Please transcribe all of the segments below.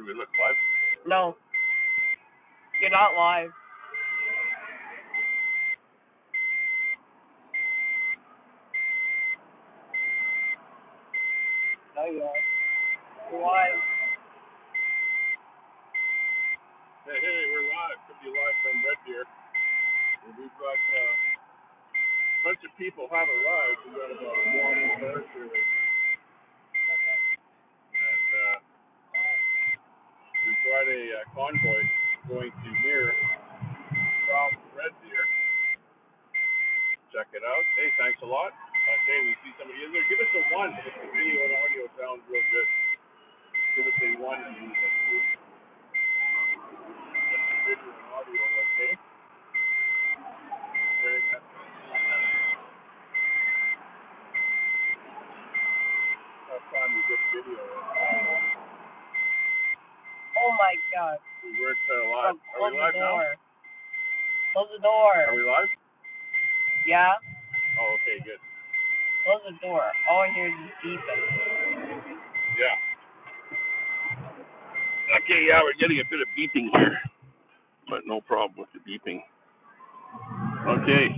we look live? No. You're not live. No, you are. You're live. Hey, we're live. Could be live from Red Deer. And we've got a bunch of people have arrived. We've got about 400 cars here right now. And we've got a convoy going to Mirror from Red Deer. Check it out. Hey, thanks a lot. Okay, we see somebody in there. Give us a 1 if the video and audio sounds real good. Give us a 1 in the video and audio, okay? Very nice. Last time we did video. Oh my god. We weren't live. Are we live now? Close the door. Are we live? Yeah? Oh, okay, good. Close the door. All I hear is beeping. Yeah. Okay, yeah, we're getting a bit of beeping here, but no problem with the beeping. Okay.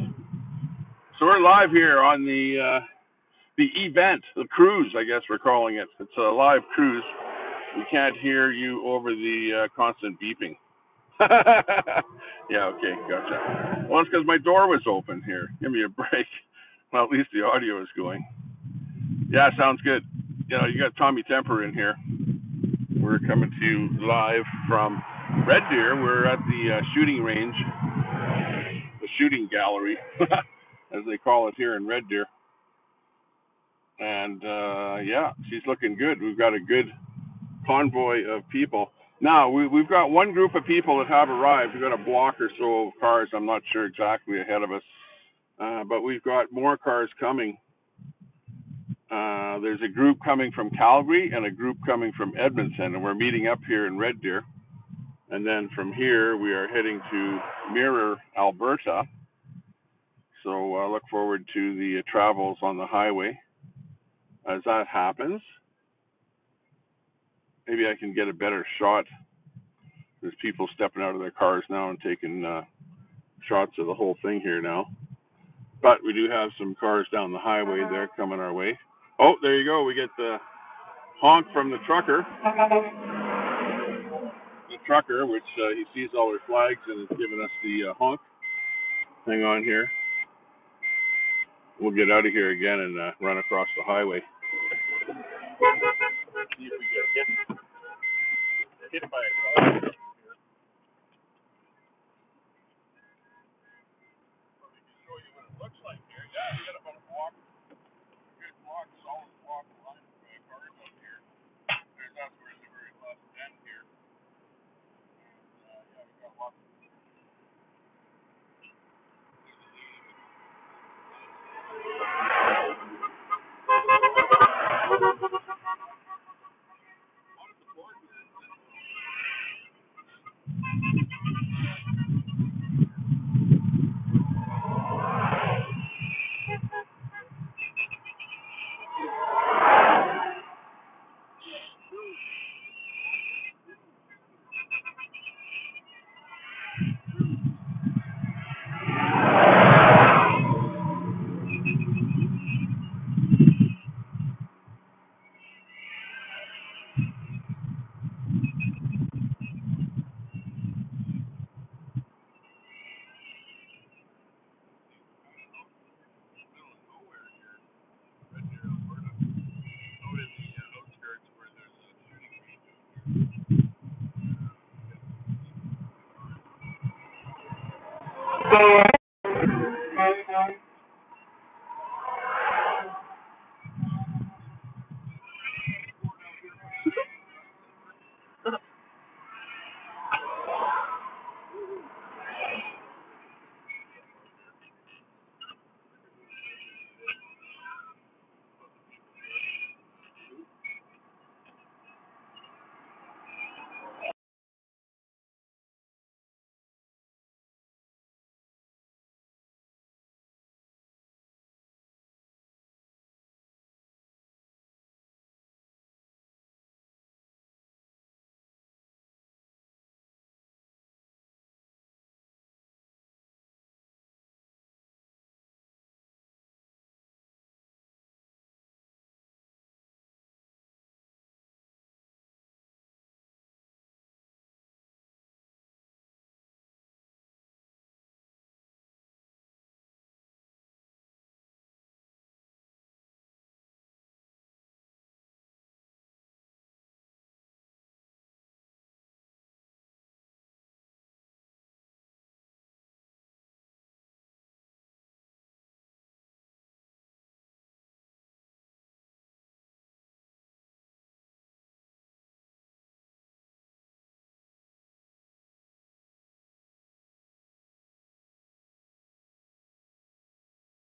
So we're live here on the event, the cruise, I guess we're calling it. It's a live cruise. We can't hear you over the constant beeping. Yeah, okay, gotcha. Well, it's because my door was open here. Give me a break. Well, at least the audio is going. Yeah, sounds good. You know, you got Tommy Temper in here. We're coming to you live from Red Deer. We're at the shooting range, the shooting gallery, as they call it here in Red Deer. And yeah, she's looking good. We've got a good convoy of people. Now, we've got one group of people that have arrived. We've got a block or so of cars, I'm not sure exactly, ahead of us. But we've got more cars coming. There's a group coming from Calgary and a group coming from Edmonton, and we're meeting up here in Red Deer. And then from here, we are heading to Mirror, Alberta. So I look forward to the travels on the highway as that happens. Maybe I can get a better shot. There's people stepping out of their cars now and taking shots of the whole thing here now. But we do have some cars down the highway there coming our way. Oh, there you go. We get the honk from the trucker. The trucker, which he sees all our flags and is giving us the honk. Hang on here. We'll get out of here again and run across the highway. See if we get hit by a car. Show you what it looks like here. Yeah, we got about a block, good block, solid block line of cars out here. That's where the very last end here. And yeah, we got lots of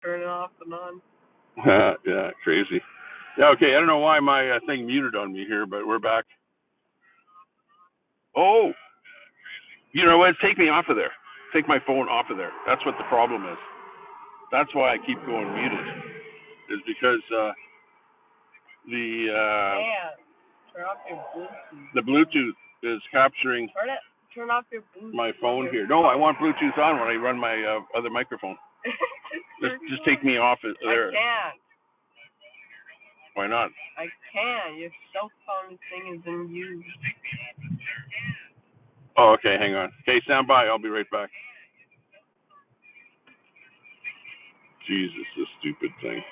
Turn it off and on. Yeah, crazy. Yeah, okay. I don't know why my thing muted on me here, but we're back. Oh, you know what? Take me off of there. Take my phone off of there. That's what the problem is. That's why I keep going muted. Is because Turn off your Bluetooth. the Bluetooth is capturing Turn off your Bluetooth. my phone here. No, I want Bluetooth on when I run my other microphone. just take me off it there. I can't. Why not? I can't. Your cell phone thing is in use. Oh, okay. Hang on. Okay, stand by. I'll be right back. Jesus, this stupid thing.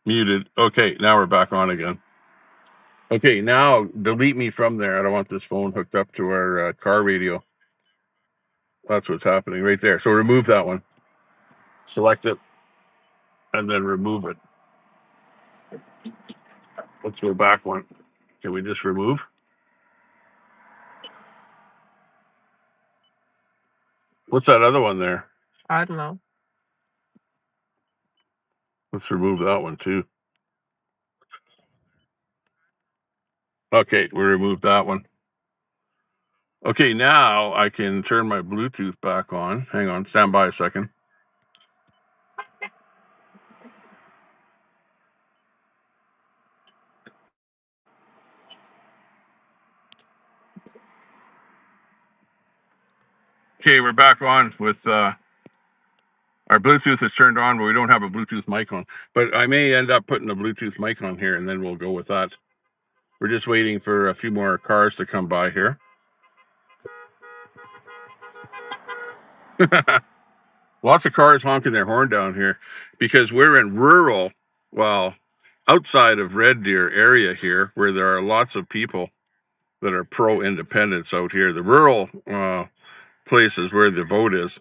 Muted. Okay, now we're back on again. Okay, now delete me from there. I don't want this phone hooked up to our car radio. That's what's happening right there. So remove that one. Select it, and then remove it. Let's go back one. Can we just remove? What's that other one there? I don't know. Let's remove that one too. Okay, we removed that one. Okay, now I can turn my Bluetooth back on. Hang on, stand by a second. Okay, we're back on with our Bluetooth is turned on, but we don't have a Bluetooth mic on. But I may end up putting a Bluetooth mic on here, and then we'll go with that. We're just waiting for a few more cars to come by here. Lots of cars honking their horn down here because we're in rural, well, outside of Red Deer area here, where there are lots of people that are pro-independence out here. The rural places where the vote is.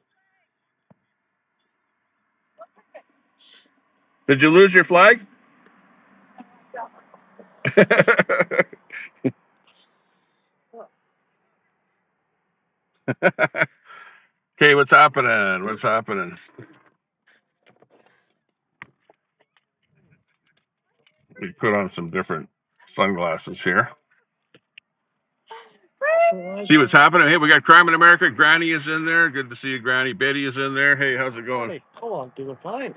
Did you lose your flag? Okay, what's happening? What's happening? We put on some different sunglasses here. See what's happening? Hey, we got Crime in America. Granny is in there. Good to see you, Granny. Betty is in there. Hey, how's it going? Oh, I'm doing fine.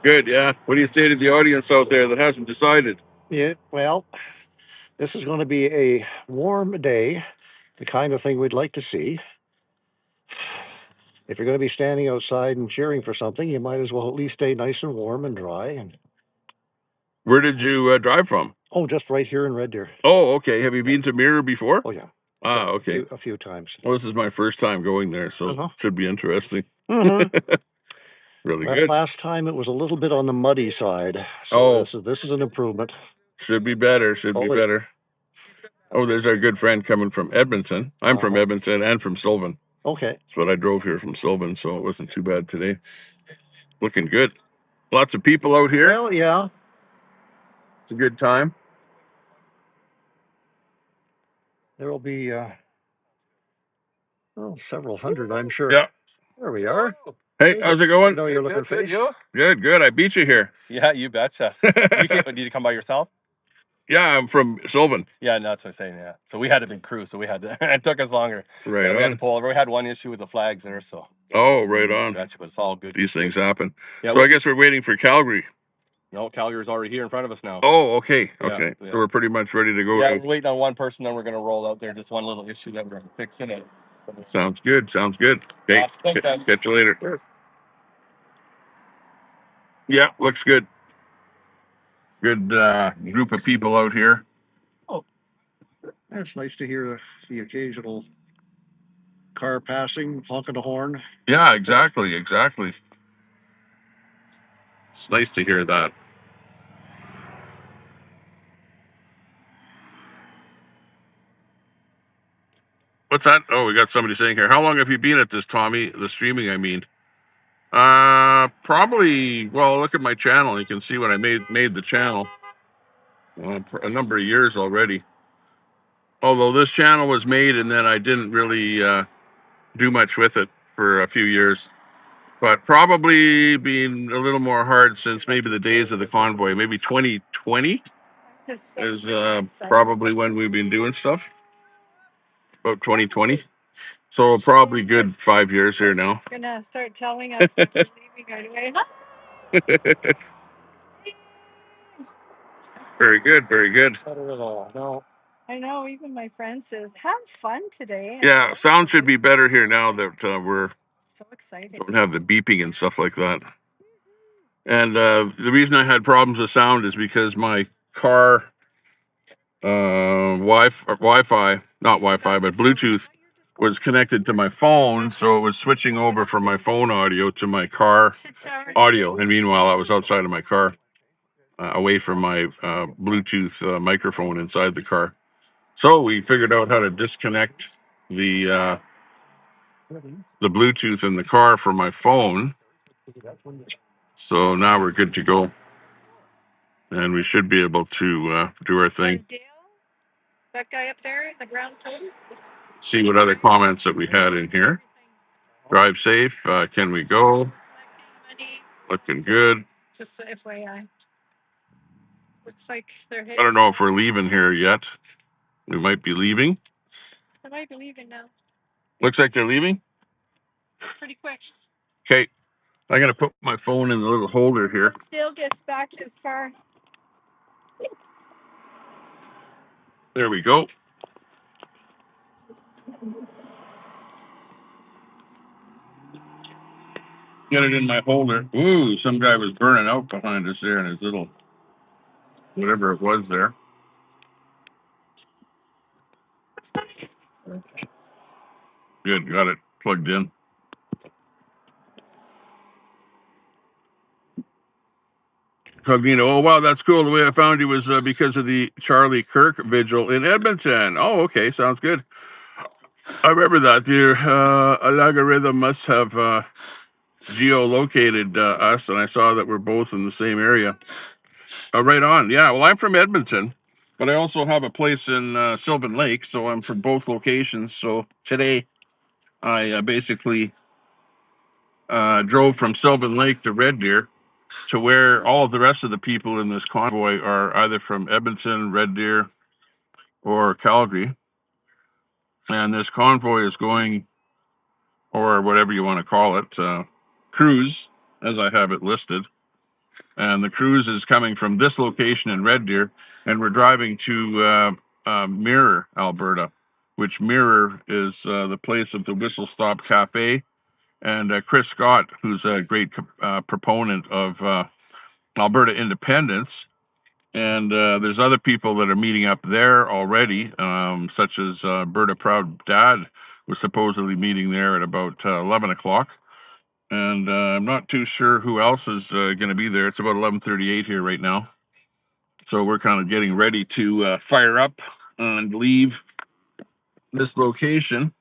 Good, yeah. What do you say to the audience out there that hasn't decided? Yeah, well, this is going to be a warm day, the kind of thing we'd like to see. If you're going to be standing outside and cheering for something, you might as well at least stay nice and warm and dry. And where did you drive from? Oh, just right here in Red Deer. Oh, okay. Have you been to Mirror before? Oh, yeah. Ah, okay. A few times. Well, this is my first time going there, so it should be interesting. Mm-hmm. Really good. Last time it was a little bit on the muddy side. So this is an improvement. Should be better. Should be better. Oh, there's our good friend coming from Edmonton. I'm from Edmonton and from Sylvan. Okay. That's what I drove here from Sylvan, so it wasn't too bad today. Looking good. Lots of people out here. Well, yeah. It's a good time. There will be several hundred, I'm sure. Yeah. There we are. Hey, how's it going? I know you're looking for you. Good. I beat you here. Yeah, you betcha. Did you come by yourself? Yeah, I'm from Sylvan. Yeah, no, that's what I'm saying. Yeah, so we had a big crew, so we had to. It took us longer. Right on. We had to pull over. We had one issue with the flags there, so. Oh, right on. Betcha, but it's all good. These things happen. Yeah, so I guess we're waiting for Calgary. No, Calgary's already here in front of us now. Oh, okay. Yeah. So we're pretty much ready to go. Yeah, we're waiting on one person, then we're going to roll out there. Just one little issue that we're fixing it. Sounds good. Okay, catch you later. Sure. Yeah, looks good. Good group of people out here. Oh, it's nice to hear the occasional car passing, honking a horn. Yeah, exactly. It's nice to hear that. What's that? Oh, we got somebody saying here. How long have you been at this, Tommy? The streaming, I mean. Probably. Well, look at my channel. You can see when I made the channel for a number of years already. Although this channel was made and then I didn't really do much with it for a few years. But probably been a little more hard since maybe the days of the convoy. Maybe 2020 is probably when we've been doing stuff. About 2020. So probably good 5 years here now. Gonna start telling us that we're leaving right away. Very good, very good. No. I know, even my friend says, have fun today. Yeah, sound should be better here now that we're So excited. don't have the beeping and stuff like that. And the reason I had problems with sound is because my car Wi-Fi, not Wi-Fi, but Bluetooth was connected to my phone, so it was switching over from my phone audio to my car audio. And meanwhile, I was outside of my car, away from my Bluetooth microphone inside the car. So we figured out how to disconnect the Bluetooth in the car from my phone. So now we're good to go. And we should be able to do our thing. That guy up there in the ground floor? See what other comments that we had in here. Drive safe. Can we go? Looking good. Just FYI. Looks like they're heading. I don't know if we're leaving here yet. We might be leaving. They might be leaving now. Looks like they're leaving. Pretty quick. Okay. I'm going to put my phone in the little holder here. Still gets back as far. There we go. Get it in my holder. Ooh, some guy was burning out behind us there in his little, whatever it was there. Good, got it plugged in. Cognito, oh wow, that's cool. The way I found you was because of the Charlie Kirk vigil in Edmonton. Oh, okay, sounds good. I remember that. Your algorithm must have geolocated us, and I saw that we're both in the same area. Right on. Yeah, well, I'm from Edmonton, but I also have a place in Sylvan Lake, so I'm from both locations. So today, I basically drove from Sylvan Lake to Red Deer, to where all of the rest of the people in this convoy are either from Edmonton, Red Deer, or Calgary. And this convoy is going, or whatever you want to call it, cruise, as I have it listed. And the cruise is coming from this location in Red Deer, and we're driving to Mirror, Alberta, which Mirror is the place of the Whistle Stop Cafe. And Chris Scott, who's a great proponent of Alberta independence, and there's other people that are meeting up there already, such as Alberta Proud Dad was supposedly meeting there at about 11 o'clock. And I'm not too sure who else is going to be there. It's about 11:38 here right now. So we're kind of getting ready to fire up and leave this location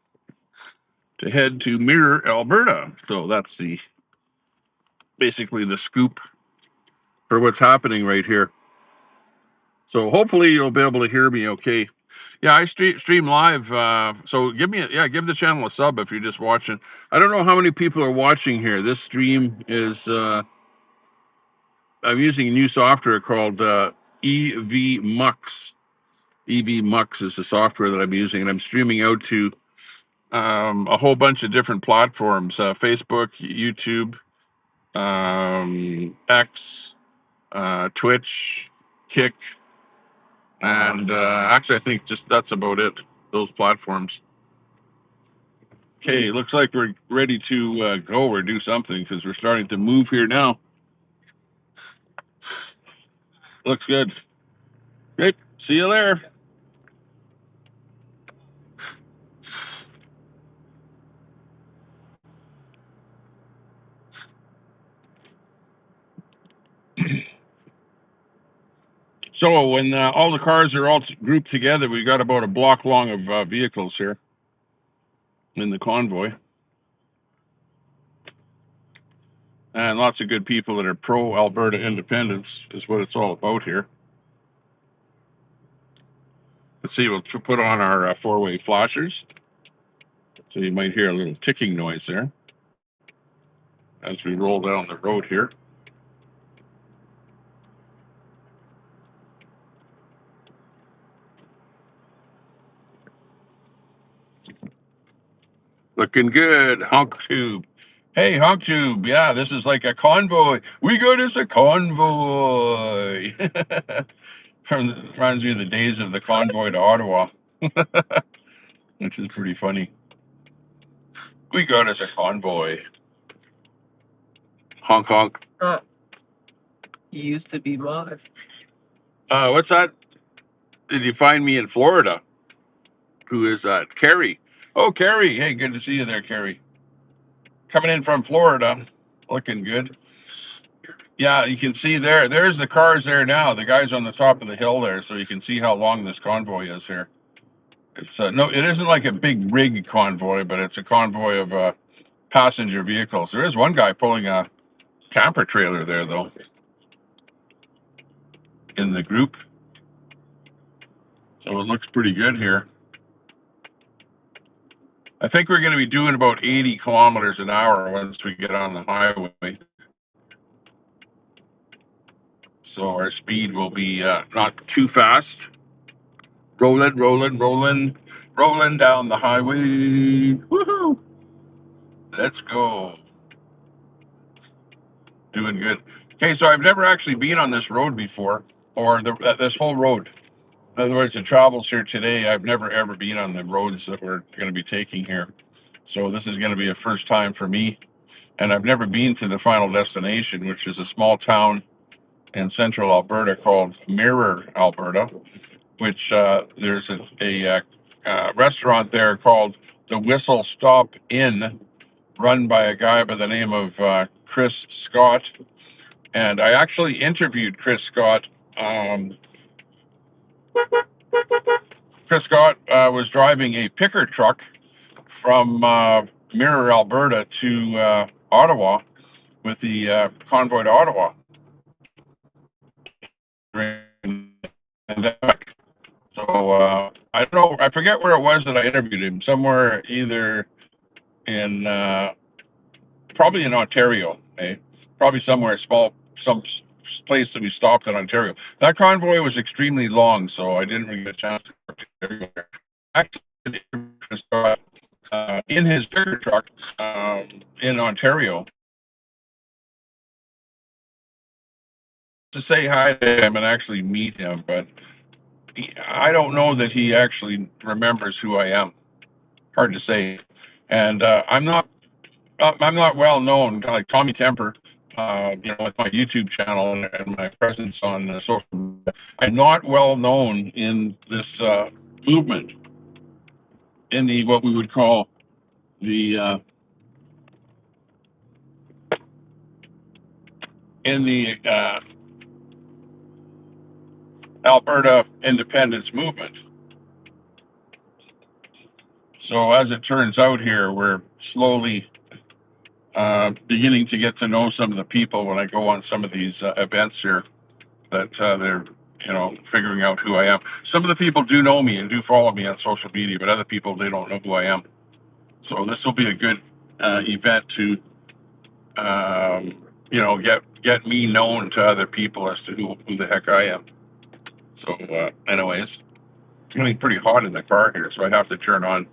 to head to Mirror, Alberta. So that's basically the scoop for what's happening right here. So hopefully you'll be able to hear me okay. Yeah, I stream live. So give the channel a sub if you're just watching. I don't know how many people are watching here. This stream is, I'm using a new software called EV Mux. EV Mux is the software that I'm using, and I'm streaming out to a whole bunch of different platforms: Facebook, YouTube, X, Twitch, Kick. And actually, I think just that's about it, those platforms. Okay, looks like we're ready to go or do something because we're starting to move here now. Looks good. Great. See you there. So when all the cars are all grouped together, we got about a block long of vehicles here in the convoy. and lots of good people that are pro-Alberta independence is what it's all about here. Let's see, we'll put on our four-way flashers. So you might hear a little ticking noise there as we roll down the road here. Looking good, Honk Tube. Hey, Honk Tube, yeah, this is like a convoy. We got us a convoy. Reminds me of the days of the convoy to Ottawa, which is pretty funny. We got us a convoy. Honk, honk. You used to be mod. What's that? Did you find me in Florida? Who is that? Carrie. Oh, Carrie. Hey, good to see you there, Carrie. Coming in from Florida. Looking good. Yeah, you can see there. There's the cars there now. The guy's on the top of the hill there, so you can see how long this convoy is here. It's no, it isn't like a big rig convoy, but it's a convoy of passenger vehicles. There is one guy pulling a camper trailer there, though, in the group. So it looks pretty good here. I think we're going to be doing about 80 kilometers an hour once we get on the highway. So our speed will be not too fast. Rolling, rolling, rolling, rolling down the highway. Woohoo! Let's go. Doing good. Okay, so I've never actually been on this road before, or this whole road. In other words, the travels here today, I've never ever been on the roads that we're going to be taking here. So this is going to be a first time for me. And I've never been to the final destination, which is a small town in central Alberta called Mirror, Alberta, which there's a restaurant there called the Whistle Stop Inn, run by a guy by the name of Chris Scott. And I actually interviewed Chris Scott. Chris Scott was driving a picker truck from Mirror, Alberta to Ottawa with the convoy to Ottawa during the pandemic. So I don't know, I forget where it was that I interviewed him. Somewhere either in probably in Ontario, eh? Probably somewhere small, some place that we stopped in Ontario. That convoy was extremely long, so I didn't really get a chance to work everywhere. Actually, in his picker truck in Ontario to say hi to him and actually meet him, but I don't know that he actually remembers who I am. Hard to say. And I'm not well known, kind of like Tommy Temper, with my YouTube channel and my presence on social media. I'm not well known in this movement, in the what we would call the Alberta independence movement. So as it turns out here, we're slowly beginning to get to know some of the people when I go on some of these events here, that they're, figuring out who I am. Some of the people do know me and do follow me on social media, but other people, they don't know who I am. So this will be a good event to, get me known to other people as to who the heck I am. So anyways, it's getting pretty hot in the car here, so I have to turn on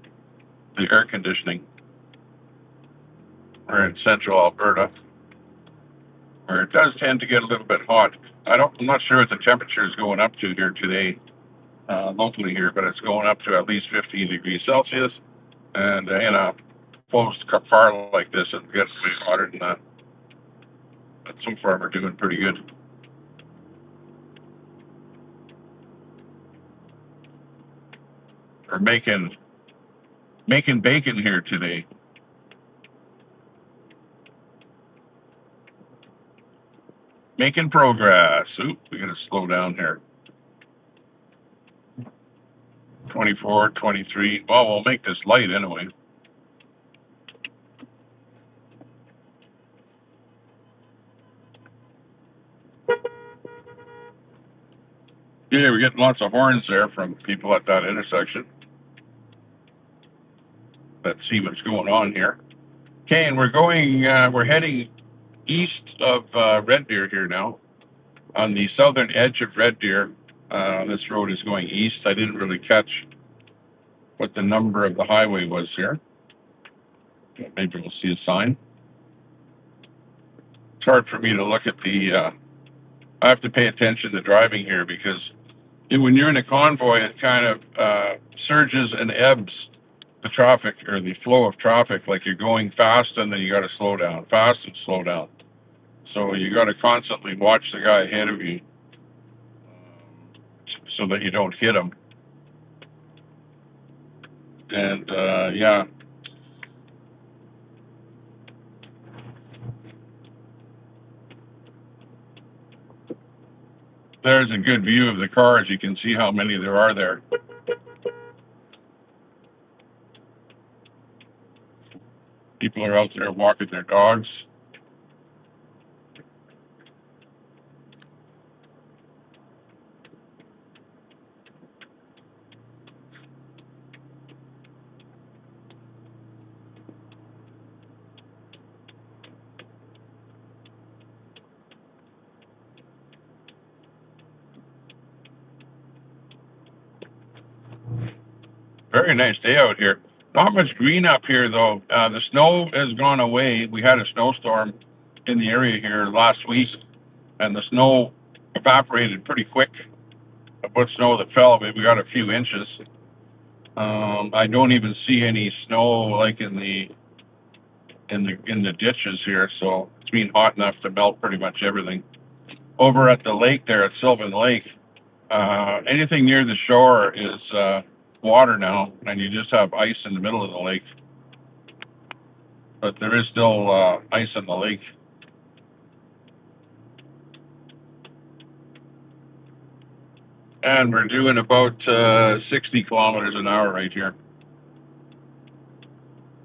the air conditioning. We're in central Alberta, where it does tend to get a little bit hot. I'm not sure what the temperature is going up to here today, locally here, but it's going up to at least 15 degrees Celsius. And in a closed car like this, it gets way hotter than that. But so far, we're doing pretty good. We're making bacon here today. Making progress. Oop, we gotta slow down here. 24, 23. Well, we'll make this light anyway. Okay, we're getting lots of horns there from people at that intersection that see what's going on here. Okay, and we're heading east of Red Deer here now. On the southern edge of Red Deer, this road is going east. I didn't really catch what the number of the highway was here. Maybe we'll see a sign. It's hard for me to look at the, I have to pay attention to driving here because when you're in a convoy, it kind of surges and ebbs the traffic or the flow of traffic, like you're going fast and then you got to slow down, fast and slow down. So you got to constantly watch the guy ahead of you so that you don't hit him. And yeah. There's a good view of the cars. You can see how many there are there. People are out there walking their dogs. Very nice day out here. Not much green up here, though. The snow has gone away. We had a snowstorm in the area here last week, and the snow evaporated pretty quick. What snow that fell, we got a few inches. I don't even see any snow like in the ditches here, so it's been hot enough to melt pretty much everything. Over at the lake there at Sylvan Lake, anything near the shore is water now, and you just have ice in the middle of the lake. But there is still ice in the lake. And we're doing about 60 kilometers an hour right here.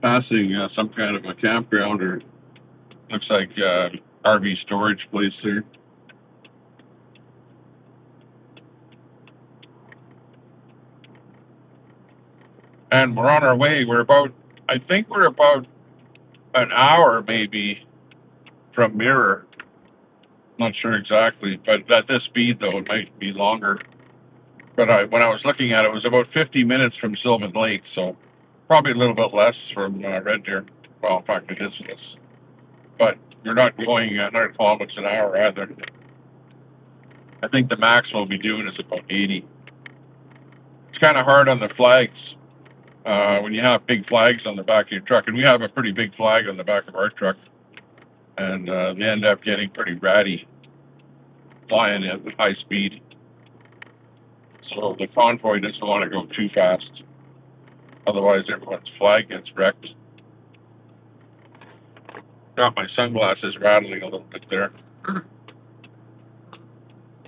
Passing some kind of a campground, or looks like RV storage place here. And we're on our way. I think we're about an hour maybe from Mirror. Not sure exactly, but at this speed though, it might be longer. But when I was looking at it, it was about 50 minutes from Sylvan Lake, so probably a little bit less from Red Deer. Well, in fact, it is less. But you're not going 100 kilometers an hour either. I think the max we'll be doing is about 80. It's kind of hard on the flags when you have big flags on the back of your truck, and we have a pretty big flag on the back of our truck, and they end up getting pretty ratty flying at high speed. So the convoy doesn't want to go too fast. Otherwise, everyone's flag gets wrecked. Got my sunglasses rattling a little bit there.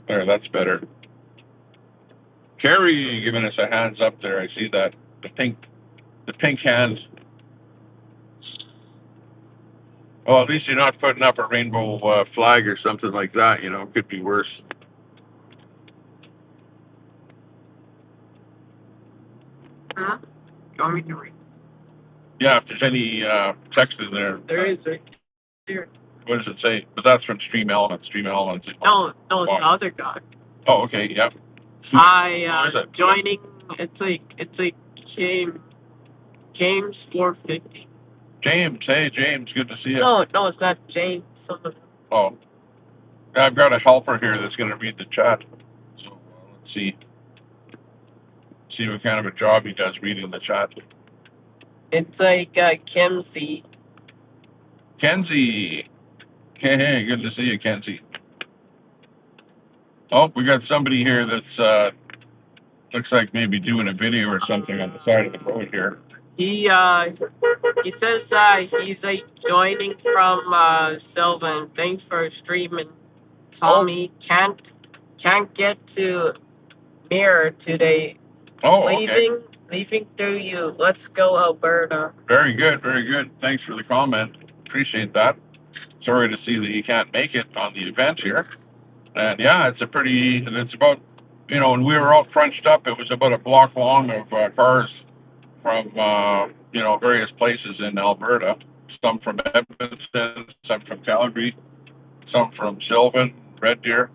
There, that's better. Carrie giving us a hands up there. I see that. The pink hands. Well, at least you're not putting up a rainbow flag or something like that. You know, it could be worse. Huh? You want me to read? Yeah, if there's any text in there. There is right here. What does it say? But that's from Stream Elements. Stream Elements. No, it's the other guy. Oh, okay, yeah. Joining. It's like James 450. James, hey James, good to see you. No, it's not James. Oh, I've got a helper here that's going to read the chat. So let's see what kind of a job he does reading the chat. It's like Kenzie. Kenzie, hey, good to see you, Kenzie. Oh, we got somebody here that's looks like maybe doing a video or something on the side of the road here. He says he's like joining from Sylvan. Thanks for streaming. Tommy can't get to Mirror today. Oh, okay. Leaving through you. Let's go, Alberta. Very good, very good. Thanks for the comment. Appreciate that. Sorry to see that you can't make it on the event here. And yeah, it's about you know, when we were all crunched up, it was about a block long of cars from, you know, various places in Alberta. Some from Edmonton, some from Calgary, some from Sylvan, Red Deer.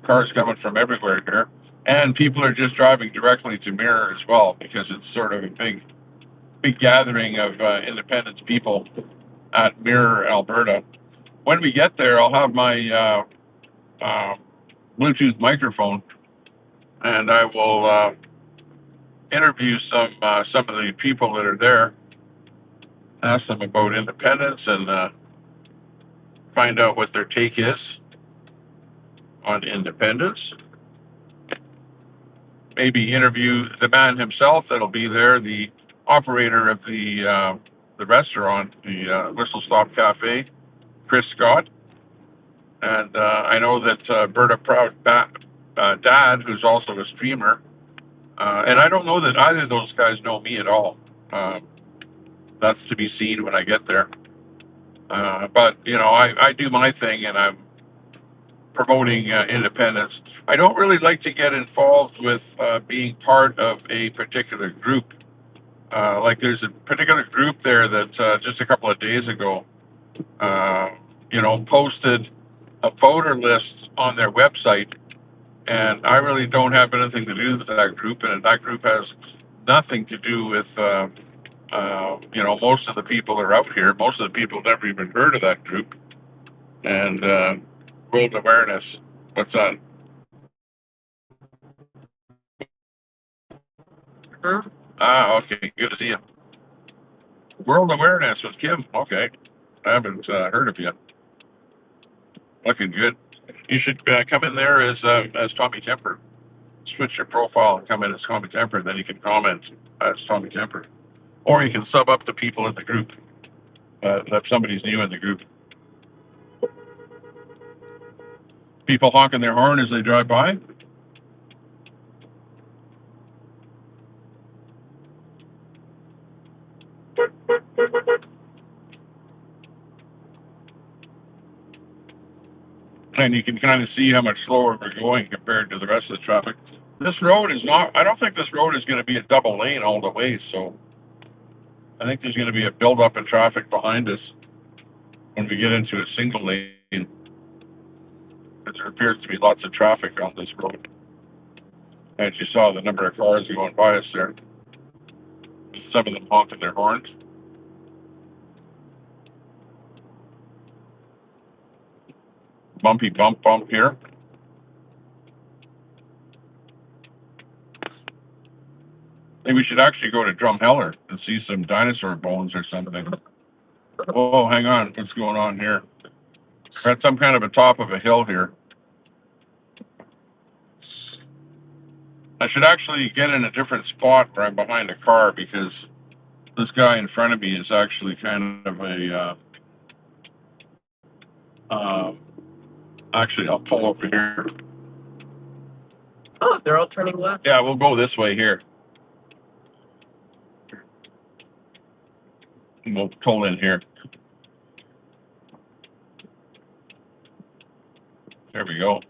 Cars coming from everywhere here. And people are just driving directly to Mirror as well, because it's sort of a big gathering of Independence people at Mirror, Alberta. When we get there, I'll have my Bluetooth microphone, and I will interview some of the people that are there, ask them about independence, and find out what their take is on independence. Maybe interview the man himself that'll be there, the operator of the restaurant, the Whistle Stop Cafe, Chris Scott. And I know that Berta Proud Dad, who's also a streamer, and I don't know that either of those guys know me at all. That's to be seen when I get there. But, you know, I do my thing, and I'm promoting independence. I don't really like to get involved with being part of a particular group. Like there's a particular group there that just a couple of days ago, you know, posted a voter list on their website, and I really don't have anything to do with that group, and that group has nothing to do with, you know, most of the people are out here. Most of the people never even heard of that group. And world awareness. What's that? Huh? Ah, okay. Good to see you. World awareness with Kim. Okay. I haven't heard of you. Looking good. You should come in there as Tommy Temper. Switch your profile and come in as Tommy Temper, then you can comment as Tommy Temper. Or you can sub up to people in the group if somebody's new in the group. People honking their horn as they drive by. And you can kind of see how much slower we're going compared to the rest of the traffic. This road is not, I don't think this road is going to be a double lane all the way, so I think there's going to be a buildup in traffic behind us when we get into a single lane. There appears to be lots of traffic on this road. As you saw, the number of cars going by us there. Some of them honking their horns. Bumpy bump here. Maybe we should actually go to Drumheller and see some dinosaur bones or something. Oh, hang on. What's going on here? We're at some kind of a top of a hill here. I should actually get in a different spot where I'm behind a car, because this guy in front of me is actually kind of a... actually, I'll pull over here. Oh, they're all turning left. Yeah, we'll go this way here. And we'll pull in here. There we go.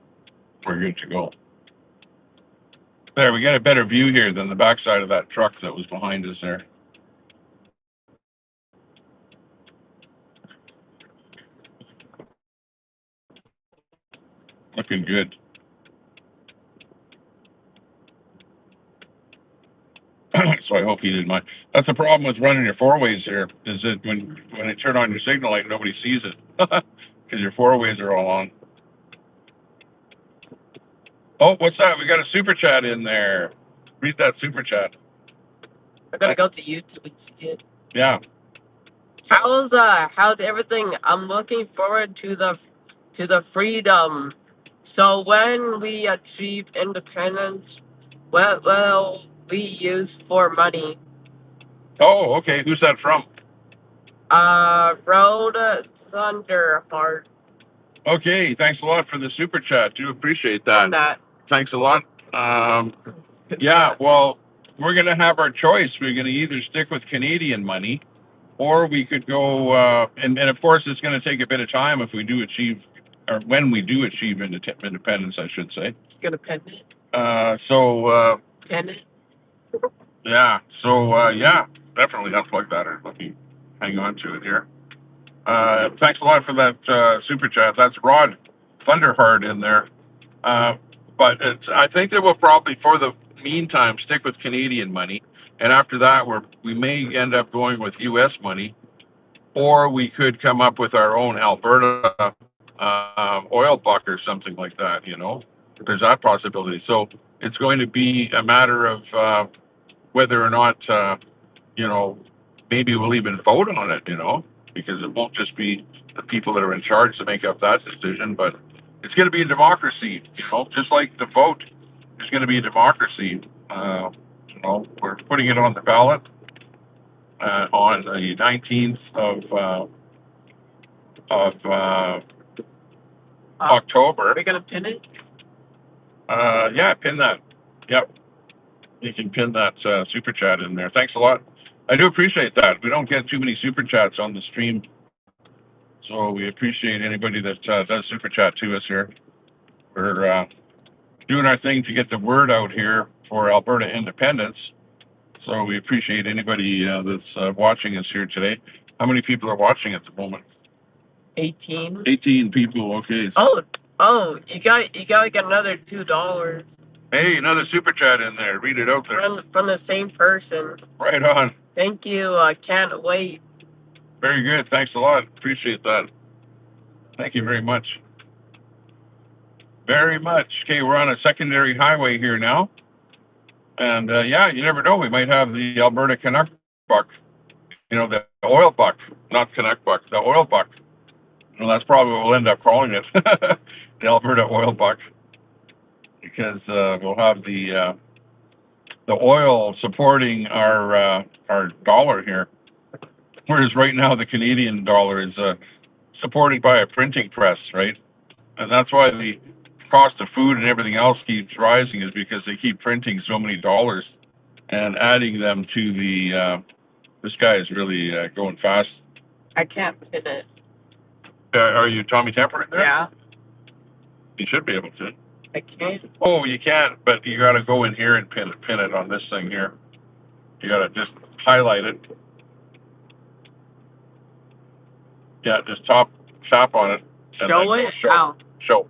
We're good to go. There, we got a better view here than the backside of that truck that was behind us there. Looking good. So I hope he didn't mind. That's the problem with running your four-ways here, is that when I turn on your signal light, nobody sees it, because your four-ways are all on. Oh, what's that? We got a super chat in there. Read that super chat. I gotta go to YouTube and see it. Yeah. How's everything? I'm looking forward to the freedom. So when we achieve independence, what will we use for money? Oh, okay. Who's that from? Road Thunderheart. Okay, thanks a lot for the super chat. Do appreciate that. Thanks a lot. Yeah, well, we're going to have our choice. We're going to either stick with Canadian money, or we could go, and of course it's going to take a bit of time if we do achieve, or when we do achieve independence, I should say. Independent. Can Yeah. Yeah, definitely unplug that. Or let me hang on to it here. Thanks a lot for that super chat. That's Rod Thunderheart in there. But I think that we'll probably, for the meantime, stick with Canadian money, and after that, we may end up going with U.S. money, or we could come up with our own Alberta oil buck or something like that. There's that possibility. So it's going to be a matter of whether or not maybe we'll even vote on it. Because it won't just be the people that are in charge to make up that decision, but it's going to be a democracy, just like the vote is going to be a democracy. We're putting it on the ballot on the 19th of October. Are we gonna pin it? Yeah, pin that. Yep. You can pin that super chat in there. Thanks a lot. I do appreciate that. We don't get too many super chats on the stream, so we appreciate anybody that does super chat to us here. We're doing our thing to get the word out here for Alberta independence, so we appreciate anybody that's watching us here today. How many people are watching at the moment? 18. 18 people. Okay. Oh, you got like another $2. Hey, another super chat in there. Read it out there. From the same person. Right on. Thank you. Can't wait. Very good. Thanks a lot. Appreciate that. Thank you very much. Very much. Okay, we're on a secondary highway here now. And yeah, you never know. We might have the Alberta Canuck buck. The oil buck. Not Canuck buck, the oil buck. Well, that's probably what we'll end up calling it. The Alberta oil buck. Because we'll have the oil supporting our dollar here. Whereas right now the Canadian dollar is supported by a printing press, right? And that's why the cost of food and everything else keeps rising, is because they keep printing so many dollars and adding them to the, this guy is really going fast. I can't pin it. Are you Tommy Temper in there? Yeah. You should be able to. I can't. Oh, you can't, but you got to go in here and pin it on this thing here. You got to just highlight it. Yeah, just tap on it. Show it? Show.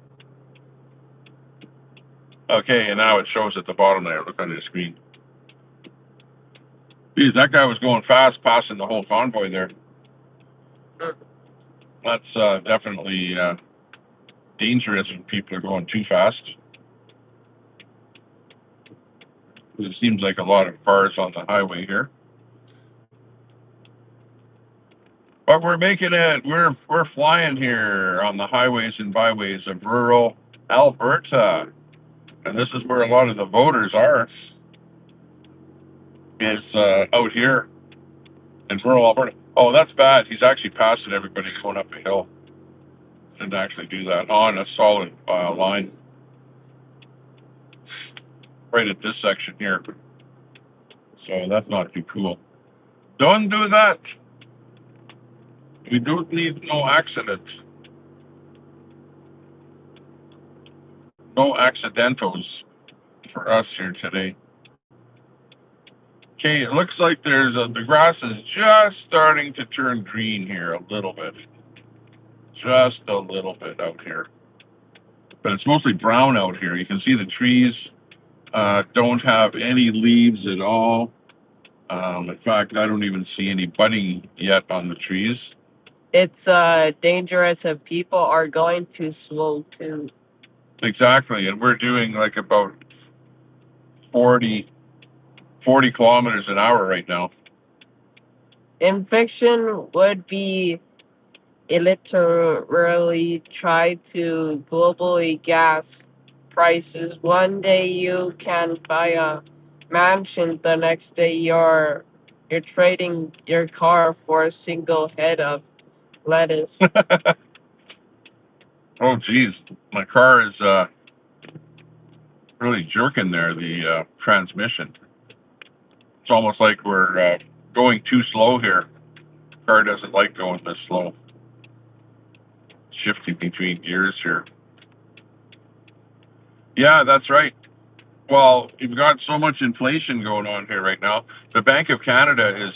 Okay, and now it shows at the bottom there. Look on your screen. Geez, that guy was going fast, passing the whole convoy there. That's definitely dangerous when people are going too fast. It seems like a lot of cars on the highway here. But we're making it. We're flying here on the highways and byways of rural Alberta. And this is where a lot of the voters are. Is out here in rural Alberta. Oh, that's bad. He's actually passing everybody going up a hill. Didn't actually do that on a solid line. Right at this section here. So that's not too cool. Don't do that. We don't need no accident. No accidentals for us here today. Okay, it looks like there's the grass is just starting to turn green here a little bit. Just a little bit out here. But it's mostly brown out here. You can see the trees don't have any leaves at all. In fact, I don't even see any budding yet on the trees. It's dangerous if people are going too slow too. Exactly, and we're doing like about 40 kilometers an hour right now. In fiction would be literally try to globally gas prices. One day you can buy a mansion, the next day you're trading your car for a single head of lettuce. Oh geez, my car is really jerking there, the transmission. It's almost like we're going too slow here. The car doesn't like going this slow. Shifting between gears here. Yeah, that's right. Well, you've got so much inflation going on here right now. The Bank of Canada is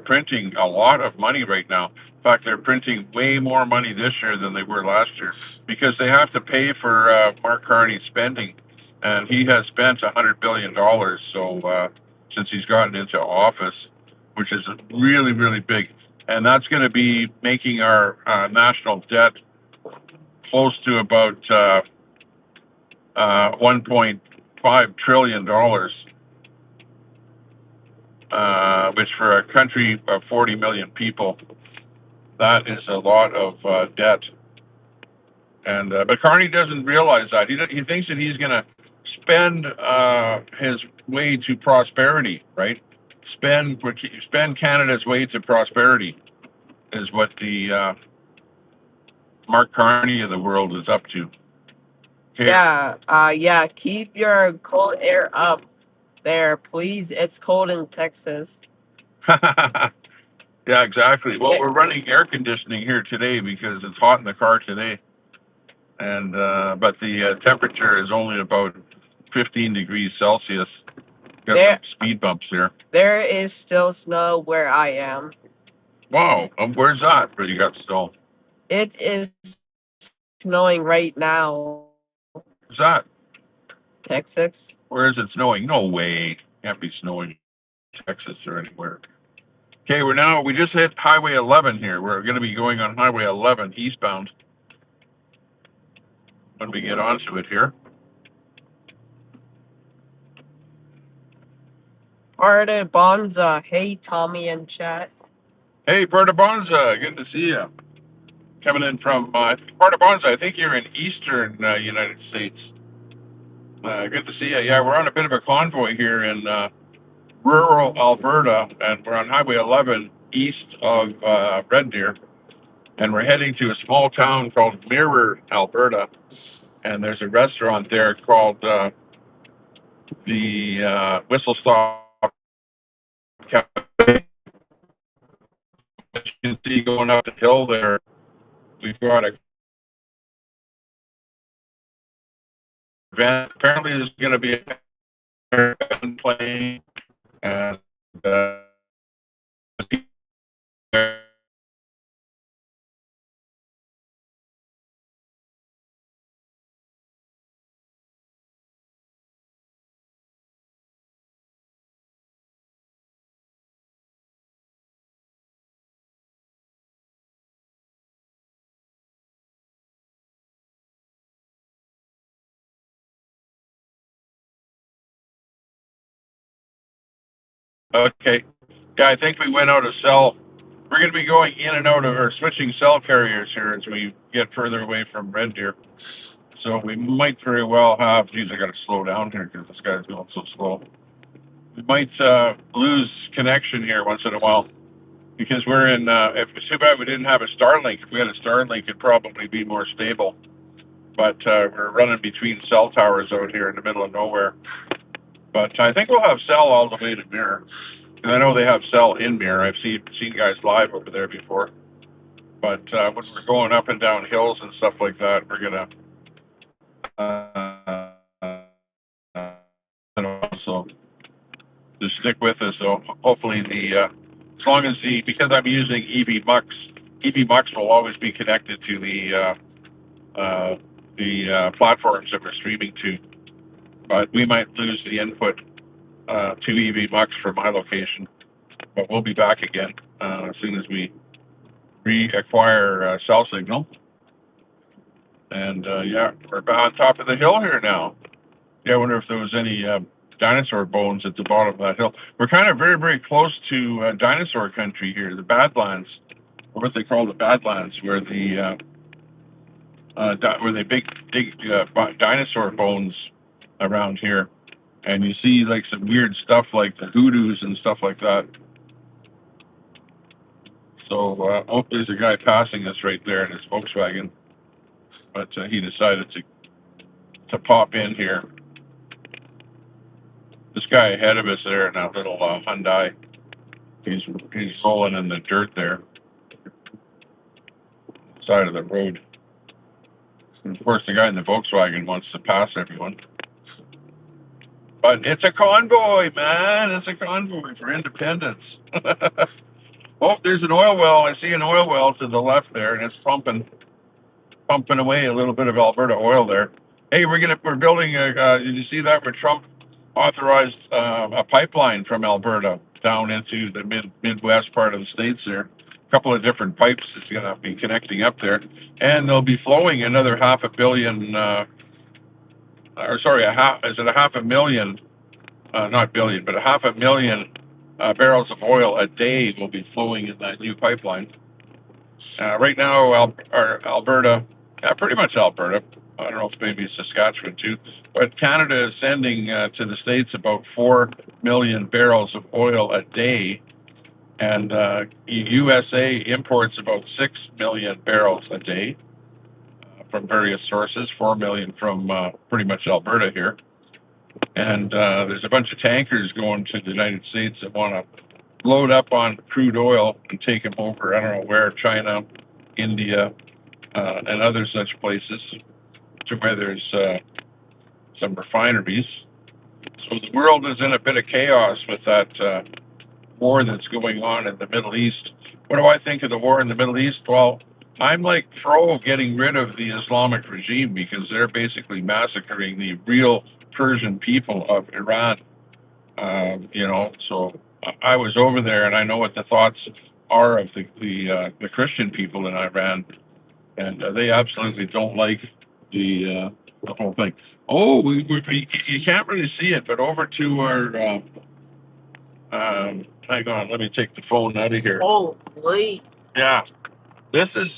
printing a lot of money right now. In fact, they're printing way more money this year than they were last year because they have to pay for Mark Carney's spending, and he has spent $100 billion. So since he's gotten into office, which is really, really big, and that's going to be making our national debt close to about 1.5 trillion dollars, which for a country of 40 million people, that is a lot of debt. And but Carney doesn't realize that. He thinks that he's going to spend his way to prosperity, right? Spend Canada's way to prosperity is what the Mark Carney of the world is up to. Okay. Yeah, keep your cold air up there, please. It's cold in Texas. Yeah, exactly. Well, we're running air conditioning here today because it's hot in the car today, and but the temperature is only about 15 degrees Celsius. Got some speed bumps here. There is still snow where I am. Wow, where's that? Where you got snow? It is snowing right now. Where's that? Texas. Where is it snowing? No way. Can't be snowing in Texas or anywhere. Okay, we just hit Highway 11 here. We're going to be going on Highway 11 eastbound when we get onto it here. Parda Bonza. Hey, Tommy and chat. Hey, Parda Bonza. Good to see you. Coming in from Parda Bonza. I think you're in eastern United States. Good to see you. Yeah, we're on a bit of a convoy here in rural Alberta, and we're on Highway 11 east of Red Deer, and we're heading to a small town called Mirror, Alberta, and there's a restaurant there called the Whistle Stop Cafe. As you can see going up the hill there, we've got a event. Apparently there's going to be a band playing, and okay. Yeah, I think we went out of cell. We're going to be going in and out of, or switching cell carriers here as we get further away from Red Deer. So we might very well have, geez, I got to slow down here because this guy's going so slow. We might lose connection here once in a while because we're in, it's too bad we didn't have a Starlink. If we had a Starlink, it'd probably be more stable. But we're running between cell towers out here in the middle of nowhere. But I think we'll have cell all the way to Mirror. And I know they have cell in Mirror. I've seen guys live over there before. But when we're going up and down hills and stuff like that, we're gonna so just stick with us. So hopefully as long as because I'm using EV Mux will always be connected to the platforms that we're streaming to. But we might lose the input to EV Mux from my location. But we'll be back again as soon as we reacquire cell signal. And yeah, we're on top of the hill here now. Yeah, I wonder if there was any dinosaur bones at the bottom of that hill. We're kind of very, very close to dinosaur country here, the Badlands, or what they call the Badlands, where the big dinosaur bones around here, and you see like some weird stuff like the hoodoos and stuff like that. So oh, there's a guy passing us right there in his Volkswagen, but he decided to pop in here. This guy ahead of us there in that little Hyundai, he's rolling in the dirt there, side of the road. And of course, the guy in the Volkswagen wants to pass everyone. But it's a convoy, man. It's a convoy for independence. Oh, there's an oil well. I see an oil well to the left there, and it's pumping away a little bit of Alberta oil there. Hey, we're building did you see that? Where Trump authorized a pipeline from Alberta down into the Midwest part of the States there. A couple of different pipes is going to be connecting up there, and they'll be flowing another half a million, not billion, but a 500,000 barrels of oil a day will be flowing in that new pipeline. Right now, Alberta, pretty much Alberta, I don't know if maybe Saskatchewan too, but Canada is sending to the States about 4 million barrels of oil a day, and USA imports about 6 million barrels a day from various sources, 4 million from pretty much Alberta here. And there's a bunch of tankers going to the United States that want to load up on crude oil and take them over, I don't know where, China, India, and other such places to where there's some refineries. So the world is in a bit of chaos with that war that's going on in the Middle East. What do I think of the war in the Middle East? Well, I'm like pro getting rid of the Islamic regime because they're basically massacring the real Persian people of Iran. So I was over there and I know what the thoughts are of the Christian people in Iran, and they absolutely don't like the whole thing. Oh, you can't really see it, but over to our hang on, let me take the phone out of here. Oh, great. Yeah, this is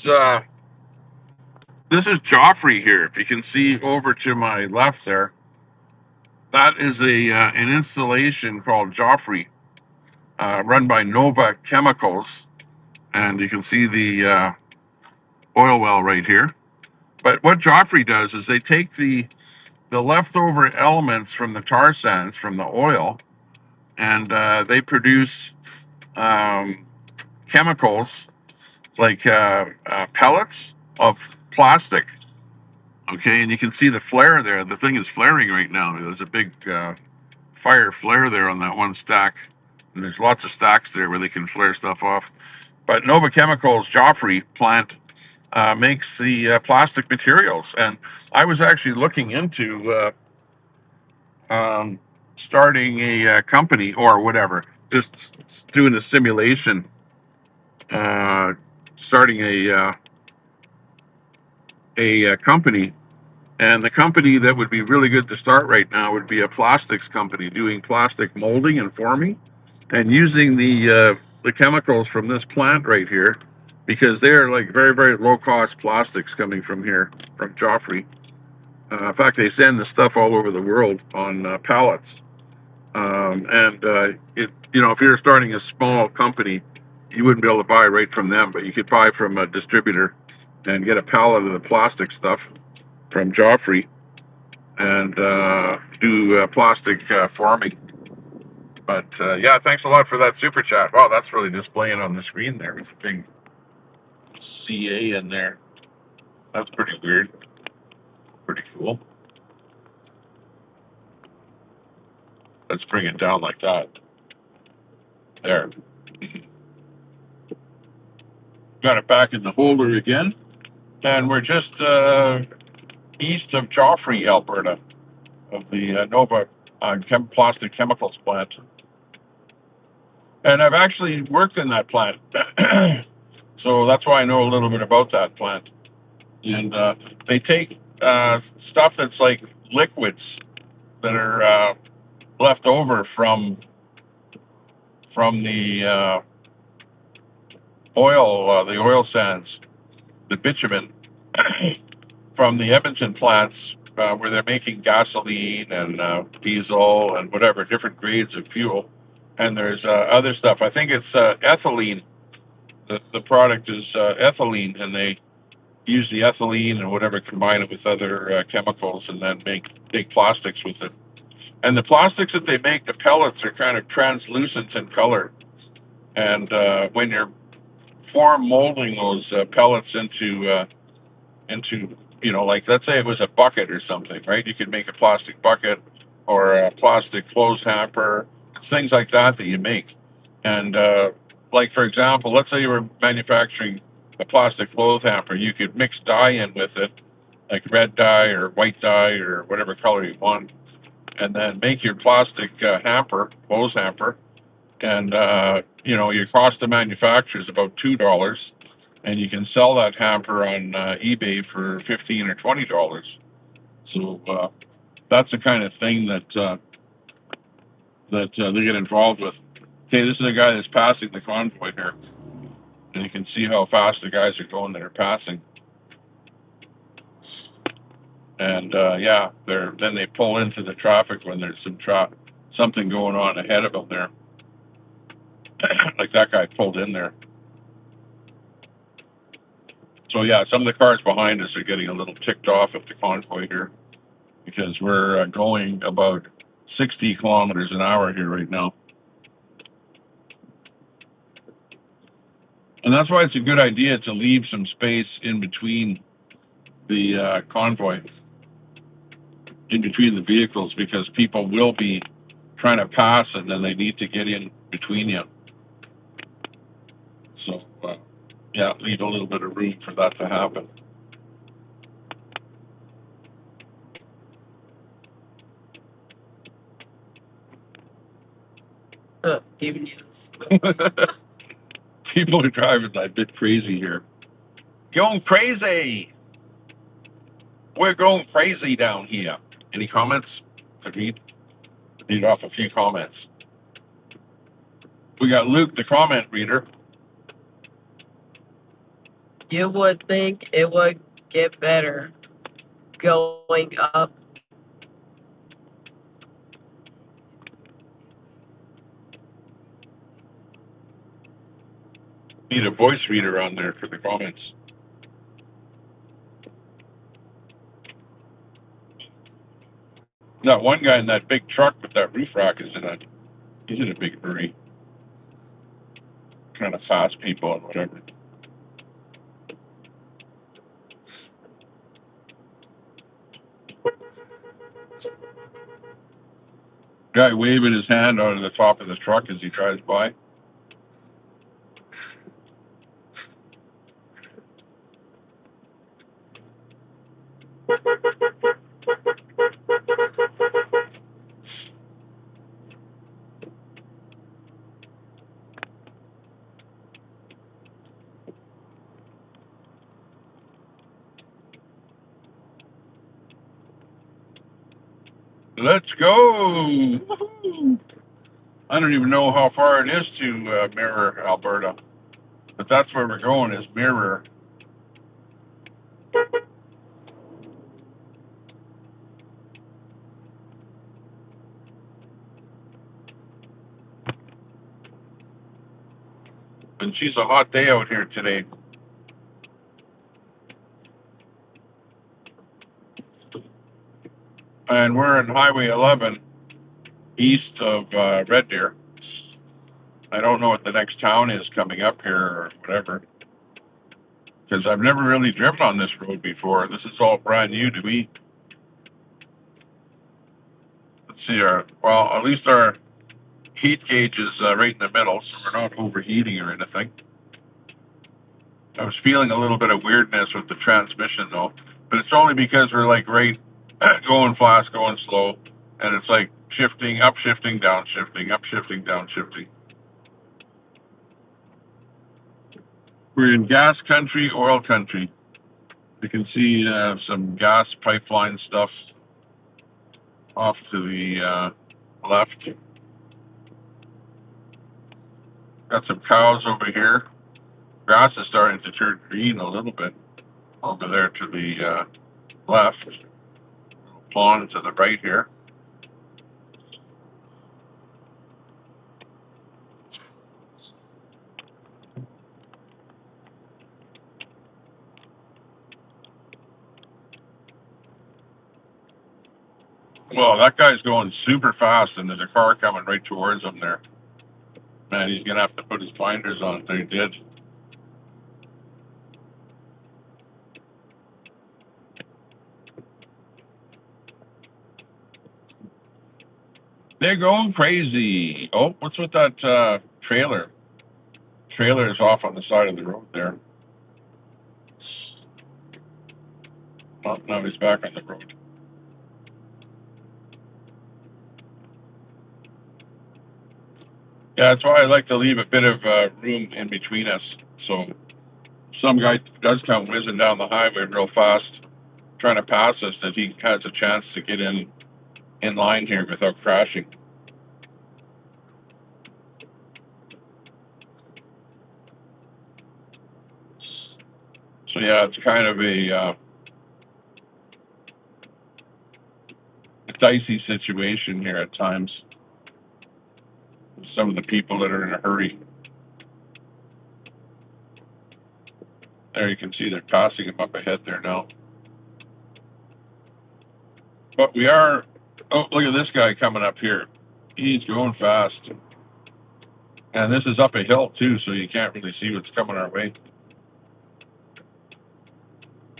Joffrey here. If you can see over to my left there, that is an installation called Joffrey, run by Nova Chemicals, and you can see the oil well right here. But what Joffrey does is they take the leftover elements from the tar sands from the oil, and they produce chemicals like pellets of plastic. Okay, and you can see the flare there. The thing is flaring right now. There's a big fire flare there on that one stack, and there's lots of stacks there where they can flare stuff off. But Nova Chemicals Joffrey plant makes the plastic materials, and I was actually looking into starting a company or whatever, just doing a simulation, starting a company. And the company that would be really good to start right now would be a plastics company doing plastic molding and forming, and using the chemicals from this plant right here, because they're like very, very low cost plastics coming from here, from Joffrey. In fact, they send the stuff all over the world on pallets. If you're starting a small company, you wouldn't be able to buy right from them, but you could buy from a distributor and get a pallet of the plastic stuff from Joffrey and do plastic forming. But yeah, thanks a lot for that super chat. Wow, that's really displaying on the screen there with a big CA in there. That's pretty weird. Pretty cool. Let's bring it down like that. There. Got it back in the holder again. And we're just east of Joffrey, Alberta, of the Nova plastic chemicals plant. And I've actually worked in that plant. So that's why I know a little bit about that plant. And they take stuff that's like liquids that are left over from the oil sands, the bitumen from the Edmonton plants where they're making gasoline and diesel and whatever, different grades of fuel. And there's other stuff. I think it's ethylene. The product is ethylene, and they use the ethylene and whatever, combine it with other chemicals, and then make plastics with it. And the plastics that they make, the pellets, are kind of translucent in color. And when you're form molding those pellets into like, let's say it was a bucket or something, right? You could make a plastic bucket or a plastic clothes hamper, things like that that you make. And like for example, let's say you were manufacturing a plastic clothes hamper, you could mix dye in with it, like red dye or white dye or whatever color you want, and then make your plastic hamper, clothes hamper. And your cost to manufacture is about $2, and you can sell that hamper on eBay for $15 or $20. So that's the kind of thing that they get involved with. Okay, this is a guy that's passing the convoy here, and you can see how fast the guys are going that are passing. And then they pull into the traffic when there's something going on ahead of them there. Like that guy pulled in there. So yeah, some of the cars behind us are getting a little ticked off at the convoy here because we're going about 60 kilometers an hour here right now. And that's why it's a good idea to leave some space in between the convoy, in between the vehicles, because people will be trying to pass and then they need to get in between you. So, leave a little bit of room for that to happen. People are driving a bit crazy here. Going crazy! We're going crazy down here. Any comments? I read off a few comments. We got Luke, the comment reader. You would think it would get better going up. Need a voice reader on there for the comments. That one guy in that big truck with that roof rack he's in a big hurry. Kind of fast people and whatever. Guy waving his hand out of the top of the truck as he drives by. Let's go! Woo-hoo. I don't even know how far it is to Mirror, Alberta. But that's where we're going, is Mirror. And she's a hot day out here today. And we're on Highway 11, east of Red Deer. I don't know what the next town is coming up here or whatever, because I've never really driven on this road before. This is all brand new to me. Let's see, at least our heat gauge is right in the middle, so we're not overheating or anything. I was feeling a little bit of weirdness with the transmission though, but it's only because we're like right going fast, going slow, and it's like shifting, up shifting, down shifting, up shifting, down shifting. We're in gas country, oil country. You can see some gas pipeline stuff off to the left. Got some cows over here. Grass is starting to turn green a little bit over there to the left. Pond to the right here. Well, that guy's going super fast, and there's a car coming right towards him there. Man, he's gonna have to put his blinders on. He did. They're going crazy. Oh, what's with that trailer? Trailer is off on the side of the road there. Oh, now he's back on the road. Yeah, that's why I like to leave a bit of room in between us. So some guy does come whizzing down the highway real fast, trying to pass us, that he has a chance to get in line here without crashing. So yeah, it's kind of a dicey situation here at times. Some of the people that are in a hurry. There you can see they're passing him up ahead there now. But we are, oh, look at this guy coming up here. He's going fast. And this is up a hill too, so you can't really see what's coming our way.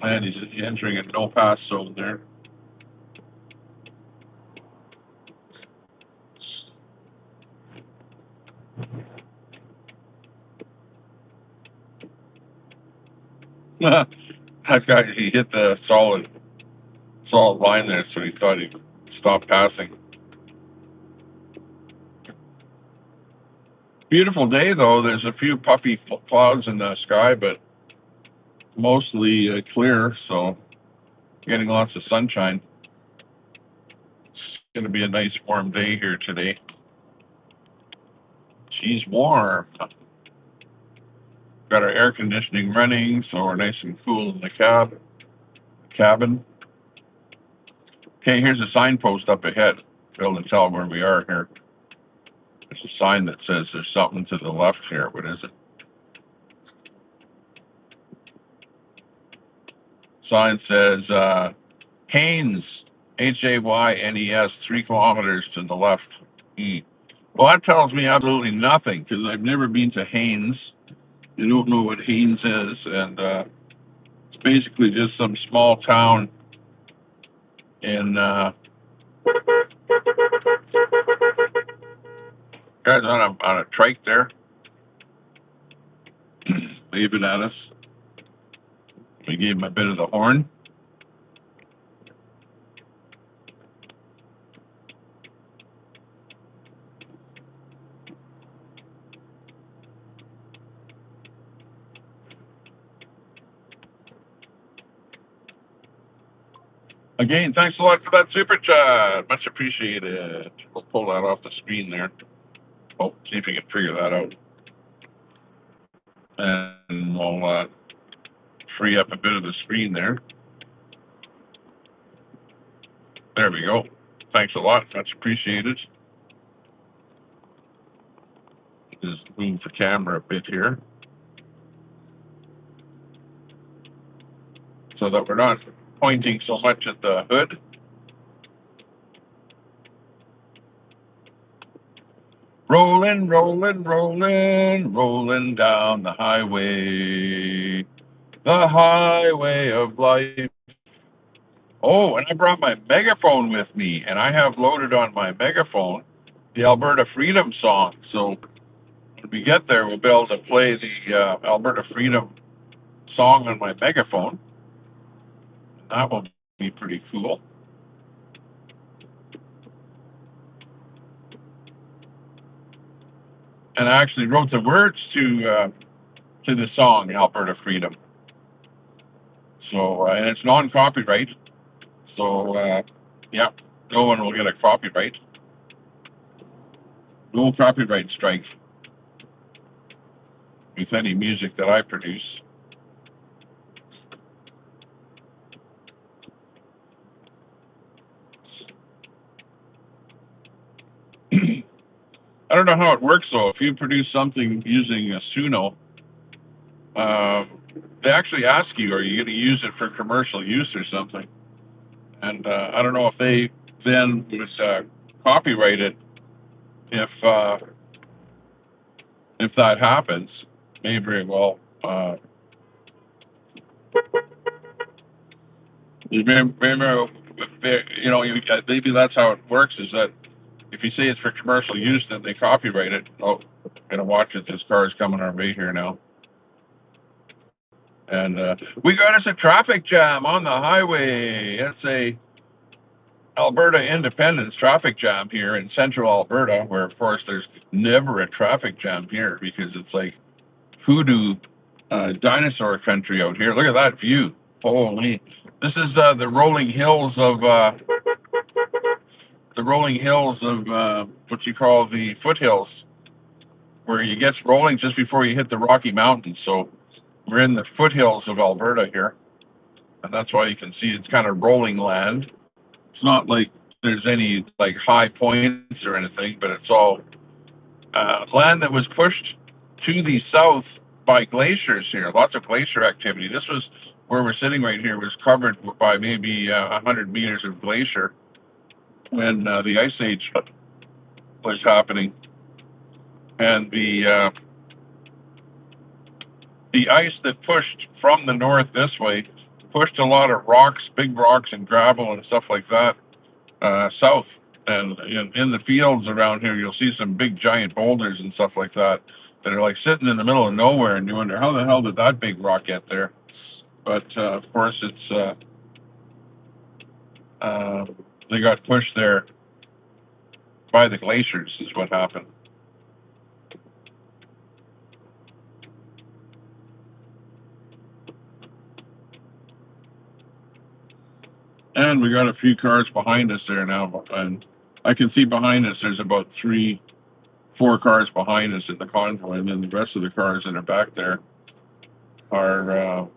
And he's entering a no pass zone there. That guy, he hit the solid line there, so he thought he'd stop passing. Beautiful day though. There's a few puffy clouds in the sky, but mostly clear, so getting lots of sunshine. It's going to be a nice warm day here today. She's warm. Got our air conditioning running, so we're nice and cool in the cabin. Okay, here's a signpost up ahead. Fail to tell where we are here. There's a sign that says there's something to the left here. What is it? Sign says Haynes, Haynes, 3 kilometers to the left. Well, that tells me absolutely nothing, because I've never been to Haynes. You don't know what Haynes is, and it's basically just some small town in guys on a trike there, waving at us. We gave him a bit of the horn. Again, thanks a lot for that super chat. Much appreciated. We'll pull that off the screen there. Oh, see if we can figure that out. And we'll free up a bit of the screen there. There we go. Thanks a lot. Much appreciated. Just move the camera a bit here, so that we're not pointing so much at the hood. Rolling, rolling, rolling, rolling down the highway of life. Oh, and I brought my megaphone with me, and I have loaded on my megaphone the Alberta Freedom song. So when we get there, we'll be able to play the Alberta Freedom song on my megaphone. That will be pretty cool. And I actually wrote the words to the song Alberta Freedom. So and it's non-copyright. So yeah, no one will get a copyright. No copyright strike with any music that I produce. I don't know how it works though. If you produce something using a Suno, they actually ask you, are you going to use it for commercial use or something? And I don't know if they then would copyright it if that happens. May very well. Maybe that's how it works. Is that if you say it's for commercial use, then they copyright it. Oh, gonna watch it. This car is coming our way here now. And we got us a traffic jam on the highway. It's a Alberta Independence traffic jam here in central Alberta, where of course there's never a traffic jam here because it's like hoodoo dinosaur country out here. Look at that view. Holy. This is the rolling hills of what you call the foothills, where you get rolling just before you hit the Rocky Mountains. So we're in the foothills of Alberta here, and that's why you can see it's kind of rolling land. It's not like there's any like high points or anything, but it's all land that was pushed to the south by glaciers here. Lots of glacier activity. This was where we're sitting right here was covered by maybe 100 meters of glacier when the Ice Age was happening, and the ice that pushed from the north this way pushed a lot of rocks, big rocks and gravel and stuff like that south. And in the fields around here, you'll see some big giant boulders and stuff like that that are like sitting in the middle of nowhere, and you wonder how the hell did that big rock get there? But of course, it's they got pushed there by the glaciers is what happened. And we got a few cars behind us there now, and I can see behind us there's about 3-4 cars behind us in the convoy, and then the rest of the cars that are back there are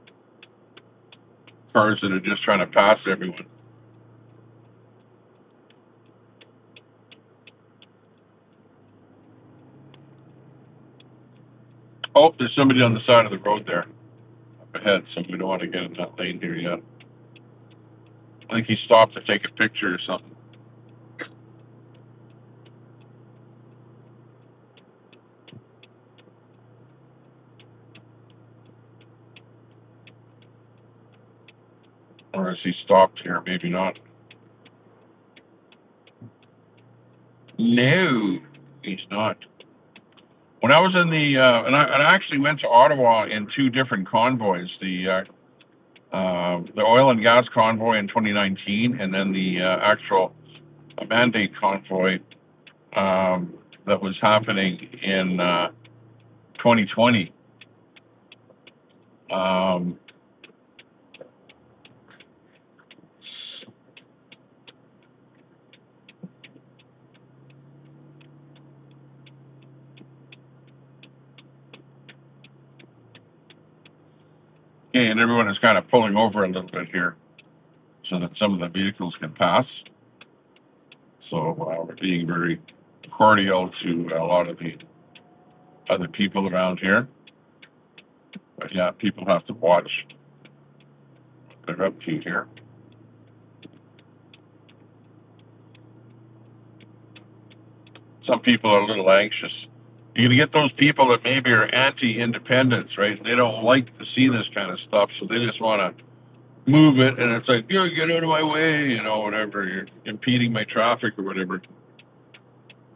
cars that are just trying to pass everyone. Oh, there's somebody on the side of the road there up ahead, so we don't want to get in that lane here yet. I think he stopped to take a picture or something. Or is he stopped here? Maybe not. No, he's not. When I was in the, and I actually went to Ottawa in 2 different convoys, the oil and gas convoy in 2019, and then the actual mandate convoy that was happening in 2020. And everyone is kind of pulling over a little bit here so that some of the vehicles can pass. So we're being very cordial to a lot of the other people around here. But yeah, people have to watch what they're up to here. Some people are a little anxious. You're going to get those people that maybe are anti-independence, right? They don't like to see this kind of stuff, so they just want to move it, and it's like, you get out of my way, you know, whatever, you're impeding my traffic or whatever.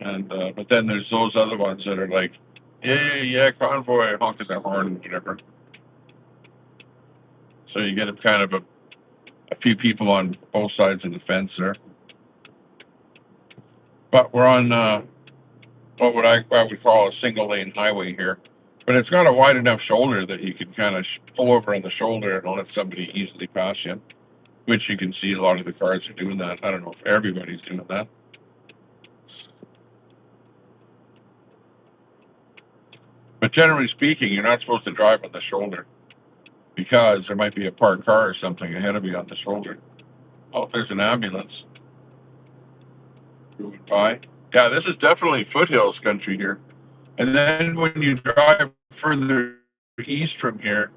And but then there's those other ones that are like, yeah, convoy, honking their horn, whatever. So you get kind of a few people on both sides of the fence there. But we're on what I would call a single lane highway here. But it's got a wide enough shoulder that you can kind of pull over on the shoulder and let somebody easily pass you, which you can see a lot of the cars are doing that. I don't know if everybody's doing that. But generally speaking, you're not supposed to drive on the shoulder because there might be a parked car or something ahead of you on the shoulder. Oh, there's an ambulance moving by. Yeah, this is definitely foothills country here. And then when you drive further east from here,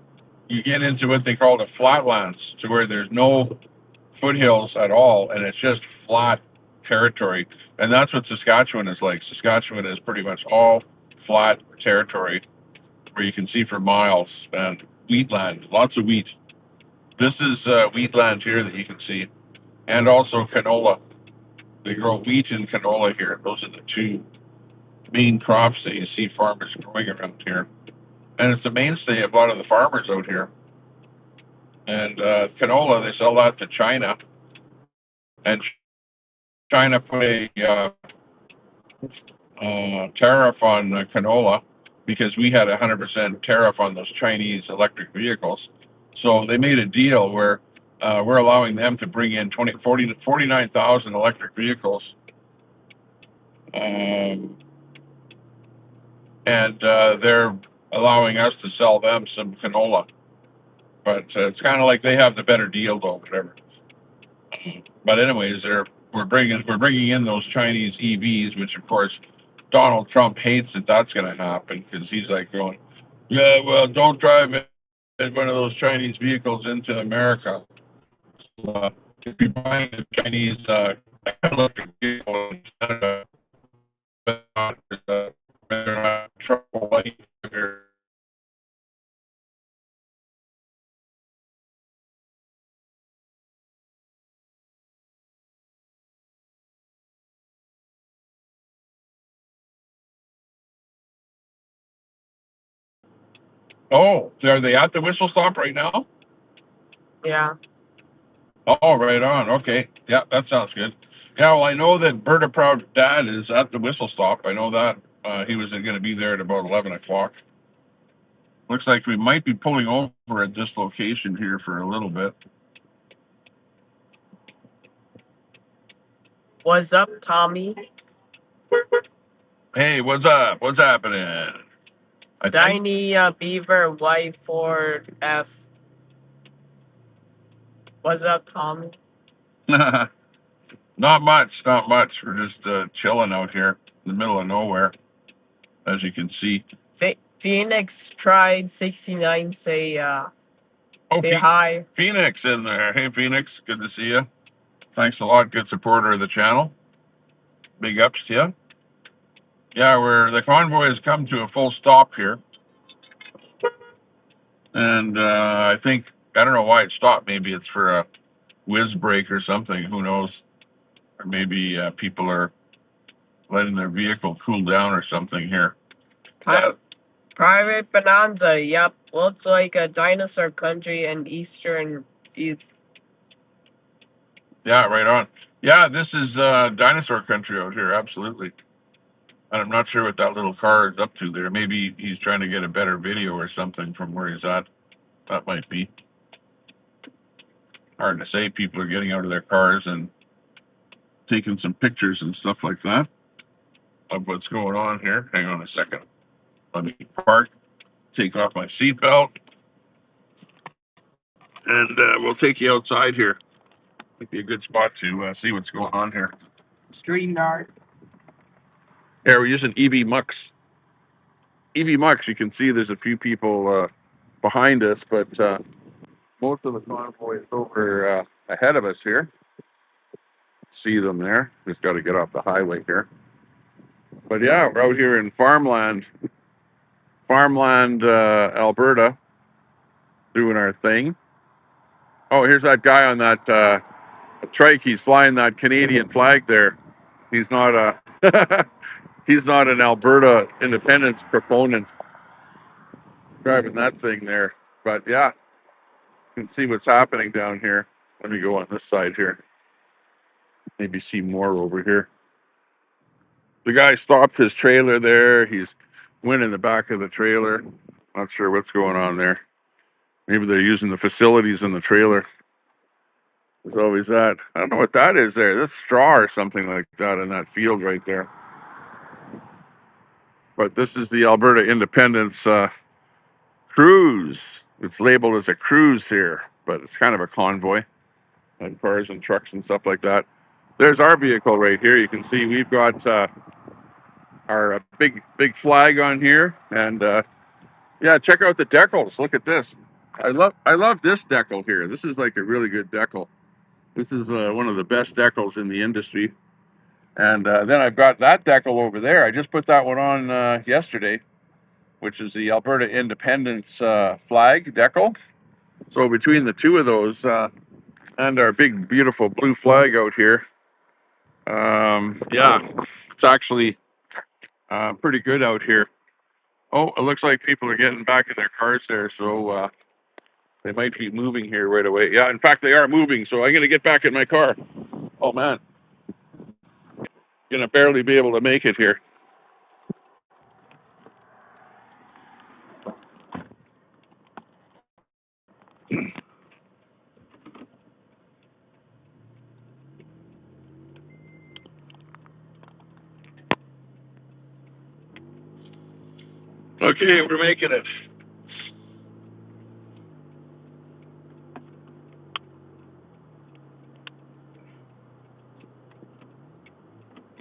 you get into what they call the flatlands, to where there's no foothills at all, and it's just flat territory. And that's what Saskatchewan is like. Saskatchewan is pretty much all flat territory where you can see for miles, and wheatland, lots of wheat. This is wheatland here that you can see, and also canola. They grow wheat and canola here. Those are the two main crops that you see farmers growing around here. And it's the mainstay of a lot of the farmers out here. And canola, they sell that to China. And China put a tariff on canola because we had a 100% tariff on those Chinese electric vehicles. So they made a deal where we're allowing them to bring in 49,000 electric vehicles. And they're allowing us to sell them some canola. But it's kind of like they have the better deal, though, whatever. But anyways, we're bringing in those Chinese EVs, which of course Donald Trump hates that that's going to happen because he's like going, yeah, well, don't drive one of those Chinese vehicles into America. So, if you're buying a Chinese electric vehicle in Canada, they're not trouble light. Oh, are they at the whistle stop right now? Yeah. Oh, right on. Okay. Yeah, that sounds good. Yeah, well, I know that Berta Proud Dad is at the whistle stop. I know that. He was going to be there at about 11 o'clock. Looks like we might be pulling over at this location here for a little bit. What's up, Tommy? Hey, what's up? What's happening? Tiny Beaver Y4F. What's up, Tommy? Not much. We're just chilling out here in the middle of nowhere, as you can see. Phoenix tried 69. Say hi. Phoenix in there. Hey, Phoenix. Good to see you. Thanks a lot. Good supporter of the channel. Big ups to you. Yeah, the convoy has come to a full stop here. And I don't know why it stopped. Maybe it's for a whiz break or something. Who knows? Or maybe people are letting their vehicle cool down or something here. Private Bonanza. Yep. Looks like a dinosaur country in eastern east. Yeah, right on. Yeah, this is dinosaur country out here. Absolutely. And I'm not sure what that little car is up to there. Maybe he's trying to get a better video or something from where he's at. That might be. Hard to say. People are getting out of their cars and taking some pictures and stuff like that of what's going on here. Hang on a second. Let me park, take off my seatbelt, and we'll take you outside here. Might be a good spot to see what's going on here. StreamYard. Here, we're using EV Mux. EV Mux, you can see there's a few people behind us, but most of the convoy is over ahead of us here. See them there. Just got to get off the highway here. But yeah, we're out here in farmland, Alberta, doing our thing. Oh, here's that guy on that trike. He's flying that Canadian flag there. He's not he's not an Alberta independence proponent driving that thing there. But yeah, you can see what's happening down here. Let me go on this side here. Maybe see more over here. The guy stopped his trailer there. He's went in the back of the trailer. Not sure what's going on there. Maybe they're using the facilities in the trailer. There's always that. I don't know what that is there. That's straw or something like that in that field right there. But this is the Alberta Independence cruise. It's labeled as a cruise here, but it's kind of a convoy. And cars and trucks and stuff like that. There's our vehicle right here. You can see we've got our big flag on here, and yeah, check out the decals. Look at this. I love this decal here. This is like a really good decal. This is one of the best decals in the industry. And then I've got that decal over there. I just put that one on yesterday, which is the Alberta Independence flag decal. So between the two of those and our big beautiful blue flag out here, Yeah, it's actually pretty good out here. Oh, it looks like people are getting back in their cars there, so they might be moving here right away. Yeah, in fact, they are moving, so I'm going to get back in my car. Oh, man. Going to barely be able to make it here. Okay, we're making it.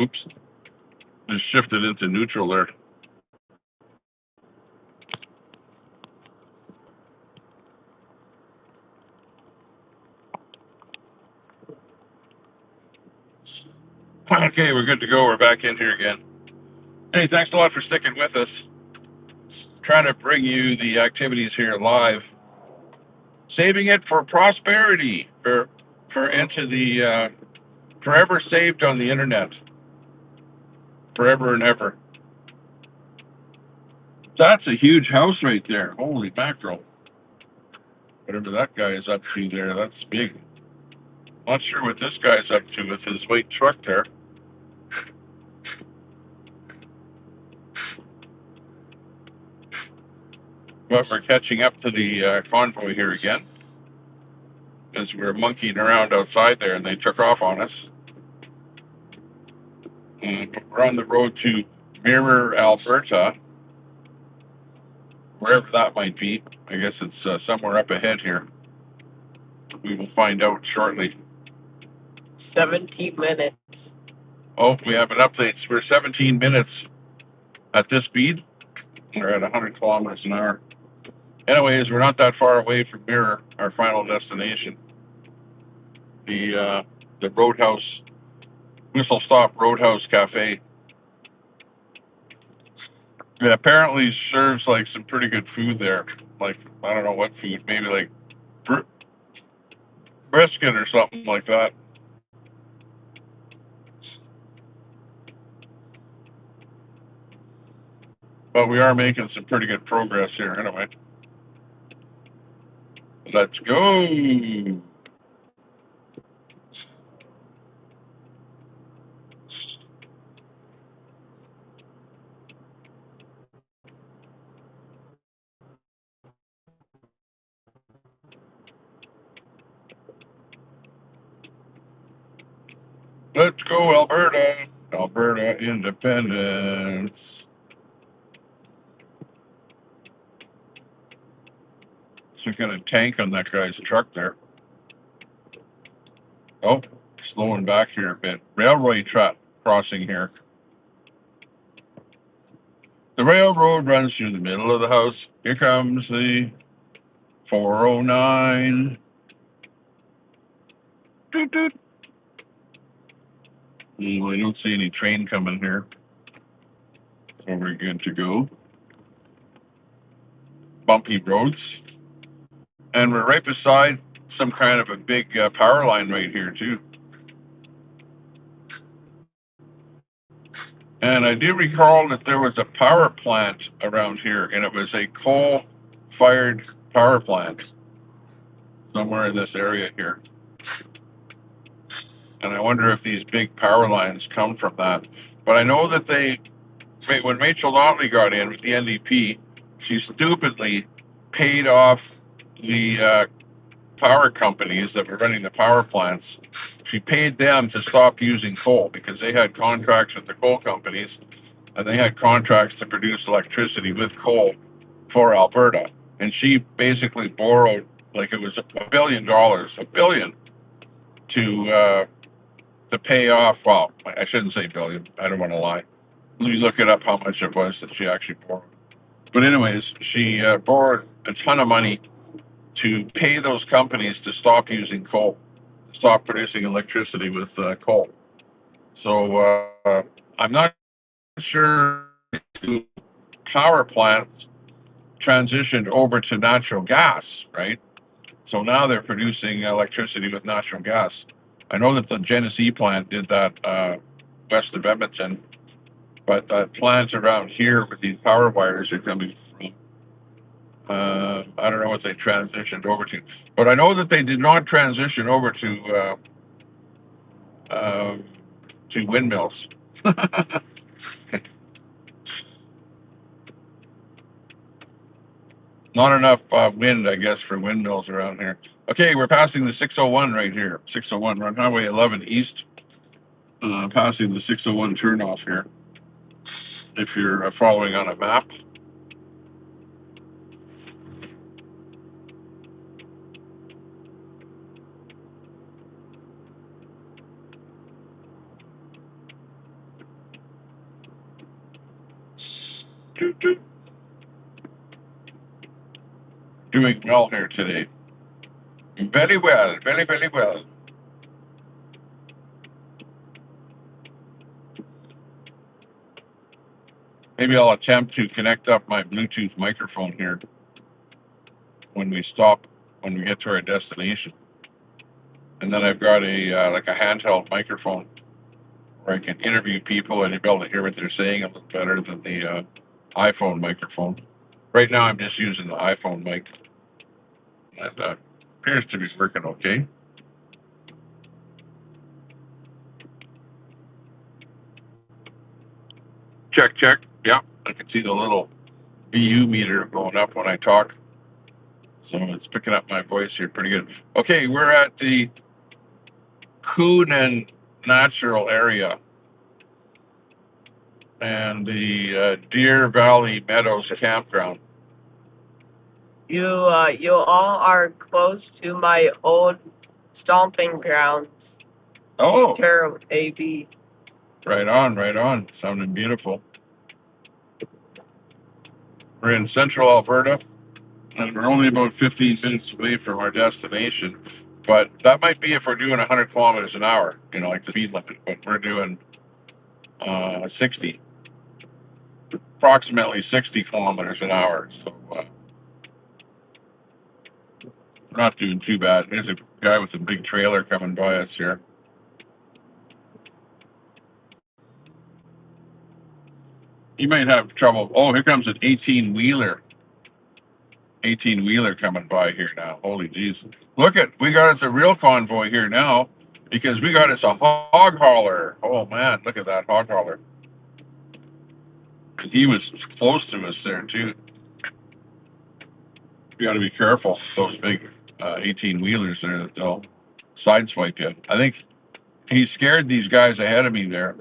Oops. Just shifted into neutral there. Okay, we're good to go. We're back in here again. Hey, thanks a lot for sticking with us. Trying to bring you the activities here live. Saving it for prosperity, for into the forever saved on the internet, forever and ever. That's a huge house right there. Holy mackerel! Whatever that guy is up to there, that's big. Not sure what this guy's up to with his white truck there. But we're catching up to the convoy here again, because we were monkeying around outside there and they took off on us. We're on the road to Mirror, Alberta, wherever that might be. I guess it's somewhere up ahead here. We will find out shortly. 17 minutes. Oh, we have an update. We're 17 minutes at this speed. We're at 100 kilometers an hour. Anyways, we're not that far away from Mirror, our final destination. The Roadhouse, Whistle Stop Roadhouse Cafe. It apparently serves like some pretty good food there. Like, I don't know what food, maybe like brisket or something like that. But we are making some pretty good progress here anyway. Let's go. Let's go, Alberta. Alberta independence. Some kind of tank on that guy's truck there. Oh, slowing back here a bit. Railroad track crossing here. The railroad runs through the middle of the house. Here comes the 409. Doot, doot. Well, I don't see any train coming here. So we're good to go. Bumpy roads. And we're right beside some kind of a big power line right here, too. And I do recall that there was a power plant around here, and it was a coal-fired power plant somewhere in this area here. And I wonder if these big power lines come from that. But I know that when Rachel Notley got in with the NDP, she stupidly paid off the power companies that were running the power plants. She paid them to stop using coal because they had contracts with the coal companies and they had contracts to produce electricity with coal for Alberta. And she basically borrowed, like it was $1 billion, to pay off, well, I shouldn't say billion, I don't want to lie. Let me look it up how much it was that she actually borrowed. But anyways, she borrowed a ton of money to pay those companies to stop using coal, stop producing electricity with coal. So I'm not sure if power plants transitioned over to natural gas, right? So now they're producing electricity with natural gas. I know that the Genesee plant did that west of Edmonton, but plants around here with these power wires are coming from, I don't know what they transitioned over to, but I know that they did not transition over to windmills. Not enough wind, I guess, for windmills around here. Okay, we're passing the 601 right here. 601, we're on Highway 11 East, passing the 601 turnoff here. If you're following on a map. Doing well here today. Very well, very, very well. Maybe I'll attempt to connect up my Bluetooth microphone here when we get to our destination. And then I've got like a handheld microphone where I can interview people and you'll be able to hear what they're saying a little better than the iPhone microphone. Right now I'm just using the iPhone mic. And appears to be working okay. Check, check. Yeah, I can see the little VU meter going up when I talk. So it's picking up my voice here pretty good. Okay, we're at the Coonan Natural Area and the Deer Valley Meadows Campground. You all are close to my old stomping grounds. Oh, Terra AB. right on, right on. Sounding beautiful. We're in central Alberta, and we're only about 15 minutes away from our destination. But that might be if we're doing 100 kilometers an hour, you know, like the speed limit. But we're doing 60, approximately 60 kilometers an hour. So we're not doing too bad. There's a guy with a big trailer coming by us here. You might have trouble. Oh, here comes an 18-wheeler. 18-wheeler coming by here now. Holy jeez. Look we got us a real convoy here now because we got us a hog hauler. Oh man, look at that hog hauler. He was close to us there too. You got to be careful. Those big 18-wheelers there that they'll sideswipe you. I think he scared these guys ahead of me there.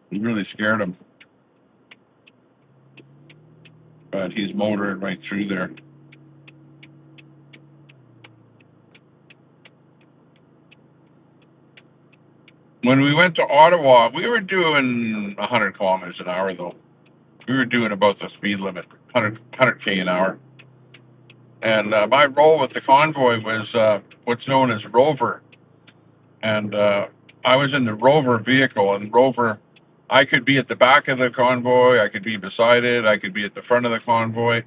He really scared them. But he's motoring right through there. When we went to Ottawa, we were doing 100 kilometers an hour, though. We were doing about the speed limit, 100K an hour. And my role with the convoy was what's known as Rover. And I was in the Rover vehicle, and Rover, I could be at the back of the convoy, I could be beside it, I could be at the front of the convoy,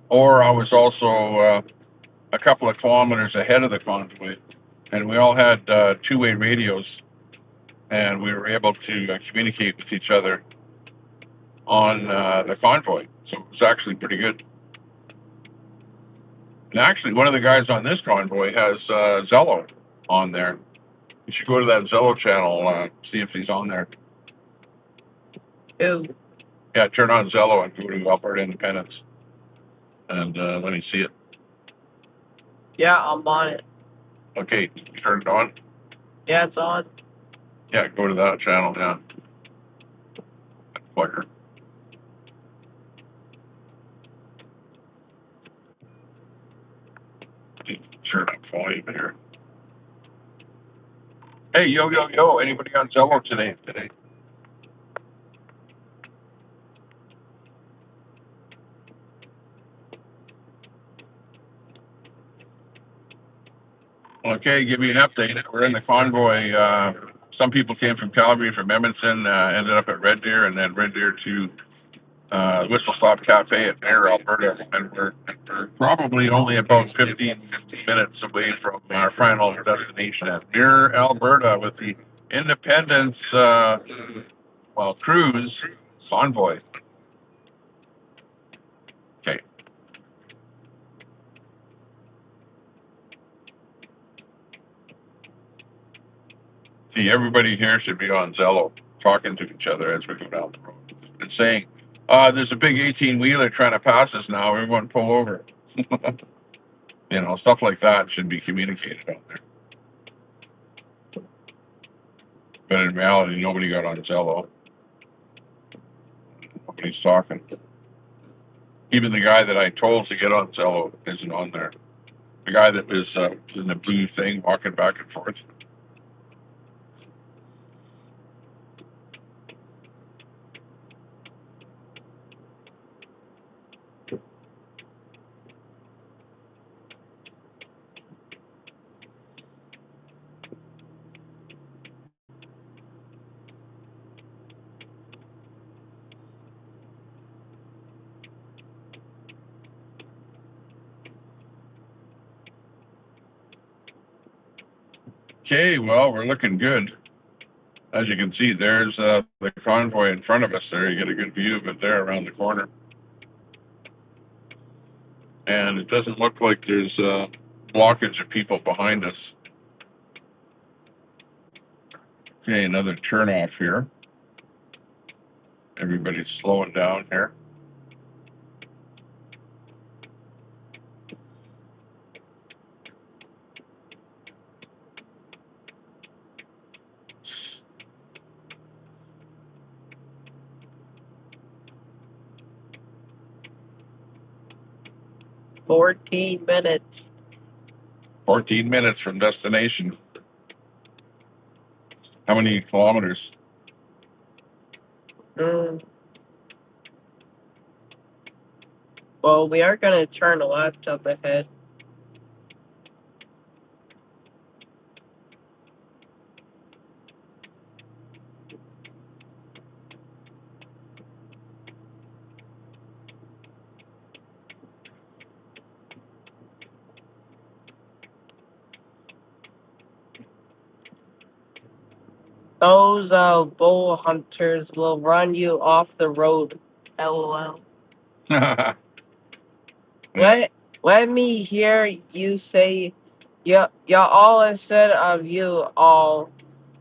or I was also a couple of kilometers ahead of the convoy. And we all had two-way radios, and we were able to communicate with each other on the convoy. So it was actually pretty good. And actually, one of the guys on this convoy has Zello on there. You should go to that Zello channel, see if he's on there. Ew. Yeah, turn on Zello and go to Alberta Independence. And let me see it. Yeah, I'm on it. Okay, you turned it on? Yeah, it's on. Yeah, go to that channel, yeah. Clicker. Turn up volume here. Hey, yo, yo, yo, anybody on Zello today? Okay, give me an update. We're in the convoy. Some people came from Calgary, from Edmonton, ended up at Red Deer, and then Red Deer to Whistle Stop Cafe at Mayor, Alberta, and we're probably only about 15 minutes away from our final destination at Mirror, Alberta, with the Independence cruise convoy. Okay. See, everybody here should be on Zello, talking to each other as we go down the road, and saying, "There's a big 18-wheeler trying to pass us now. Everyone pull over." You know, stuff like that should be communicated out there. But in reality, nobody got on Zello. Nobody's talking. Even the guy that I told to get on Zello isn't on there. The guy that was in the blue thing, walking back and forth. Okay, well, we're looking good. As you can see, there's the convoy in front of us there. You get a good view of it there around the corner. And it doesn't look like there's a blockage of people behind us. Okay, another turn off here. Everybody's slowing down here. $14 minutes. 14 minutes from destination. How many kilometers? Well, we are going to turn left up ahead. Those bull hunters will run you off the road. LOL. Let me hear you say, y'all all instead of you all.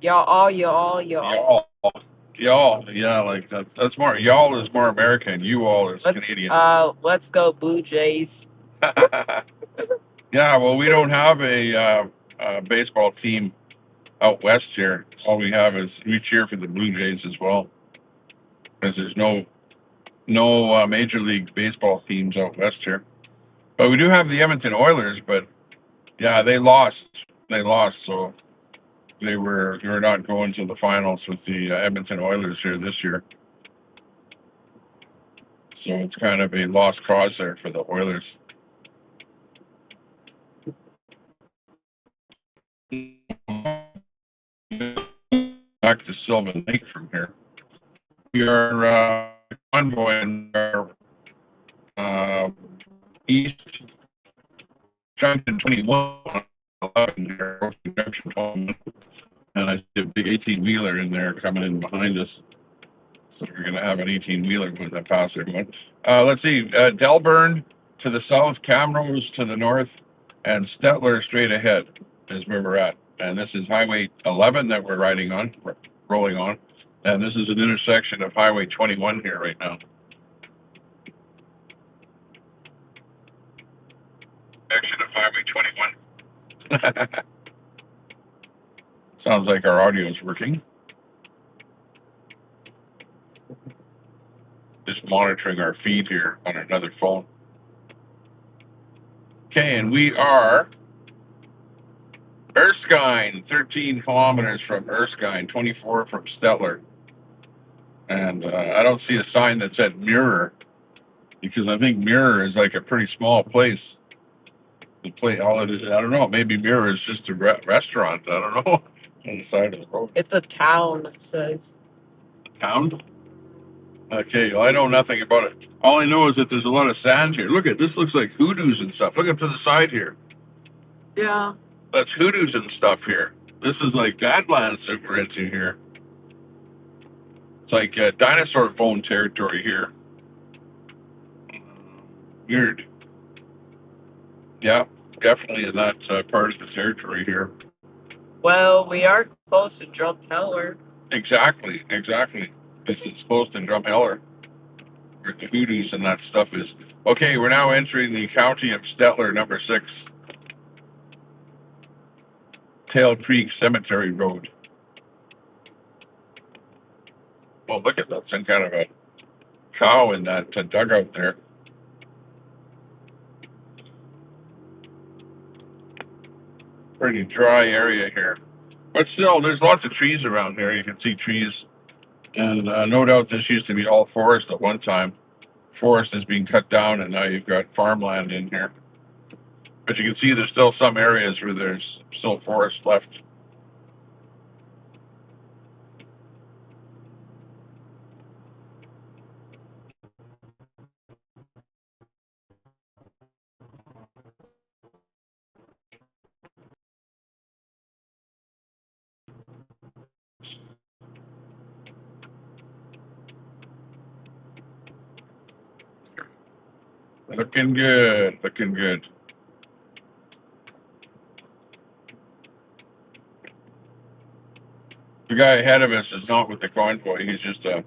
Y'all. Y'all, yeah, like that's more. Y'all is more American. You all is Canadian. Let's go Blue Jays. Yeah, well, we don't have a baseball team out west here. All we have is we cheer for the Blue Jays as well, because there's no Major League Baseball teams out west here. But we do have the Edmonton Oilers. But yeah, they lost. So we're not going to the finals with the Edmonton Oilers here this year. So it's kind of a lost cause there for the Oilers. Back to Sylvan Lake from here. We are convoying our east junction 21 11 there, and I see a big 18-wheeler in there coming in behind us. So we're going to have an 18-wheeler when I pass everyone. Let's see, Delburn to the south, Camrose to the north, and Stettler straight ahead is where we're at. And this is Highway 11 that we're rolling on. And this is an intersection of Highway 21 here right now. Section of Highway 21. Sounds like our audio is working. Just monitoring our feed here on another phone. Okay, and we are Erskine, 13 kilometers from Erskine, 24 from Stettler. And I don't see a sign that said Mirror, because I think Mirror is like a pretty small place. All it is, I don't know, maybe Mirror is just a restaurant, I don't know, on the side of the road. It's a town, it says. A town? Okay, well, I know nothing about it. All I know is that there's a lot of sand here. Look at this, looks like hoodoos and stuff. Look up to the side here. Yeah. That's hoodoos and stuff here. This is like Badlands that we're into here. It's like dinosaur bone territory here. Weird. Yeah, definitely in that part of the territory here. Well, we are close to Drumheller. Exactly. This is close to Drumheller, where the hoodoos and that stuff is. Okay, we're now entering the county of Stettler, number 6. Tail Creek Cemetery Road. Oh, look at that. Some kind of a cow in that dugout there. Pretty dry area here. But still, there's lots of trees around here. You can see trees. And no doubt this used to be all forest at one time. Forest is being cut down, and now you've got farmland in here. But you can see there's still some areas where there's still forest left. Looking good. The guy ahead of us is not with the convoy. He's just a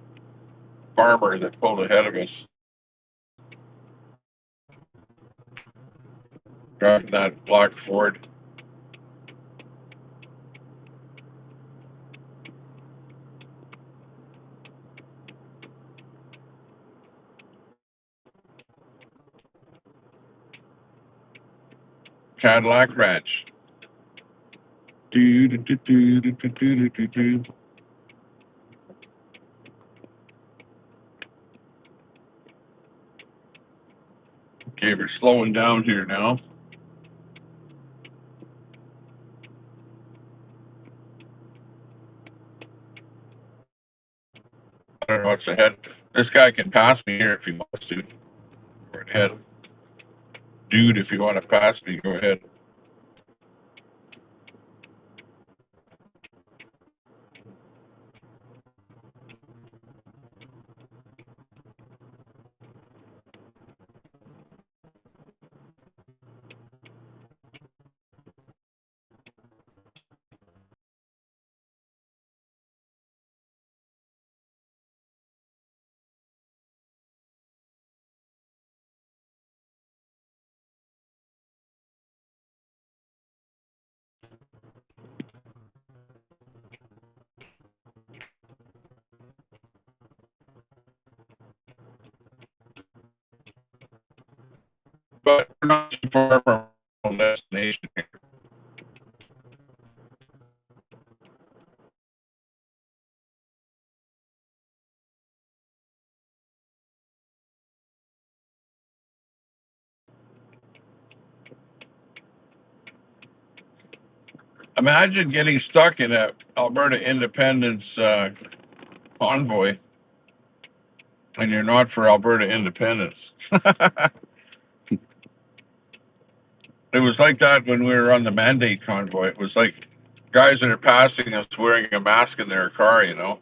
farmer that pulled ahead of us. Driving that black Ford. Cadillac Ranch. Okay, we're slowing down here now. I don't know what's ahead. This guy can pass me here if he wants to. Go ahead. Dude, if you want to pass me, go ahead. But we're not too far from our destination here. Imagine getting stuck in a Alberta independence convoy, and you're not for Alberta independence. It was like that when we were on the mandate convoy. It was like guys that are passing us wearing a mask in their car, you know.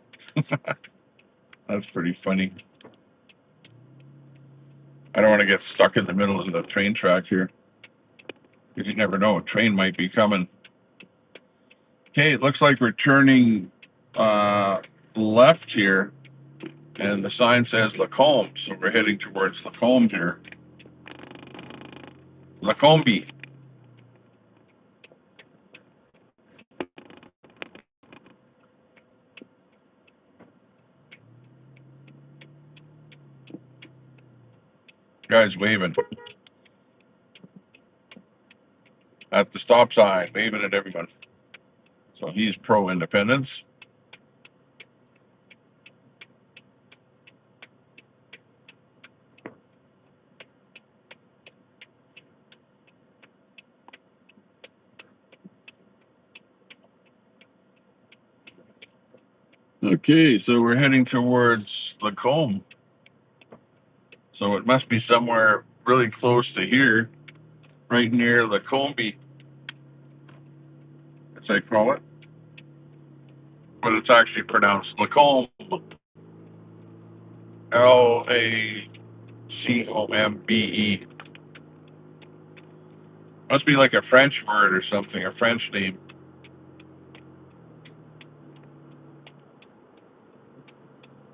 That's pretty funny. I don't want to get stuck in the middle of the train track here, because you never know, a train might be coming. Okay, it looks like we're turning left here, and the sign says Lacombe, so we're heading towards Lacombe here. Lacombe. Guy's waving at the stop sign, waving at everyone. So he's pro-independence. Okay, so we're heading towards Lacombe. So it must be somewhere really close to here, right near Lacombe, as I call it. But it's actually pronounced Lacombe. Lacombe. Must be like a French word or something, a French name.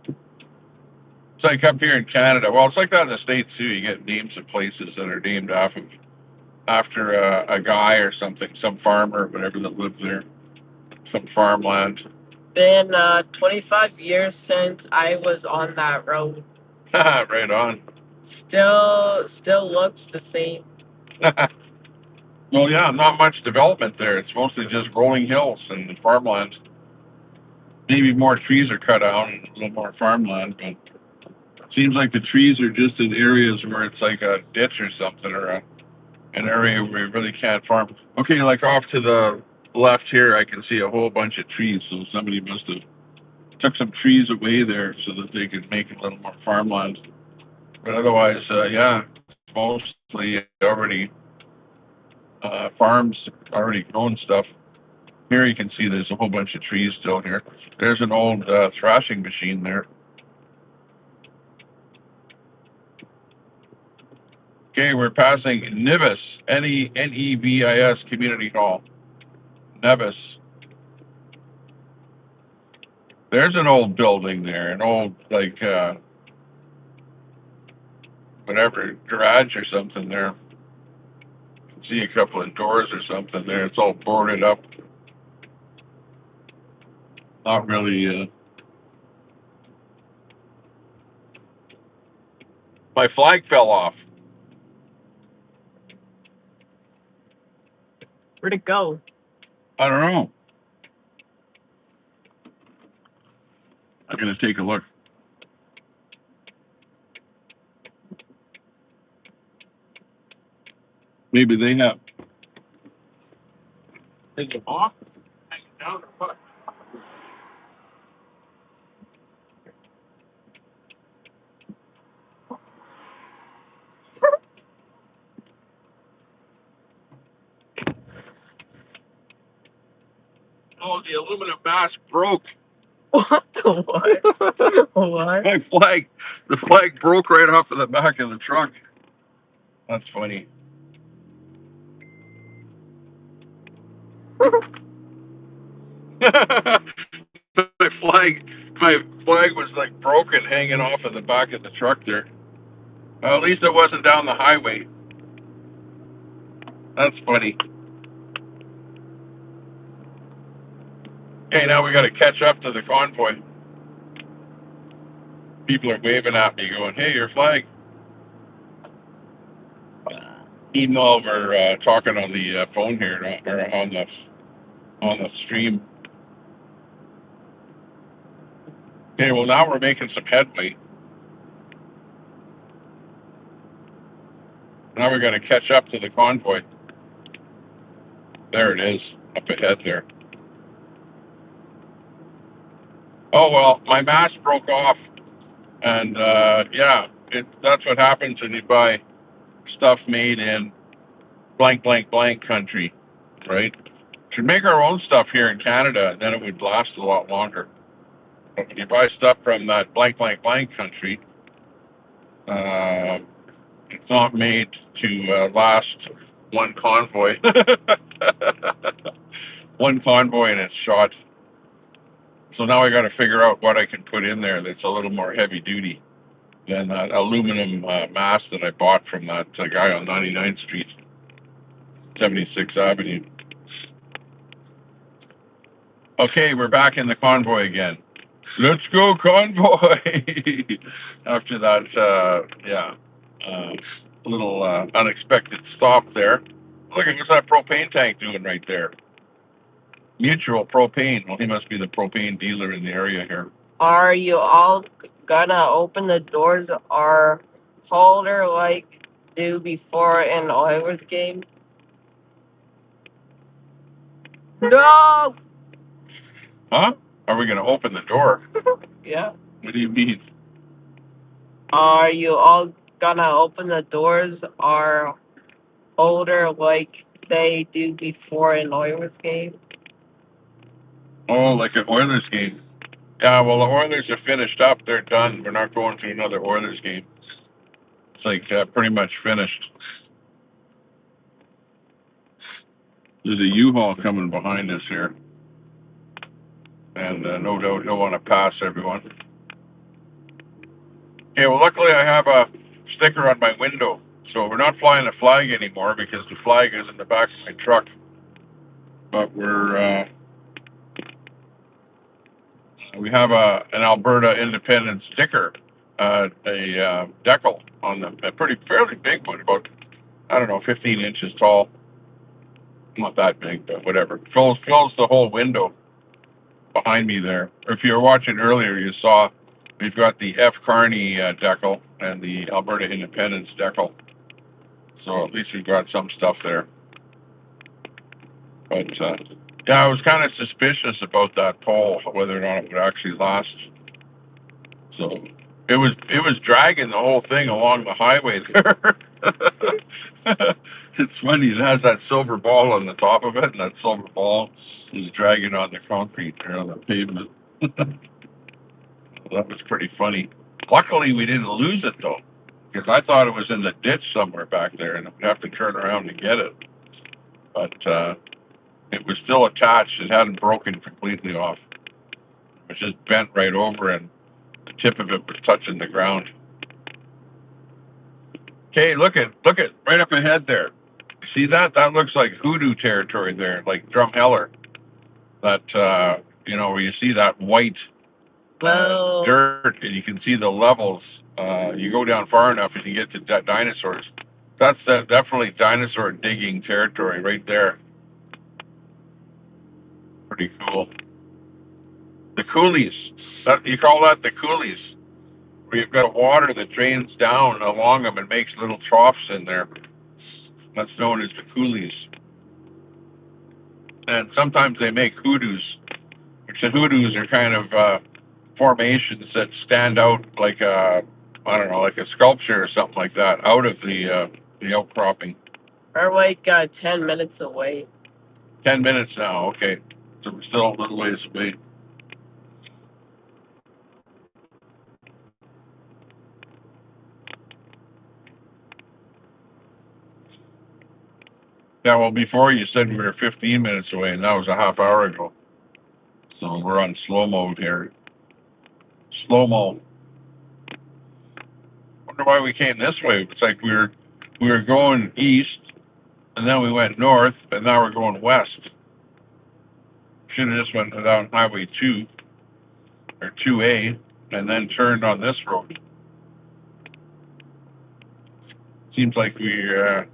It's like up here in Canada. Well, it's like that in the States too. You get names of places that are named after a guy or something, some farmer or whatever that lived there, some farmland. Been 25 years since I was on that road. Right on. Still looks the same. Well, yeah, not much development there. It's mostly just rolling hills and farmland. Maybe more trees are cut out and a little more farmland, but it seems like the trees are just in areas where it's like a ditch or something, or an area where you really can't farm. Okay, like off to the left here, I can see a whole bunch of trees, so somebody must have took some trees away there so that they could make a little more farmland. But otherwise, yeah, it's mostly already farms, already grown stuff. Here you can see there's a whole bunch of trees still here. There's an old thrashing machine there. Okay, we're passing Nevis, Nevis Community Hall. Nevis. There's an old building there, an old, like, whatever, garage or something there. You can see a couple of doors or something there. It's all boarded up. Not really, my flag fell off. Where'd it go? I don't know. I'm going to take a look. Maybe they have. Is it off? Hanging down or what? Oh, the aluminum mast broke. What the what? What? The flag broke right off of the back of the truck. That's funny. my flag was like broken, hanging off of the back of the truck there. At least it wasn't down the highway. That's funny. Okay, now we got to catch up to the convoy. People are waving at me, going, "Hey, your flag." Meanwhile, we're talking on the phone here, or on the stream. Okay, well now we're making some headway. Now we're going to catch up to the convoy. There it is, up ahead there. Oh well, my mast broke off, and yeah, that's what happens when you buy stuff made in blank blank blank country, right? Should make our own stuff here in Canada, then it would last a lot longer. But when you buy stuff from that blank blank blank country, it's not made to last one convoy. One convoy and it's shot. So now I got to figure out what I can put in there that's a little more heavy duty than that aluminum mast that I bought from that guy on 99th Street, 76th Avenue. Okay, we're back in the convoy again. Let's go, convoy! After that, little unexpected stop there. Look, what's that propane tank doing right there? Mutual Propane. Well, he must be the propane dealer in the area here. Are you all gonna open the doors or holder like do before an Oilers game? No! Huh? Are we going to open the door? Yeah. What do you mean? Are you all gonna open the doors or older like they do before an Oilers game? Oh, like an Oilers game. Yeah, well, the Oilers are finished up. They're done. We're not going to another Oilers game. It's like pretty much finished. There's a U-Haul coming behind us here. And no doubt he'll want to pass everyone. Okay, well, luckily I have a sticker on my window. So we're not flying the flag anymore because the flag is in the back of my truck. But we have an Alberta independent sticker, a decal on them, a fairly big one, about, I don't know, 15 inches tall. Not that big, but whatever. Fills the whole window behind me there. If you were watching earlier, you saw we've got the F. Kearney decal and the Alberta Independence decal. So at least we've got some stuff there. But yeah, I was kind of suspicious about that pole, whether or not it would actually last. So it was dragging the whole thing along the highway there. It's funny, it has that silver ball on the top of it, and that silver ball is dragging on the concrete there on the pavement. That was pretty funny. Luckily, we didn't lose it, though, because I thought it was in the ditch somewhere back there, and I'd have to turn around to get it. But it was still attached. It hadn't broken completely off. It was just bent right over, and the tip of it was touching the ground. Okay, look at right up ahead there. See that? That looks like hoodoo territory there, like Drumheller. That where you see that white dirt, and you can see the levels. You go down far enough, and you get to dinosaurs. That's definitely dinosaur digging territory right there. Pretty cool. The coulees. You call that the coulees, where you've got water that drains down along them and makes little troughs in there. That's known as the coulees. And sometimes they make hoodoos, which the hoodoos are kind of formations that stand out like like a sculpture or something like that, out of the outcropping. We're like 10 minutes away. 10 minutes now, okay. So we're still a little ways away. Yeah, well, before you said we were 15 minutes away, and that was a half hour ago. So we're on slow mode here. Slow mo. Wonder why we came this way. It's like we were going east, and then we went north, and now we're going west. Should have just went down Highway 2 or 2A, and then turned on this road. Seems like we're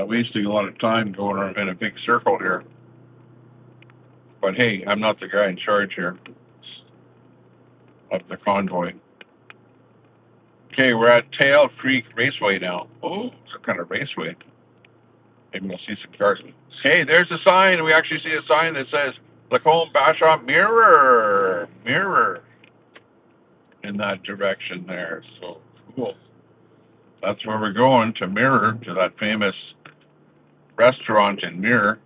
wasting a lot of time going around in a big circle here. But hey, I'm not the guy in charge here of the convoy. Okay, we're at Tail Creek Raceway now. Oh, some kind of raceway. Maybe we'll see some cars. Hey, there's a sign. We actually see a sign that says Lacombe Bashaw Mirror in that direction there. So cool. That's where we're going, to Mirror, to that famous restaurant in Mirror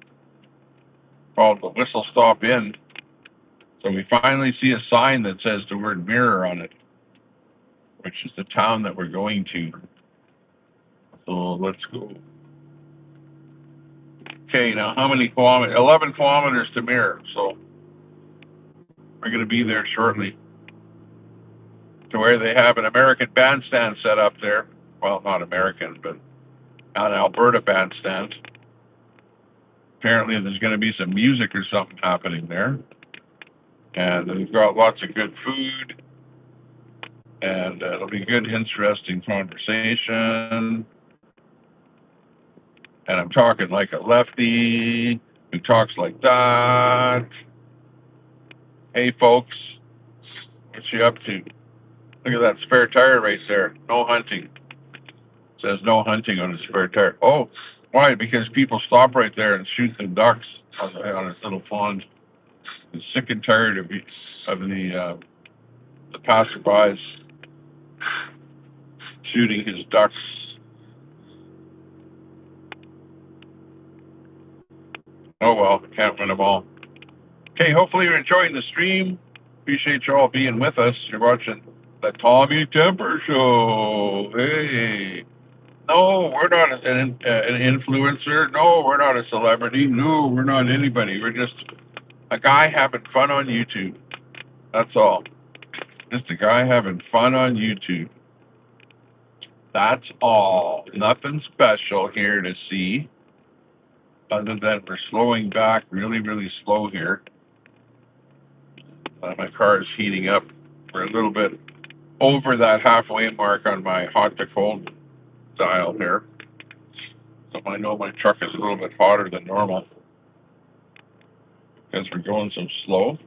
called the Whistle Stop Inn. So we finally see a sign that says the word Mirror on it, which is the town that we're going to. So let's go. Okay, now how many kilometers? 11 kilometers to Mirror. So we're going to be there shortly, to where they have an American bandstand set up there. Well, not American, but an Alberta bandstand. Apparently there's going to be some music or something happening there. And we've got lots of good food. And it'll be good, interesting conversation. And I'm talking like a lefty who talks like that. Hey, folks, what's you up to? Look at that spare tire race there. No hunting. It says no hunting on the spare tire. Oh, why? Because people stop right there and shoot the ducks on this little pond. I'm sick and tired of the passerbys shooting his ducks. Oh well, can't win them all. Okay, hopefully you're enjoying the stream. Appreciate you all being with us. You're watching the Tommy Temper Show. Hey. No, we're not an influencer. No, we're not a celebrity. No, we're not anybody. We're just a guy having fun on YouTube. That's all. Just a guy having fun on YouTube. That's all. Nothing special here to see, other than we're slowing back really, really slow here. My car is heating up. We're a little bit over that halfway mark on my hot to cold dial here. So I know my truck is a little bit hotter than normal because we're going so slow.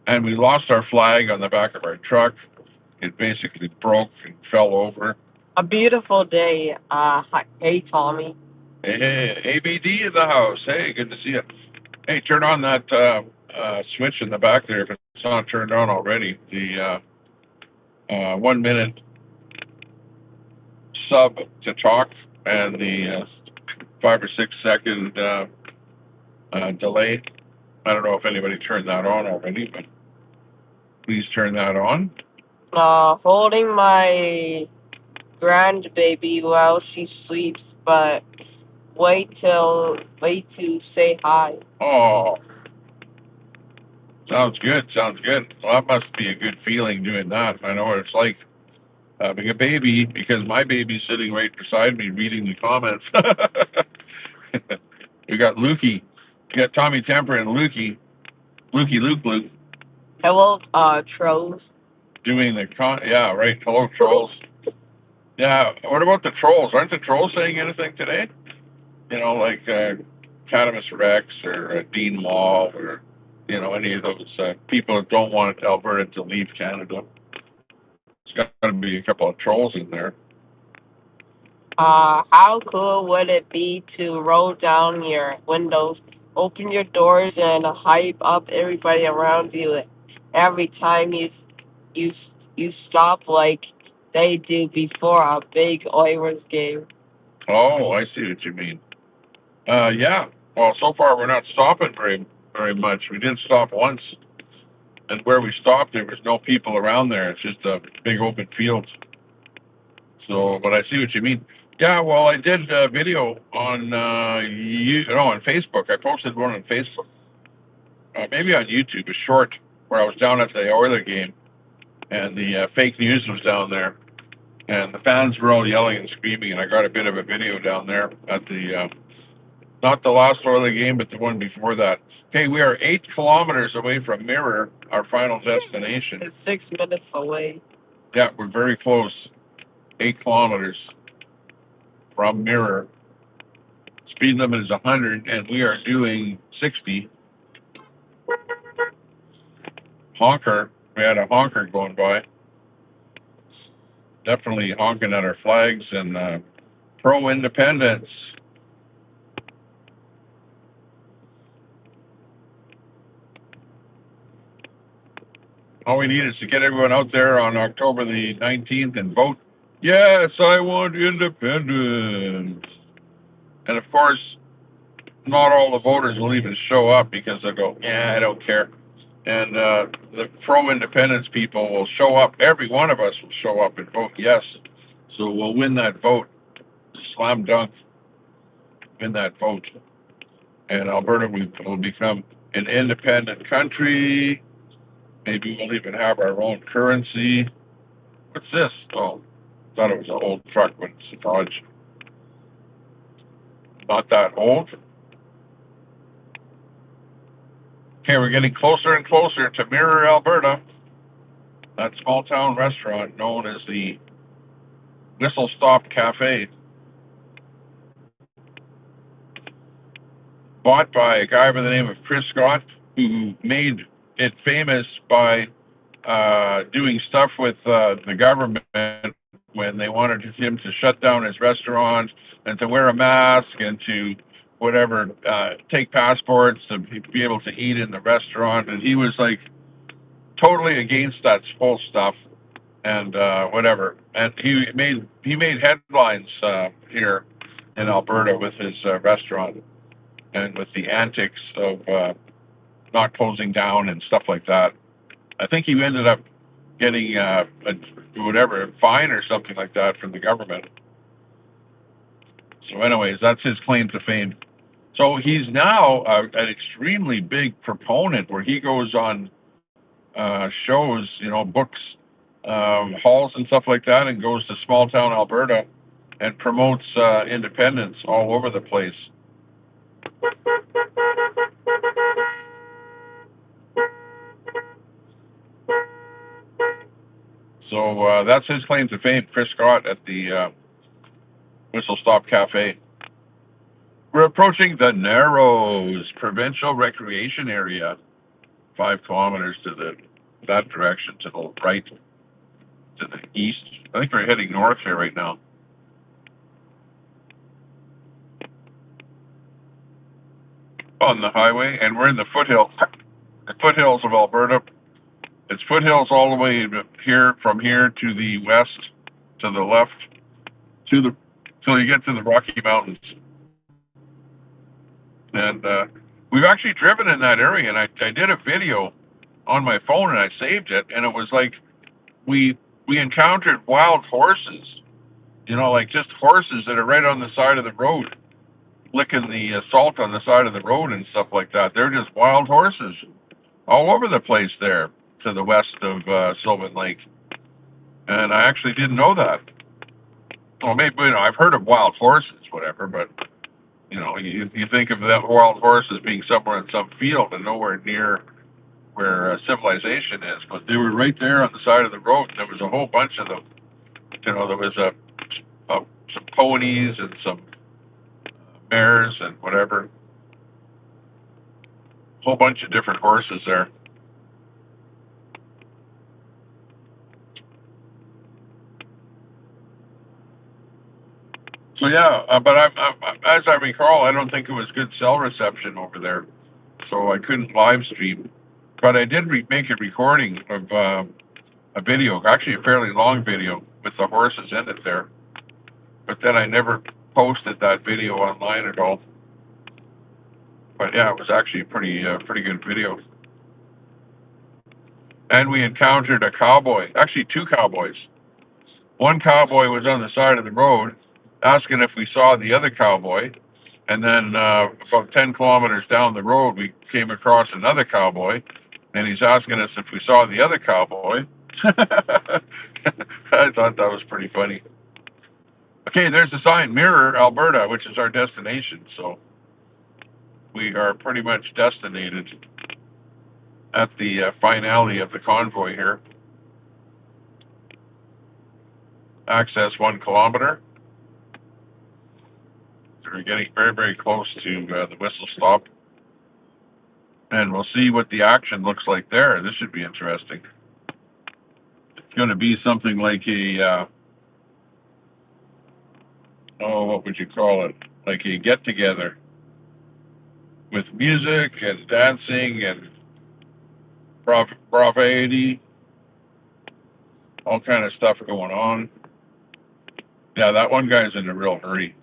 And we lost our flag on the back of our truck. It basically broke and fell over. A beautiful day. Hey, Tommy. Hey, ABD in the house. Hey, good to see you. Hey, turn on that switch in the back there if it's not turned on already. The 1 minute sub to talk and the 5 or 6 second delay. I don't know if anybody turned that on already, but please turn that on. Holding my grandbaby while she sleeps, but wait to say hi. Oh, sounds good. Sounds good. Well, that must be a good feeling doing that. I know what it's like having a baby, because my baby's sitting right beside me reading the comments. We got Lukey. We got Tommy Temper and Lukey. Luke. Hello, trolls. Doing the yeah, right. Hello, trolls. Yeah, what about the trolls? Aren't the trolls saying anything today? You know, like Cadamus Rex or Dean Law or, you know, any of those people that don't want Alberta to leave Canada. There's got to be a couple of trolls in there. How cool would it be to roll down your windows, open your doors, and hype up everybody around you every time you stop like they do before a big Oilers game? Oh, I see what you mean. Yeah. Well, so far we're not stopping very much. We didn't stop once, and where we stopped, there was no people around there. It's just a big open field. So, but I see what you mean. Yeah, well, I did a video on on Facebook. I posted one on Facebook, maybe on YouTube, a short where I was down at the Oiler game, and the fake news was down there, and the fans were all yelling and screaming, and I got a bit of a video down there at the not the last Oiler game, but the one before that. Okay, we are 8 kilometers away from Mirror, our final destination. It's 6 minutes away. Yeah, we're very close. 8 kilometers from Mirror. Speed limit is 100, and we are doing 60. Honker. We had a honker going by. Definitely honking at our flags and pro-independence. All we need is to get everyone out there on October the 19th and vote. Yes, I want independence. And of course, not all the voters will even show up because they'll go, yeah, I don't care. And the pro-independence people will show up. Every one of us will show up and vote yes. So we'll win that vote. Slam dunk. Win that vote. And Alberta will become an independent country. Maybe we'll even have our own currency. What's this? Oh, I thought it was an old truck, but it's a Dodge. Not that old. Okay, we're getting closer and closer to Mirror, Alberta. That small town restaurant known as the Whistle Stop Cafe. Bought by a guy by the name of Chris Scott, who made it famous by doing stuff with the government when they wanted him to shut down his restaurant and to wear a mask and to whatever, take passports to be able to eat in the restaurant. And he was like totally against that whole stuff. and whatever. And he made headlines here in Alberta with his restaurant and with the antics of not closing down and stuff like that. I think he ended up getting a fine or something like that from the government. So anyways, that's his claim to fame. So he's now an extremely big proponent where he goes on shows, books, halls and stuff like that, and goes to small town Alberta and promotes independence all over the place. So that's his claim to fame, Chris Scott at the Whistle Stop Cafe. We're approaching the Narrows Provincial Recreation Area, 5 kilometers to that direction, to the right, to the east. I think we're heading north here right now. On the highway, and we're in the foothills of Alberta. It's foothills all the way here, from here to the west, to the left, till you get to the Rocky Mountains. And we've actually driven in that area, and I did a video on my phone, and I saved it, and it was like we encountered wild horses, like just horses that are right on the side of the road, licking the salt on the side of the road and stuff like that. They're just wild horses all over the place there to the west of Sylvan Lake. And I actually didn't know that. Well, maybe, I've heard of wild horses, whatever, but, you think of that wild horse as being somewhere in some field and nowhere near where civilization is. But they were right there on the side of the road. There was a whole bunch of them. There was some ponies and some mares and whatever. A whole bunch of different horses there. So yeah, but as I recall, I don't think it was good cell reception over there, so I couldn't live stream. But I did make a recording of a video, actually a fairly long video with the horses in it there. But then I never posted that video online at all. But yeah, it was actually a pretty good video. And we encountered a cowboy, actually 2 cowboys. One cowboy was on the side of the road, asking if we saw the other cowboy, and then about 10 kilometers down the road, we came across another cowboy, and he's asking us if we saw the other cowboy. I thought that was pretty funny. Okay, there's the sign, Mirror, Alberta, which is our destination, so we are pretty much destinated at the finale of the convoy here. Access 1 kilometer. We're getting very, very close to the whistle stop. And we'll see what the action looks like there. This should be interesting. It's going to be something like a, what would you call it? Like a get-together with music and dancing and bravado, all kind of stuff going on. Yeah, that one guy's in a real hurry.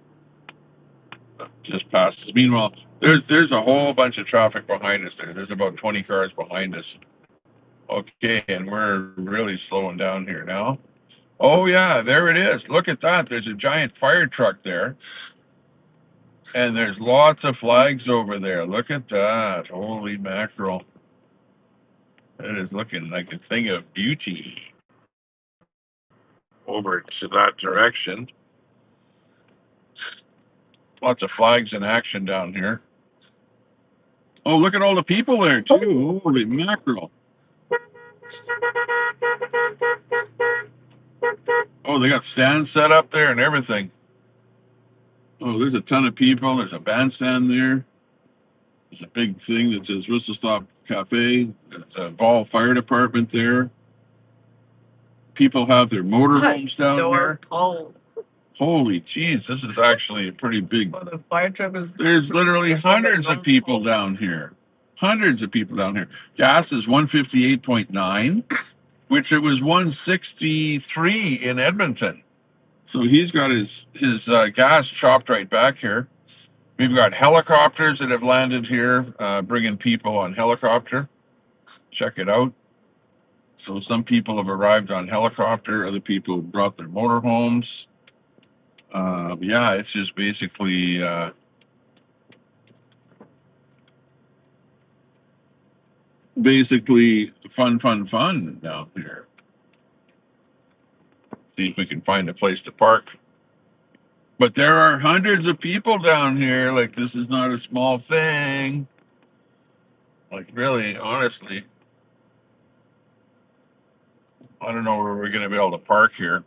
Just passes. Meanwhile, there's a whole bunch of traffic behind us there. There's about 20 cars behind us. Okay, and we're really slowing down here now. Oh yeah, there it is. Look at that. There's a giant fire truck there. And there's lots of flags over there. Look at that. Holy mackerel. That is looking like a thing of beauty. Over to that direction. Lots of flags in action down here. Oh, look at all the people there, too. Holy mackerel. Oh, they got stands set up there and everything. Oh, there's a ton of people. There's a bandstand there. There's a big thing that says Whistle Stop Cafe. There's a Ball Fire Department there. People have their motorhomes down there. Cold. Holy jeez, this is actually a pretty big... Well, the fire truck is... There's literally hundreds of people down here. Hundreds of people down here. Gas is 158.9. which it was 163 in Edmonton. So he's got his gas chopped right back here. We've got helicopters that have landed here, bringing people on helicopter. Check it out. So some people have arrived on helicopter, other people brought their motorhomes. Yeah, it's just basically fun down here. See if we can find a place to park. But there are hundreds of people down here. Like, this is not a small thing. Like, really, honestly, I don't know where we're going to be able to park here.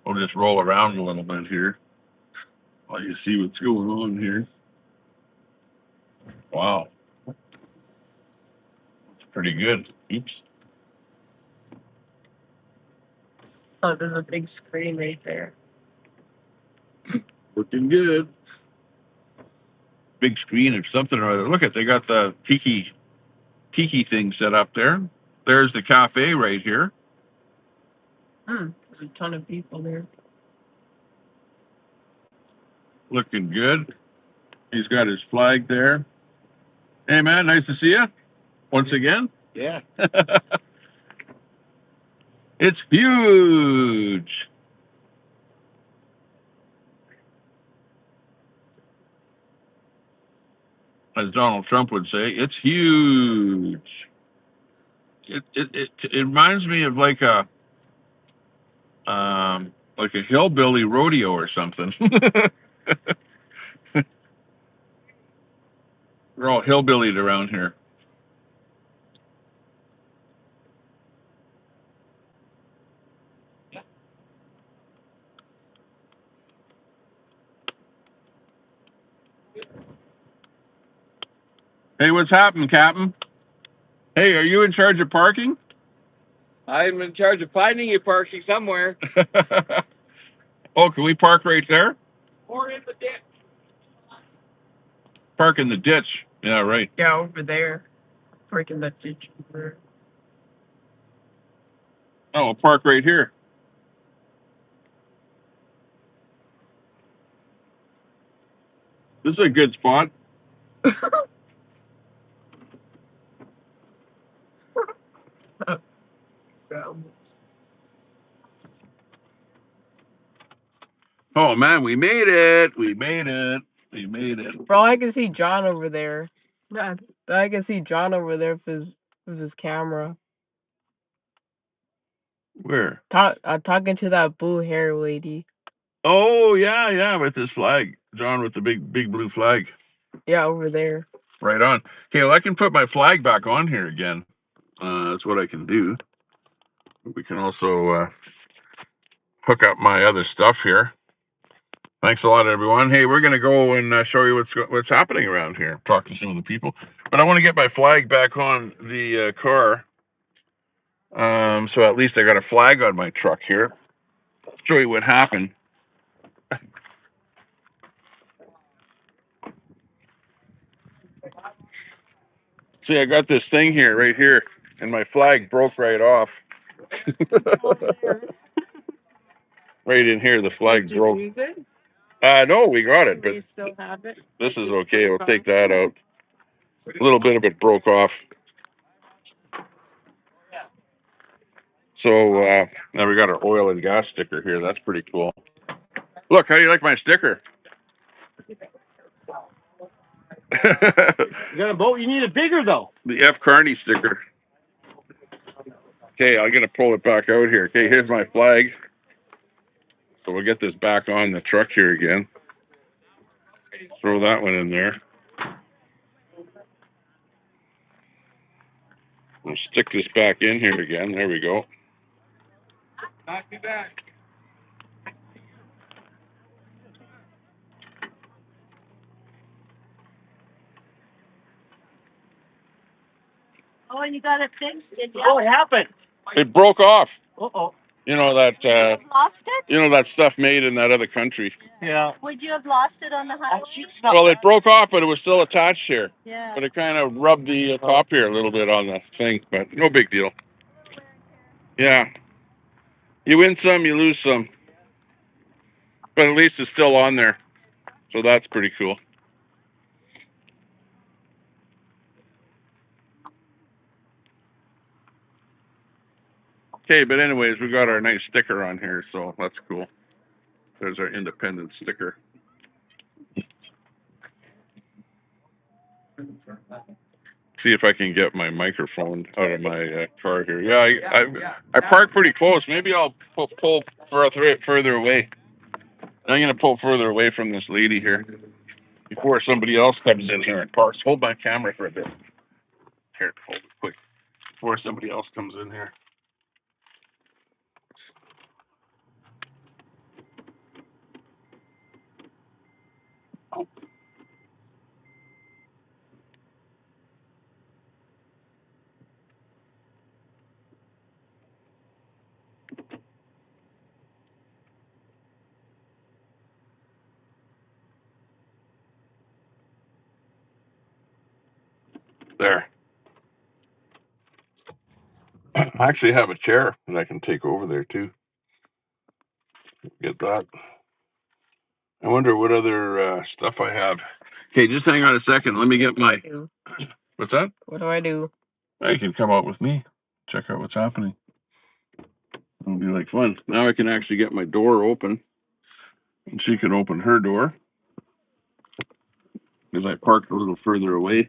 We'll just roll around a little bit here while you see what's going on here. Wow. It's pretty good. Oops. Oh, there's a big screen right there. Looking good. Big screen or something or other. Look at, they got the tiki thing set up there. There's the cafe right here. There's a ton of people there. Looking good. He's got his flag there. Hey man, nice to see you. Once again. Yeah. It's huge. As Donald Trump would say, it's huge. It reminds me of like a hillbilly rodeo or something. We're all hillbillied around here. Hey, what's happening, Captain? Hey, are you in charge of parking? I'm in charge of finding you parking somewhere. Oh, can we park right there? Or in the ditch. Park in the ditch. Yeah, right. Yeah, over there. Parking that ditch over. Oh, we'll park right here. This is a good spot. Oh man, we made it! We made it! We made it! Bro, I can see John over there. Yeah, I can see John over there with his camera. Where? Talking to that blue hair lady. Oh yeah, with his flag, John with the big blue flag. Yeah, over there. Right on. Okay, well I can put my flag back on here again. That's what I can do. We can also hook up my other stuff here. Thanks a lot, everyone. Hey, we're going to go and show you what's happening around here. Talk to some of the people. But I want to get my flag back on the car. So at least I got a flag on my truck here. I'll show you what happened. See, I got this thing here, right here, and my flag broke right off. Right in here, the flag broke. Did you lose it? No, we got it, but Do you still have it? this is okay. We'll take that out. A little bit of it broke off. So now we got our oil and gas sticker here. That's pretty cool. Look, how do you like my sticker? You got a boat? You need it bigger, though. The F. Carney sticker. Okay, I'm going to pull it back out here. Okay, here's my flag. So we'll get this back on the truck here again. Throw that one in there. We'll stick this back in here again. There we go. Knock me back. Oh, and you got it fixed, did you? Oh, it happened. It broke off. Uh-oh. You know that Lost it? you know that stuff made in that other country. Yeah. Would you have lost it on the highway? Well, it broke off, but it was still attached here. Yeah. But it kind of rubbed the top here a little bit on the thing, but no big deal. Yeah. You win some, you lose some. But at least it's still on there. So that's pretty cool. Okay, but anyways, we got our nice sticker on here, so that's cool. There's our independent sticker. See if I can get my microphone out of my car here. Yeah, I park pretty close. Maybe I'll pull further away. I'm going to pull further away from this lady here before somebody else comes in here and parks. Hold my camera for a bit. Here, hold it quick before somebody else comes in here. There. I actually have a chair that I can take over there too. Get that. I wonder what other stuff I have. Okay, just hang on a second. Let me get my. What's that? What do I do? You can come out with me. Check out what's happening. It'll be like fun. Now I can actually get my door open, and she can open her door because I parked a little further away.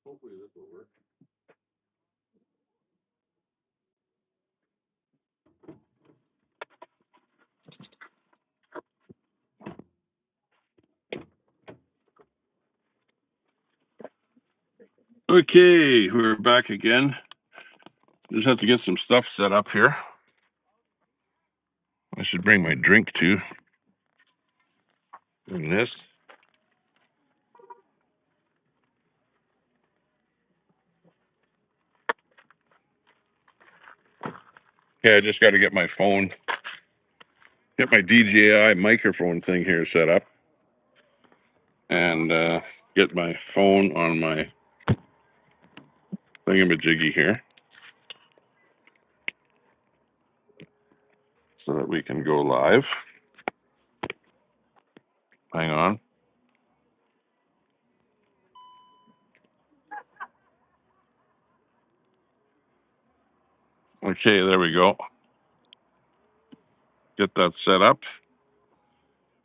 Hopefully this will work. Okay, we're back again. Just have to get some stuff set up here. I should bring my drink too. And this. Okay, I just got to get my phone, get my DJI microphone thing here set up, and get my phone on my thingamajiggy here so that we can go live. Hang on. Okay, there we go. Get that set up.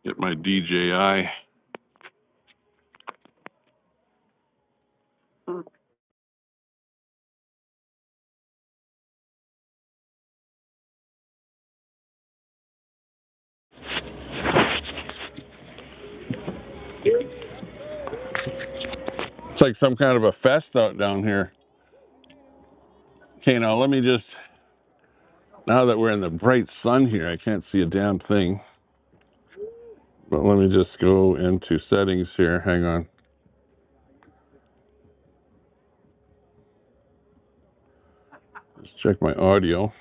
Get my DJI. It's like some kind of a fest out down here. Okay, now let me just, now that we're in the bright sun here, I can't see a damn thing. But let me just go into settings here. Hang on. Let's check my audio.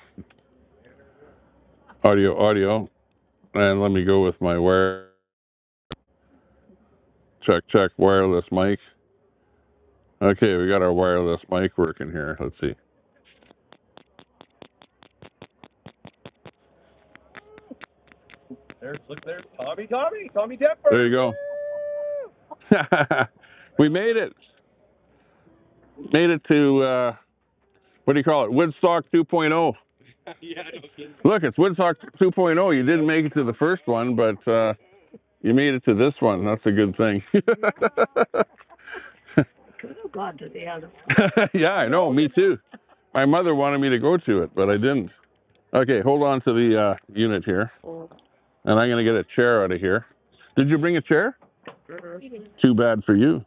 Audio. And let me go with my wire. Check, wireless mic. Okay, we got our wireless mic working here. Let's see. Look there, Tommy Depper. There you go. We made it. Made it to, what do you call it? Woodstock 2.0. Yeah, Look, it's Woodstock 2.0. You didn't make it to the first one, but you made it to this one. That's a good thing. Could have gone to the other one. Yeah, I know. Me too. My mother wanted me to go to it, but I didn't. Okay, hold on to the unit here. And I'm going to get a chair out of here. Did you bring a chair? Too bad for you.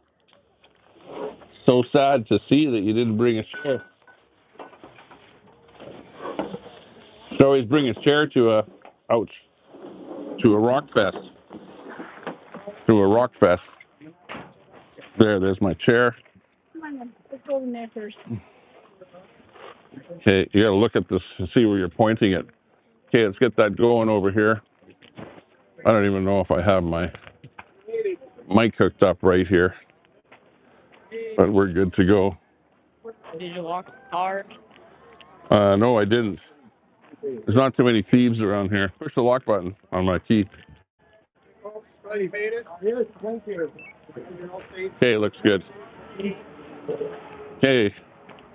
So sad to see that you didn't bring a chair. So always bring a chair to a rock fest. To a rock fest. There's my chair. Come on, let's go in there first. Okay, you got to look at this and see where you're pointing it. Okay, let's get that going over here. I don't even know if I have my mic hooked up right here, but we're good to go. Did you lock the car? No, I didn't. There's not too many thieves around here. Push the lock button on my key. Okay, looks good. Okay,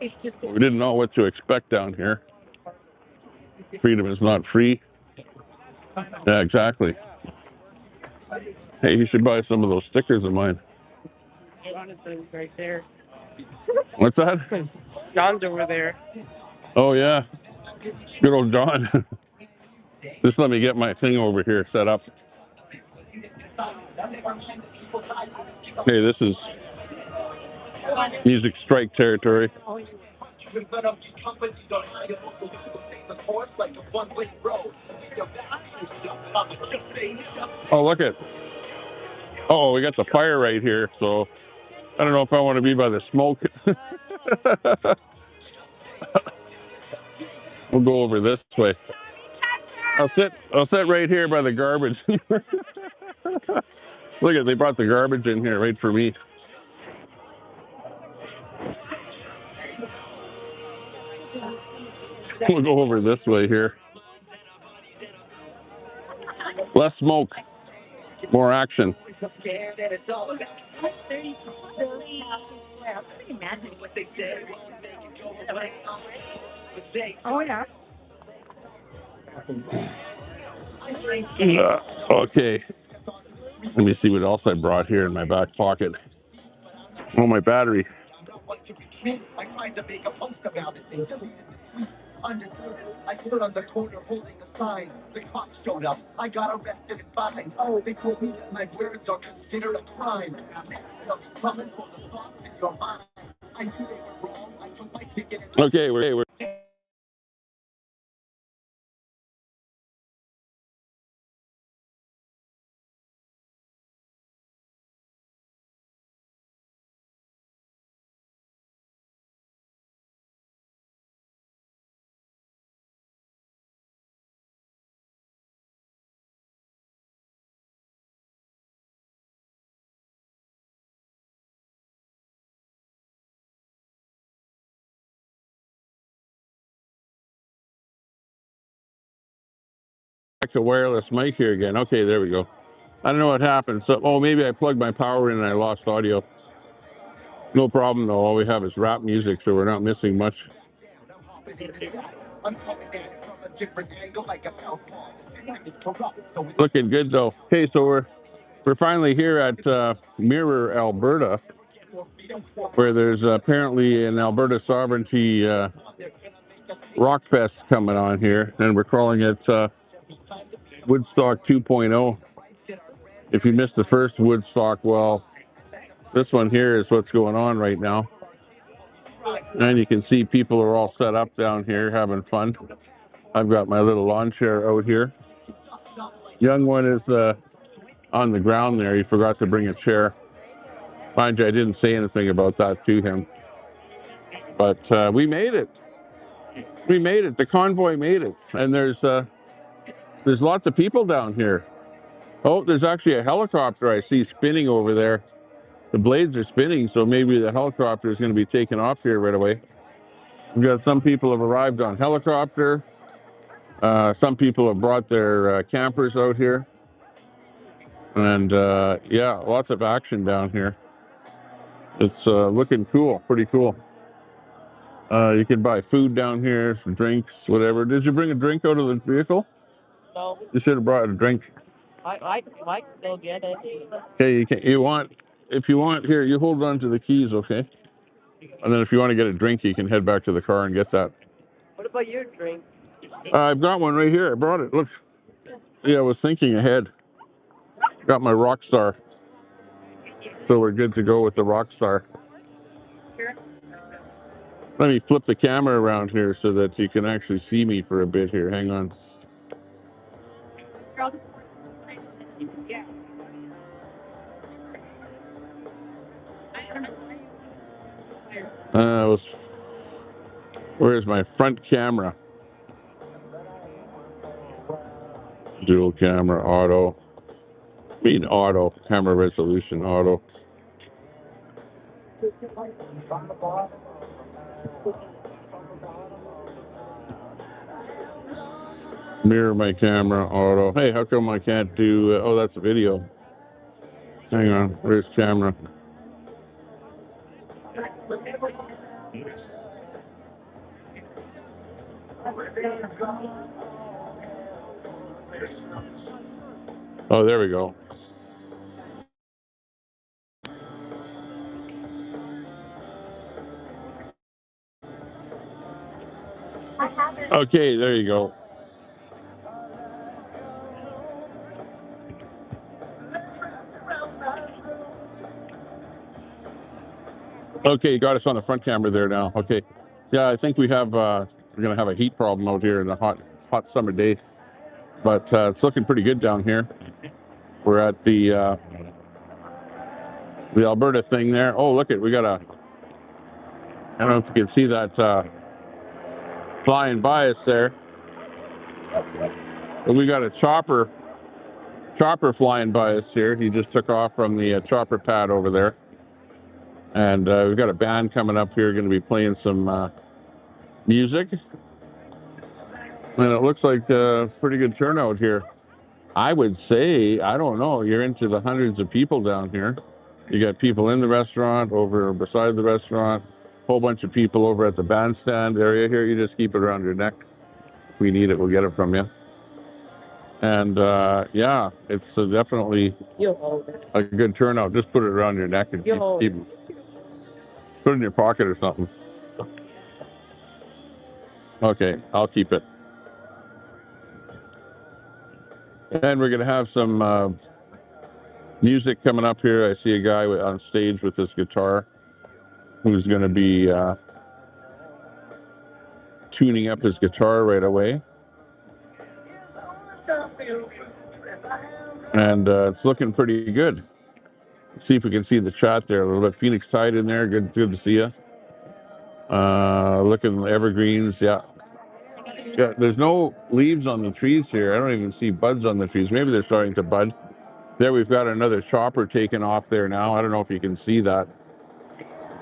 we didn't know what to expect down here. Freedom is not free. Yeah, exactly. Hey, you should buy some of those stickers of mine. Jonathan's right there. What's that? John's over there. Oh, yeah. Good old John. Just let me get my thing over here set up. Hey, this is Music Strike territory. Oh, look at. Oh, we got the fire right here, so I don't know if I want to be by the smoke. We'll go over this way. I'll sit right here by the garbage. Look at, they brought the garbage in here right for me. We'll go over this way here. Less smoke, more action. Oh, yeah. Okay. Let me see what else I brought here in my back pocket. Oh, my battery. I tried to make a post about it. I stood on the corner holding a sign. The cops showed up. I got arrested and fined. Oh, they told me that my words are considered a crime. Coming for the thoughts in your mind. I knew they were wrong. I took my ticket. Okay, we're back to wireless mic here again. Okay, there we go. I don't know what happened. So, maybe I plugged my power in and I lost audio. No problem though. All we have is rap music, so we're not missing much. Looking good though. Okay, so we're finally here at Mirror, Alberta, where there's apparently an Alberta Sovereignty rock fest coming on here, and we're calling it Woodstock 2.0. If you missed the first Woodstock, well, this one here is what's going on right now. And you can see people are all set up down here having fun. I've got my little lawn chair out here. Young one is on the ground there. He forgot to bring a chair. Mind you, I didn't say anything about that to him. But we made it. We made it. The convoy made it. And there's There's lots of people down here. Oh, there's actually a helicopter I see spinning over there. The blades are spinning, so maybe the helicopter is going to be taken off here right away. We've got some people have arrived on helicopter. Some people have brought their campers out here. And, yeah, lots of action down here. It's looking cool, pretty cool. You can buy food down here, some drinks, whatever. Did you bring a drink out of the vehicle? No, You should have brought a drink. I might still get it. Okay, if you want, here, you hold on to the keys, okay? And then if you want to get a drink, you can head back to the car and get that. What about your drink? I've got one right here. I brought it. Look. Yeah, I was thinking ahead. Got my Rockstar. So we're good to go with the Rockstar. Let me flip the camera around here so that you can actually see me for a bit here. Hang on. Where's my front camera? Dual camera, auto. Auto. Camera resolution, auto. Mirror my camera, auto. Hey, how come I can't do... oh, that's a video. Hang on. Where's camera? Oh, there we go. Okay, there you go. Okay, you got us on the front camera there now. Okay. Yeah, I think we have, we're going to have a heat problem out here in the hot summer day. But it's looking pretty good down here. We're at the Alberta thing there. Oh, look we got I don't know if you can see that flying by us there. But we got a chopper flying by us here. He just took off from the chopper pad over there. And we've got a band coming up here, going to be playing some music. And it looks like a pretty good turnout here. I would say, I don't know, you're into the hundreds of people down here. You got people in the restaurant, over beside the restaurant, a whole bunch of people over at the bandstand area here. You just keep it around your neck. If we need it, we'll get it from you. And, yeah, it's definitely a good turnout. Just put it around your neck and keep it. Put it in your pocket or something. Okay, I'll keep it. And we're going to have some music coming up here. I see a guy on stage with his guitar who's going to be tuning up his guitar right away. And it's looking pretty good. Let's see if we can see the chat there a little bit. Phoenix Tide in there. Good to see you. Looking evergreens, yeah. Yeah, there's no leaves on the trees here. I don't even see buds on the trees. Maybe they're starting to bud. There we've got another chopper taking off there now. I don't know if you can see that.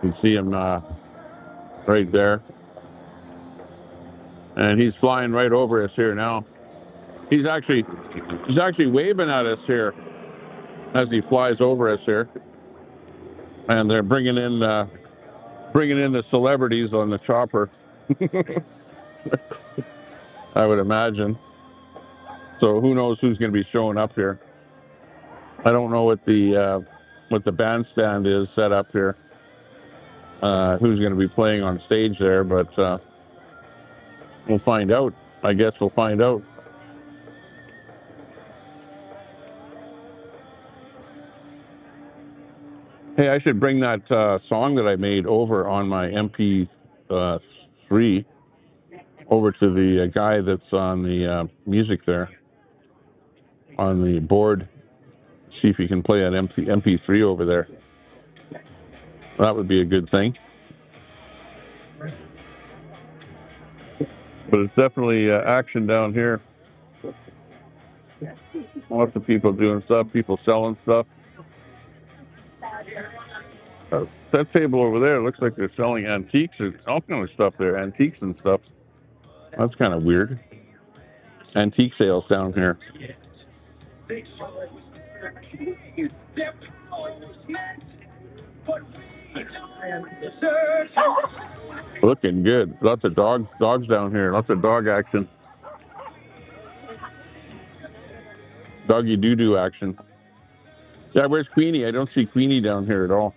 You can see him right there. And he's flying right over us here now. He's actually waving at us here as he flies over us here. And they're bringing in the celebrities on the chopper. I would imagine. So who knows who's going to be showing up here? I don't know what the bandstand is set up here. Who's going to be playing on stage there? But we'll find out. I guess we'll find out. Hey, I should bring that song that I made over on my MP3 over to the guy that's on the music there on the board. See if he can play an MP3 over there. That would be a good thing. But it's definitely action down here. Lots of people doing stuff, people selling stuff. That table over there looks like they're selling antiques or all kind of stuff there, antiques and stuff. That's kind of weird. Antique sales down here. Looking good. Lots of dogs down here. Lots of dog action. Doggy doo-doo action. Yeah, where's Queenie? I don't see Queenie down here at all.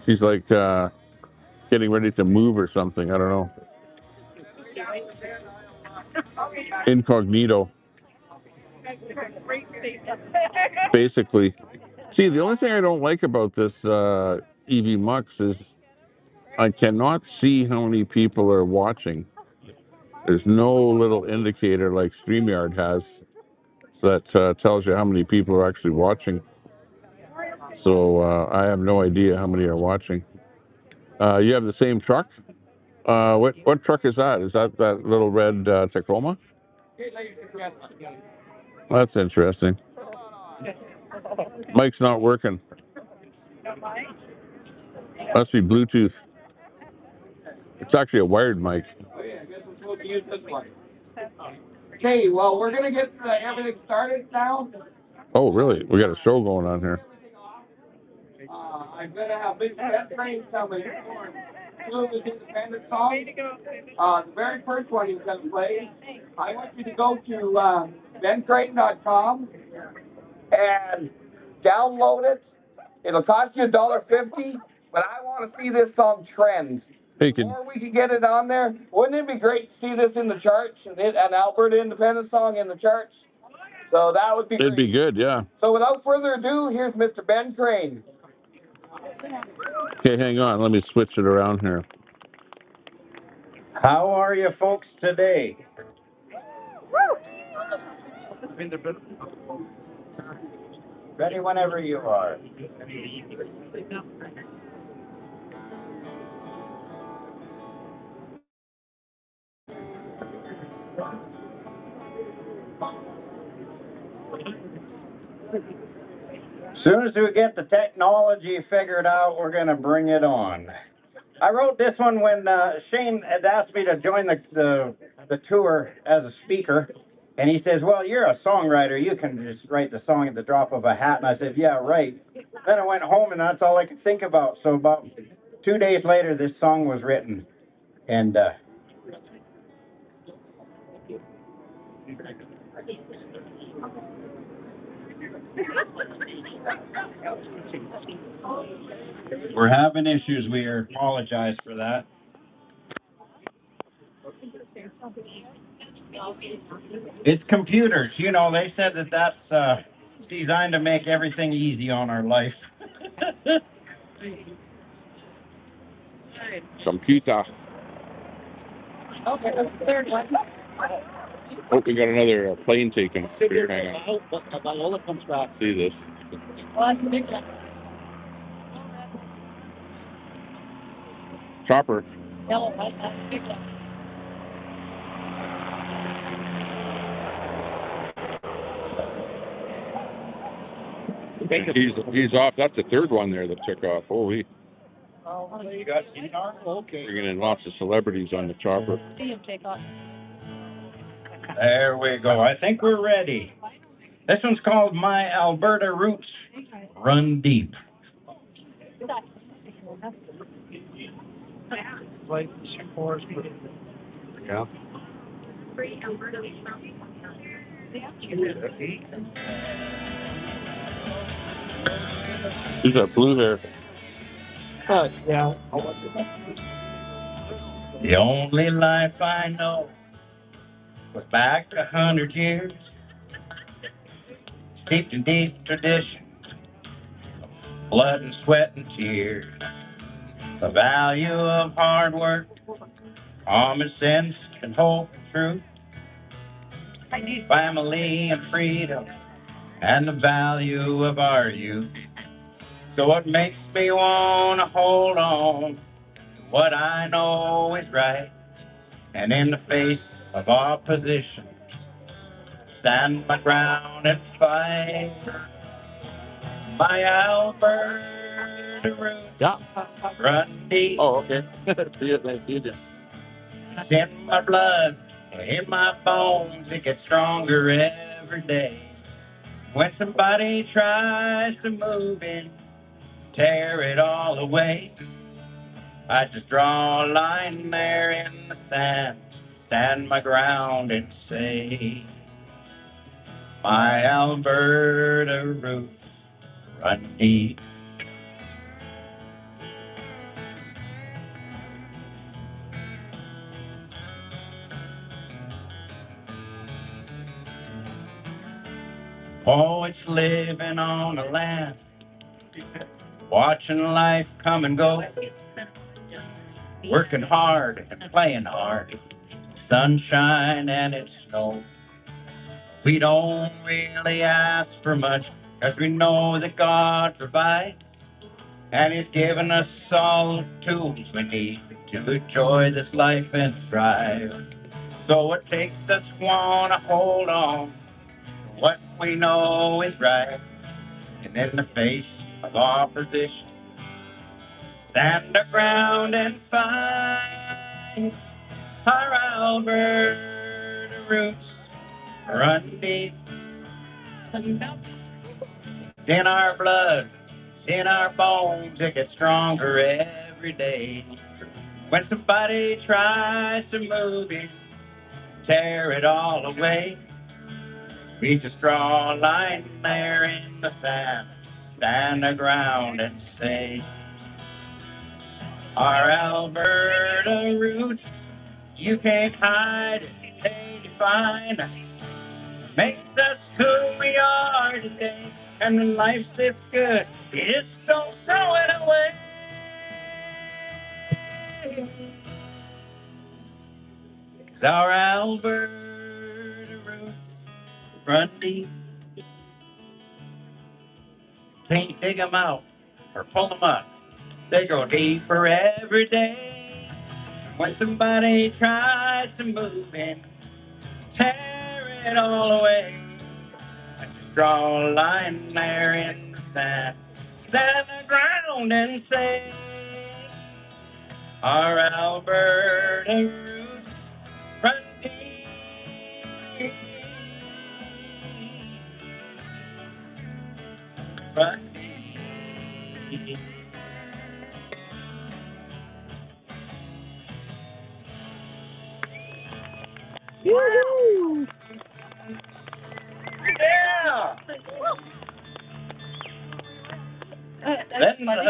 She's like getting ready to move or something. I don't know. Incognito. Basically. See, the only thing I don't like about this EV Mux is I cannot see how many people are watching. There's no little indicator like StreamYard has that tells you how many people are actually watching. So I have no idea how many are watching. You have the same truck? What truck is that? Is that little red Tacoma? That's interesting. Mic's not working. Must be Bluetooth. It's actually a wired mic. Okay, well, we're going to get everything started now. Oh, really? We got a show going on here. I'm going to have Big Ben Crane coming. Two of his independent songs. The very first one he's going to play, I want you to go to bencrane.com and download it. It'll cost you $1.50, but I want to see this song trend. Before we can get it on there, wouldn't it be great to see this in the charts, an Alberta independent song in the charts? So that would be great. It'd be good, yeah. So without further ado, here's Mr. Ben Crane. Okay, hang on. Let me switch it around here. How are you folks today? Ready whenever you are. As soon as we get the technology figured out, we're going to bring it on. I wrote this one when Shane had asked me to join the tour as a speaker. And he says, well, you're a songwriter. You can just write the song at the drop of a hat. And I said, yeah, right. Then I went home, and that's all I could think about. So about 2 days later, this song was written. And we're having issues. We apologize for that. It's computers. You know, they said that's designed to make everything easy on our life. Computer. Okay, that's the third one. Oh, we got another plane taking. Here, hang on. See this. Well, that's the big one. Chopper. Yellow, that's the big one. He's off. That's the third one there that took off. Holy. Oh, you got guitar? Okay. Bringing in lots of celebrities on the chopper. See him take off. There we go. I think we're ready. This one's called My Alberta Roots Run Deep. Yeah. Who's that blue hair? Yeah. The only life I know was back 100 years, steeped in deep tradition, blood and sweat and tears. The value of hard work, common sense and hope and truth, family and freedom, and the value of our youth. So it makes me want to hold on to what I know is right, and in the face of opposition, stand my ground and fight. My Alberta roots run deep. Oh, okay. See it, like you did. It's in my blood, in my bones. It gets stronger every day. When somebody tries to move in, tear it all away, I just draw a line there in the sand, stand my ground and say, my Alberta roots run deep. Oh, it's living on the land, watching life come and go, working hard and playing hard, sunshine and it's snow. We don't really ask for much, 'cause we know that God provides, and He's given us all the tools we need to enjoy this life and thrive. So it takes us one to hold on to what we know is right, and in the face of opposition, stand our ground and fight. Our Alberta roots run deep. In our blood, in our bones, it gets stronger every day. When somebody tries to move it, tear it all away, we just draw a line there in the sand, stand our ground and say, our Alberta roots, you can't hide it, they define us, makes us who we are today. And when life's this good, you just don't throw it away. 'Cause our Alberta roots run deep. Can't dig them out or pull them up. They go deeper every day. When somebody tries to move in, tear it all away, I just draw a line there in the sand, stand the ground and say, our Alberta roots run deep. Run deep. Woo! Yeah.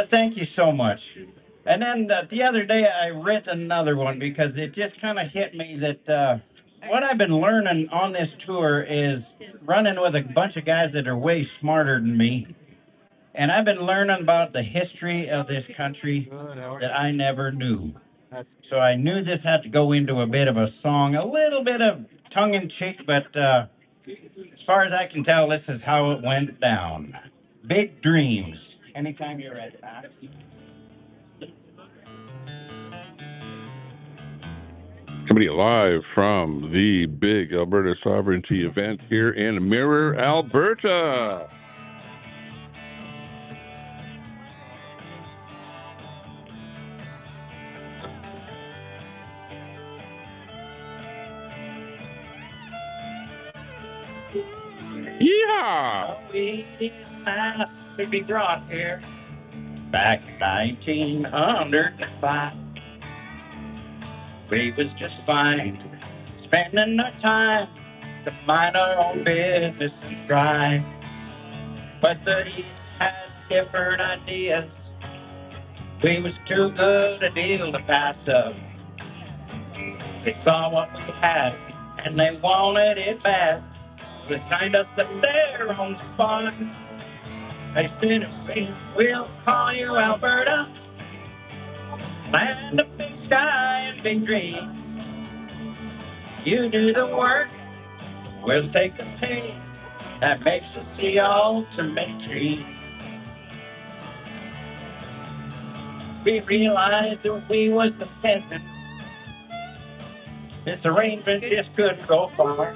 Thank you so much. And then the other day I read another one because it just kind of hit me that what I've been learning on this tour is running with a bunch of guys that are way smarter than me. And I've been learning about the history of this country that I never knew. So I knew this had to go into a bit of a song, a little bit of tongue-in-cheek, but as far as I can tell, this is how it went down. Big dreams. Anytime you're ready. Coming live from the big Alberta Sovereignty event here in Mirror, Alberta. Yeah. We didn't ask to be brought here back in 1905. We was just fine, spending our time to mind our own business and try. But the East had different ideas. We was too good a deal to pass up. They saw what we had, and they wanted it bad. They signed us up there on the spot. They said, we'll call you Alberta, land of big sky and big dreams. You do the work, we'll take the pay. That makes us the ultimate dream. We realized that we was the peasant. This arrangement just couldn't go far.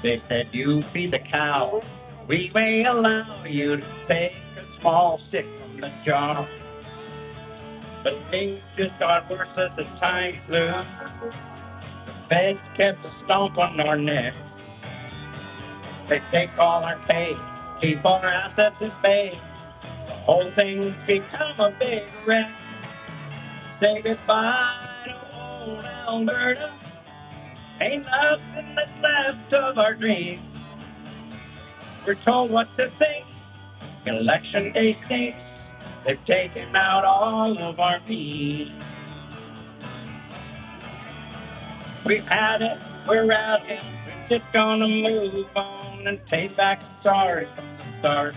They said, you feed the cow, we may allow you to take a small sip from the jar. But things just got worse as the time flew. The feds kept a stomp on our neck. They take all our pay, keep our assets at bay. The whole thing's become a big wreck. Say goodbye to old Alberta. Ain't nothing that's left of our dreams. We're told what to think. Election day stinks. They've taken out all of our peace. We've had it, we're out here. We're just gonna move on and take back the sorry from the start.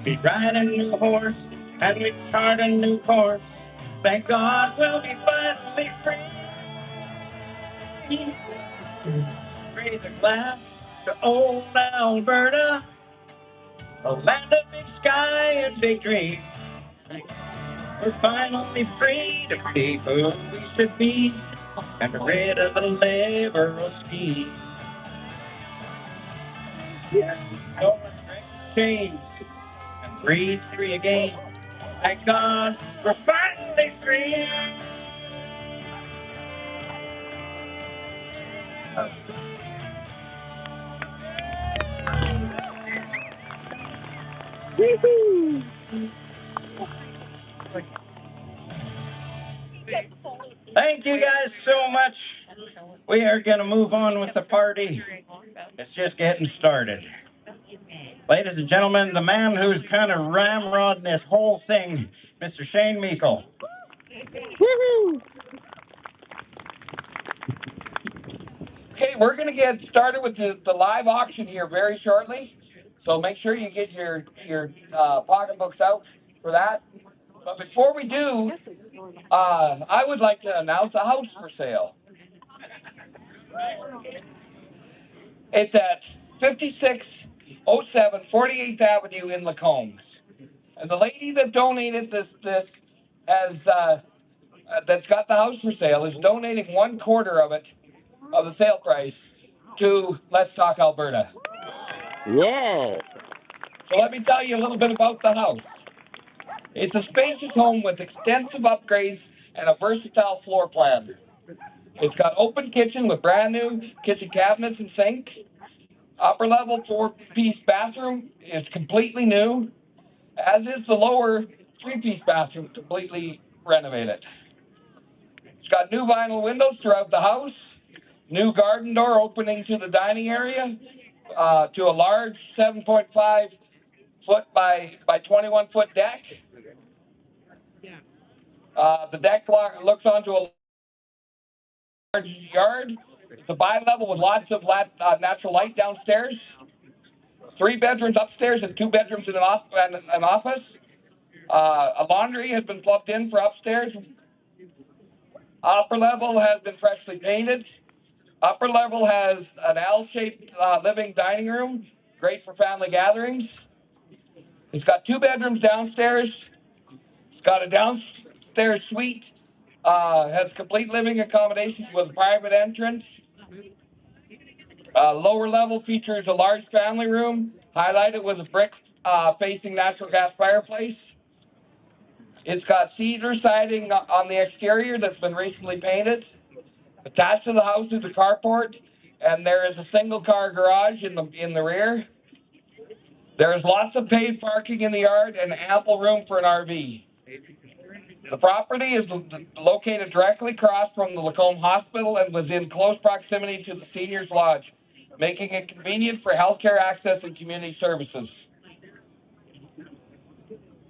We ride a new horse and we chart a new course. Thank God we'll be finally free. Raise a glass to old Alberta, a land of big sky and big dreams. We're finally free to be who we should be and rid of the liberal scheme. So let's break the chains and breathe free again. Thank God we're finally free. Woohoo! Thank you guys so much. We are going to move on with the party. It's just getting started. Ladies and gentlemen, the man who's kind of ramrodding this whole thing, Mr. Shane Meikle. Woohoo! Okay, we're going to get started with the live auction here very shortly. So make sure you get your pocketbooks out for that. But before we do, I would like to announce a house for sale. It's at 5607 48th Avenue in Lacombe. And the lady that donated this as that's got the house for sale is donating 1/4 of it, of the sale price, to Let's Talk Alberta. Yeah. So let me tell you a little bit about the house. It's a spacious home with extensive upgrades and a versatile floor plan. It's got open kitchen with brand new kitchen cabinets and sink. Upper level 4-piece bathroom is completely new, as is the lower 3-piece bathroom completely renovated. It's got new vinyl windows throughout the house, new garden door opening to the dining area, to a large 7.5 foot by 21 foot deck. The deck looks onto a large yard. It's a bi-level with lots of natural light downstairs. 3 bedrooms upstairs and 2 bedrooms in an office. A laundry has been plugged in for upstairs. Upper level has been freshly painted. Upper level has an L-shaped living dining room, great for family gatherings. It's got 2 bedrooms downstairs. It's got a downstairs suite. Has complete living accommodations with a private entrance. Lower level features a large family room, highlighted with a brick facing natural gas fireplace. It's got cedar siding on the exterior that's been recently painted. Attached to the house is a carport, and there is a single car garage in the rear. There is lots of paved parking in the yard and ample room for an RV. The property is located directly across from the Lacombe Hospital and was in close proximity to the Seniors Lodge, making it convenient for healthcare access and community services.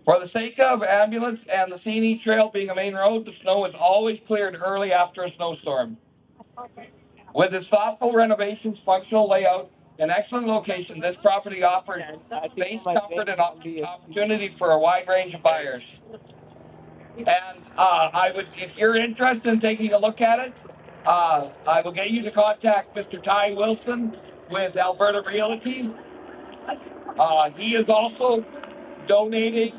For the sake of ambulance and the CNE Trail being a main road, the snow is always cleared early after a snowstorm. With its thoughtful renovations, functional layout, and excellent location, this property offers space, comfort, and opportunity for a wide range of buyers. And if you're interested in taking a look at it, I will get you to contact Mr. Ty Wilson with Alberta Realty. He is also donating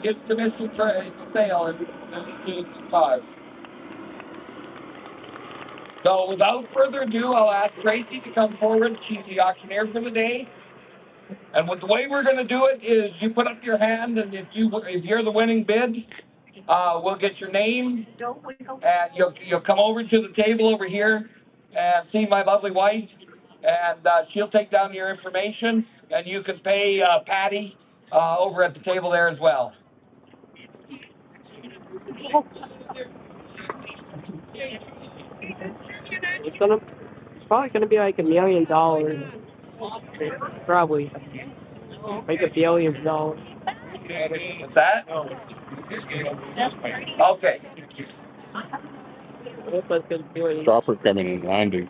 his commission for a sale to the cause. So without further ado, I'll ask Tracy to come forward. She's the auctioneer for the day. And the way we're going to do it is you put up your hand, and if you're the winning bid, we'll get your name, and you'll come over to the table over here and see my lovely wife, and she'll take down your information, and you can pay Patty over at the table there as well. It's probably gonna be like $1 million. Probably. Like $1 billion. What's that? Okay. Chopper coming in, landing.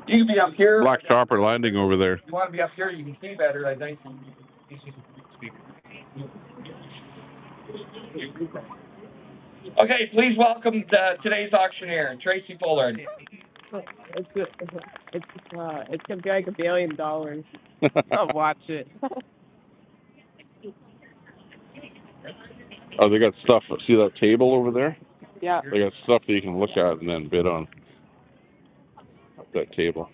You can be up here. Black chopper landing over there. If you want to be up here, you can see better, I think. Okay, please welcome today's auctioneer, Tracy Pollard. It's gonna be like $1 billion. I'll watch it. Oh, they got stuff. See that table over there? Yeah. They got stuff that you can look at and then bid on. That table.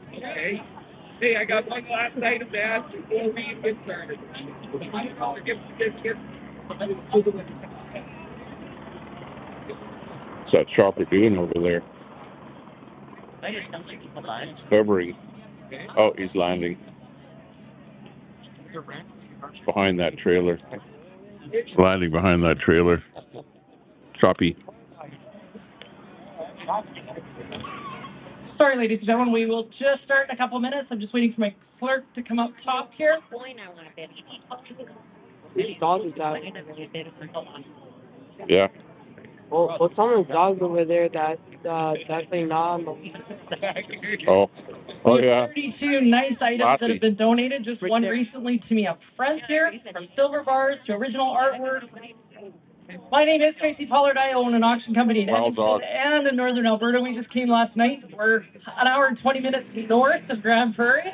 Okay. Hey, I got one last item to ask before we get started. What's that chopper doing over there? Hovering. Oh, he's landing. Behind that trailer. Landing behind that trailer. Choppy. Sorry, ladies and gentlemen, we will just start in a couple of minutes. I'm just waiting for my clerk to come up top here. Whose dog is that? Yeah. Well, someone's dog's over there that's definitely not on the Oh. Oh, yeah. 32 nice items that have been donated. Just one recently to me up front here, from silver bars to original artwork. My name is Tracy Pollard. I own an auction company in Edmonton and in northern Alberta. We just came last night. We're an hour and 20 minutes north of Grand Prairie.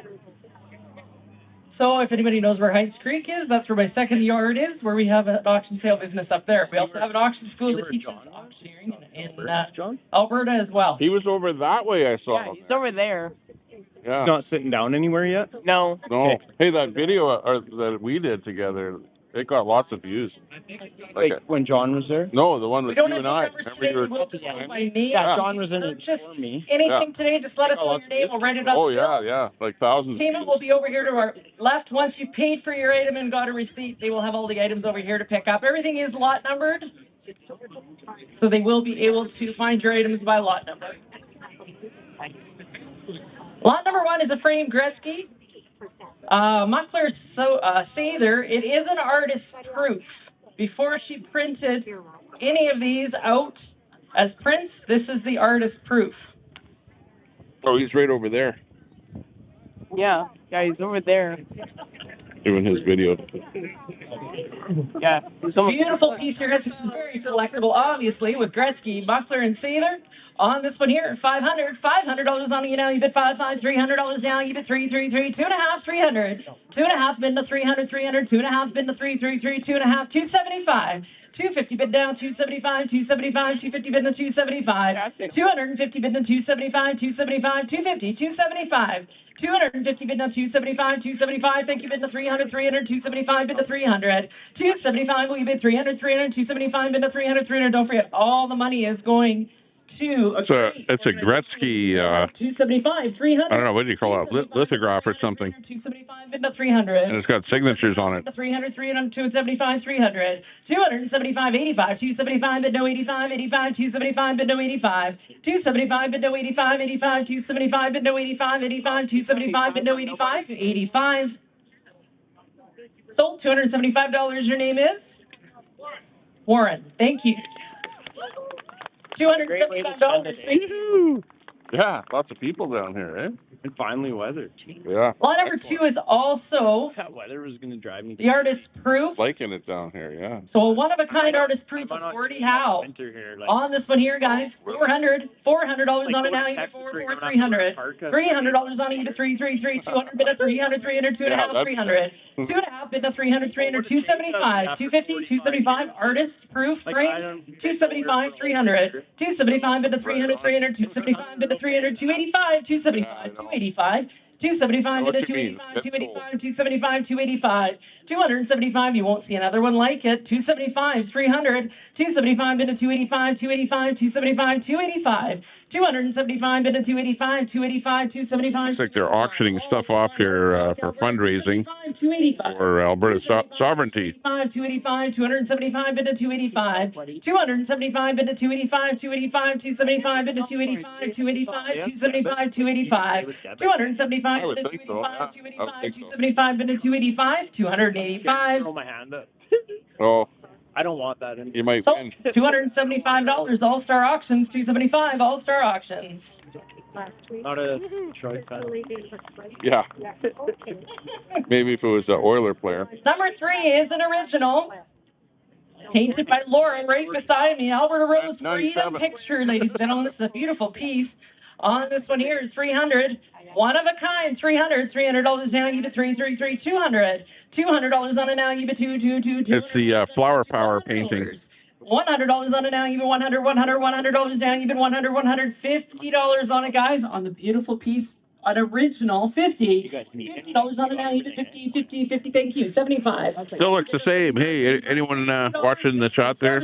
So if anybody knows where Heights Creek is, that's where my second yard is, where we have an auction sale business up there. We also have an auction school that teaches auctioneering in Alberta as well. He was over that way, I saw. Yeah, he's over there. Yeah. Not sitting down anywhere yet? No. No. Hey, that video that we did together, it got lots of views. Like when John was there? No, the one with you and I. Remember you were My name. Yeah, John was in it Just for me. anything today, just let us know your name. We'll write it up. Oh, yeah, like thousands. Payment will be over here to our left. Once you paid for your item and got a receipt, they will have all the items over here to pick up. Everything is lot numbered, so they will be able to find your items by lot number. Lot number 1 is a frame Gretzky. Muckler Sather. It is an artist's proof. Before she printed any of these out as prints, this is the artist's proof. Oh, he's right over there. Yeah, he's over there. Doing his video. Yeah. Beautiful piece here. This is very selectable, obviously, with Gretzky, Muckler, and Sather. On this one here, $500 on you now. You bid $500 now. You bid $3 2.5 $300 2.5 bid to $300 2.5 bid to $3 2.5 $275 $250 bid down $275 $250 bid to $275 $250 bid to $275 $250 $275 $250 bid to $275 $275. Thank you bid to $300 $275 bid to $300 $275. Will you bid $300 $275 bid to $300 Don't forget, all the money is going to it's a Gretzky. 275 $300. I don't know, what do you call it? Lithograph or something. 275 bid to $300. And it's got signatures on it. 300 275 $300 275 $85 275 bid no $85 $85 275 bid no $85 275 bid no $85 $85 275 bid no $85 $85 275 bid no $85 $85. Sold $275. Your name is Warren. Thank you. $275. Yeah, lots of people down here, eh? And finally weather. Yeah. Lot number 2 is also That weather was going to drive me. the artist proof. Liking it down here, yeah. So a one-of-a-kind artist proof of Gordie Howe. Winter here, like, On this one here, guys, $400 on it now, you get 300 $300 on it, you get 333 $200 bid at 300 300 2.5 300 2.5 bid at 300 300 275 250 275 artist proof frame 275 300 275 bid at 300 300 275 bid at 300 285 275 285 275 bid at 285 285 275 285 275. You won't see another one like it. 275 300 275 bid at 285 285 275 285 275 bid at 285 285 275. Looks like they're auctioning stuff off here for fundraising for Alberta sovereignty. 285 275 bid at 285 275 bid at 285 285 275 bid at 285 285 275 285 275 bid at 285 285 275 bid at 285 285. Throw my hand up. Oh, I don't want that in. you might So, win. $275 All-Star Auctions, 275 All-Star Auctions. Not a choice. Yeah. Maybe if it was an Oiler player. Number 3 is an original. Painted by Laura right beside me. Alberta Rose Freedom 97. Picture, ladies and gentlemen. This is a beautiful piece. On this one here is 300. One of a kind, $300. $300 now, you get 333 $200. $200 on it now, you get 222. It's the Flower Power painting. $100 on it now, you get $100. $100 down, you get $100. $150 on it, guys, on the beautiful piece. An original, $50. $50 on it now, you get 50. Thank you. 75. Still looks the same. Hey, anyone watching the chat there?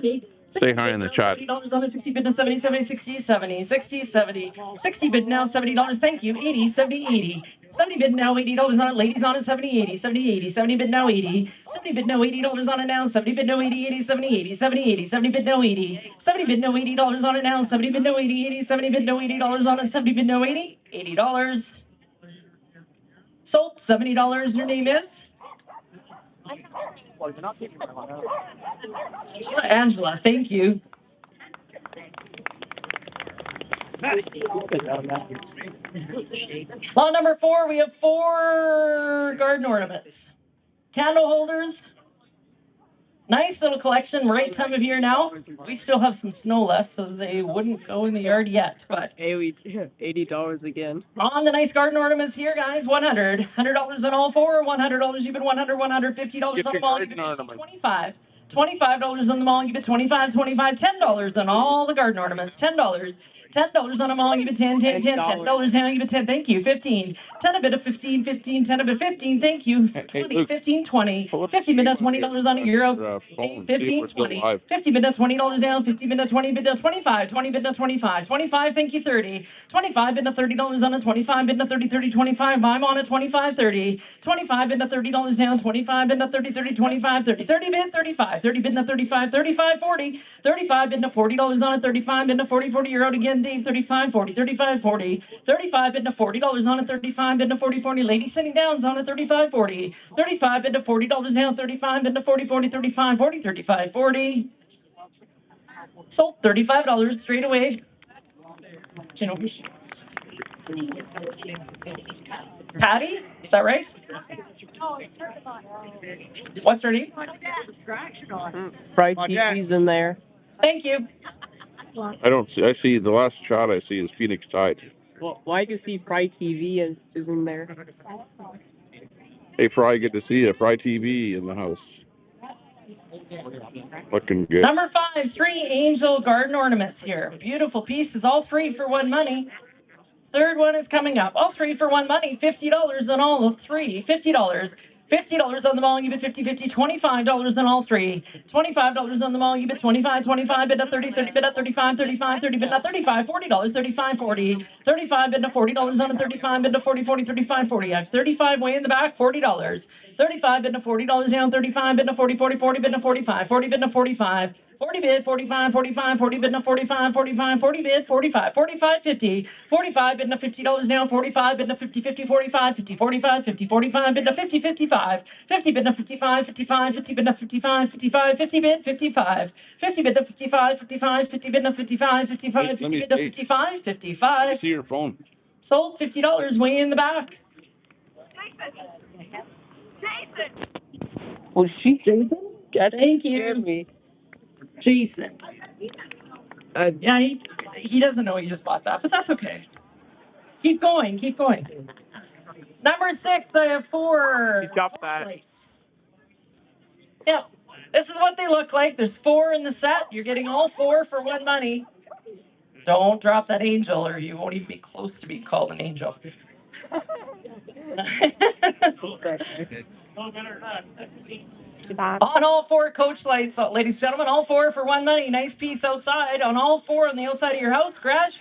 Say hi in the chat. $70 on it, 60 bid now, 70, 70, 60, 70, 60, 70, 60 bid now, $70. Thank you. 80, 70, 80. 70 bid now, $80 on it. Ladies on it, 70, 80, 70, 80. 70 bid now, 80. 70 bid now, $80 on it now. 70 bid now, 80, 80, 70, 80, 70, 80. 70 bid now, 80. 70 bid now, $80 on it now. 70 bid now, 80, 80. 70 bid now, $80 on it. 70 bid now, 80. $80. Sold, $70. Your name is? Angela, thank you. Law number 4, we have 4 garden ornaments. Candle holders. Nice little collection, right time of year now. We still have some snow left, so they wouldn't go in the yard yet. But $80 again. on the nice garden ornaments here, guys, $100. $100 on all 4, $100, you've been $100, $150 on the mall, you've been $25. $25 on the mall, you get $25, $10 on all the garden ornaments, $10. $10 on them all, you get 10, $10 now, you get 10, thank you, 15, 10 a bit of 15, 10 a bit 15, thank you, 20, 15, 20, 50 bid at $20 on a euro, 15, 20, 50 bid at $20 down, 50 bid at 20 bid at 25, 20 bid at 25, 25, thank you, 30, 25 bid at $30 on a 25 bid at 30, 30, 25, I'm on a 25, 30, 25 bid at $30 down, 25 bid at 30, 30, 25, 30, 30 bid, 35, 30 bid at 35, 35, 40, 35 bid at $40 on a 35 bid at 40, 40 euro again, Dave, 35, 40, 35, 40, 35 bid at $40 on a 35 bid at 40, 40, lady sitting down on a 35, 40, 35 bid at $40 down, 35 bid at 40, 40, 35, 40, 35, 40. Sold $35 straight away. Patty, is that right? What's her name? Bright TV's in there. Thank you. I don't see. I see the last shot I see is Phoenix Tide. Well, why do you see Bright TV is in there? Hey, Fry, good to see you. Fry TV in the house. Looking good. Number 5, 3 angel garden ornaments here. Beautiful pieces, all 3 for one money. Third one is coming up. All 3 for one money. $50 on all of 3. $50. $50 on the mall, you bid 50, 50, $25 on all 3. $25 on the mall, you bid 25, 25, bid at 30, 30, bid at 35, 35, 30, bid at 35, $40, 35, 40, 35, bid at $40 on a 35, bid at 40, 40, 35, 40. I have 35 way in the back, $40. 35 bid at $40 down, 35 bid at 40, 40, 40 bid at 45, 40 bid at 45, 40 bid, 45, 45, 40 bid, no 45, 45, 40 bid, 45, 45, 50, 45 bid, no $50 now, 45 bid, no 50, 50, 45, 50, 45, 50, 45 bid, no 50, 55, 50 bid, no 55, 55, 50 bid, no 55, 55, 50 bid, 55, 50 bid, no 55, 55, 50 bid, no 55, 55, 50 bid, no 55, 55. See your phone. Sold $50 way in the back. Was she Jason? Thank you. Me. Jason. Yeah, he doesn't know he just bought that, but that's okay. Keep going, keep going. Number 6, I have 4. He's got that. Yeah, this is what they look like. There's 4 in the set. You're getting all 4 for one money. Don't drop that angel, or you won't even be close to being called an angel. On all 4 coach lights, ladies and gentlemen, all 4 for one money. Nice piece outside. On all 4 on the outside of your house, crash.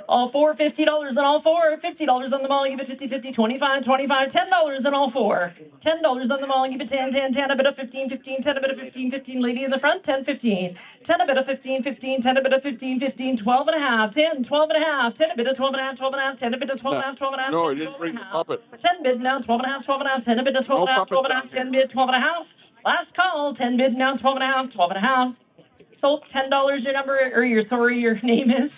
All 4, $50 on all 4. $50 on the mall, give it 50, 50, 25, 25, $10 on all 4. $10 on the mall, give it 10, 10, 10, a bit of 15, 15, 10, a bit of 15, 15. Lady in the front, 10, 15. 10, a bit of 15, 15, 10, a bit of 15, 15, 12 and a half, 10, 12 and a half, 10, a bit of 12 and a half, 12 and a half, 10, a bit of 12 and a half, 12 and a half. No, I didn't bring the puppet. 10 bid now, 12 and a half, 12 and a half, 10 a bid, 12 and a half, 12 and a half, 10 bid, 12 and a half. Last call, 10 bid now, 12 and a half, 12 and a half. Sold $10, your number, or your name is?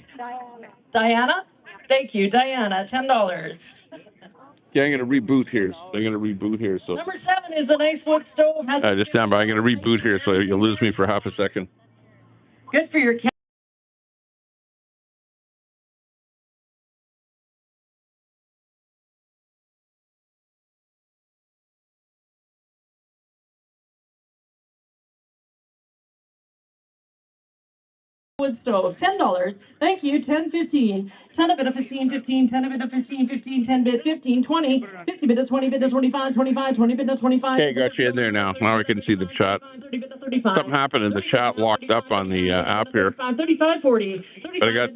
Diana? Thank you, Diana, $10. Yeah, I'm going to reboot here. So. Number 7 is a nice wood stove. Just stand by. I'm going to reboot here, so you'll lose me for half a second. Good for your cat. Wood stove, $10. Thank you, 10, 15. 10 a bit of 15, 15, 10 a bit of 15, 15, 10 bid, 15, 20, 50 bid of 20 bid of 25, 25, 20 bid of 25. Okay, got you in there now. Now I can see the chat. 30 bid of 35. Something happened and the chat locked up on the app here. 35, 40. But I got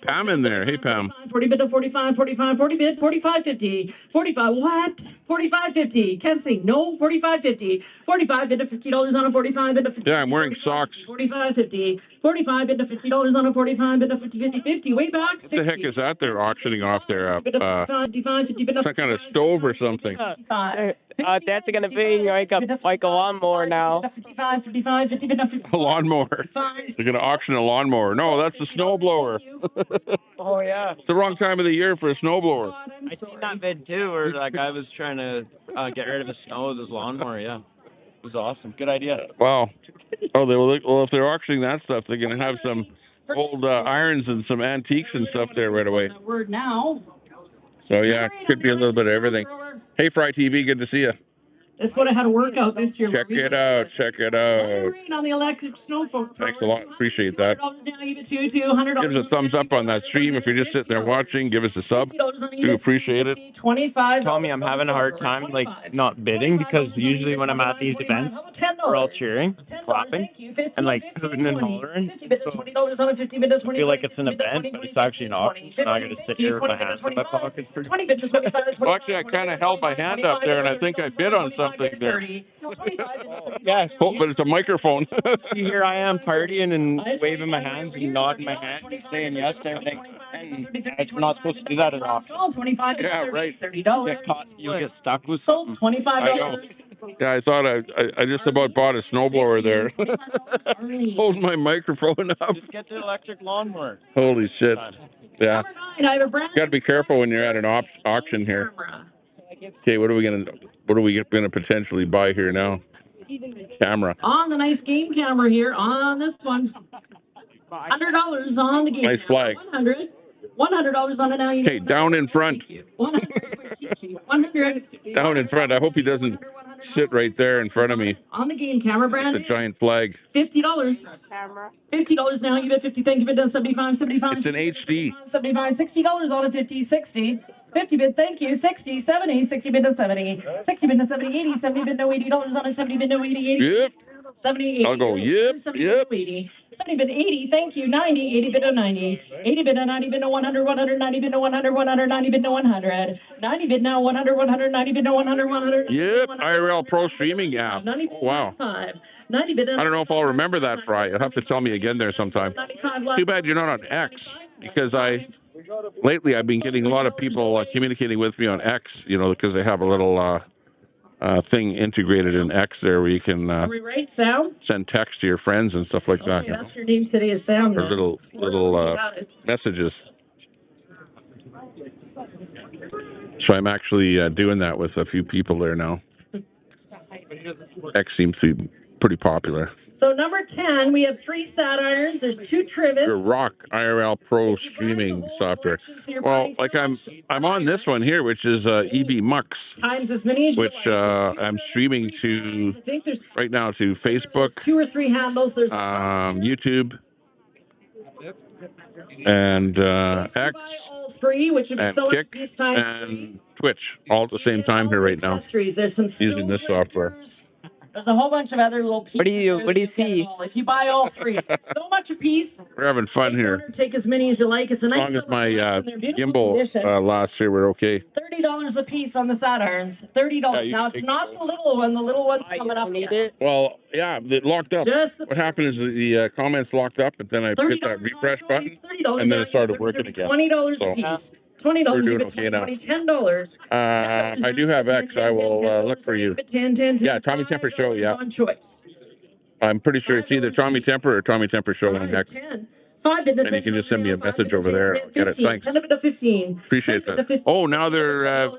Pam in there. Hey, Pam. 40 bid of 45, 45, 40 bid, 45, 50. 45, what? 45, 50. Can't see. No, 45, 50. 45 bid of $50 on a 45 bid of 50. Yeah, I'm wearing socks. 45, 50. 45 bid of $50 on a 45 bid of 50, 50, 50. Way back. What the heck is that they're auctioning off there? 55, 50 bid of Some kind of stove or something. That's going to be like a lawnmower now. 55, 55, 50 bid of 50. A lawnmower. They're going to auction a lawnmower. No, that's a snowblower. Oh, yeah. It's the wrong time of the year for a snowblower. I seen that vid too, where that guy was trying to get rid of the snow with his lawnmower. Yeah, it was awesome. Good idea. Wow. Well, if they're auctioning that stuff, they're going to have some old irons and some antiques and stuff there right away. Word now. So yeah, could be a little bit of everything. Hey, Fry TV, good to see you. This would have had a workout this year. Check it out. On the electric snow phone. Thanks a lot. Appreciate that. Give us a thumbs up on that stream. If you're just sitting there watching, give us a sub. Do appreciate it. 25. Tommy, I'm having a hard time not bidding because usually when I'm at these events, we're all cheering, clapping, and hooting and hollering. So I feel like it's an event, but it's actually an auction. So I got to sit here with my hands in my pockets. Well, actually, I kind of held my hand up there, and I think I bid on something there. Yeah, but it's a microphone. See, here I am partying and waving my hands and nodding my head and saying yes to everything. And we're not supposed to do that at auction. Yeah, right. Get caught, you'll get stuck with something. $25. I know. Yeah, I thought I just about bought a snowblower there. Hold my microphone up. Just get the electric lawnmower. Holy shit. Yeah. Got to be careful when you're at an auction here. Okay, what are we gonna potentially buy here now? Camera. On the nice game camera here on this one. $100 on the game. Nice flag. $100 on it now. Okay, down in front. 100. Down in front. I hope he doesn't sit right there in front of me. On the game camera, Brandon. It's a giant flag. $50. $50 now. You bet 50. Thank you. Bid done 75. 75. It's an HD. 75. $60 on a 50. 60. 50 bid, thank you. 60, 70, 60 bid to 70. 60 bid to 70, 80, 70 bid no $80 on a 70 bid no 80, 80. Yep. 70, 80. I'll go, yep, 70 yep. 80. 70 bid 80, thank you. 90, 80 bid to 90. 80 bid to 90 bid to 100, 100, 90 bid to 100, 100, 90 bid to 100. 90 bid now 100, 100, 90 bid to 100, 100. Yep, IRL Pro Streaming app. Oh, wow. 90 bid. I don't know if I'll remember that, Fry. You'll have to tell me again there sometime. Too bad you're not on X, because lately I've been getting a lot of people communicating with me on X, you know, because they have a little thing integrated in X there where you can send text to your friends and stuff like that. That's your name today is Sound. Or little messages. So I'm actually doing that with a few people there now. X seems to be pretty popular. So number 10, we have 3 sat irons. There's 2 trivets. Your Rock IRL Pro streaming software. Well, like I'm on this one here, which is EB Mux, which I'm streaming to right now to Facebook, 2 or 3 handles. There's YouTube, and X, free, which is and so Kick, and Twitch, all at the same time here right now, using this software. There's a whole bunch of other little pieces. What do you see? If you buy all 3, so much a piece. We're having fun here. Take as many as you like. It's a nice. As long as my gimbal lasts here, we're okay. $30 a piece on the sat irons. $30. Now it's not the little one. The little one's coming up. Need it? Well, yeah, it locked up. What happened is the comments locked up, but then I hit that refresh button, and then it started working again. $20 a piece. $20. We're doing okay now. $10. I do have X. I will look for you. 10. Yeah, Tommy Temper Show. Yeah. I'm pretty sure it's either Tommy Temper or Tommy Temper Show on X. And you can just send me a message over there. I'll get it. Thanks. Appreciate that. Oh, now they're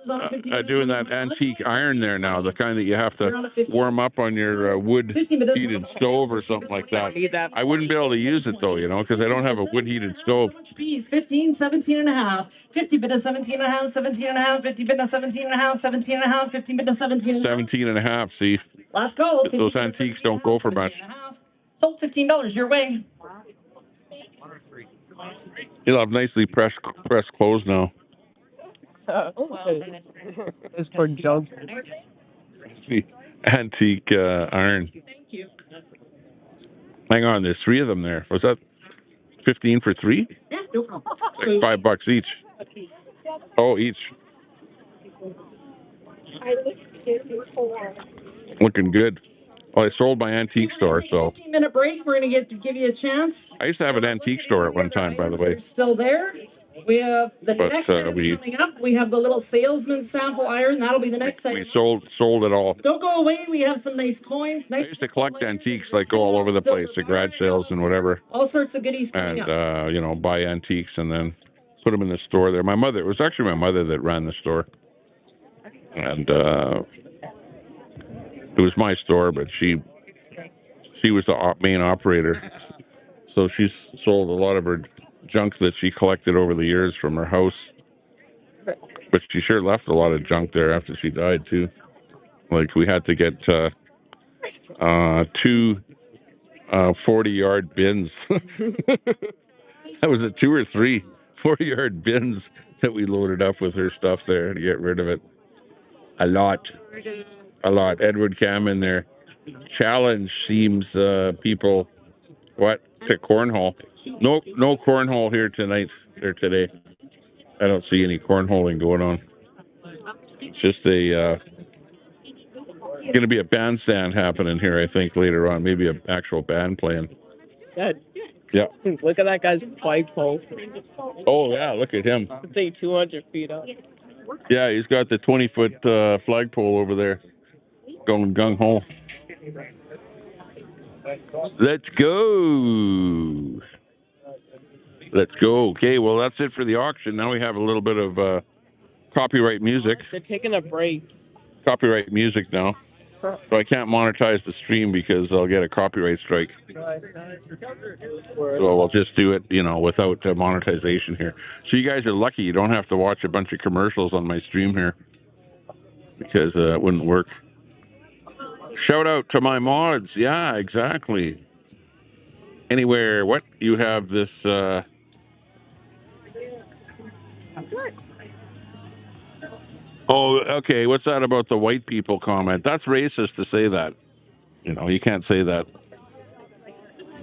doing that antique iron there now, the kind that you have to warm up on your wood-heated stove or something like that. I wouldn't be able to use it, though, you know, because I don't have a wood-heated stove. 15, 17 and a half. 50 bid of 17 and a half, 17 and a half, 50 bid of 17 and a half, 17 and a half, 15 bid of 17 and a half. 17 and a half, see. Last go. Those antiques don't go for much. Sold $15 your way. You'll have nicely pressed clothes now. It's for junk. The antique iron. Thank you. Hang on, there's 3 of them there. Was that 15 for 3? Yeah, no problem. Like $5 each. Oh, each. Looking good. Well, I sold my antique store, so. 15-minute break. We're going to give you a chance. I used to have an antique store at one time, by the way. Still there. We have the next item coming up. We have the little salesman sample iron. That'll be the next item. We sold it all. Don't go away. We have some nice coins. I used to collect antiques, like go all over the place, to garage sales and whatever. All sorts of goodies coming up. And, you know, buy antiques and then put them in the store there. It was actually my mother that ran the store. And it was my store, but she was the main operator. So she sold a lot of her junk that she collected over the years from her house. But she sure left a lot of junk there after she died, too. Like, we had to get 2 40-yard bins. That was 2 or 3 40-yard bins that we loaded up with her stuff there to get rid of it. A lot. Edward Cam in there. Challenge seems people to cornhole. No cornhole here tonight or today. I don't see any cornholing going on. It's just going to be a bandstand happening here, I think, later on. Maybe an actual band playing. Good. Yeah. Look at that guy's flagpole. Oh, yeah, look at him. It's 200 feet up. Yeah, he's got the 20-foot flagpole over there. Going gung-ho. Let's go. Okay, well, that's it for the auction. Now we have a little bit of copyright music. They're taking a break. Copyright music now. So I can't monetize the stream because I'll get a copyright strike. So we'll just do it, without monetization here. So you guys are lucky you don't have to watch a bunch of commercials on my stream here because it wouldn't work. Shout out to my mods. Yeah, exactly. Anywhere, you have this... Oh, okay. What's that about the white people comment? That's racist to say that. You know, you can't say that.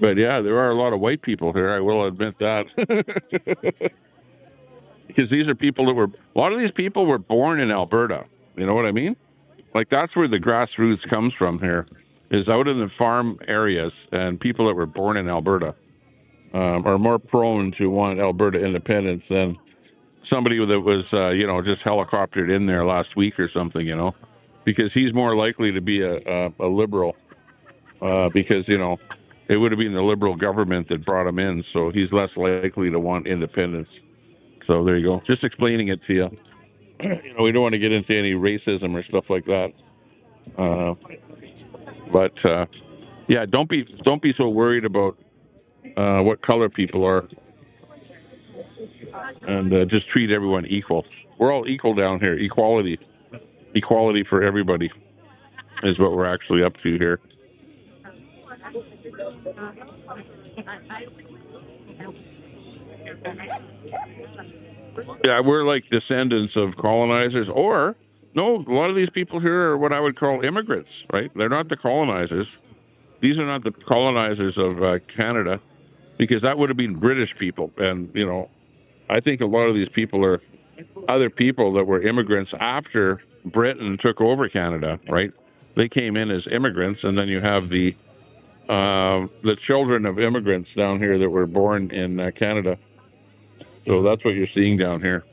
But yeah, there are a lot of white people here. I will admit that. Because these are people that a lot of these people were born in Alberta. You know what I mean? Like, that's where the grassroots comes from here, is out in the farm areas, and people that were born in Alberta are more prone to want Alberta independence than somebody that was, just helicoptered in there last week or something, because he's more likely to be a liberal, because, it would have been the liberal government that brought him in, so he's less likely to want independence. So there you go. Just explaining it to you. We don't want to get into any racism or stuff like that. But don't be so worried about what color people are, and just treat everyone equal. We're all equal down here. Equality for everybody is what we're actually up to here. Yeah, we're like descendants of colonizers, or no, a lot of these people here are what I would call immigrants, right? They're not the colonizers. These are not the colonizers of Canada, because that would have been British people. And, I think a lot of these people are other people that were immigrants after Britain took over Canada, right? They came in as immigrants, and then you have the children of immigrants down here that were born in Canada. So that's what you're seeing down here.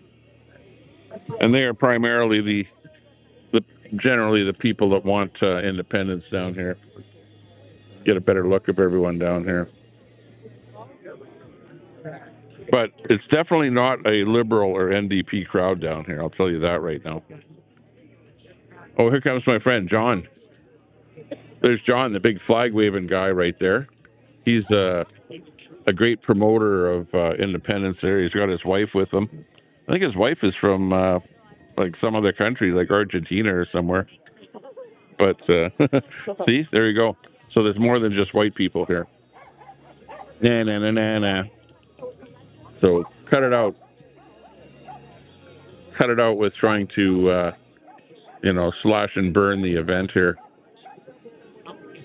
And they are primarily generally the people that want independence down here. Get a better look of everyone down here. But it's definitely not a Liberal or NDP crowd down here, I'll tell you that right now. Oh, here comes my friend, John. There's John, the big flag-waving guy right there. He's a great promoter of independence there. He's got his wife with him. I think his wife is from some other country, like Argentina or somewhere. But see, there you go. So there's more than just white people here. Nah. So cut it out. Cut it out with trying to, slash and burn the event here.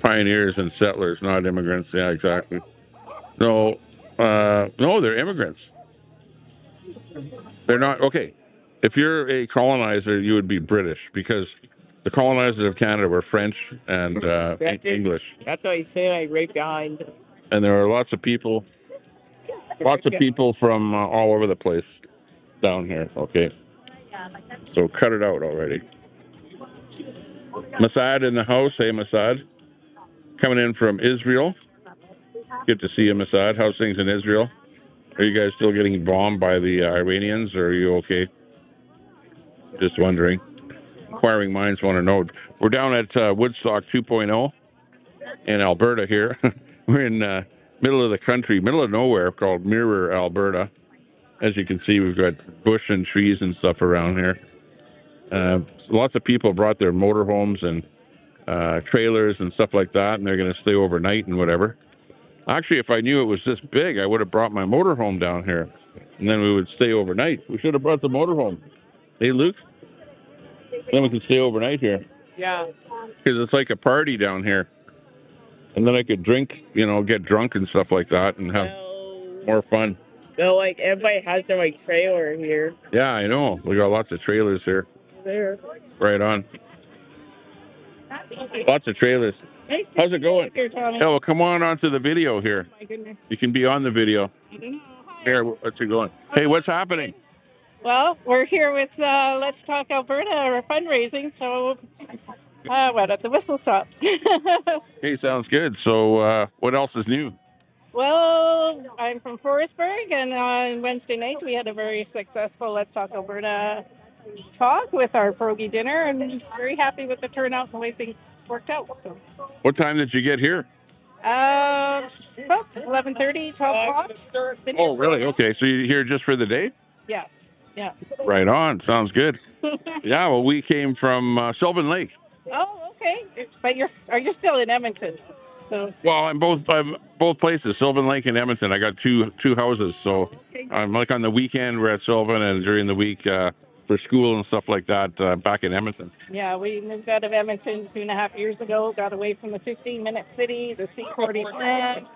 Pioneers and settlers, not immigrants. Yeah, exactly. No, they're immigrants. They're not, okay. If you're a colonizer, you would be British, because the colonizers of Canada were French and English. That's what I say, like right behind. And there are lots of people from all over the place down here, okay? So cut it out already. Masad in the house. Hey, Masad. Coming in from Israel. Good to see you, Masad. How's things in Israel? Are you guys still getting bombed by the Iranians, or are you okay? Just wondering. Inquiring minds want to know. We're down at Woodstock 2.0 in Alberta here. We're in middle of the country, middle of nowhere, called Mirror, Alberta. As you can see, we've got bush and trees and stuff around here. Lots of people brought their motorhomes and trailers and stuff like that, and they're going to stay overnight and whatever. Actually, if I knew it was this big, I would have brought my motorhome down here, and then we would stay overnight. We should have brought the motorhome. Hey, Luke? Then we could stay overnight here. Yeah. Because it's like a party down here. And then I could drink, get drunk and stuff like that and have more fun. No, like, everybody has their, trailer here. Yeah, I know. We got lots of trailers here. There. Right on. Lots of trailers. How's it going? Oh, well, come on onto the video here. Oh, my goodness. You can be on the video. Here, what's it going? Hey, what's happening? Well, we're here with Let's Talk Alberta fundraising, so at the Whistle Stop. Hey, sounds good. So what else is new? Well, I'm from Forestburg, and on Wednesday night we had a very successful Let's Talk Alberta talk with our pierogi dinner, and very happy with the turnout and the way things worked out. So. What time did you get here? About 11:30, 12 o'clock. Oh, really? Okay, so you're here just for the day? Yeah. Right on. Sounds good. Yeah, well, we came from Sylvan Lake. Oh, okay. But are you still in Edmonton? So. Well, I'm both places, Sylvan Lake and Edmonton. I got two houses, so I'm like on the weekend we're at Sylvan, and during the week for school and stuff like that back in Edmonton. Yeah, we moved out of Edmonton 2.5 years ago, got away from the 15-minute city, the C40 plant,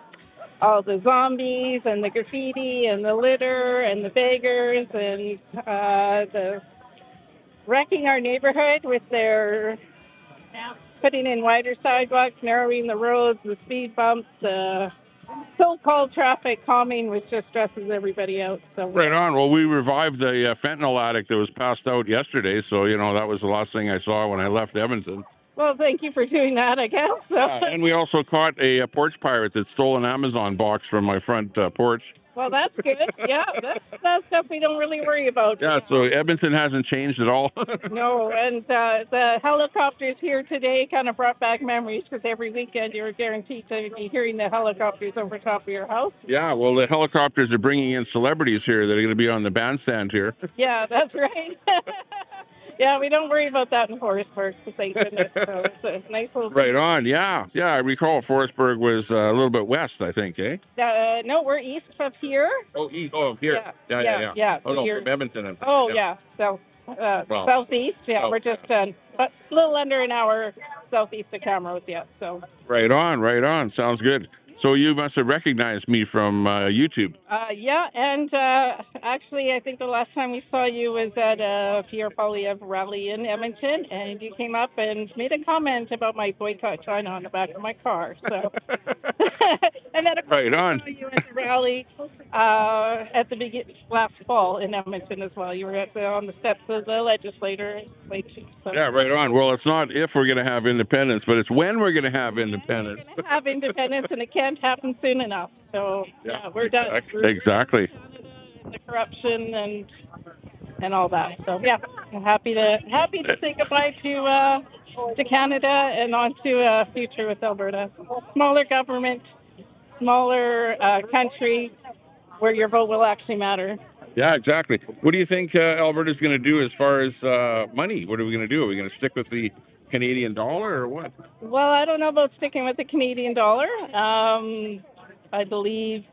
all the zombies and the graffiti and the litter and the beggars and the wrecking our neighborhood with their putting in wider sidewalks, narrowing the roads, the speed bumps, the so-called traffic calming, which just stresses everybody out. So Right on. Well, we revived the fentanyl addict that was passed out yesterday, so that was the last thing I saw when I left Edmonton. Well, thank you for doing that, I guess. So. And we also caught a porch pirate that stole an Amazon box from my front porch. Well, that's good. Yeah, that's stuff we don't really worry about. Yeah, so Edmonton hasn't changed at all. No, and the helicopters here today kind of brought back memories because every weekend you're guaranteed to be hearing the helicopters over top of your house. Yeah, well, the helicopters are bringing in celebrities here that are going to be on the bandstand here. Yeah, that's right. Yeah, we don't worry about that in Forestburg, thank goodness. So it's a nice little... Right on, yeah. Yeah, I recall Forestburg was a little bit west, I think, eh? No, we're east of here. Oh, east. Oh, here. Yeah. Oh, no, here. from Edmonton. Oh, yeah. So, southeast, yeah. We're just a little under an hour southeast of Camrose, yeah. So. Right on. Sounds good. So you must have recognized me from YouTube. Yeah, and actually, I think the last time we saw you was at a Pierre Poilievre rally in Edmonton, and you came up and made a comment about my boycott China on the back of my car. So, and then of course, right on. I saw you at the rally at the last fall in Edmonton as well. You were on the steps of the legislature. So. Yeah, right on. Well, it's not if we're going to have independence, but it's when we're going to have independence. We're going to have independence, and it can't happen soon enough. So yeah, we're done. Exactly. The corruption and all that. So yeah, I'm happy to say goodbye to Canada and on to a future with Alberta. Smaller government, smaller country, where your vote will actually matter. Yeah, exactly. What do you think Alberta's going to do as far as money? What are we going to do? Are we going to stick with the Canadian dollar or what? Well, I don't know about sticking with the Canadian dollar. I believe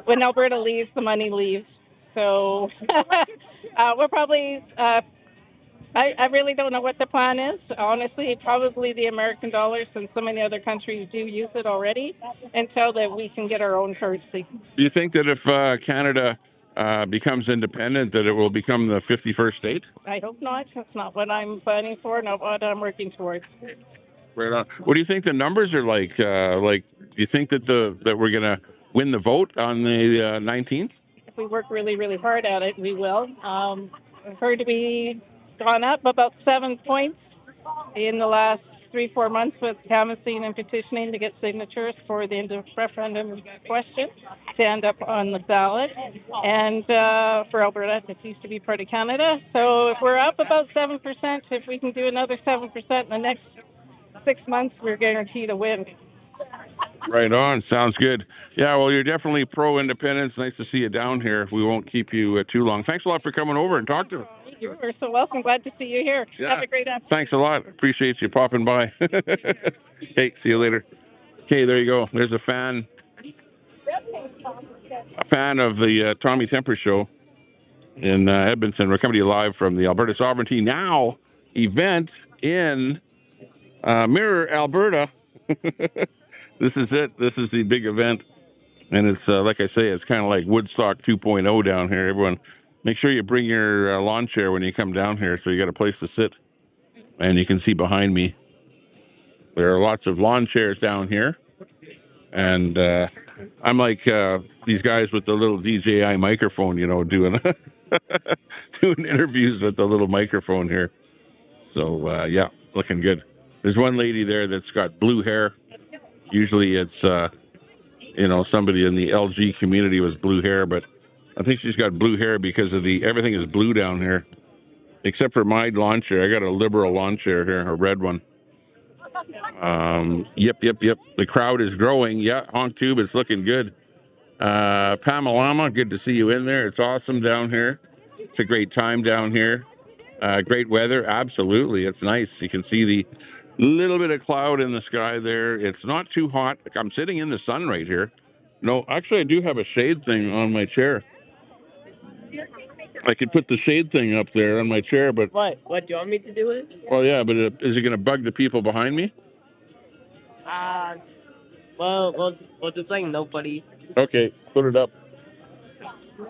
when Alberta leaves, the money leaves. So we're probably, I really don't know what the plan is. Honestly, probably the American dollar, since so many other countries do use it already, until that we can get our own currency. Do you think that if Canada becomes independent, that it will become the 51st state? I hope not. That's not what I'm planning for, not what I'm working towards. Right on. What do you think the numbers are like? Do you think that that we're going to win the vote on the 19th? If we work really, really hard at it, we will. I've heard we gone up about 7 points in the last 3-4 months with canvassing and petitioning to get signatures for the referendum question to end up on the ballot. And for Alberta, it used to be part of Canada. So if we're up about 7%, if we can do another 7% in the next 6 months, we're guaranteed a win. Right on. Sounds good. Yeah, well, you're definitely pro-independence. Nice to see you down here. We won't keep you too long. Thanks a lot for coming over and talking to us. You are so welcome. Glad to see you here. Yeah. Have a great afternoon. Thanks a lot. Appreciate you popping by. Hey, see you later. Okay, there you go. There's a fan of the Tommy Temper Show in Edmonton. We're coming to you live from the Alberta Sovereignty Now event in Mirror, Alberta. This is it. This is the big event. And it's, like I say, it's kind of like Woodstock 2.0 down here. Everyone, make sure you bring your lawn chair when you come down here so you got a place to sit. And you can see behind me, there are lots of lawn chairs down here. And I'm like these guys with the little DJI microphone, doing doing interviews with the little microphone here. So, yeah, looking good. There's one lady there that's got blue hair. Usually it's, somebody in the LG community with blue hair, but I think she's got blue hair because of everything is blue down here, except for my lawn chair. I got a liberal lawn chair here, a red one. Yep. The crowd is growing. Yeah, Honk Tube, it's looking good. Pamalama, good to see you in there. It's awesome down here. It's a great time down here. Great weather, absolutely. It's nice. You can see the little bit of cloud in the sky there. It's not too hot. I'm sitting in the sun right here. No, actually, I do have a shade thing on my chair. I could put the shade thing up there on my chair, but... What? What, do you want me to do it? Well, yeah, but is it going to bug the people behind me? Well, just like nobody. Okay, put it up.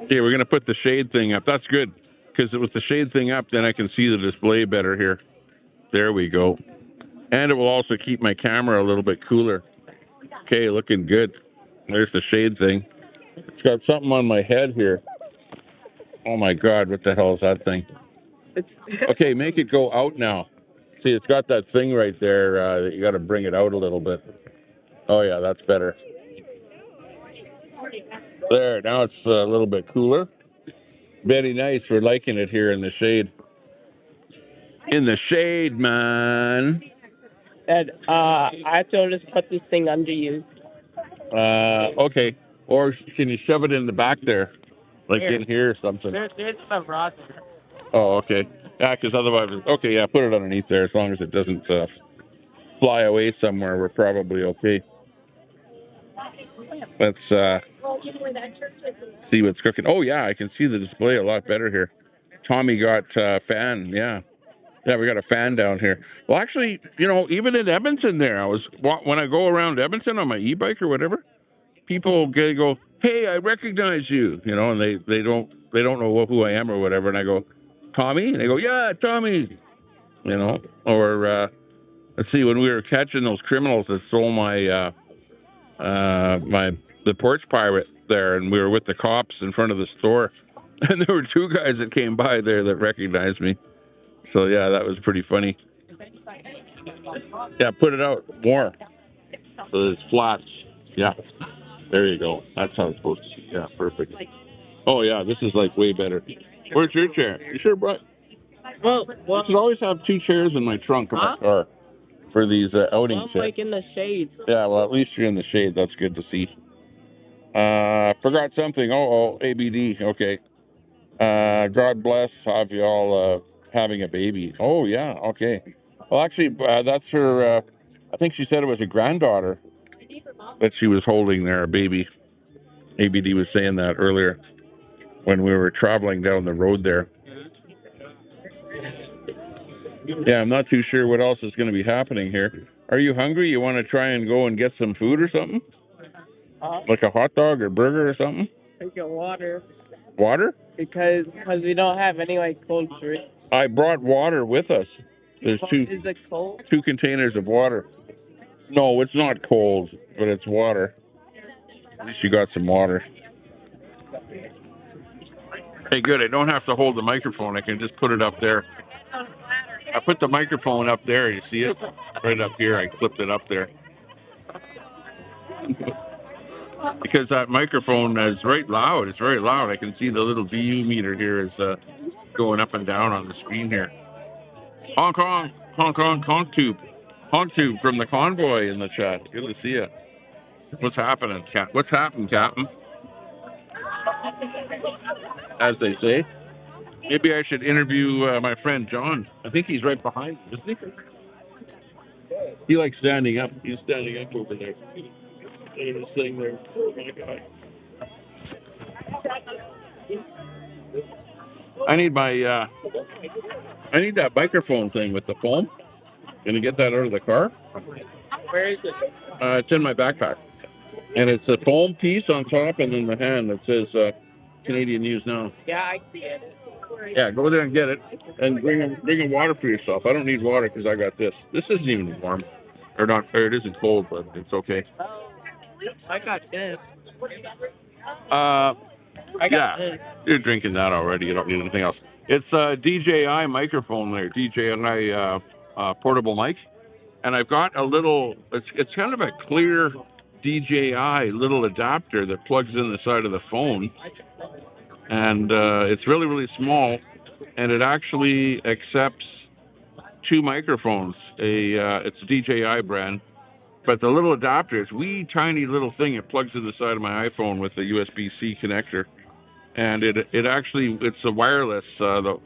Yeah, we're going to put the shade thing up. That's good, because with the shade thing up, then I can see the display better here. There we go. And it will also keep my camera a little bit cooler. Okay, looking good. There's the shade thing. It's got something on my head here. Oh my God, what the hell is that thing? Okay, make it go out now. See, it's got that thing right there that you got to bring it out a little bit. Oh yeah, that's better. There, now it's a little bit cooler. Very nice. We're liking it here in the shade. In the shade, man. And I have to just put this thing under you. Okay. Or can you shove it in the back there? Like in here or something? There's some rod there. Oh, okay. Yeah, because otherwise... Okay, yeah, put it underneath there. As long as it doesn't fly away somewhere, we're probably okay. Let's see what's cooking. Oh, yeah, I can see the display a lot better here. Tommy got fan, yeah. Yeah, we got a fan down here. Well, actually, you know, even in Edmonton there, when I go around Edmonton on my e-bike or whatever, people go, "Hey, I recognize you," you know, and they don't know who I am or whatever, and I go, "Tommy?" And they go, "Yeah, Tommy," you know. Or let's see, when we were catching those criminals that stole my the porch pirate there, and we were with the cops in front of the store, and there were two guys that came by there that recognized me. So yeah, that was pretty funny. Yeah, put it out more. So it's flat. Yeah. There you go. That's how it's supposed to be. Yeah, perfect. Oh yeah, this is like way better. Where's your chair? You sure, bro? Well, I should always have two chairs in my trunk of my car for these outings. I'm like in the shade. Yeah, well, at least you're in the shade. That's good to see. Forgot something. ABD. Okay. God bless. Have you all having a baby? Oh yeah. Okay. Well, actually, that's her. I think she said it was a granddaughter that she was holding there, a baby. ABD was saying that earlier when we were traveling down the road there. Yeah, I'm not too sure what else is going to be happening here. Are you hungry? You want to try and go and get some food or something? Like a hot dog or burger or something? Drink water. Water? Because we don't have any like cold drinks. I brought water with us. There's two. Is it cold? 2 containers of water. No, it's not cold, but it's water. At least you got some water. Hey, good. I don't have to hold the microphone. I can just put it up there. I put the microphone up there. You see it? Right up here. I clipped it up there. Because that microphone is right loud. It's very loud. I can see the little DU meter here is going up and down on the screen here. Hong Kong, Honk Tube. Honk Tube from the convoy in the chat. Good to see you. What's happening, Cap? What's happening, Captain? As they say. Maybe I should interview my friend John. I think he's right behind me, isn't he? He likes standing up. He's standing up over there. Look at this thing there. Oh my God. I need that microphone thing with the foam. Gonna get that out of the car. Where is it? It's in my backpack. And it's a foam piece on top and then the hand that says Canadian News Now. Yeah, I see it. Yeah, go there and get it. And bring a water for yourself. I don't need water because I got this. This isn't even warm. Or it isn't cold, but it's okay. I got this. I got this. You're drinking that already. You don't need anything else. It's a DJI microphone there. DJI portable mic. And I've got a little, it's kind of a clear DJI little adapter that plugs in the side of the phone. And it's really, really small. And it actually accepts 2 microphones. It's a DJI brand. But the little adapter, it's a wee tiny little thing. It plugs in the side of my iPhone with a USB-C connector. And it's a wireless, the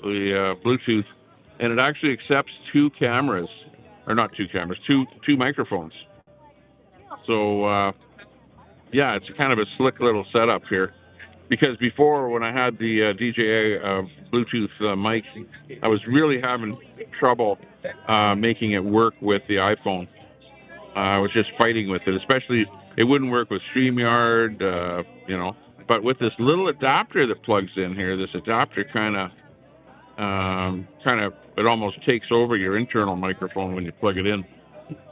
Bluetooth. And it actually accepts 2 cameras. Or not 2 cameras, two microphones. So, yeah, it's kind of a slick little setup here. because before when I had the DJI Bluetooth mic, I was really having trouble making it work with the iPhone. I was just fighting with it, especially it wouldn't work with StreamYard, you know. But with this little adapter that plugs in here, this adapter kind of it almost takes over your internal microphone when you plug it in.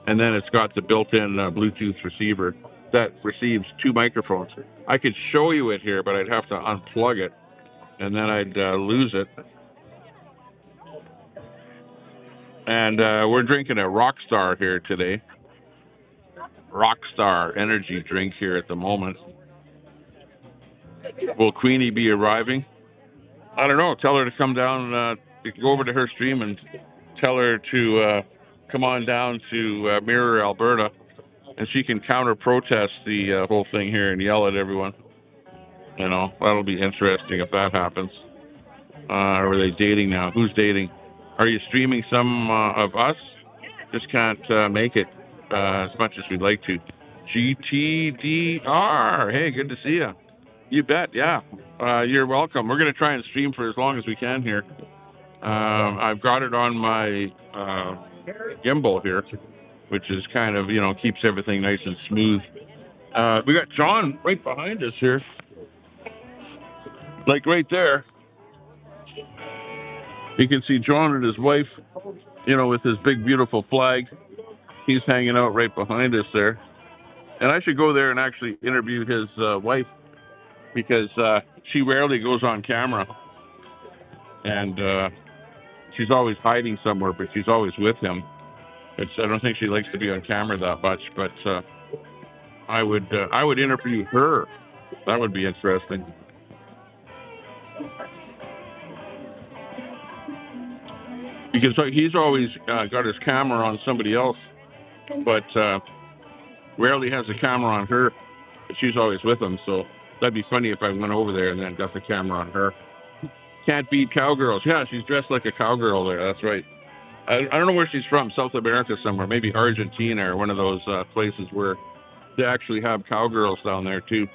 And then it's got the built-in Bluetooth receiver that receives two microphones. I could show you it here, but I'd have to unplug it, and then I'd lose it. And we're drinking a Rockstar here today. Rockstar energy drink here at the moment. Will Queenie be arriving? I don't know. Tell her to come down, go over to her stream and tell her to come on down to Mirror, Alberta, and she can counter-protest the whole thing here and yell at everyone. You know, that'll be interesting if that happens. Are they dating now? Who's dating? Are you streaming some of us? Just can't make it as much as we'd like to. GTDR. Hey, good to see you. You bet, yeah. You're welcome. We're going to try and stream for as long as we can here. I've got it on my gimbal here, which is kind of, you know, keeps everything nice and smooth. We got John right behind us here. Like right there. You can see John and his wife, you know, with his big, beautiful flag. He's hanging out right behind us there. And I should go there and actually interview his wife, because she rarely goes on camera. And she's always hiding somewhere, but she's always with him. I don't think she likes to be on camera that much, but I would interview her. That would be interesting. Because he's always got his camera on somebody else, but rarely has a camera on her. But she's always with him, so that'd be funny if I went over there and then got the camera on her. Can't beat cowgirls. Yeah, she's dressed like a cowgirl there. That's right. I don't know where she's from. South America somewhere. Maybe Argentina or one of those places where they actually have cowgirls down there too.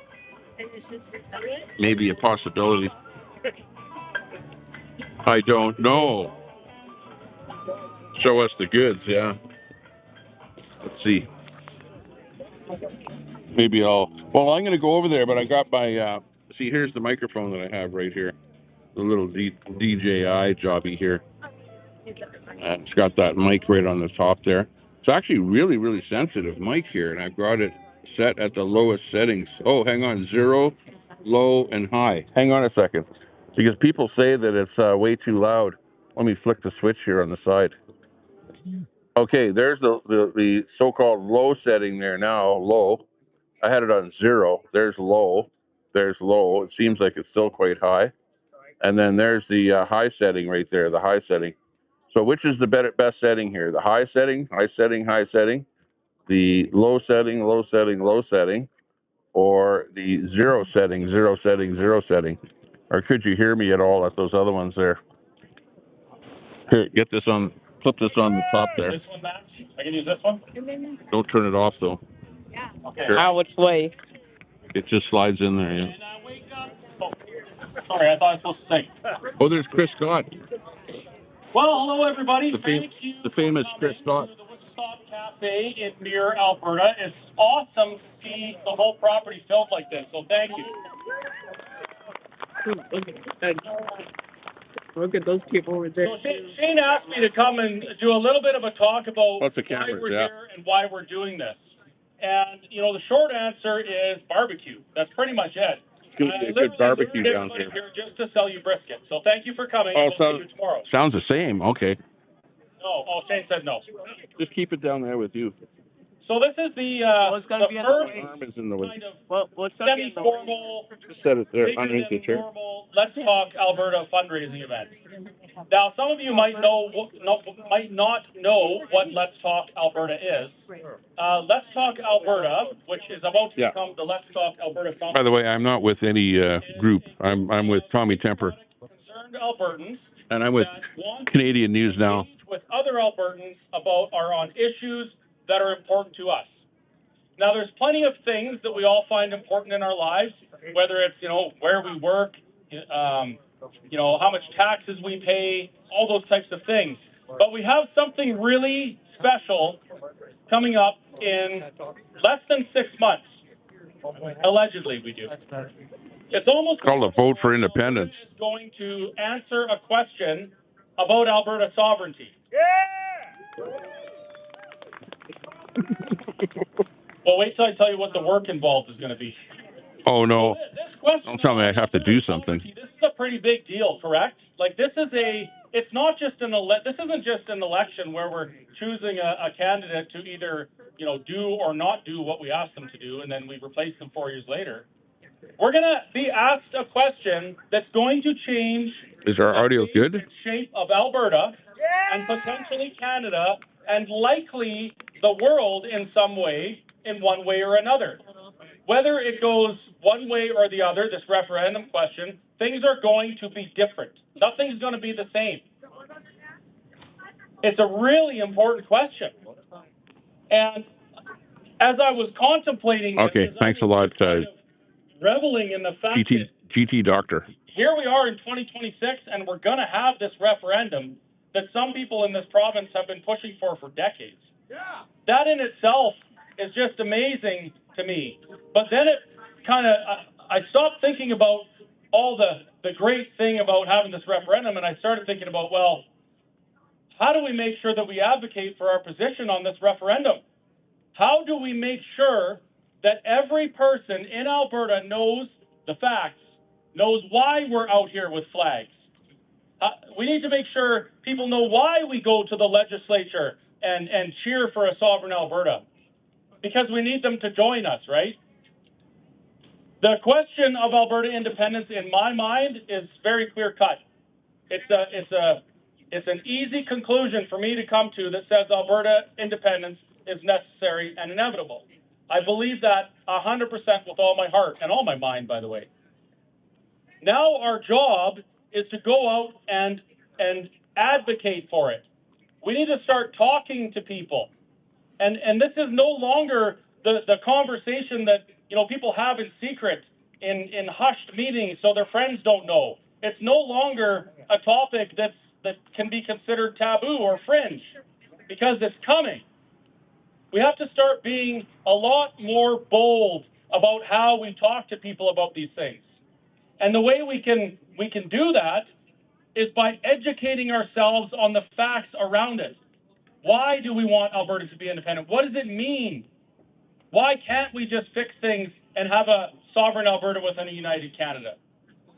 Maybe a possibility. I don't know. Show us the goods, yeah. Let's see. Maybe well, I'm going to go over there, but I got my, see, here's the microphone that I have right here. The little DJI jobby here. It's got that mic right on the top there. It's actually really, really sensitive mic here, and I've got it set at the lowest settings. Oh, hang on, 0, low, and high. Hang on a second, because people say that it's way too loud. Let me flick the switch here on the side. Okay, there's the so-called low setting there now, low. I had it on 0. There's low. There's low. It seems like it's still quite high. And then there's the high setting right there, the high setting. So which is the best setting here? The high setting, high setting, high setting, the low setting, low setting, low setting, or the 0 setting, 0 setting, 0 setting? Or could you hear me at all at those other ones there? Here, get this on, flip this on the top there. This one, Matt? I can use this one? Don't turn it off though. Yeah. Okay. Which way? It just slides in there, yeah. And wake up. Oh, sorry, I thought I was supposed to sing. Oh, there's Chris Scott. Well, hello everybody. The famous Chris Scott. The Woodstock Cafe in Mirror, Alberta. It's awesome to see the whole property filled like this, so thank you. Look at those people over there. So Shane asked me to come and do a little bit of a talk about why we're here and why we're doing this. And, you know, the short answer is barbecue. That's pretty much it. It's going to be a good barbecue down here. Just to sell you brisket. So thank you for coming. Oh, we'll see you tomorrow. Sounds the same. Okay. No. Oh, Shane said no. Just keep it down there with you. So this is the first kind of semi-formal, just set it there underneath the chair. Let's Talk Alberta fundraising event. Now, some of you might not know what Let's Talk Alberta is. Let's Talk Alberta, which is about to become the Let's Talk Alberta Foundation. By the way, I'm not with any group. I'm with Tommy Temper. Concerned Albertans. And I'm with Canadian News Now. With other Albertans on issues that are important to us. Now, there's plenty of things that we all find important in our lives, whether it's, where we work, how much taxes we pay, all those types of things. But we have something really special coming up in less than 6 months. Allegedly, we do. It's almost called a vote for independence. Is going to answer a question about Alberta sovereignty. Well, wait till I tell you what the work involved is going to be. Oh, no. This question, Don't tell me I have to do something. This is a pretty big deal, correct? Like, it's not just this isn't just an election where we're choosing a candidate to either, do or not do what we ask them to do, and then we replace them 4 years later. We're going to be asked a question that's going to change Is our audio good? The shape of Alberta and potentially Canada and likely the world in some way, in one way or another. Whether it goes one way or the other, this referendum question, things are going to be different. Nothing's going to be the same. It's a really important question. And as I was contemplating okay, thanks a lot, reveling in the fact that GT Doctor. Here we are in 2026, and we're going to have this referendum that some people in this province have been pushing for decades. Yeah. That in itself is just amazing to me. But then it kind of, I stopped thinking about all the great thing about having this referendum, and I started thinking about, well, how do we make sure that we advocate for our position on this referendum? How do we make sure that every person in Alberta knows the facts, knows why we're out here with flags? We need to make sure people know why we go to the legislature and cheer for a sovereign Alberta, because we need them to join us, right? The question of Alberta independence, in my mind, is very clear-cut. It's an easy conclusion for me to come to that says Alberta independence is necessary and inevitable. I believe that 100% with all my heart and all my mind, by the way. Now our job is to go out and advocate for it. We need to start talking to people. And this is no longer the conversation that people have in secret in hushed meetings so their friends don't know. It's no longer a topic that can be considered taboo or fringe, because it's coming. We have to start being a lot more bold about how we talk to people about these things. And the way we can do that is by educating ourselves on the facts around it. Why do we want Alberta to be independent? What does it mean? Why can't we just fix things and have a sovereign Alberta within a united Canada?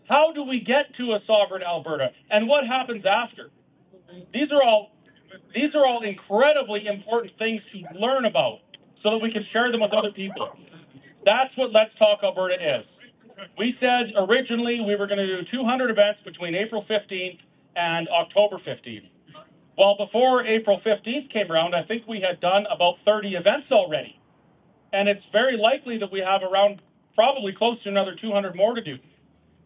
How do we get to a sovereign Alberta? And what happens after? These are all incredibly important things to learn about so that we can share them with other people. That's what Let's Talk Alberta is. We said originally we were going to do 200 events between April 15th and October 15th. Well, before April 15th came around, I think we had done about 30 events already. And it's very likely that we have around probably close to another 200 more to do.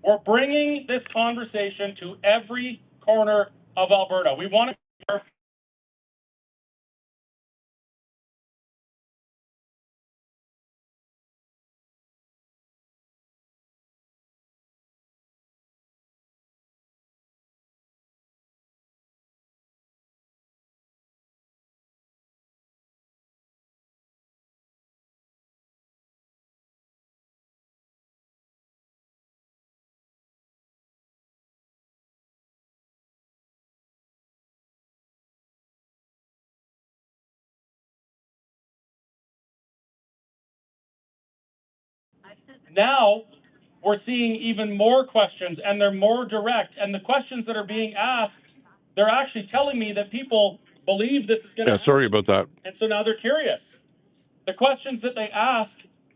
We're bringing this conversation to every corner of Alberta. We want to now we're seeing even more questions, and they're more direct. And the questions that are being asked, they're actually telling me that people believe this is going to happen. Sorry about that. And so now they're curious. The questions that they ask,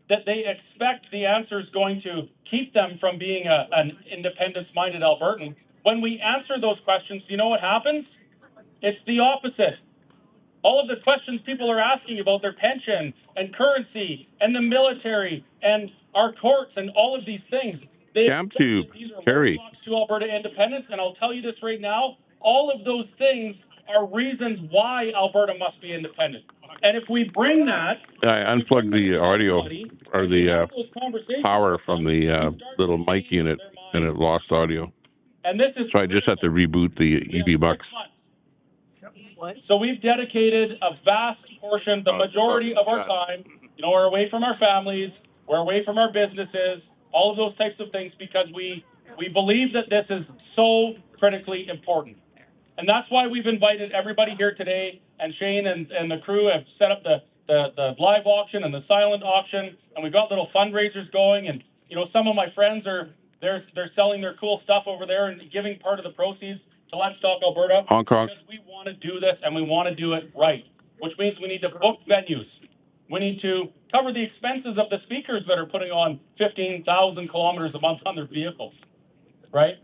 that they expect the answer is going to keep them from being an independence-minded Albertan, when we answer those questions, do you know what happens? It's the opposite. All of the questions people are asking about their pension and currency and the military and our courts and all of these things, these are roadblocks to Alberta independence. And I'll tell you this right now, all of those things are reasons why Alberta must be independent. And if we bring that, I unplugged the audio or the those conversations, power from the little mic unit, and it lost audio. and this is So I just had to reboot the EV Bucks. So we've dedicated a vast portion, the majority of our time, we're away from our families, we're away from our businesses, all of those types of things, because we believe that this is so critically important. And that's why we've invited everybody here today, and Shane and the crew have set up the live auction and the silent auction, and we've got little fundraisers going, and some of my friends they're selling their cool stuff over there and giving part of the proceeds to Let's Talk Alberta. Hong Kong. Because we want to do this, and we want to do it right, which means we need to book venues. We need to cover the expenses of the speakers that are putting on 15,000 kilometers a month on their vehicles, right?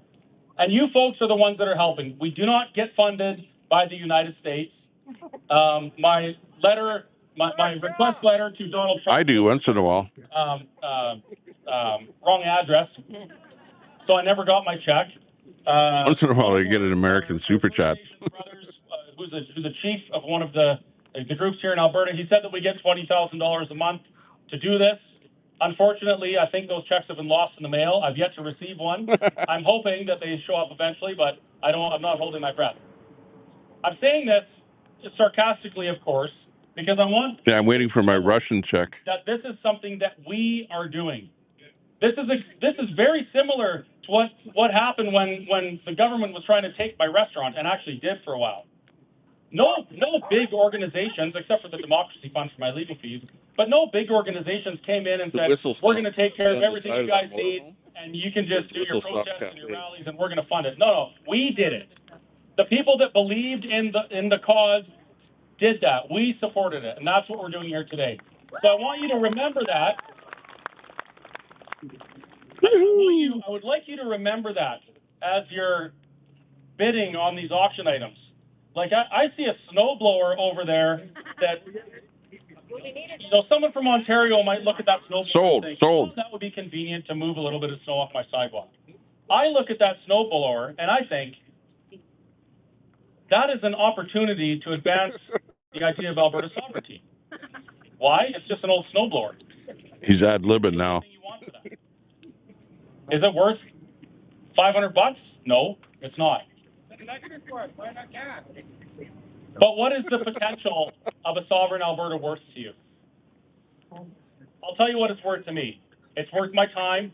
And you folks are the ones that are helping. We do not get funded by the United States. My request letter to Donald Trump. I do once in a while. Wrong address. So I never got my check. Once in a while, I get an American super chat. Brothers, who's a chief of one of the groups here in Alberta, he said that we get $20,000 a month to do this. Unfortunately, I think those checks have been lost in the mail. I've yet to receive one. I'm hoping that they show up eventually, but I'm not holding my breath. I'm saying this sarcastically, of course, because I want. Yeah, I'm waiting for my Russian check. That this is something that we are doing. This is very similar to what happened when the government was trying to take my restaurant, and actually did for a while. No big organizations, except for the Democracy Fund for my legal fees, but no big organizations came in and said, we're going to take care of everything you guys need, and you can just do your protests and your rallies, and we're going to fund it. No, we did it. The people that believed in the cause did that. We supported it, and that's what we're doing here today. So I want you to remember that. I would like you to remember that as you're bidding on these auction items. Like, I see a snowblower over there that, someone from Ontario might look at that snowblower and think, sold. That would be convenient to move a little bit of snow off my sidewalk. I look at that snowblower and I think, that is an opportunity to advance the idea of Alberta sovereignty. Why? It's just an old snowblower. He's ad-libbing now. Is it worth $500? No, it's not. But what is the potential of a sovereign Alberta worth to you? I'll tell you what it's worth to me. It's worth my time.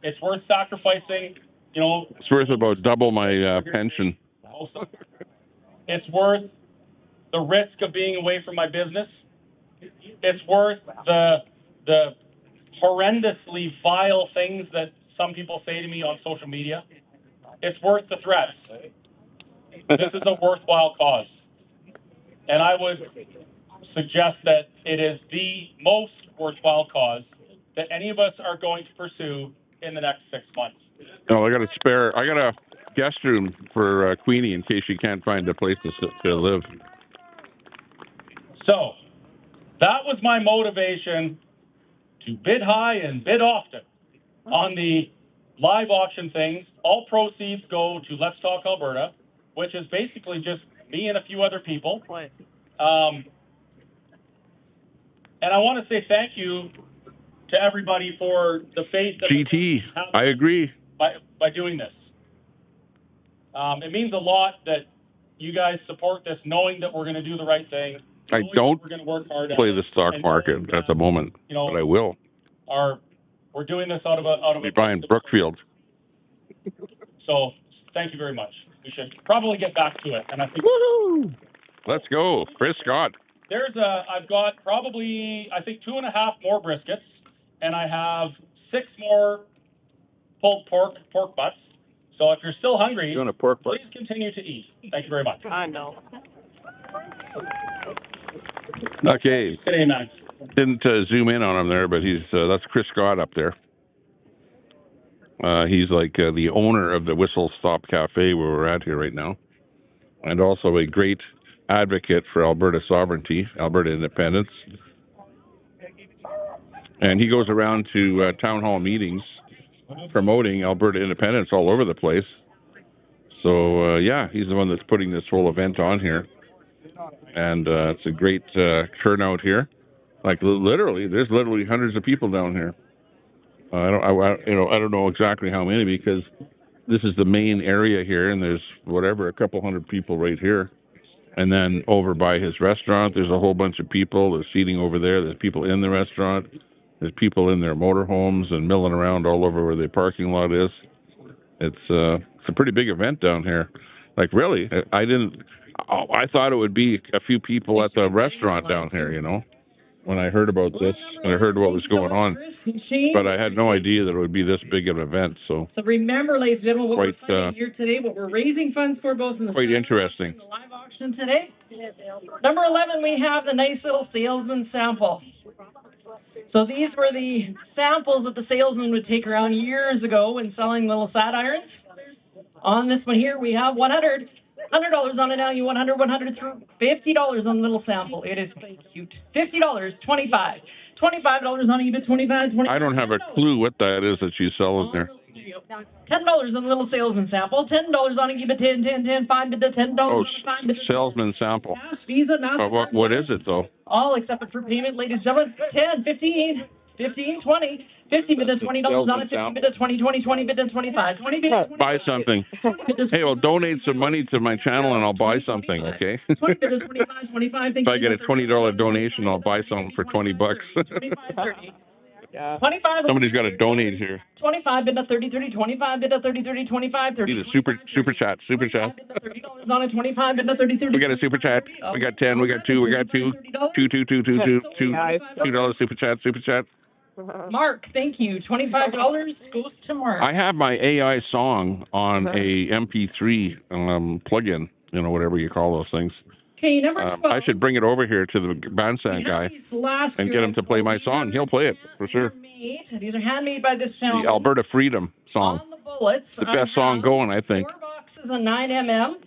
It's worth sacrificing, It's worth about double my pension. It's worth the risk of being away from my business. It's worth the horrendously vile things that some people say to me on social media. It's worth the threats. This is a worthwhile cause. And I would suggest that it is the most worthwhile cause that any of us are going to pursue in the next 6 months. No, I got a guest room for Queenie in case she can't find a place to live. So, that was my motivation to bid high and bid often on the live auction things. All proceeds go to Let's Talk Alberta, which is basically just me and a few other people. And I want to say thank you to everybody for the faith that GT, I agree. By doing this. It means a lot that you guys support this, knowing that we're going to do the right thing. I don't we're going to work hard play the stock market at the moment, but I will. We're doing this out of a buying Brookfield. So thank you very much. We should probably get back to it. And I think woohoo! Let's go, Chris Scott. I've got probably, I think, 2.5 more briskets, and I have 6 more pulled pork butts. So if you're still hungry, please continue to eat. Thank you very much. I know. Okay. Good Max. Didn't zoom in on him there, but that's Chris Scott up there. He's like the owner of the Whistle Stop Cafe where we're at here right now, and also a great advocate for Alberta sovereignty, Alberta independence. And he goes around to town hall meetings promoting Alberta independence all over the place. So, yeah, he's the one that's putting this whole event on here. and it's a great turnout here. Like literally, there's literally hundreds of people down here. I don't know exactly how many because this is the main area here, and there's a couple hundred people right here. And then over by his restaurant, there's a whole bunch of people. There's seating over there. There's people in the restaurant. There's people in their motorhomes and milling around all over where the parking lot is. It's a pretty big event down here. Like really, I thought it would be a few people at the restaurant down here, when I heard about this and I heard what was going on. But I had no idea that it would be this big an event. So remember, ladies and gentlemen, what we're funding here today, what we're raising funds for, both in the quite interesting. The live auction today. Number 11, we have the nice little salesman sample. So these were the samples that the salesman would take around years ago when selling little sat irons. On this one here, we have $100 on it now. You $100 through $50 on the little sample. It is cute. $50, $25 on eBay, $25. I don't have a clue what that is that she's selling there. $10 on the little salesman sample. $10 on eBay, 10, 5 bid to $10. Oh, salesman sample. Visa, what is it though? All accepted for payment, ladies and gentlemen. 10, 15, 20. 50 bid to $20 on it. 50 bid to 20, 20 bid to 25. 20 bid to 25. Buy something. Hey, well, donate some money to my channel and I'll buy something, okay? 20 bid to 25. If I get a $20 donation, I'll buy something for $20. 25, 30. Yeah. 25. Somebody's got to donate here. 25 bid to 30, 25 bid to 30, 25, 30. Need a super chat. $30 on it, 25 bid to 30. We got a super chat. We got 10. We got 2. We got 2. $2 super chat. Mark, thank you. $25 goes to Mark. I have my AI song on a MP3 plug-in, whatever you call those things. Okay, number 12. I should bring it over here to the bandstand guy and get him to play my song. He'll play it for sure. These are handmade by this channel. The Alberta Freedom song. On the bullets. The best song going, I think. 4 boxes of 9mm.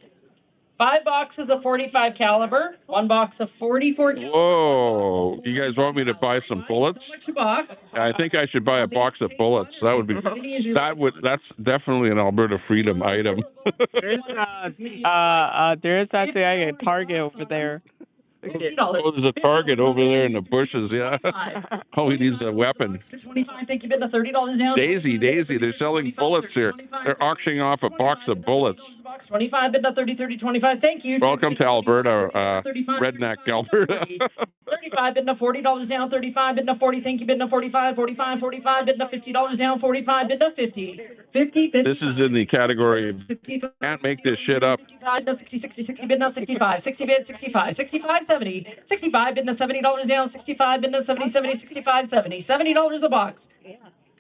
5 boxes of 45 caliber, 1 box of 44 caliber. Whoa! You guys want me to buy some bullets? I think I should buy a box of bullets. That's definitely an Alberta Freedom item. There's actually a Target over there. Oh, there's a Target over there in the bushes, yeah. Oh, he needs a weapon. Thank you, bid the $30 down. Daisy, they're selling bullets here. They're auctioning off a box of bullets. 25, bid the 30, 25. Thank you. Welcome to Alberta, redneck Alberta. 35, bid the $40 down. 35, bid the 40. Thank you, bid the 45, 45, bid the $50 down. 45, bid the 50. 50. This is in the category of can't make this shit up. 60, bid the 65. 60 bid 65. 65, 70. 65, bid the $70 down. 65, bid the 70, 65, 70. $70 a box.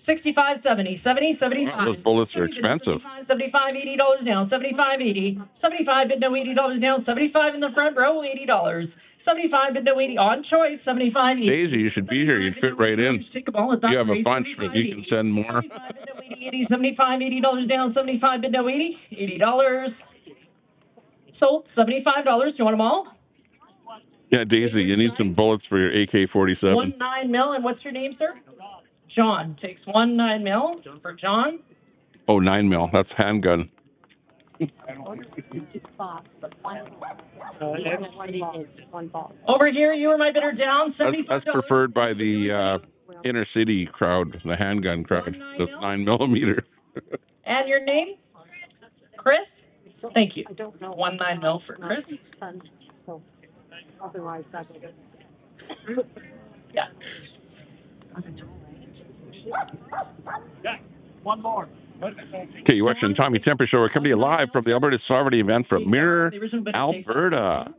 65, 70, 70, 75. Those bullets are expensive. 75, $80 down. 75, 80. 75, bid no $80 down. 75 in the front row, $80. 75, bid no 80 on choice. 75, 80. Daisy, you should be here. You'd fit right in. You have a bunch, but you can send more. 75, $80 down. 75, bid no 80. $80. Sold. $75. Do you want them all? Yeah, Daisy, you need some bullets for your AK-47. 1 9mm, and what's your name, sir? John. Takes 1 9mm for John. Oh, 9mm. That's handgun. Over here, you were my bidder down. That's preferred by the inner city crowd, the handgun crowd, the 9mm. And your name? Chris? Thank you. 1 9mm for Chris. Yeah. One more. Okay, you're watching Tommy Temper Show. We're coming to you live from the Alberta Sovereignty event from Mirror, Alberta.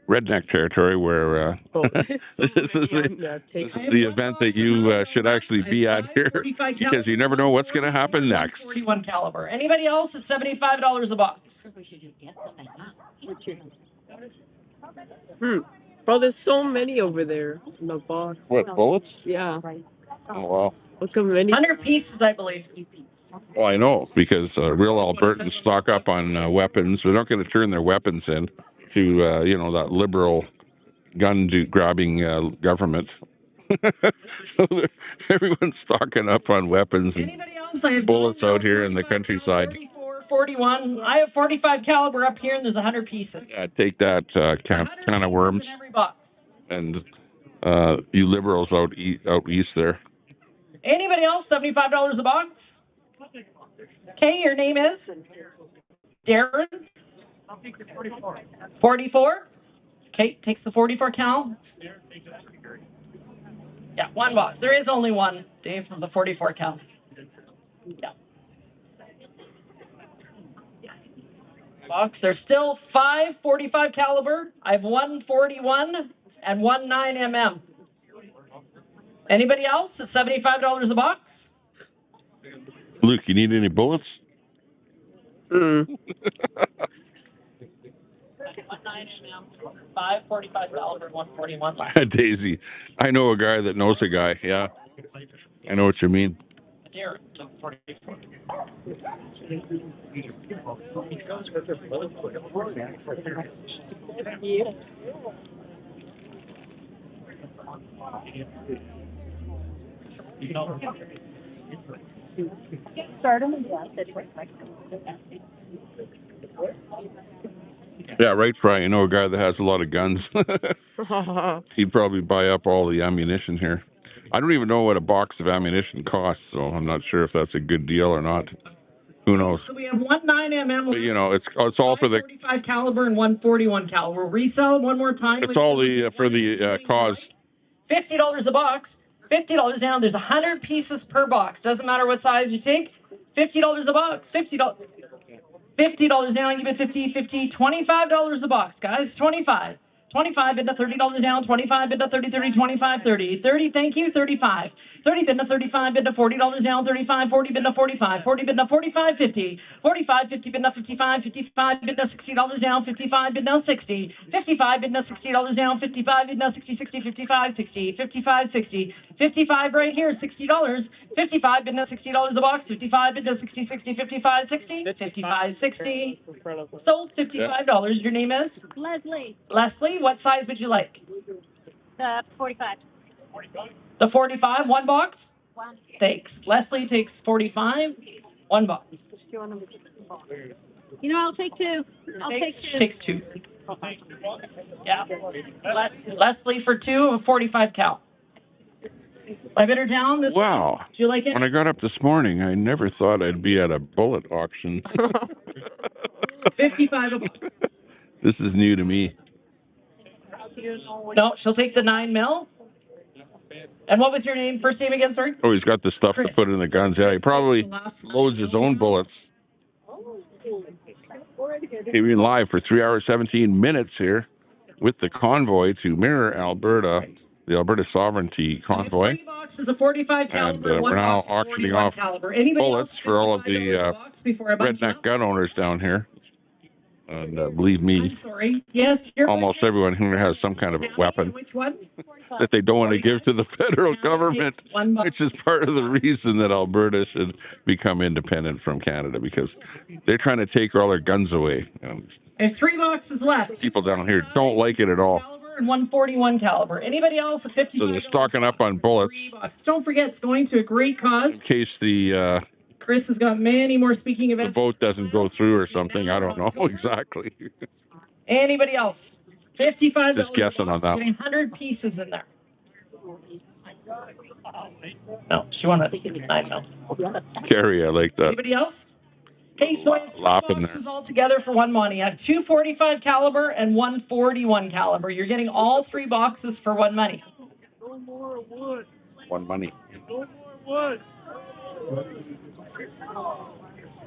Redneck territory where this is the event that you should actually be at here because you never know what's going to happen next. 41 caliber. Anybody else is $75 a box. Bro, there's so many over there in the box. What, bullets? Yeah. Oh, wow. Look how many. 100 pieces, I believe. Well, I know, because real Albertans stock up on weapons. They're not going to turn their weapons in to, that liberal gun-grabbing government. So everyone's stocking up on weapons and bullets out here in the countryside. 141. I have 45 caliber up here, and there's 100 pieces. Yeah, take that can of worms. In every box. And you liberals out east there. Anybody else? $75 a box. Okay, your name is Darren. 44. Okay, takes the 44 cal. Yeah, one box. There is only one, Dave, from the 44 cal. Yeah. Box. There's still 5 45 caliber. I have 141 and 19 mm. Anybody else at $75 a box? Luke, you need any bullets? 19 mm. 5 45 caliber, 141. Daisy, I know a guy that knows a guy. Yeah, I know what you mean. Here, 44. Yeah, right, Fry. I know a guy that has a lot of guns. He'd probably buy up all the ammunition here. I don't even know what a box of ammunition costs, so I'm not sure if that's a good deal or not. Who knows? So we have 19 mm. But, you know, it's all for the 45 caliber and 141 caliber. Resell one more time. It's all the for the cause. $50 a box. $50 down. There's 100 pieces per box. Doesn't matter what size you take. $50 a box. $50 down. You get 50, 25 $25 a box, guys. 25. 25 bid to $30 down, 25 bid to 30, 25, 30, thank you, 35, 30 bid to 35 bid to $40 down, 35, 40 bid to 45, 40 bid to 45, 50, 45, 50 bid to 55, 55 bid to $60 down, 55 bid to 60, 55 bid to $60 down, 55 bid to 60, 60, 55, 60, 55, 60, 55 right here, $60, 55 bid to $60 a box, 55 bid to 60, 60, 55, 60, 55, 60, sold $55. Your name is? Leslie. Leslie, what size would you like? 45. The 45, one box? One. Thanks. Leslie takes 45, one box. You know, I'll take two. Takes two. Yeah. Leslie for 2 of 45 cal. I bid her down this Wow. week. Do you like it? When I got up this morning, I never thought I'd be at a bullet auction. 55 a box. This is new to me. No, she'll take the 9 mil. And what was your name? First name again, sorry? Oh, he's got the stuff Chris. to put in the guns. Yeah, he probably loads his own bullets. He's been live for 3 hours, 17 minutes here with the convoy to Mirror, Alberta, the Alberta Sovereignty Convoy. 3 boxes of 45 caliber, And we're now auctioning off bullets for all of the redneck gun owners down here. And believe me, I'm sorry. Yes, you're almost everyone here has some kind of a weapon Which one? that they don't want to give to the federal government, which is part of the reason that Alberta should become independent from Canada, because they're trying to take all their guns away. There's 3 boxes left. People down here don't like it at all. Caliber and 141 caliber. Anybody else at 50? So they're stocking up on bullets Don't forget, it's going to a great cause. in case the Chris has got many more speaking events. vote doesn't go through or something. I don't know exactly. Anybody else? $55. Just guessing on that. Getting 100 pieces in there. No, she wanted 9 mil. Carrie, I like that. Anybody else? Okay, so I have 2 Laughing boxes all together for one money. I have 2 45 caliber and 141 caliber. You're getting all 3 boxes for one money. No more wood. One money. No more wood.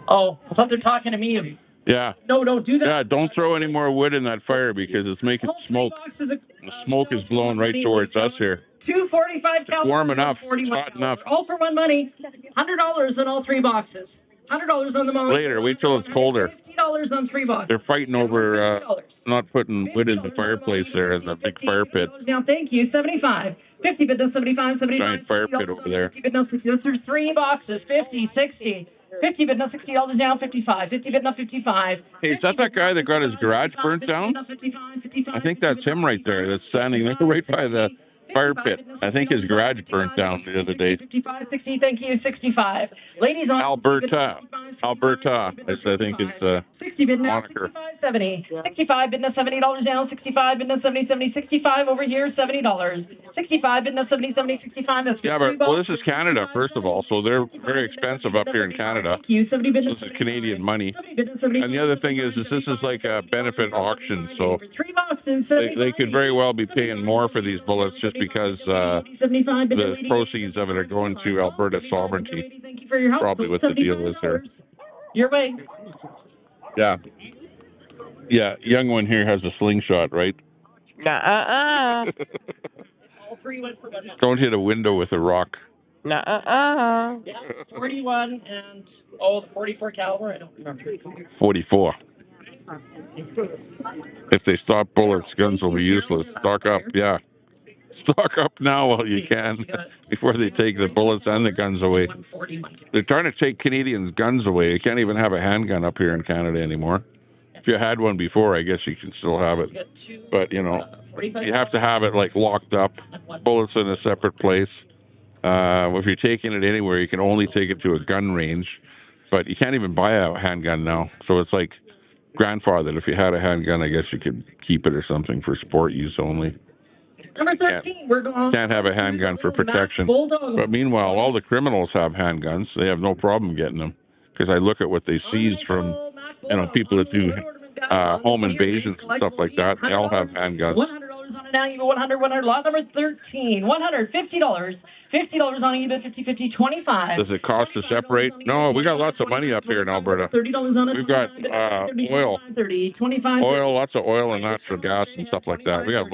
Oh, I thought they're talking to me. Yeah. No, don't do that. Yeah, don't throw any more wood in that fire because it's making smoke. The smoke is blowing right towards us here. 2 45 caliber. Warm enough. 41 Hot enough. All for one money. $100 on all 3 boxes. $100 on the money. Later, wait till it's colder. $50 on 3 boxes. They're fighting over not putting wood in the fireplace there in the big fire pit. Now, thank you. 75. 50 bid no 75, 79. Giant fire pit over there. 50 bid no 60. There's 3 boxes. 50, 60. 50 bid no $60 down. 55. 50 bid no 55. Hey, is that guy that got his garage burnt down? I think that's him right there. That's standing there right by the fire pit. I think his garage burnt down the other day. 55, 60, thank you, 65. Ladies on Alberta, I think is 60 bid now, moniker. 65, 70. 65 bid now, $70 down, 65 bid now, 70, 70, 65 over here, $70. 65 bid now, 70, 70, 65. That's yeah, but well, this is Canada, first of all, so they're very expensive up here in Canada. Thank you, 70 bid now, This is Canadian money. 70 bid now, 70. And the other thing is this is like a benefit auction, so 3 boxes, they could very well be paying more for these bullets just because the proceeds of it are going to Alberta sovereignty. Thank you for your help. Probably what the deal is there. Your way. Yeah. Yeah, young one here has a slingshot, right? Nuh-uh-uh. All 3 went for one. Don't hit a window with a rock. Nuh-uh-uh. Yeah, 41 and, the 44 caliber, I don't remember. 44. If they stop bullets, guns will be useless. Stock up, yeah. Stock up now while you can, before they take the bullets and the guns away. They're trying to take Canadians' guns away. You can't even have a handgun up here in Canada anymore. If you had one before, I guess you can still have it. But, you have to have it, like, locked up, bullets in a separate place. If you're taking it anywhere, you can only take it to a gun range. But you can't even buy a handgun now. So it's like grandfathered. If you had a handgun, I guess you could keep it or something for sport use only. Number 13, we're going. Can't have a handgun for protection. But meanwhile, all the criminals have handguns. They have no problem getting them. Because I look at what they seize from, people that do home invasions and stuff like that. They all have handguns. $100 on it now, even 100, lot number 13, $150. $50 on eBay, 50, 50, 25. Does it cost to separate? No, we got lots of money up here in Alberta. $30 on it. We've got oil. 30, 25. Oil, lots of oil and natural gas and stuff like that. We have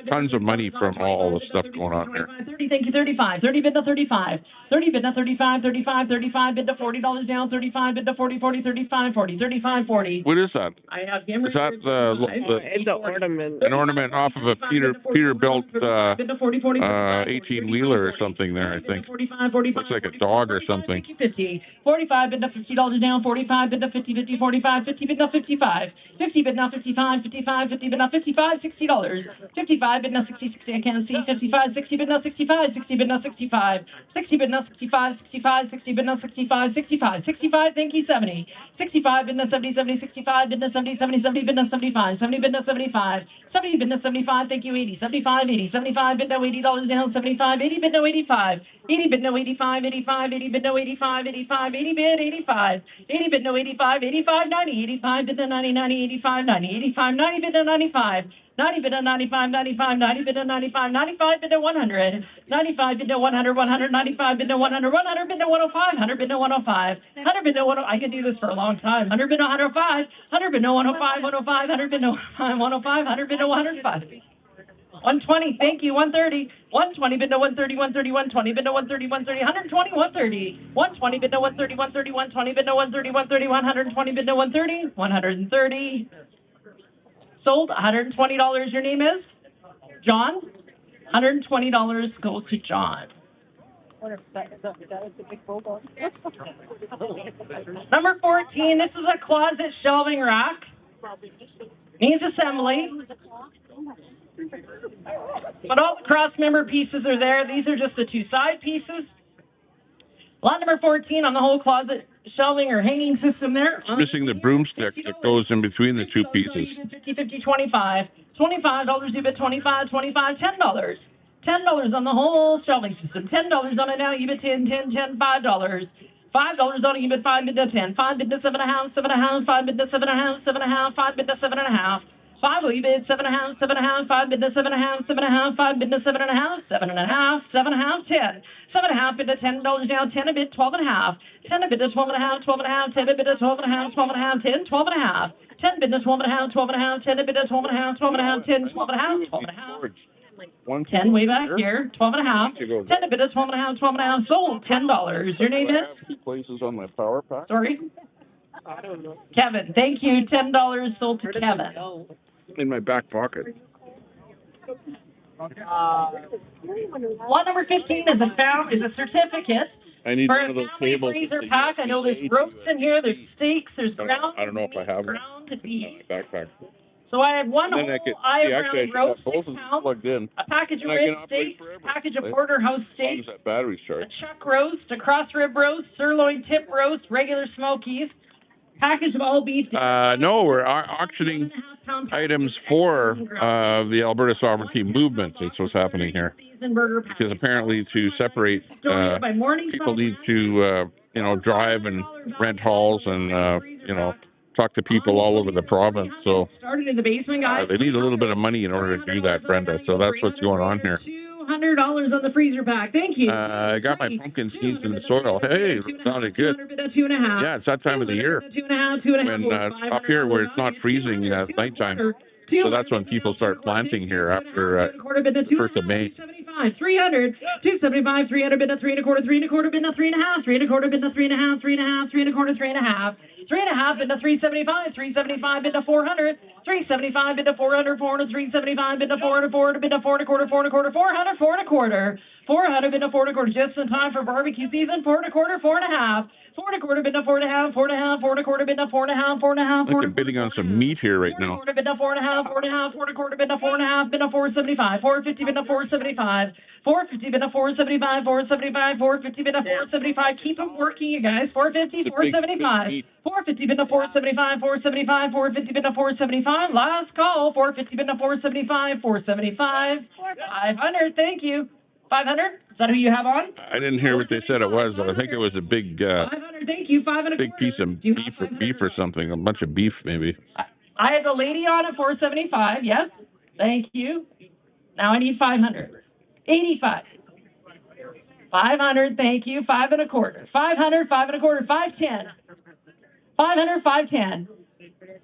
tons of money from all the stuff going on here. 30, thank you, 35. 30 bid to 35. 30 bid to 35, 35, 35 bid to $40 down, 35 bid to 40, 40, 35, 40, 35, 40. What is that? I have gamers. Is that It's an ornament. an ornament off of a Peterbilt 18-wheeler or something there, I think. 45, 45. Looks like a dog or something. 50. 45 bid to $50 down, 45 bid to 50, 50, 45, 50 bid to 55. 50 bid now 55, 55, 50 bid now 55, $60. 55 bid now 60, 60, I can't see. 55, 60 bid now 65, 60 bid now 65. 60 bid now 65, 65, 60 bid now 65, 65. 65, thank you, 70. 65 bid now 70, 70, 65 bid now 70, 70, 70 bid now 75. 70 bid now 75. 70 bid now 75, thank you, 80. 75, 80. 75 bid now $80 down, 75. 80 bid now 85. 80 bid now 85, 85, 80 bid now 85, 85, 80 bid 85. 80 bid now 85, 85, 90, 85 bid now 90, 90, 85, 90, 85, 90 bid now 95. 90 bid to 95, 95, 90 bid to 95, 95 bid to 100, 95 bid to 100, 100, 95 bid to 100, 100 bid to 105, 100 bid to 105, 100 bid to 105, I can do this for a long time, 100 bid to 105, 100 bid to 105, 105, 100 bid to 105, 105, 100 bid to 105. 120, thank you, 130, 120 bid to 130, 130, 120 bid to 130, 130, 120, 130, 120 bid to 130, 130, 120 bid to 130, 130, 120 bid to 130, 130. Sold, $120. Your name is? John? $120 goes to John. Number 14, this is a closet shelving rack. Needs assembly. But all the cross member pieces are there. These are just the 2 side pieces. Lot number 14 on the whole closet shelving or hanging system there. Missing the broomstick that goes in between the 2 pieces. 50, 50, 25. $25, you bid 25, 25, $10. $10 on the whole shelving system. $10 on it now, you bid 10, 10, 10, $5. $5 on it, you bid 5 bid to 10. 5 bid to 7.5, 7.5, 5 bid to 7.5, 7.5, 5 bid to 7.5. 5, you bid 7.5, 7.5, 5 bid to 7.5, 7.5, 5 bid to 7.5, 7.5, 7.5, 10. 7.5 bid to $10 down, 10 a bid, 12.5. 10 a bid to 12.5, 12.5, 10 a bid to 12.5, 12.5, 10, 12.5. 10 bid to 12.5, 12.5, 10 a bid to 12.5, 12.5, 10, 12.5, 12.5. 10 way back here, 12.5. 10 a bid to 12.5, 12.5, sold, $10. Your name is? Places on my power pack. Sorry? I don't know. Kevin, thank you, $10 sold to Kevin. In my back pocket. Lot number 15 is a certificate. I need for one of those family tables. freezer pack. I know there's roasts in here, there's steaks, there's ground. I don't know if I have ground beef. backpack. So I have one And whole then I could, eye-round actually, I roast, should have both 6 of them pounds, plugged in. a package of And I can rib operate steaks, forever, package of right? porterhouse As long steaks, as that battery's a charged. chuck roast, a cross rib roast, sirloin tip roast, regular smokies, package of all beef. No, we're auctioning items for the Alberta Sovereignty Movement. That's what's happening here. Because apparently to separate, people need to, drive and rent halls and, talk to people all over the province. So Started in the basement, guys. they need a little bit of money in order to do that, Brenda. So that's what's going on here. $200 on the freezer pack. Thank you. I got my pumpkin seeds in the soil. Hey, it sounded good. Yeah, it's that time of the year. When up here where it's not freezing at nighttime. So that's when people start planting here after the 1st of May. 300, 275, 300, bid a 3 1/4, 3 1/4, bid a 3 1/2, 3 1/4, bid a 3 1/2, 3 1/2, 3 1/4, 3 1/2, 3 1/2, bid a 375, 375, bid a 400, 375, bid a 400, 400, 375, bid a 400, 400, bid a 4 1/4, 4 1/4, 400, 4 1/4, 400, bid a 4 1/4, just in time for barbecue season, 4 1/4, 4 1/2. 4 1/4, bid a 4 1/2, 4 1/2, 4 1/4, bid a 4 1/2, 4 1/2, 4 I'm bidding on some meat here right now. 4 1/4, bid a 4 1/2, 4 1/2, 4 1/4, bid a 4 1/2, bid a 475, 450, bid a 475, 450, bid a 475, 475, 450, bid a 475. Keep them working, you guys. 450, 475, 450, bid a 475, 475, 450, bid a 475. Last call, 450, bid a 475, 475, 500. Thank you. 500. Is that who you have on? I didn't hear what they said it was, but I think it was a big, 500. Thank you. 5 1/4. big piece of beef or something. A bunch of beef, maybe. I have a lady on at 475. Yes. Thank you. Now I need 500. 85. 500. Thank you. 5 1/4. 500. 5 1/4. 510. 500. 510.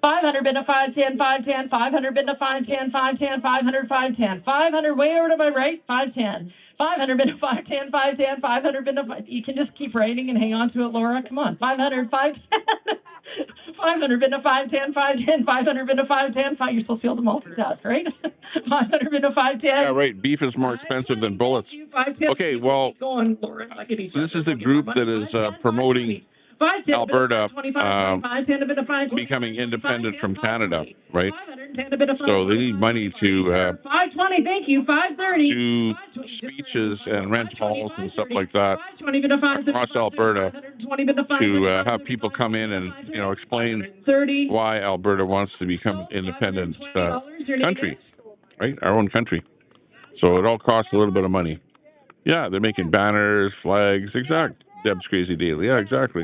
500 bid a 510, 510, 500 bid a 510, 510, 500, 510, 500 way over to my right, 510, 500 bid a 510, 510, 500 bid a 5. You can just keep writing and hang on to it, Laura. Come on, 500, 510, 500 bid a 510, 510, 500 bid a 510, 5. You're supposed to be able to multitask, right? 500 bid a 510. Yeah, right. Beef is more expensive than bullets. Okay, well, this is the group that is promoting Alberta becoming independent from Canada, right? So they need money to 520, thank you. 530. do speeches and rent halls and stuff like that across Alberta to have people come in and explain why Alberta wants to become an independent country, right? Our own country. So it all costs a little bit of money. Yeah, they're making banners, flags, exact. Deb's Crazy Daily. Yeah, exactly.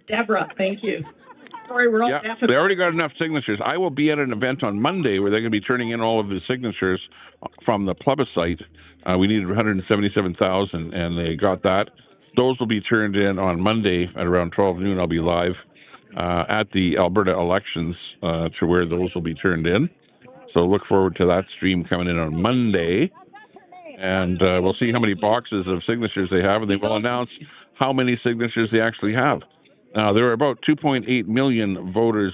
Deborah, thank you. Sorry, we're all deaf. They already got enough signatures. I will be at an event on Monday where they're going to be turning in all of the signatures from the plebiscite. We needed 177,000, and they got that. Those will be turned in on Monday at around 12 noon. I'll be live at the Alberta elections to where those will be turned in. So look forward to that stream coming in on Monday. And we'll see how many boxes of signatures they have, and they will announce how many signatures they actually have. Now, there are about 2.8 million voters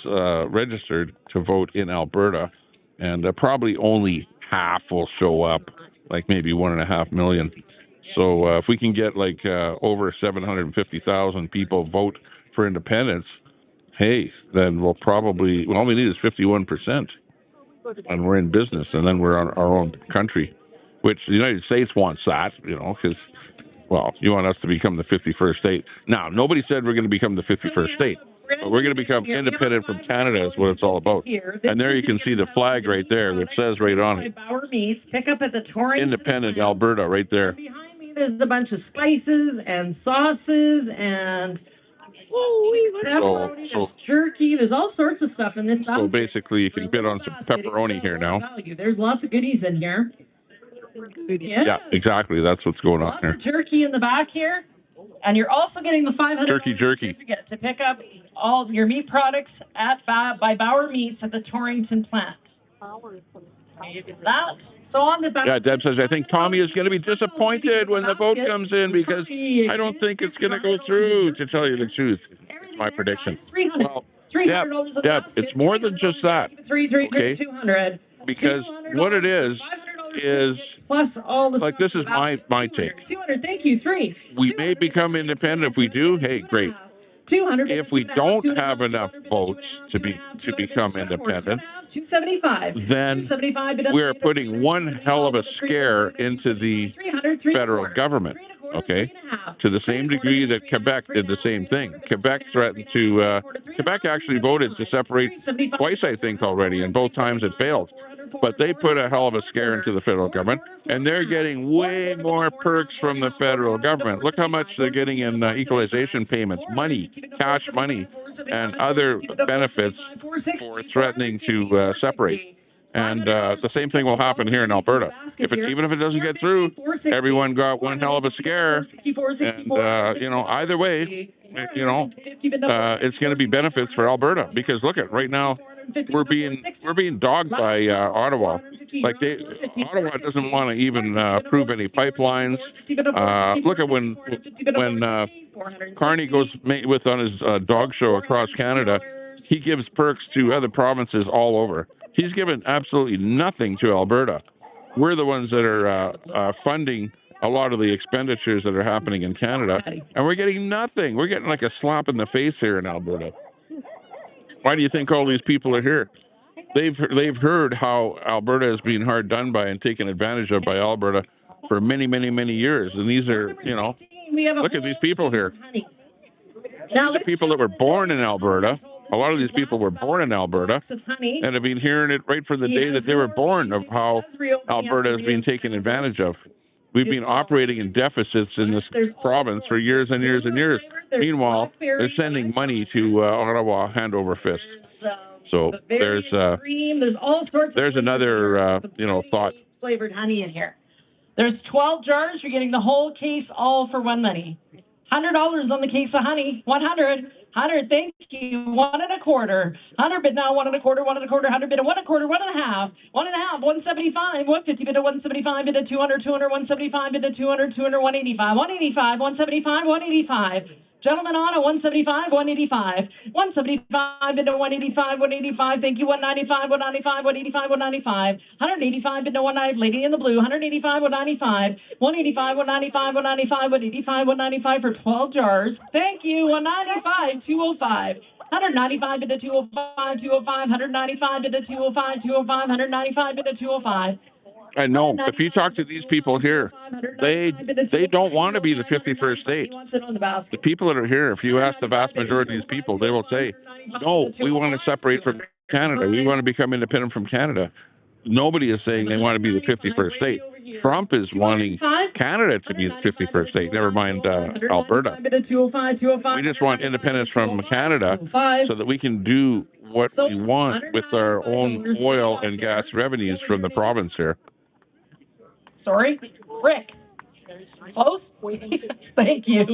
registered to vote in Alberta, and probably only half will show up, like maybe 1.5 million. So if we can get over 750,000 people vote for independence, hey, then we'll probably, all we need is 51%, and we're in business, and then we're on our own country, which the United States wants that, because... Well, you want us to become the 51st state. Now, nobody said we're going to become the 51st state, but we're going to become independent from Canada is what it's all about. And there you can see the flag right there, which says right on it, pick up at the Torrington Independent Alberta, right there. Behind me, there's a bunch of spices and sauces and pepperoni, there's jerky, there's all sorts of stuff in this stuff. So basically, you can bid on some pepperoni here now. There's lots of goodies in here. Yeah, exactly. That's what's going on here. Turkey in the back here, and you're also getting the 500 turkey certificate to pick up all of your meat products by Bauer Meats at the Torrington plant. That. So on the back. Yeah, Deb says, I think Tommy is going to be disappointed when the vote comes in because I don't think it's going to go through, to tell you the truth. It's my prediction. Well, Deb, it's more than just that. Okay? Because what it is plus all the this is my take. 200, thank you. 3. We may become independent. If we do, hey, great. 200. If we don't have enough votes to become independent, 275. then we are putting one hell of a scare into the federal government, okay? To the same degree that Quebec did the same thing. Quebec threatened to, Quebec actually voted to separate twice, I think, already, and both times it failed. But they put a hell of a scare into the federal government, and they're getting way more perks from the federal government. Look how much they're getting in equalization payments, money, cash money, and other benefits for threatening to separate. And the same thing will happen here in Alberta. Even if it doesn't get through, everyone got one hell of a scare. And, either way, it's going to be benefits for Alberta. Because look at right now, we're being dogged by Ottawa. Like Ottawa doesn't want to even approve any pipelines. Look at when Carney goes on his dog show across Canada, he gives perks to other provinces all over. He's given absolutely nothing to Alberta. We're the ones that are funding a lot of the expenditures that are happening in Canada, and we're getting nothing. We're getting like a slap in the face here in Alberta. Why do you think all these people are here? They've heard how Alberta is being hard done by and taken advantage of by Alberta for many, many, many years. And these are, look at these people here. These are people that were born in Alberta. A lot of these people were born in Alberta and have been hearing it right from the day that they were born of how Alberta is being taken advantage of. We've been operating in deficits in this province for years and years and years. Meanwhile, they're sending money to Ottawa hand over fist. So there's another thought. Flavored honey in here. There's 12 jars. You're getting the whole case all for one money. $100 on the case of honey. 100. Thank you. 1 1/4. 100 bid now. 1 1/4. 1 1/4. 100 bid 1 1/4. 1 1/2. 1 1/2. 175. 150 bid 175 bid 200. 200. 175 bid 200. 200. 185. 185. 175. 185. Gentlemen on a 175, 185, 175 bid to 185, 185. Thank you. 195, 195, 185, 195, 185 bid to 195. Lady in the blue. 185, 195, 185, 195, 195, 185, 195 for 12 jars. Thank you. 195, 205. 195 bid to 205, 205, 195 bid to 205, 205, 195 bid to 205. I know. If you talk to these people here, they don't want to be the 51st state. The people that are here, if you ask the vast majority of these people, they will say, no, we want to separate from Canada. We want to become independent from Canada. Nobody is saying they want to be the 51st state. Trump is wanting Canada to be the 51st state, never mind Alberta. We just want independence from Canada so that we can do what we want with our own oil and gas revenues from the province here. Sorry, Rick. Close? Thank you.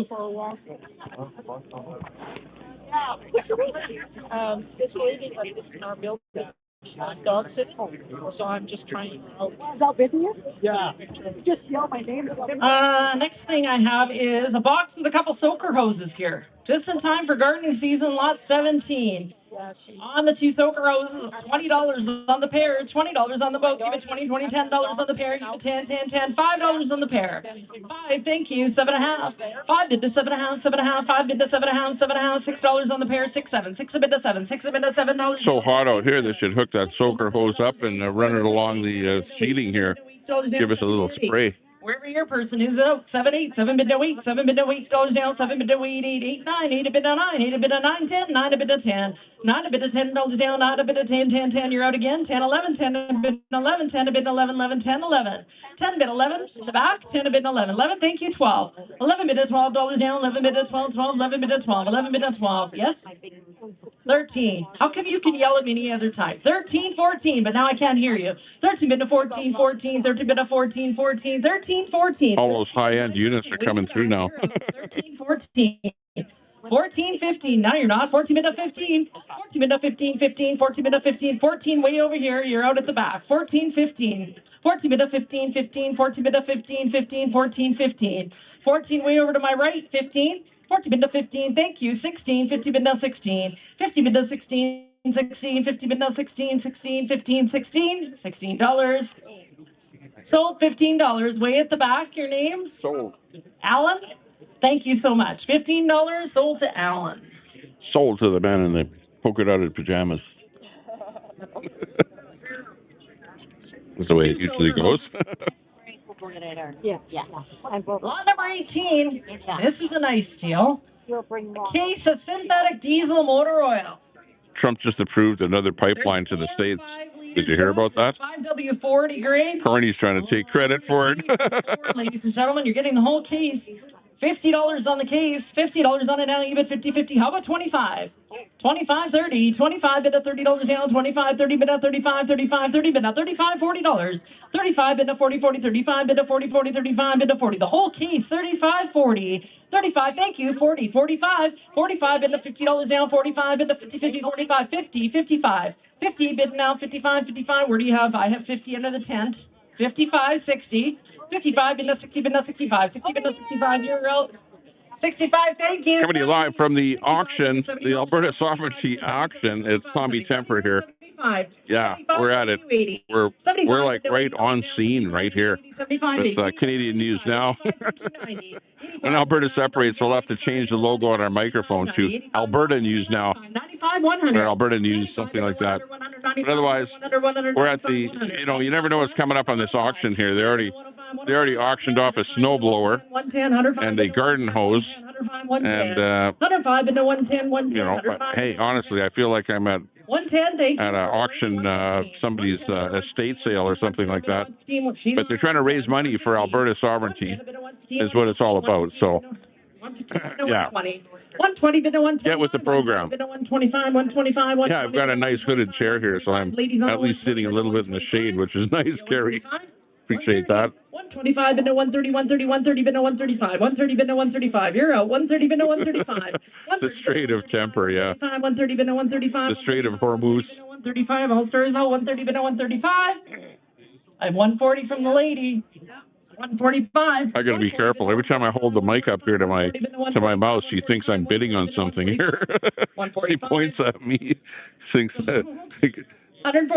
This lady is in our building. Dog's at home, so I'm just trying out. Is that with you? Yeah. Just yell my name. Next thing I have is a box with a couple soaker hoses here. Just in time for gardening season, lot 17. On the 2 soaker hoses, $20 on the pair, $20 on the boat. Give it 20, 20, $10 on the pair. Give it 10, 10, 10, $5 on the pair. 5, thank you. 7.5. 5 bid to 7.5, 7.5. 5 bid to 7.5, 7.5. $6 on the pair. 6, 7. 6 bid to 7. 6 bid to $7. So hot out here, they should hook that soaker hose up and run it along the seating here. Give us a little spray. Wherever your person is out, 7, 8, 7 bid to 8, 7 bid to 8, $8 down, 7 bid to 8, 8, 8, 9, 8 a bid to 9, 8 a bid to 9, 10, 9 a bid to 10, 9 a bid to $10 down, 9 a bid to 10, 10, 10, you're out again, 10, 11, 10 a bid to 11, 10 a bid to 11, 11, 10, 11, 10 bid 11, to the back, 10 a bid to 11, 11, thank you, 12, 11 bid to $12 down, 11 bid to 12, 12, 11 bid to 12, 11 bid to 12, yes? 13. How come you can yell at me any other time? 13, 14, but now I can't hear you. 13 bid to 14, 14, 13 bid to 14, 14, 13, 14. All those high-end units are coming through now. 13, 14. 14, 15. Now you're not. 14 bid to 15. 14 bid to 15, 15. 14 bid to 15. 14 way over here. You're out at the back. 14, 15. 14 bid to 15, 15. 14 bid to 15, 15. 14, 15. 14 way over to my right. 15. 14 bid to 15, thank you. 16, 50 bid to 16, 50 bid to 16, 16, 50 bid to 16, 16, 15, 16, $16. Sold $15. Way at the back, your name? Sold. Alan? Thank you so much. $15 sold to Alan. Sold to the man in the polka-dotted pajamas. That's the way it usually goes. Yeah. Lot number 18. This is a nice deal. Case of synthetic diesel motor oil. Trump just approved another pipeline to the States. Did you hear about that? 5W40 grade. Carney's trying to take credit for it. Ladies and gentlemen, you're getting the whole case. $50 on the case, $50 on it now, even 50-50. How about 25? 25, 30, 25 bid at $30 down, 25, 30 bid at 35, 35, 30 bid at 35, $40. 35 bid at 40, 40, 35 bid at 40, 40, 35 bid at 40. The whole case, 35, 40, 35, thank you, 40, 45, 45 bid at $50 down, 45 bid at 50, 50, 45, 50, 55, 50 bid now, 55, 55. Where do you have? I have 50 under the tent. 55, 60. 55, bid 60, bid 65, 60, bid 65, you're out. 65, thank you. Coming to you live from the auction, the Alberta Sovereignty auction. It's Tommy Temper here. Yeah, we're at it. We're like right on scene right here with Canadian News Now. When Alberta separates, we'll have to change the logo on our microphone to Alberta News Now. Or Alberta News, something like that. But otherwise, we're at the, you never know what's coming up on this auction here. They already auctioned off a snowblower and a garden hose. And, but hey, honestly, I feel like I'm at an auction, somebody's estate sale or something like that. But they're trying to raise money for Alberta sovereignty is what it's all about. So, yeah. 120, bid 120. Get with the program. Bid 125, 125, 125. Yeah, I've got a nice hooded chair here, so I'm at least sitting a little bit in the shade, which is nice, Gary. Appreciate that. 125, bid 130, 130, 130, bid 135, 130, bid 135. You're out. 130, bid 135. The Strait of Temper, yeah. 130, bid 135. The Strait of Hormuz. 135, all stars out. 130, bid 135. I have 140 from the lady. 145. I got to be careful. Every time I hold the mic up here to my mouth, she thinks I'm bidding on something here. She points at me, thinks that.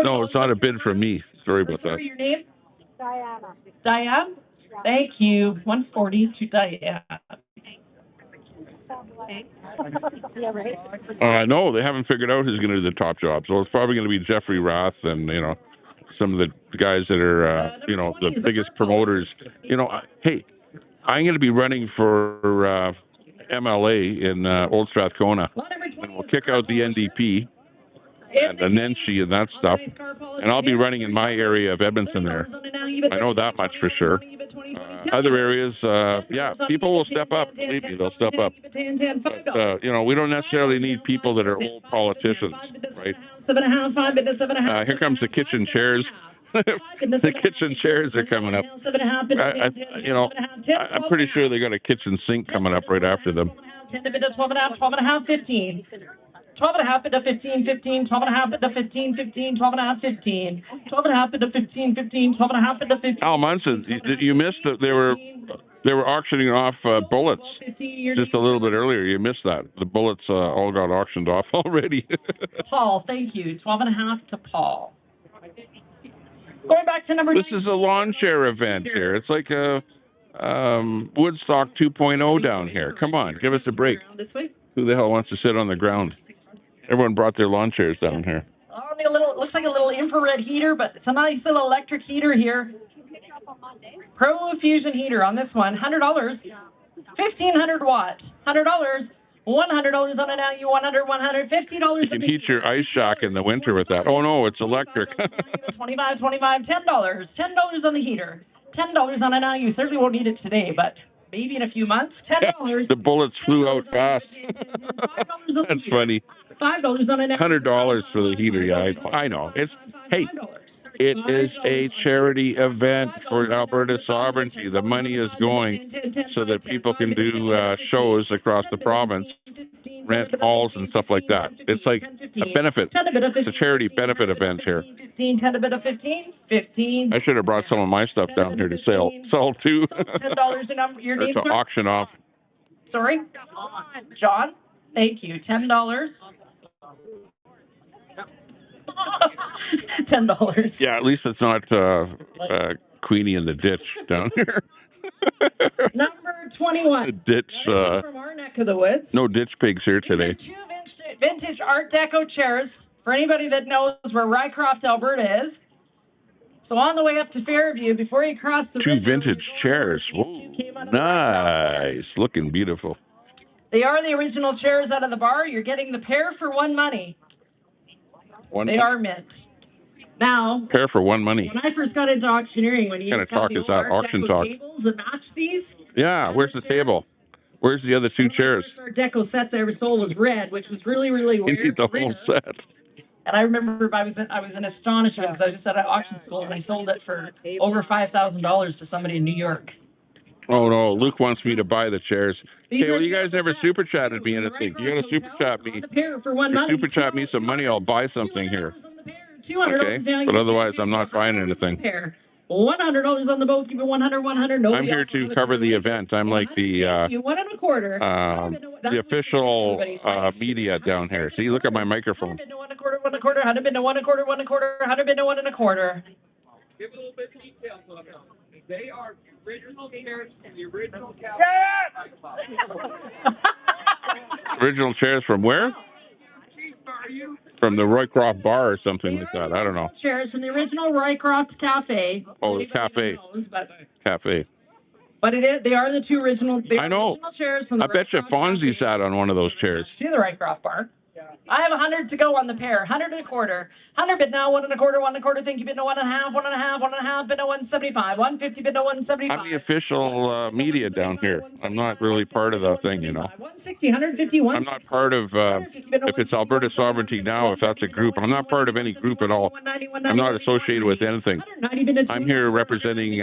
No, it's not a bid from me. Sorry about that. Your name? Diane? Thank you. 140 to Diane. No, they haven't figured out who's going to do the top job. So it's probably going to be Jeffrey Rath and, some of the guys that are, the biggest promoters. Hey, I'm going to be running for MLA in Old Strathcona. And we'll kick out the NDP and the Nenshi and that stuff. And I'll be running in my area of Edmonton there. I know that much for sure. Other areas, people will step up. Believe me, they'll step up. But, we don't necessarily need people that are old politicians, right? Here comes the kitchen chairs. The kitchen chairs are coming up. I'm pretty sure they got a kitchen sink coming up right after them. 12.5, 15. 12.5 bid to 15, 15, 12.5 bid to 15, 15, 12.5, 15, 12.5 bid to 15, 15, 12.5 bid to 15. Al Munson, you missed that they were auctioning off bullets just a little bit earlier. You missed that. The bullets all got auctioned off already. Paul, thank you. 12.5 to Paul. Going back to number. This is a lawn chair event here. It's like a Woodstock 2.0 down here. Come on, give us a break. Who the hell wants to sit on the ground? Everyone brought their lawn chairs down here. It looks like a little infrared heater, but it's a nice little electric heater here. Pro Fusion heater on this one, $100, 1,500 watt, $100, $100 on an LU, $100, $150. You can heat your ice shack in the winter with that. Oh no, it's electric. 25, $10, $10 on the heater, $10 on an LU. Certainly won't need it today, but maybe in a few months. $10. The bullets flew out fast. That's funny. $5 on an $100 for the heater. Yeah, I know. It is a charity event for Alberta sovereignty. The money is going so that people can do shows across the province, rent halls and stuff like that. It's like a benefit. It's a charity benefit event here. 10 to bid of 15, 15. I should have brought some of my stuff down here to sell too. $10 your name, to auction off. Sorry? John? Thank you. $10. $10. Yeah, at least it's not Queenie in the ditch down here. Number 21. The ditch. From our neck of the woods. No ditch pigs here today. Two vintage Art Deco chairs. For anybody that knows where Rycroft, Alberta is. So on the way up to Fairview, before you cross the Two river, vintage chairs. Whoa, nice. Looking beautiful. They are the original chairs out of the bar. You're getting the pair for $1 money. They are mint. Now, pair for $1 money. When I first got into auctioneering, when you kind of talk is that? Auction talk. Tables and match these. Yeah, where's the table? Where's the other two chairs? The first Art Deco sets I ever sold was red, which was really, really weird. You need the whole set. And I remember I was in astonishment because I was just at an auction school and I sold it for over $5,000 to somebody in New York. Oh no, Luke wants me to buy the chairs. Okay, well you guys never super chatted me anything. You gotta super chat me. Super chat me some money, I'll buy something here. Okay, but otherwise I'm not buying anything. $100 on the boat, give it 100, 100. I'm here to cover the event. I'm like the the official media down here. See, look at my microphone. 1 1/4, 1 1/4, 100 been to 1 1/4, 1 1/4, 100 been to 1 1/4. Give a little bit of details on them. They are the original chairs from the original cab. Original chairs from where? From the Roycroft Bar or something like that. I don't know. Chairs from the original Roycroft Cafe. Oh, the cafe. Cafe. But they are the two original. I know. Original chairs from the I bet you Fonzie sat on one of those chairs. See the Roycroft Bar. I have 100 to go on the pair. 100 1/4. 100 bid now. 1 1/4. 1 1/4. Thank you. Bid no 1 1/2. 1 1/2. 1 1/2. Bid no 175. 150. Bid no 175. I'm the official media down here. I'm not really part of the thing, you know. 160. 150. I'm not part of. If it's Alberta Sovereignty Now, if that's a group, I'm not part of any group at all. I'm not associated with anything. I'm here representing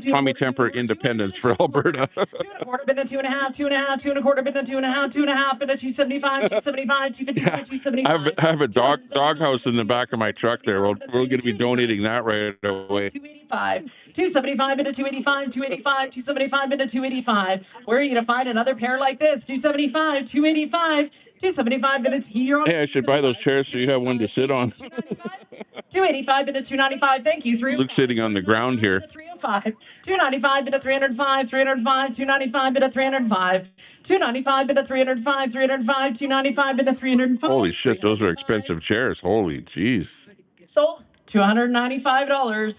Tommy Temper Independence for Alberta. 2 1/4. Bid no 2 1/2. 2 1/2. 2 1/4. Bid no 2 1/2. 2 1/2. Bid no 275. 275. 250. I have a doghouse in the back of my truck there. We're going to be donating that right away. 285, 275 into 285, 285, 275 into 285. Where are you going to find another pair like this? 275, 285, 275 into here. Hey, I should buy those chairs so you have one to sit on. 285 into 295. Thank you. Luke's sitting on the ground here. 305, 295 into 305, 305, 295 into 305. 295 into 305, 305, 295 into 305. Holy shit, those are expensive chairs. Holy jeez. Sold $295.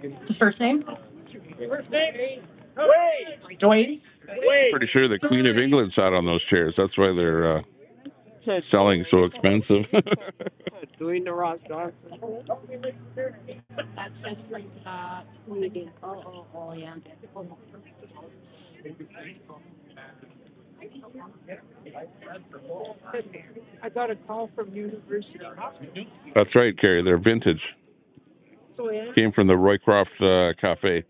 The first name? First name? Dwayne. Pretty sure the Queen of England sat on those chairs. That's why they're selling so expensive. Doing the Ross Johnson. That's just like, yeah. I got a call from University. That's right, Carrie. They're vintage. So, yeah. Came from the Roycroft Cafe.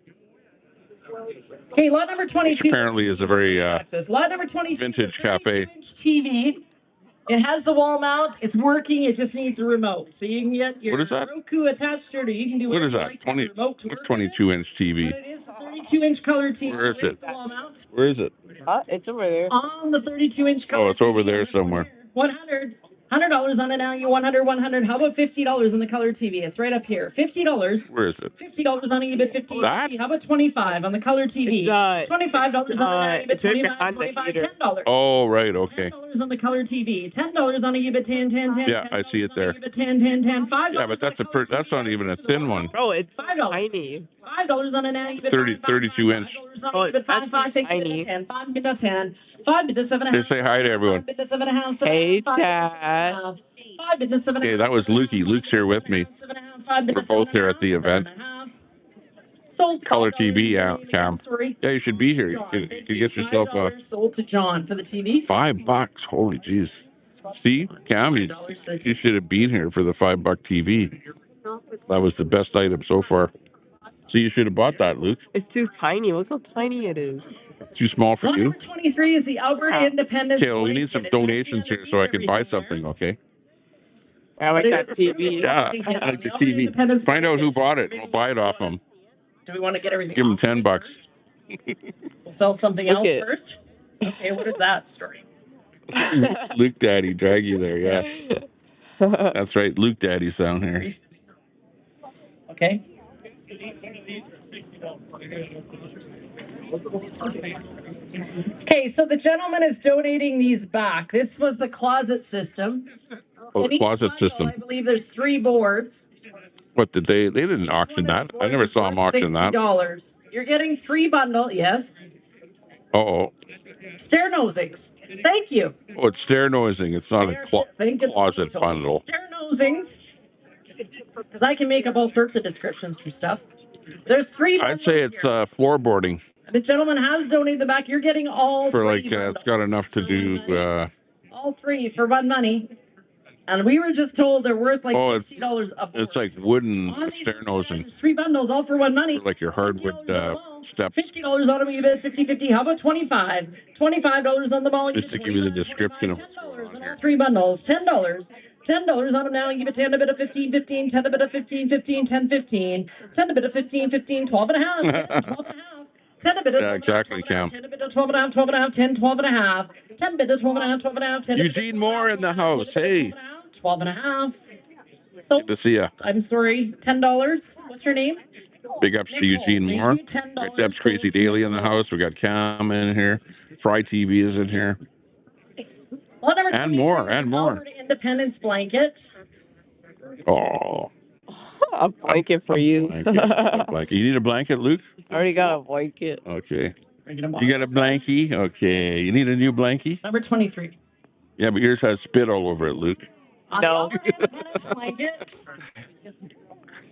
Okay, lot number 22. Which apparently is a very lot number 22. Vintage cafe. TV. It has the wall mount. It's working. It just needs a remote. So you can get your Roku attached to it, or you can do what is that? Like 22-inch TV. But it is a 32-inch color TV. Where is it? Where is it? It's over there. On the 32-inch color. Oh, it's over there somewhere. $100 on it now. You 100. How about $50 on the color TV? It's right up here. $50. Where is it? $50 on it. $50. That? How about $25 on the color TV? $25 on it. $25. $10. Oh, right. Okay. $10 on the color TV. $10 on a UBIT 10. Yeah, I see it there. UBIT 10. $5. Yeah, but that's not even a thin one. Bro, it's $5. tiny. $5 on an UBIT 32-inch. Oh, that's tiny. 5 bid 10. 5 bid 7. Say hi to everyone. 5 bid 7.5. Hey, Chad. 5 bid 7. Okay, that was Lukey. Luke's here with me. We're both here at the event. Color TV, Cam. Yeah, you should be here. You could get yourself a. Sold to John for the TV. $5. Holy jeez. See, Cam, you should have been here for the $5 TV. That was the best item so far. So you should have bought that, Luke. It's too tiny. Look how tiny it is. Too small for you? Number 23 is the Alberta Independence. Okay, well, we need some donations here so I can buy something, okay? I like that TV. Yeah, I like the TV. Find out who bought it. We'll buy it off them. Do we want to get everything? Give them $10. We'll sell something else first? Okay, what is that story? Luke Daddy, drag you there, yeah. That's right, Luke Daddy's down here. Okay. Okay, so the gentleman is donating these back. This was the closet system. Oh, the closet system. I believe there's 3 boards. What did they didn't auction that. I never saw them auction that. $60. You're getting 3 bundles, yes. Uh-oh. Stair nosings. Thank you. Oh, it's stair nosing. It's not a closet bundle. Stair nosings. Because I can make up all sorts of descriptions for stuff. There's 3 bundles. I'd say it's floorboarding. The gentleman has donated the back. You're getting all for 3 like it's got enough to do. All 3 for one money. And we were just told they're worth like $60 a board. It's like wooden stair nosing. 3 bundles, all for one money. For like your hardwood steps. $50 on them, you bet 50/50. How about 25? $25 on the ball. Just to give you the description of what's $10 on all 3 bundles. $10. $10 on them now. You bet 10 a bit of 15, 15, 10 a bit of 15, 15, 10, 15, 10 a bit of 15, 15, 12 and a half, 12 and a half. 10 a bit of yeah, exactly, Cam. 10 a bit of 12 and a half, 12 and a half, 10, 12 and a half. 10 a bit of 12 and a half, 12 and a half, 10. Eugene Moore in the house. Hey. 12 and a half. So, good to see ya. I'm sorry. $10. What's your name? Big ups to Eugene Moore. Got Deb's Crazy Daily in the house. We got Cam in here. Fry TV is in here. And more, and more. Independence blanket. Oh. A blanket for you. Blanket. You need a blanket, Luke? I already got a blanket. Okay. You got a blankie? Okay. You need a new blankie? Number 23. Yeah, but yours has spit all over it, Luke. No.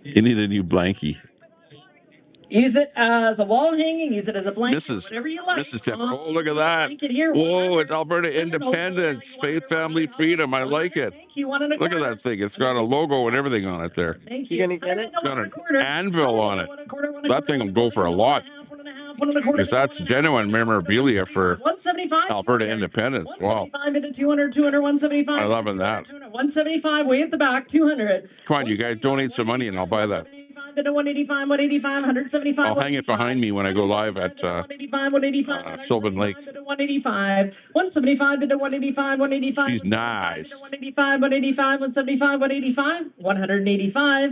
You need a new blankie. Use it as a wall hanging, use it as a blanket, whatever you like. Mrs. Tim. Oh, look at that. Whoa, it's Alberta Independence, Faith, Family, Freedom. I like it. Look at that thing. It's got a logo and everything on it there. Thank you. You gonna get it? It's got an anvil on it. That thing will go for a lot. Because that's genuine memorabilia for Alberta Independence. Wow. 200, 175. I'm loving that. 175, way at the back, 200. Come on, you guys donate some money and I'll buy that. 185, 175. I'll hang it behind me when I go live at Sylvan Lake. 185, 175 to 185, 185. She's nice. 185, 185, 175, 185, 185.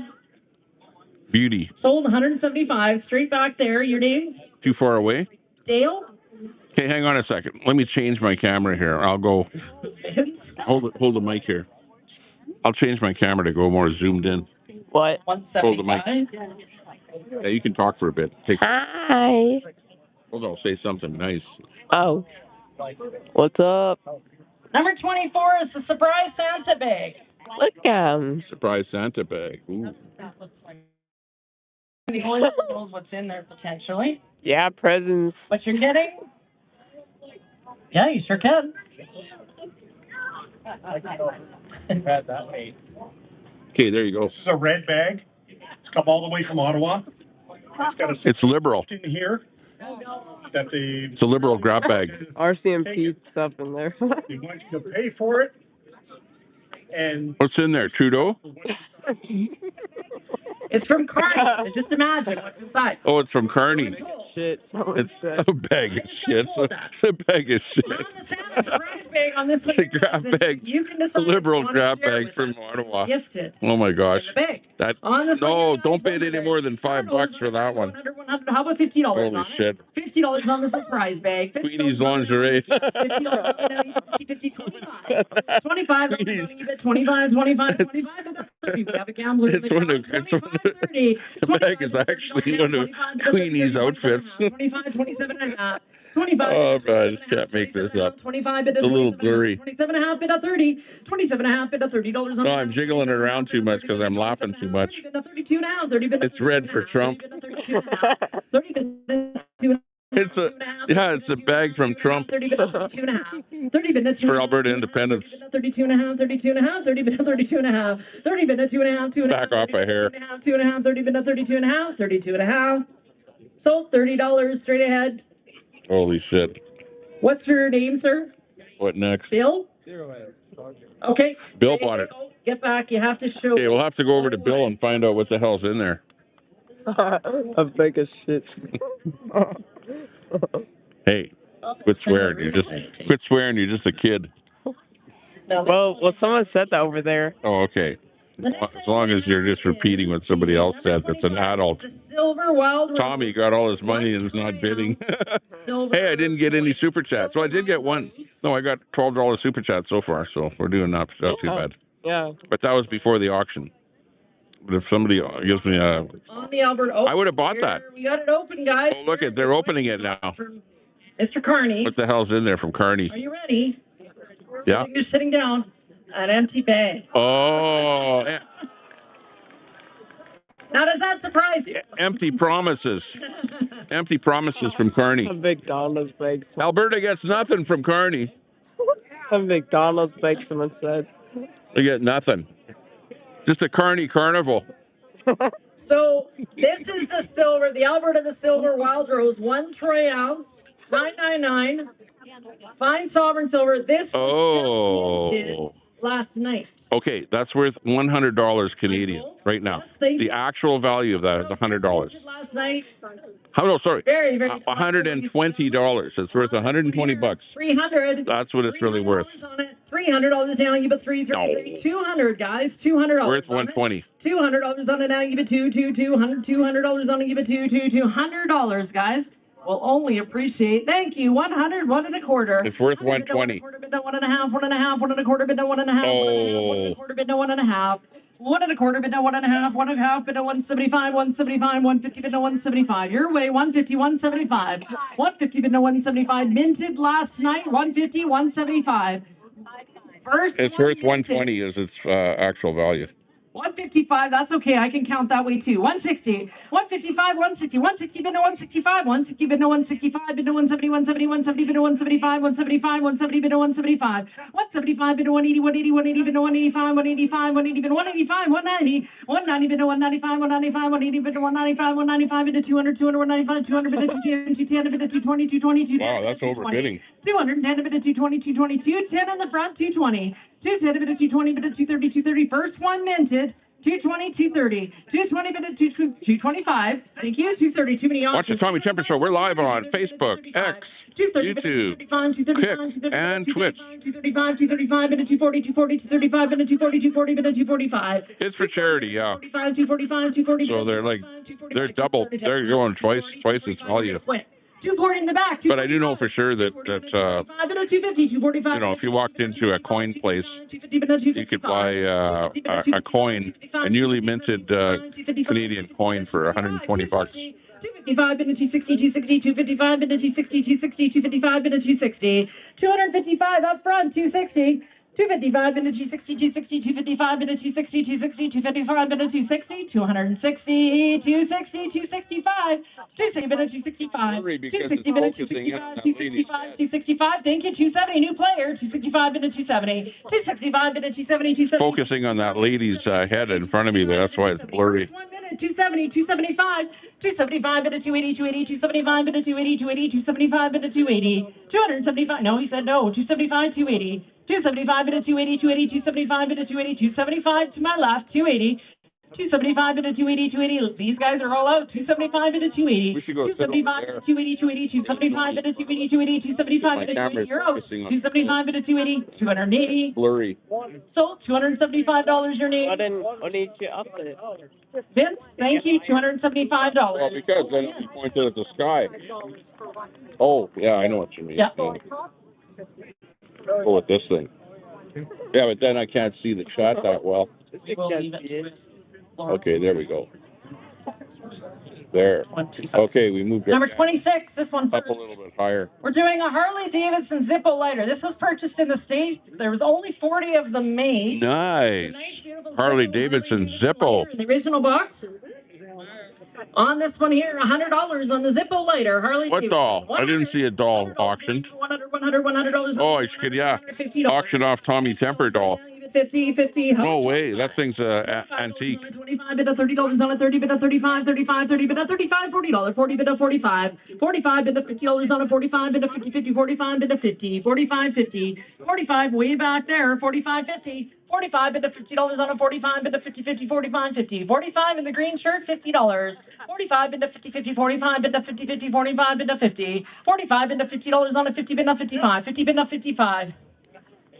Beauty. Sold 175. Straight back there. Your name? Too far away? Dale? Okay, hang on a second. Let me change my camera here. I'll go. Hold the mic here. I'll change my camera to go more zoomed in. What? Hold the mic. Yeah, you can talk for a bit. Hi. Hold on, say something nice. Oh. What's up? Number 24 is the surprise Santa bag. Look at him. Surprise Santa bag. Ooh. The only one that knows what's in there potentially. Yeah, presents. What you're getting? Yeah, you sure can. Okay, there you go. This is a red bag. It's come all the way from Ottawa. It's liberal. In here. That it's a liberal grab bag. RCMP stuff in there. They want you to pay for it. And what's in there? Trudeau? It's from Carney. Just imagine what's inside. Oh, it's from Carney. Shit. It's a bag of shit. It's a bag of shit. It's a grab bag. A liberal grab bag from Ottawa. Gifted. Oh my gosh. That no, don't pay any more than $5 for that one. 100, how about $50? Holy shit. $50 on the surprise bag. Queenie's lingerie. $50, 25. 25, 25. We have a gambler. It's one of the bag is actually one of Queenie's outfits. 25, 27 and a half. 25. Oh, God, I just can't make this up. 25 it's a little blurry. 27 and a half bid of 30. 27 and a half bid of $30. No, I'm jiggling it around too much because I'm laughing too much. 32 now. 30 bid. It's red for Trump. 30 bid. It's a bag from Trump. 30 bid of 32 and a half. 30 bid of for Alberta Independence. 32 and a half. 32 and a half. 30 bid of 32 and a half. 30 bid of 2 and a half. 2 and a half. Back off my hair. 2 and a half. 30 bid of 32 and a half. 32 and a half. Sold $30 straight ahead. Holy shit. What's your name, sir? What next? Bill? Okay. Bill bought it. Get back. You have to show. Okay, we'll have to go over to Bill and find out what the hell's in there. A bag of shit. Hey, quit swearing. You're just a kid. Well, someone said that over there. Oh, okay. As long as you're just repeating what somebody else said that's an adult. Silver Wild Tommy got all his money and is not bidding. Hey, I didn't get any super chats. Well, I did get one. No, I got $12 super chat so far, so we're doing not too bad. Yeah. But that was before the auction. But if somebody gives me a... On the Alberta Open. I would have bought that. We got it open, guys. Oh, look, they're opening it now. Mr. Carney. What the hell's in there from Carney? Are you ready? Yeah. You're sitting down. An empty bag. Oh. Now, does that surprise you? Empty promises. Empty promises from Carney. A McDonald's bag. Alberta gets nothing from Carney. A McDonald's bag, someone said. They get nothing. Just a Carney carnival. So, this is the silver, the Alberta the Silver Wild Rose, 1 troy ounce, $9.99. Fine sovereign silver. This was last night. Okay, that's worth $100 Canadian right now. The actual value of that is $100. Last night. Oh no, sorry. Very, very. $120. It's worth $120. $300. That's what it's really worth. $300 now. You bet $200, guys. $200. Worth $120. $200 on it now. You bet $200 on it. You bet $200, guys. We'll only appreciate. Thank you. 100, 1 1/4. It's worth $120. 1 1/4, 1 1/2, 1 1/2, 1 1/4, 1 1/2, 1 1/4, 1 1/2. 1 1/4, 1 1/2, 1 1/2, 175, 175, 150, 175. Your way, 150, 175. 150, 175. Minted last night, 150, 175. First. It's worth $120 is its actual value. 155, that's okay. I can count that way too. 160, 155, 160, 160, bid no 165, 160, bid no 165, bid no 170, 170, 170, bid no 175, 175, 170, bid no 175, 175, bid no 180, 180, 180, bid no 185, 185, 180, bid no 185, 190, 190, bid no 195, 195, 180, bid no 195, 195, bid no 200, 200, 195, 200, bid no 210, bid no 220, 220, 220. Wow, that's overbidding. 210, bid no 220, 220, 210 in the front, 220. 210, bid of 220, bid of 230, 230. First one minted. 220, 230. 220, bid of 225. Thank you. 230. Too many options. Watch the Tommy Temper Show. We're live on Facebook, X, YouTube, Kick, and Twitch. 235, 235, bid of 240, 240, 235, bid of 240, 240, bid of 245. It's for charity, yeah. 245, 240. So they're double. They're going twice its value. 240 in the back. But I do know for sure that if you walked into a coin place, you could buy a coin, a newly minted Canadian coin for $120. 255, bid of 260, 260, 255, bid of 260, 260, 255, bid of 260. 255 up front, 260. 255, bid of 260, 260, 255, bid of 260, 260, 255, bid of 260, 260, 260, 265, 260, bid of 265, 260, bid of 265, 265, 265, thank you, 270, new player, 265, bid of 270, 265, bid of 270, 270. Focusing on that lady's head in front of me there, that's why it's blurry. 1 minute, 270, 275, 275, bid of 280, 280, 275, bid of 280, 280, 275, bid of 280, 275, no, he said no, 275, 280. 275, bid of 280, 280, 275, bid of 280, 275 to my left, 280, 275, bid of 280, 280. These guys are all out. 275, bid of 280. We should go 275, 280, 280, 275, bid of 280, 280, 275, bid of 280. You're out. 275, bid of 280, 280. Blurry. So, $275 your name. What did you up it? Vince, thank you, $275. Well, because then you pointed at the sky. Oh, yeah, I know what you mean. Yeah. Go with this thing. Yeah, but then I can't see the shot that well. Okay, there we go. There. Okay, we moved Number 26, this one up a little bit higher. We're doing a Harley Davidson Zippo lighter. This was purchased in the States. There was only 40 of them made. Nice. Harley Davidson Zippo. The original box. On this one here, $100 on the Zippo lighter. Harley What Davidson. doll? I didn't see a doll auctioned. $100. Oh, I should, yeah. Auction off Tommy Temper doll. 50. No way, that thing's antique. 25, bid of $30 on a 30, bid of 35, 35, 30, bid of 35, $40, 40, bid of 45, 45, bid of $50 on a 45, bid of 50, 50, 45, bid of 50, 45, 50, 45, way back there, 45, 50, 45, bid of $50 on a 45, bid of 50, 50, 45, 50, 45 in the green shirt, $50, 45, bid of 50, 50, 45, bid of 50, 50, 45, bid of 50, 45, bid of $50 on a 50, bid of 55, 50, bid of 55.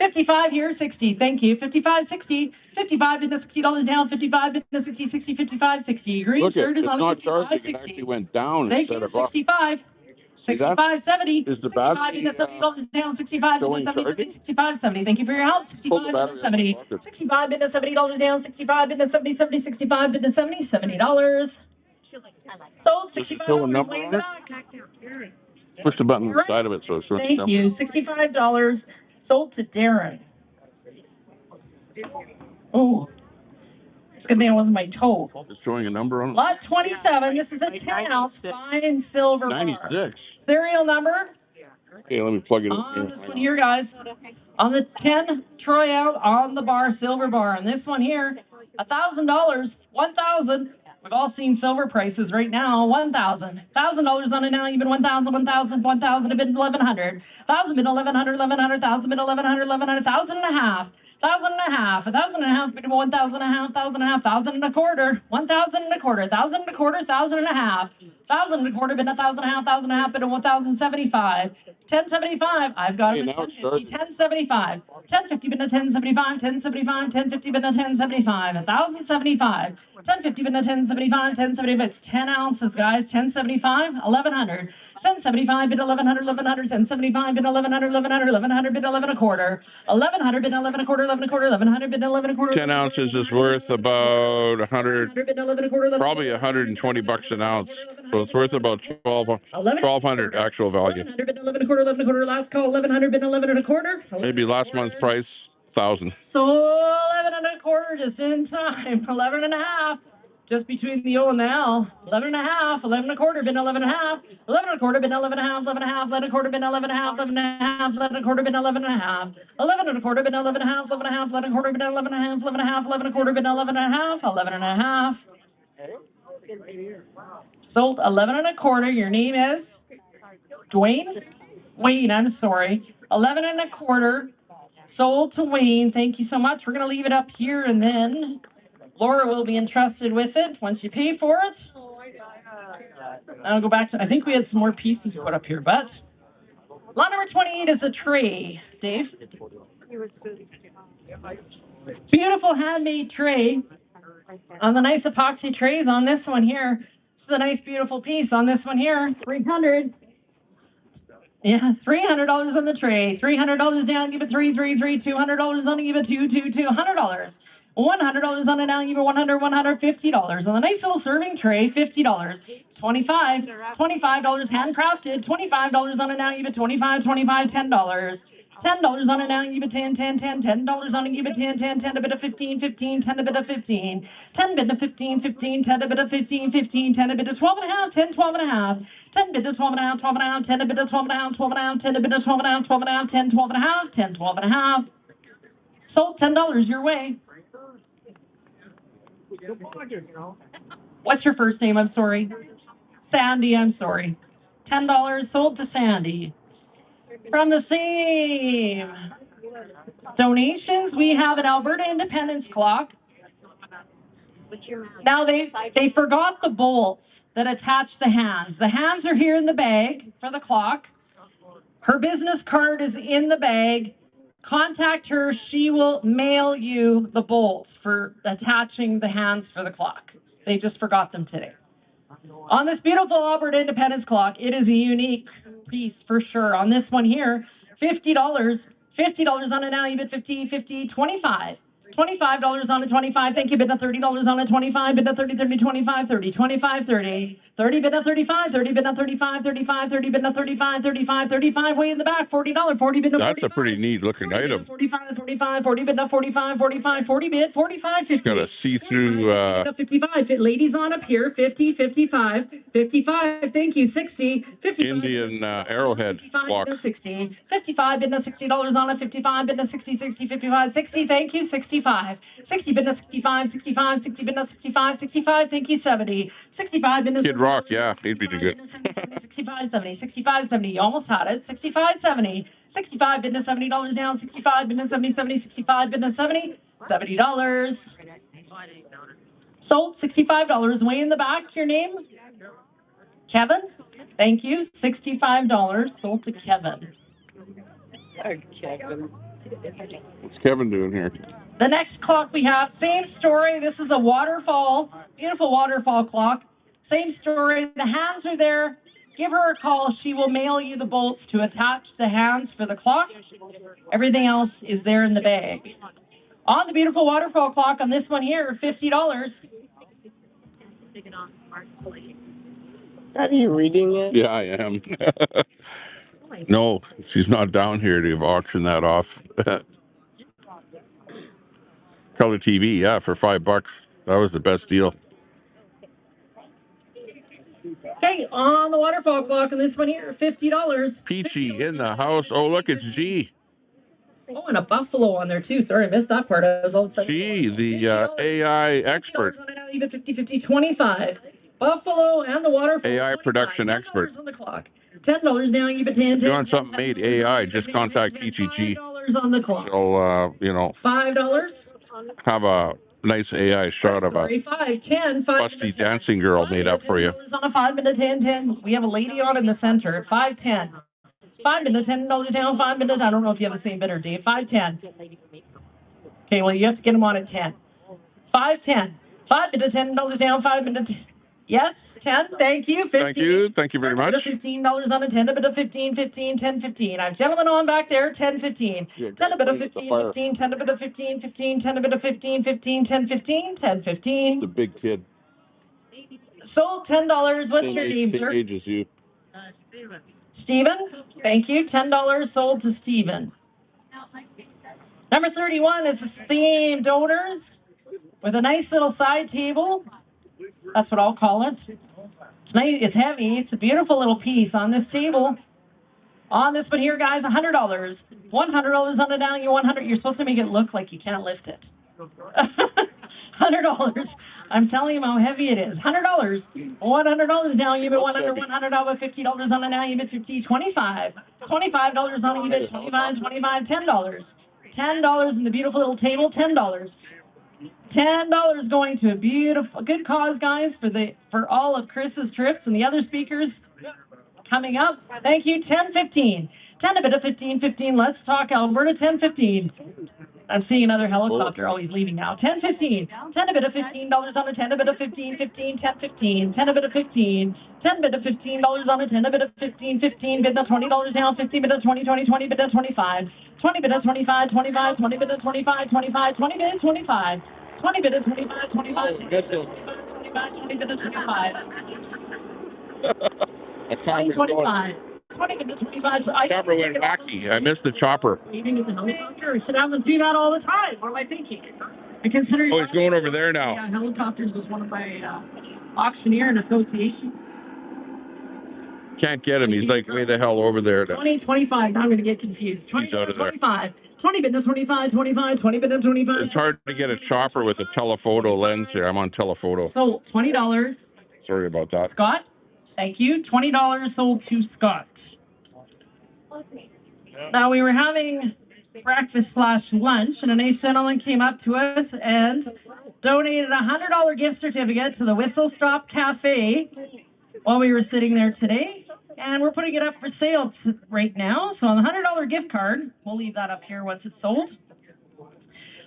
55 here, 60. Thank you. 55, 60. 55 bid to $60 down. 55 bid to 60, 60, 55, 60. Green Look, shirt is it's on not 55, charging. 60. It actually went down Thank instead you. of up. 65. See that? 65, 70. Is the 65 battery bid to $70 down. 65 showing bid to 70, charging? 65, 70. Thank you for your help. 65 Pull the bid battery to 70. out of the pocket. 65 bid to $70 down. 65 bid to 70, 70, 65 bid to 70, $70. Sold Does it 65 show a number way in on the it? back. Push the button on the side of it so it's showing Thank you. $65 sold to Darren. Oh, it's good thing it wasn't my toe. It's showing a number on it. Lot 27. This is a 10-ounce fine silver bar. 96. Serial number Okay, let me plug it in on here. this one here, guys. On the 10 Troy out on the bar, silver bar. And this one here, $1,000, 1,000. We've all seen silver prices right now. $1,000. $1,000 on it now. You've been 1,000, 1,000, 1,000. Have been 1,100. 1,000 been 1,100, 1,100. 1,000 been 1,100, 1,100. 1,000 and a half. 1,000 and a half. 1,000 and a half been 1,000 and a half. 1,000 and a half. 1,000 and a quarter. 1,000 and a quarter. 1,000 and a quarter. 1,000 and a half. 1,000 and a quarter been 1,000 and a half. 1,000 and a half been 1,075. 1075. I've got it. 1050. 1075. 1050 been 1075. 1075. 1050 been 1075. 1,075. 1050 been 1075. 1075. It's 10 ounces, guys. 1075. 1,100. 1075 bid 1,100, 1,100, 1075 bid 1,100, 1,100, 1,100 bid 11 a quarter, 1,100 bid 11 a quarter, 11 a quarter, 1,100 bid 11 a quarter. 10 ounces is worth about 100, probably 120 bucks an ounce. So it's worth about 1,200 actual value. 1,100 bid 11 a quarter, 11 a quarter. Last call 1,100 bid 11 and a quarter. Maybe last month's price 1,000. So 11 and a quarter just in time. 11 and a half. Just between the O and the L, 11 and a half, 11 and a quarter, been 11 and a half, 11 and a quarter, been 11 and a half, 11 and a half, 11 and a quarter, been 11 and a half, 11 and a half, 11 and a quarter, been 11 and a half, 11 and a quarter, been 11 and a half, 11 and a half, 11 and a quarter, been 11 and a half, 11 and a half, 11 and a quarter, been 11 and a half, 11 and a half. Sold 11 and a quarter. Your name is Dwayne? Wayne, I'm sorry. 11 and a quarter. Sold to Wayne. Thank you so much. We're going to leave it up here and then Laura will be entrusted with it once you pay for it. I'll go back to, I think we had some more pieces put up here, but lot number 28 is a tray, Dave. Beautiful handmade tray on the nice epoxy trays on this one here. This is a nice, beautiful piece on this one here. 300. Yeah, $300 on the tray. $300 down, give it $3, $200 on it, give it $200. $100 on it now, you were $150 on the nice little serving tray, $50. $25 handcrafted, $25 on it now, you get $25, $10. $10 on it now, you get $10. $10 on it, you get $10, a bit of 15, 10 a bit of 15, 10 bit of 15, 10 a bit of 15, 10 a bit of 12 and a half, 10, 12 and a half, 10 bit of 12 and a half, 12 and a half, 10 a bit of 12 and a half, 12 and a half, 10 a bit of 12 and a half, 12 and a half, 10, 12 and a half, 10, 12 and a half. Sold $10 your way. What's your first name? I'm sorry. Sandy, I'm sorry. $10 sold to Sandy. From the same donations, we have an Alberta Independence clock. Now, they forgot the bolts that attach the hands. The hands are here in the bag for the clock. Her business card is in the bag. Contact her. She will mail you the bolts for attaching the hands for the clock. They just forgot them today. On this beautiful Alberta Independence clock, it is a unique piece for sure. On this one here, $50. $50 on it now, you bid 50, 50, 25. $25 on it, 25. Thank you, bid the $30 on it, 25. Bid the 30, 30, 25, 30, 25, 30. 30, bid the 35, 30, bid the 35, 35, 30, bid the 35, 35, 35, way in the back, $40, 40, bid the 45. That's a pretty neat looking item. 45, 45, 40, bid the 45, 45, 40 bid, 45, 50. It's got a see-through, 55, ladies on up here, 50, 55, 55, thank you, 60, 55. Indian arrowhead clock. 60, 55, bid the $60 on it, 55, bid the 60, 60, 55, 60, thank you, 65, 60, bid the 65, 65, 60, bid the 65, 65, thank you, 70, 65, bid the Kid Rock, yeah, he'd be good. 65, 70, 65, 70, you almost had it, 65, 70, 65, bid the $70 down, 65, bid the 70, 70, 65, bid the 70, $70. Sold, $65, way in the back, your name? Kevin? Thank you, $65, sold to Kevin. Kevin. What's Kevin doing here? The next clock we have, same story. This is a waterfall, beautiful waterfall clock. Same story. The hands are there. Give her a call. She will mail you the bolts to attach the hands for the clock. Everything else is there in the bag. On the beautiful waterfall clock on this one here, $50. Are you reading it? Yeah, I am. No, she's not down here to auction that off. Color TV, yeah, for $5. That was the best deal. Okay, on the waterfall clock on this one here, $50. Peachy in the house. Oh, look, it's G. Oh, and a buffalo on there too. Sorry, I missed that part. I was all excited. G, the AI expert. Even 50, 25. Buffalo and the waterfall. AI production expert. On the clock. $10 now. Even 10. If you want something made AI, just contact Peachy G. $5 on the clock. So, $5. have a nice AI shot of a 5, 10, 5. busty dancing girl made up for you. On a 5 minute 10, 10. We have a lady on in the center. 5, 10. 5 minutes, $10 down, 5 minutes. I don't know if you have the same bidder, Dave. 5, 10. Okay, well, you have to get them on at 10. 5, 10. 5 minutes, $10 down, 5 minutes. Yes, 10. Thank you. 15. Thank you. Thank you very much. $15 on a 10, a bit of 15, 15, 10, 15. I have gentlemen on back there, 10, 15. 10, a bit of 15, 15, 10, a bit of 15, 15, 10, a bit of 15, 15, 10, 15, 10, 15. The big kid. Sold $10. What's your name, sir? Same age as you. Stephen, thank you. $10 sold to Stephen. Number 31 is themed owners with a nice little side table. That's what I'll call it. It's nice. It's heavy. It's a beautiful little piece on this table. On this one here, guys, $100. $100 on the down. You 100. You're supposed to make it look like you can't lift it. $100. I'm telling you how heavy it is. $100. $100 down. You bid 100. $100 over $50 on the now. You bid 50. 25. $25 on it. You bid 25. 25. $10. $10 in the beautiful little table. $10. $10 going to a beautiful, good cause, guys, for all of Chris's trips and the other speakers coming up. Thank you. 10, 15. 10 a bit of 15, 15. Let's talk Alberta. 10, 15. I'm seeing another helicopter. Oh, he's leaving now. 10, 15. 10 a bit of $15 on a 10 a bit of 15, 15, 10, 15. 10 a bit of 15. 10 bit of $15 on a 10 a bit of 15, 15. Bid of $20 down. 50 bit of 20, 20, 20 bit of 25. 20 bit of 25, 25. 20 bit of 25, 25. 20 bit of 25. 20 bit of 25, 25. 20 bit of 25. That's how we're 25. 20 bit of 25. Chopper went wacky. I missed the chopper. Leaving with the helicopter. I should have them do that all the time. What am I thinking? I consider. Oh, he's going over there now. Yeah, helicopters was one of my auctioneer and association. Can't get him. He's like way the hell over there. 20, 25. Now I'm going to get confused. 20, he's out of 25. 20 bit of 25, 25, 20 bit of 25. It's hard to get a chopper with a telephoto lens here. I'm on telephoto. So $20. Sorry about that. Scott, thank you. $20 sold to Scott. Now we were having breakfast/lunch, and a nice gentleman came up to us and donated a $100 gift certificate to the Whistle Stop Cafe while we were sitting there today. And we're putting it up for sale right now. So on the $100 gift card, we'll leave that up here once it's sold.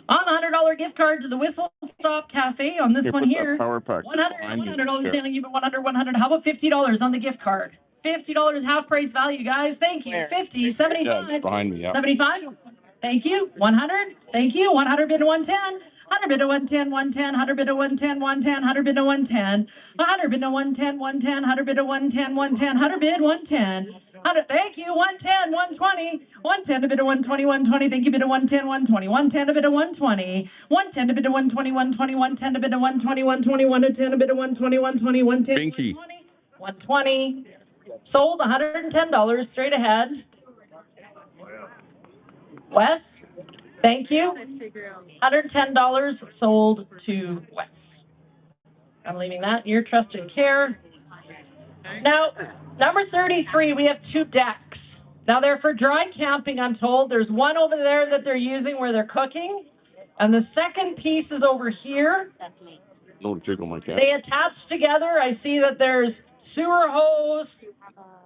On the $100 gift card to the Whistle Stop Cafe on this one here, $100 down, you 100, 100. How about $50 on the gift card? $50 half price value, guys. Thank you. 50, 75. Yeah, behind me, yeah. 75. Thank you. 100. Thank you. 100 bid 110. 100 bid 110, 110, 100 bid 110, 110, 100 bid 110, 100 bid 110, 110, 100 bid 110, 110, 100 bid 110. 100, thank you. 110, 120, 110 a bid of 120, 120. Thank you. Bid of 110, 120, 110 a bid of 120, 110 a bid of 120, 120, 110 a bid of 120, 120, 110 a bid of 120, 120, 110, 120. Sold $110 straight ahead. Wes, thank you. $110 sold to Wes. I'm leaving that in your trust and care. Now, number 33, we have 2 decks. Now, they're for dry camping, I'm told. There's one over there that they're using where they're cooking. And the second piece is over here. Don't jiggle my cat. They attach together. I see that there's sewer hose.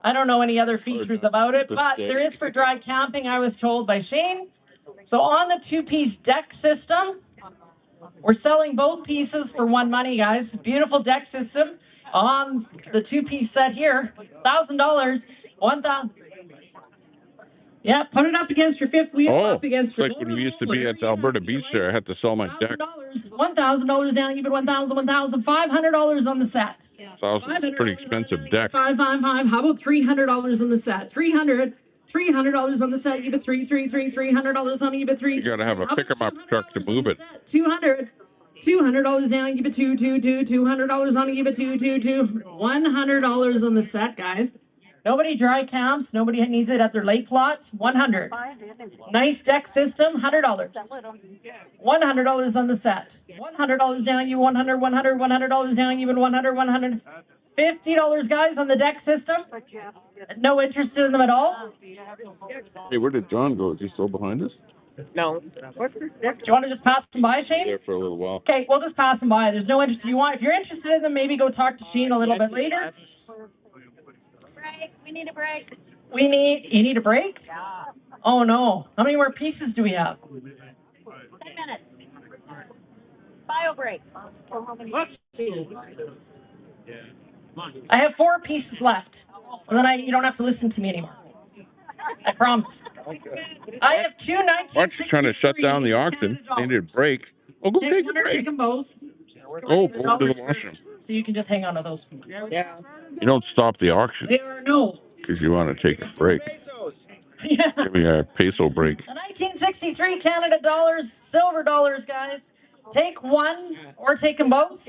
I don't know any other features about it, but there is for dry camping, I was told by Shane. So on the two-piece deck system, we're selling both pieces for one money, guys. Beautiful deck system on the two-piece set here. $1,000, $1,000. Yeah, put it up against your fifth wheel, up against your. Like when we used to be at Alberta Beach there, I had to sell my deck. $1,000 down, even $1,000, $500 on the set. $1,000, pretty expensive deck. 555. How about $300 on the set? $300 on the set. You get $300 on you get $3. You got to have a pick-em-up truck to move it. $200 down. You get $200 on you get $2. $100 on the set, guys. Nobody dry camps. Nobody needs it at their lake plots. $100. Nice deck system. $100. $100 on the set. $100 down. You $100. $100 down. You $100. $50, guys, on the deck system. No interest in them at all. Hey, where did John go? Is he still behind us? No. Do you want to just pass them by, Shane? There for a little while. Okay, we'll just pass them by. There's no interest. If you're interested in them, maybe go talk to Shane a little bit later. Break. We need a break. You need a break? Yeah. Oh, no. How many more pieces do we have? 10 minutes. Bio break. I have 4 pieces left. And then you don't have to listen to me anymore. I promise. I have 2 19. Why aren't you trying to shut down the auction? They need a break. Oh, go take a break. Take them both. Oh, go to the washroom. So you can just hang on to those. Yeah. You don't stop the auction. No. Because you want to take a break. Yeah. Give me a peso break. The 1963 Canada dollars, silver dollars, guys. Take one or take them both.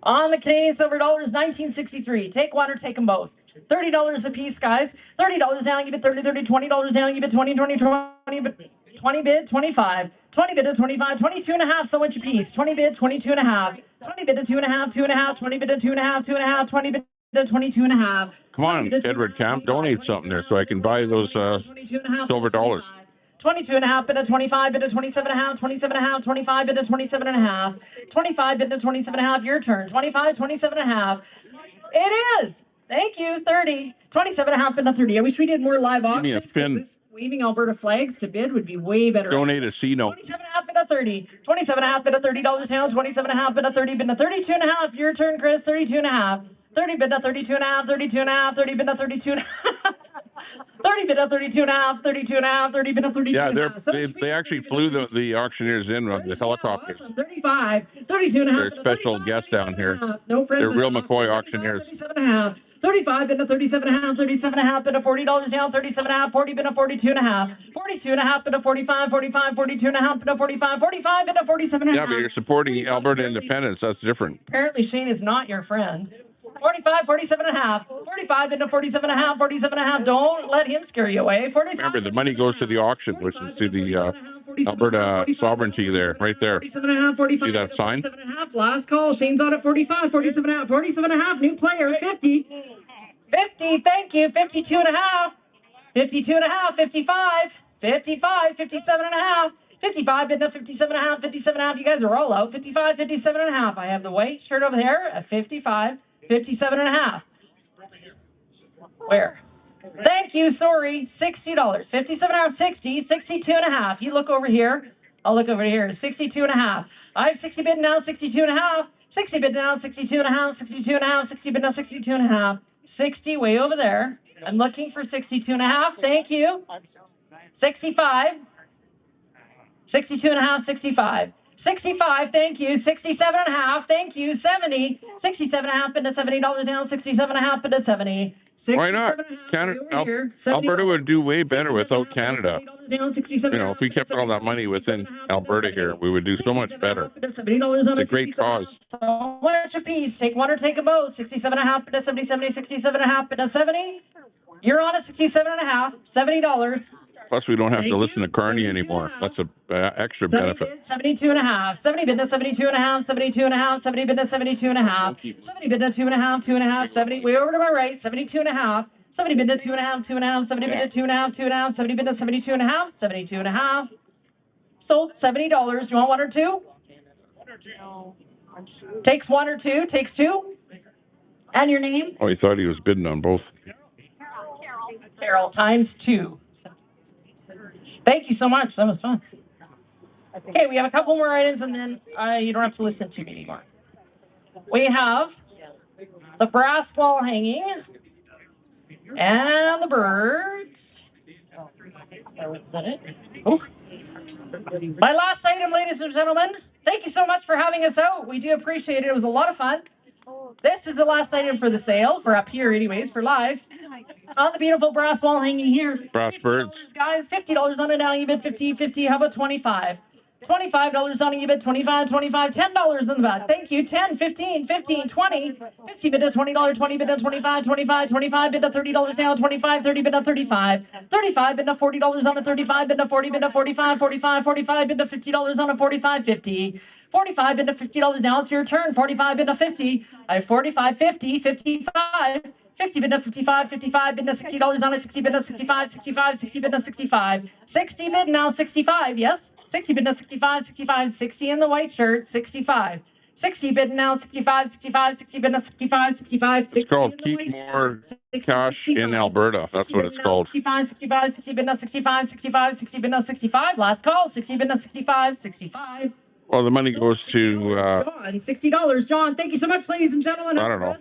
On the Canadian silver dollars, 1963. Take one or take them both. $30 a piece, guys. $30 down, you get 30, $20 down, you get 20, 20 bid, 25. 20 bid to 25, 22 and a half, so much a piece. 20 bid, 22 and a half. 20 bid to 2 and a half, 2 and a half. 20 bid to 2 and a half, 2 and a half. 20 bid to 22 and a half. Come on, Edward Camp, donate something there so I can buy those silver dollars. 22 and a half, bid to 25, bid to 27 and a half, 27 and a half, 25, bid to 27 and a half. 25, bid to 27 and a half, your turn. 25, 27 and a half. It is! Thank you, 30. 27 and a half, bid to 30. I wish we did more live auctions. Give me a pin. Waving Alberta flags to bid would be way better. Donate a C-note. 27 and a half, bid to 30. 27 and a half, bid to $30 down. 27 and a half, bid to 30, bid to 32 and a half. Your turn, Chris. 32 and a half. 30 bid to 32 and a half. 32 and a half. 30 bid to 32 and a half. 30 bid to 32 and a half. 32 and a half. 30 bid to 32 yeah, and a half. they actually flew the auctioneers in on the helicopters. 35, 32 and a half. They're special guests down here. No They're real McCoy auctioneers. 37 and a half. 35 bid to 37 and a half, 37 and a half bid to $40 down, 37 and a half, 40 bid to 42 and a half, 42 and a half bid to 45, 45, 42 and a half bid to 45, 45 bid to 47 and a half. Yeah, but you're supporting Alberta independence. That's different. Apparently Shane is not your friend. 45, 47 and a half, 45 bid to 47 and a half, 47 and a half. Don't let him scare you away. 45. Remember, the money goes to the auction, which is to the Alberta sovereignty there, right there. 47 and a half, 45. See that sign? 47 and a half. Last call. Shane's on at 45, 47 and a half, 47 and a half. New player, 50. 50, thank you. 52 and a half. 52 and a half. 55. 55. 57 and a half. 55, bid to 57 and a half. 57 and a half. You guys are all out. 55, 57 and a half. I have the white shirt over there at 55, 57 and a half. Where? Thank you. Sorry. $60. 57 and a half. 60. 62 and a half. You look over here. I'll look over here. 62 and a half. I have 60 bid now. 62 and a half. 60 bid now. 62 and a half. 62 and a half. 60 bid now. 62 and a half. 60 way over there. I'm looking for 62 and a half. Thank you. 65. 62 and a half. 65. 65. Thank you. 67 and a half. Thank you. 70. 67 and a half. Bid to $70 down. 67 and a half. Bid to 70. Why not? Canada, Alberta would do way better without Canada. You know, if we kept all that money within Alberta here, we would do so much better. It's a great cause. So much a piece. Take one or take a both. 67 and a half, bid to 70, 70, 67 and a half, bid to 70. You're on at 67 and a half, $70. Plus, we don't have to listen to Carney anymore. That's an extra benefit. 72 and a half. 70 bid to 72 and a half. 72 and a half. 70 bid to 72 and a half. 70 bid to 2 and a half. 2 and a half. 70. Way over to my right. 72 and a half. 70 bid to 2 and a half. 2 and a half. 70 bid to 2 and a half. 2 and a half. 70 bid to 72 and a half. 72 and a half. Sold $70. You want one or two? Takes one or two. Takes two. And your name? Oh, he thought he was bidding on both. Carol times 2. Thank you so much. That was fun. Okay, we have a couple more items, and then you don't have to listen to me anymore. We have the brass wall hanging and the birds. Is that it? Oh. My last item, ladies and gentlemen. Thank you so much for having us out. We do appreciate it. It was a lot of fun. This is the last item for the sale, for up here anyways, for live. On the beautiful brass wall hanging here. Brass birds. Guys, $50 on it now. You bid 50, 50. How about 25? $25 on it. You bid 25, 25. $10 in the back. Thank you. 10, 15, 15, 20. 50 bid at $20. 20 bid at 25, 25, 25 bid at $30 now. 25, 30 bid at 35. 35 bid at $40 on a 35 bid at 40 bid at 45, 45, 45 bid at $50 on a 45, 50. 45 bid at $50 now. It's your turn. 45 bid at 50. 45, 50, 55. 50 bid at 55, 55 bid at $60 on it. 60 bid at 65, 65, 60 bid at 65. 60 bid now 65, yes. 60 bid now 65, 65, 60 in the white shirt, 65. 60 bid now 65, 65, 60 bid now 65, 65. It's called Keep More Cash in Alberta. That's what it's called. 65, 65, 60 bid now 65, 65, 60 bid now 65. Last call, 60 bid now 65, 65. Well, the money goes to... John, $60. John, thank you so much, ladies and gentlemen. I don't know.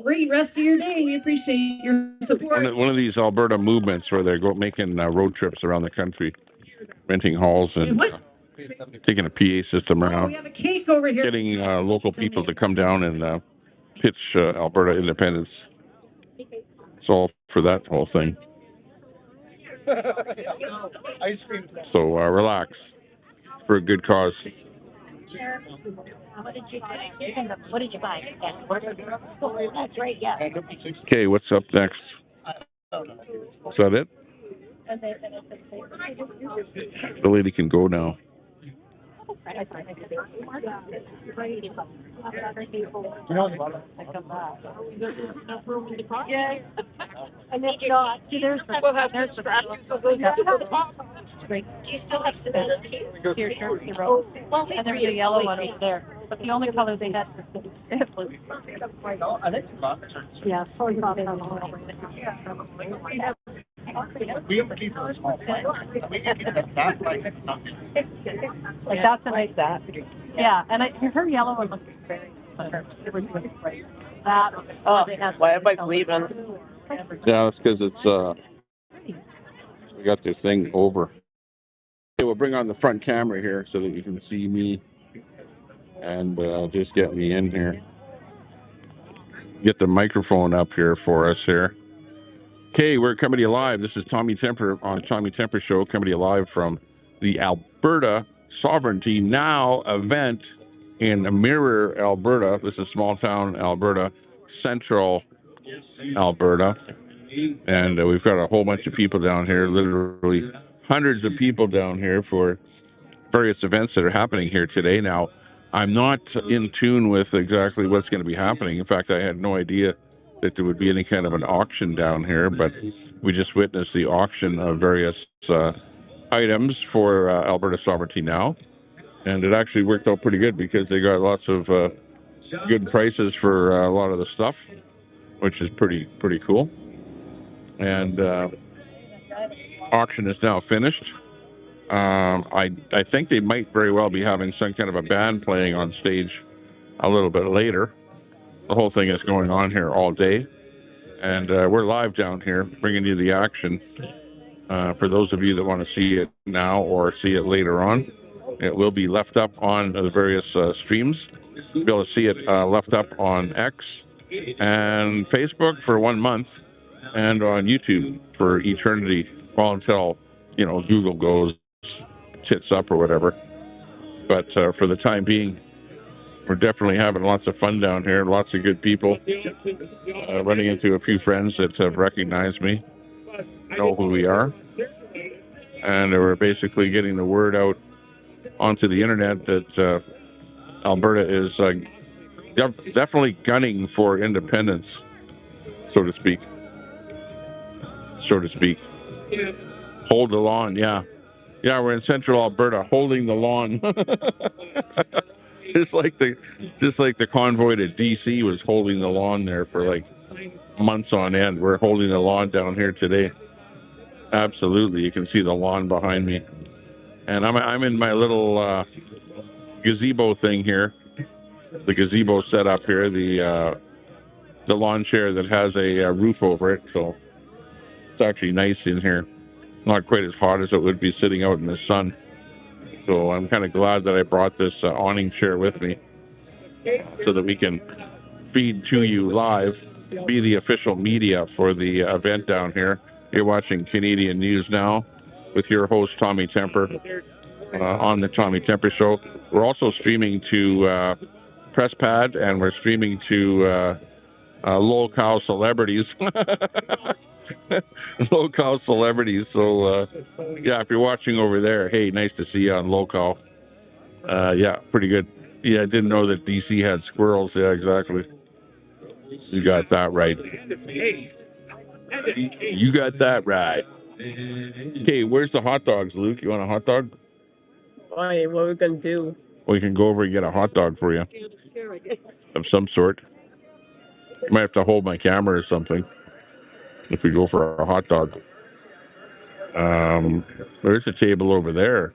Great rest of your day. We appreciate your support. One of these Alberta movements where they're making road trips around the country, renting halls and taking a PA system around. We have a case over here. Getting local people to come down and pitch Alberta independence. It's all for that whole thing. So relax. For a good cause. What did you buy? What did you buy? That's right, yeah. Okay, what's up next? Is that it? The lady can go now. Yeah. And if not, there's scraps. Do you still have stability? Here, well, and there's a yellow one over there. But the only color they had was blue. Yeah, sorry about that. Like that's a nice that. Yeah, and her yellow one looks very that. Oh, why am I leaving? Yeah, that's because it's we got this thing over. Okay, we'll bring on the front camera here so that you can see me and just get me in here. Get the microphone up here for us here. Okay, we're coming to you live. This is Tommy Temper on Tommy Temper Show, coming to you live from the Alberta Sovereignty Now event in Mirror, Alberta. This is small town Alberta, central Alberta. And we've got a whole bunch of people down here, literally hundreds of people down here for various events that are happening here today. Now, I'm not in tune with exactly what's going to be happening. In fact, I had no idea that there would be any kind of an auction down here, but we just witnessed the auction of various items for Alberta Sovereignty Now, and it actually worked out pretty good because they got lots of good prices for a lot of the stuff, which is pretty cool. And auction is now finished. I think they might very well be having some kind of a band playing on stage a little bit later. The whole thing is going on here all day, and we're live down here bringing you the action. For those of you that want to see it now or see it later on, it will be left up on the various streams. You'll be able to see it left up on X and Facebook for 1 month, and on YouTube for eternity, well, until, you know, Google goes tits up or whatever. But for the time being, we're definitely having lots of fun down here, lots of good people, running into a few friends that have recognized me, know who we are, and we're basically getting the word out onto the internet that Alberta is definitely gunning for independence, so to speak. Hold the lawn, yeah. Yeah, we're in central Alberta, holding the lawn. Just like the convoy to DC was holding the lawn there for like months on end. We're holding the lawn down here today. Absolutely. You can see the lawn behind me. And I'm in my little gazebo thing here. The gazebo set up here, the lawn chair that has a roof over it. So it's actually nice in here. Not quite as hot as it would be sitting out in the sun. So I'm kind of glad that I brought this awning chair with me so that we can feed to you live, be the official media for the event down here. You're watching Canadian News Now with your host, Tommy Temper, on the Tommy Temper Show. We're also streaming to PressPad, and we're streaming to low-cow celebrities. Low-cow celebrities. So, yeah, if you're watching over there, hey, nice to see you on low-cow. Yeah, pretty good. Yeah, I didn't know that DC had squirrels. Yeah, exactly. You got that right. You got that right. Okay, where's the hot dogs, Luke? You want a hot dog? Why? What are we gonna do? We can go over and get a hot dog for you of some sort. You might have to hold my camera or something if we go for a hot dog. There's a table over there,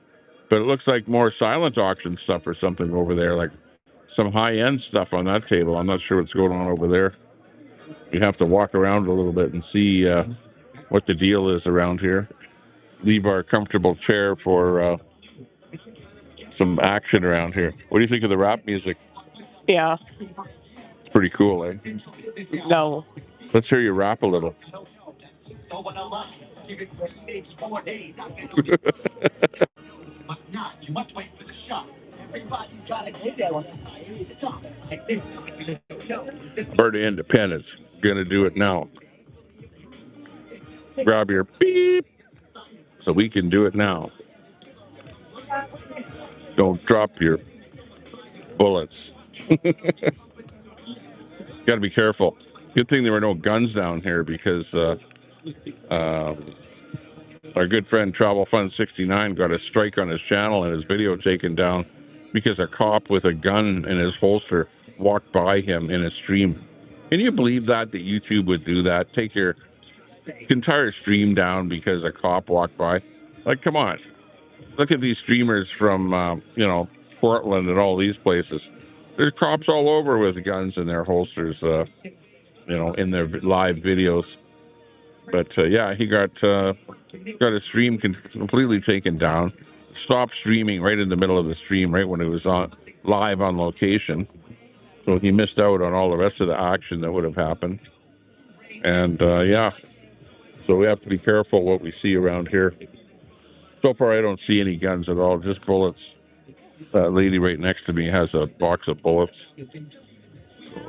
but it looks like more silent auction stuff or something over there, like some high-end stuff on that table. I'm not sure what's going on over there. We have to walk around a little bit and see what the deal is around here. Leave our comfortable chair for some action around here. What do you think of the rap music? Yeah. It's pretty cool, eh? No. Let's hear you rap a little. Alberta Independence. Gonna do it now. Grab your beep so we can do it now. Don't drop your bullets. Gotta be careful. Good thing there were no guns down here, because our good friend Travel Fund 69 got a strike on his channel and his video taken down because a cop with a gun in his holster walked by him in a stream. Can you believe that YouTube would do that? Take your entire stream down because a cop walked by? Like, come on. Look at these streamers from, Portland and all these places. There's cops all over with guns in their holsters, in their live videos. But, yeah, he got his stream completely taken down. Stopped streaming right in the middle of the stream, right when it was live on location. So he missed out on all the rest of the action that would have happened. And, yeah, so we have to be careful what we see around here. So far, I don't see any guns at all, just bullets. That lady right next to me has a box of bullets.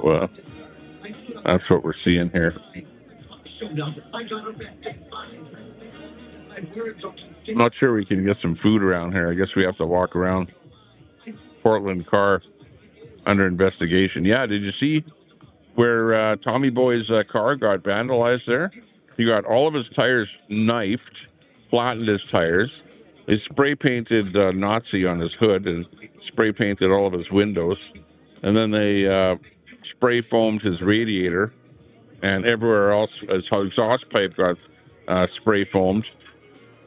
So, that's what we're seeing here. I'm not sure we can get some food around here. I guess we have to walk around. Portland car under investigation. Yeah, did you see where Tommy Boy's car got vandalized there? He got all of his tires knifed, flattened his tires. They spray painted Nazi on his hood and spray painted all of his windows. And then they spray foamed his radiator, and everywhere else his exhaust pipe got spray foamed.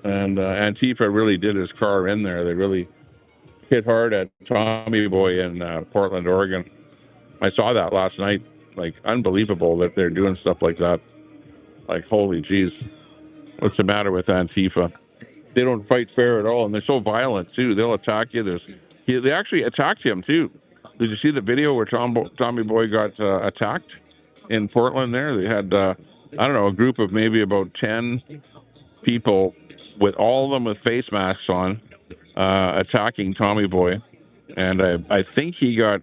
And Antifa really did his car in there. They really hit hard at Tommy Boy in Portland, Oregon. I saw that last night. Like, unbelievable that they're doing stuff like that. Like, holy jeez. What's the matter with Antifa? They don't fight fair at all, and they're so violent, too. They'll attack you. They actually attacked him, too. Did you see the video where Tommy Boy got attacked in Portland there? They had, a group of maybe about 10 people, with all of them with face masks on, attacking Tommy Boy. And I think he got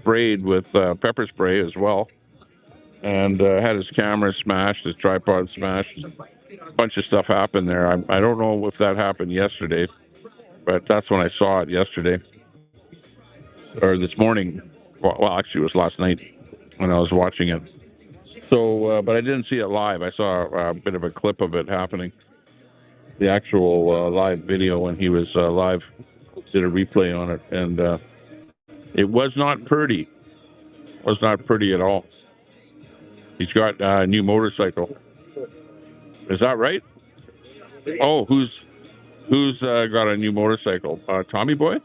sprayed with pepper spray as well, and had his camera smashed, his tripod smashed. A bunch of stuff happened there. I don't know if that happened yesterday, but that's when I saw it yesterday. Or this morning. Well, actually, it was last night when I was watching it. So, but I didn't see it live. I saw a bit of a clip of it happening. The actual live video when he was live. Did a replay on it, and it was not pretty. Was not pretty at all. He's got a new motorcycle. Is that right? Oh, who's got a new motorcycle? Tommy Boy?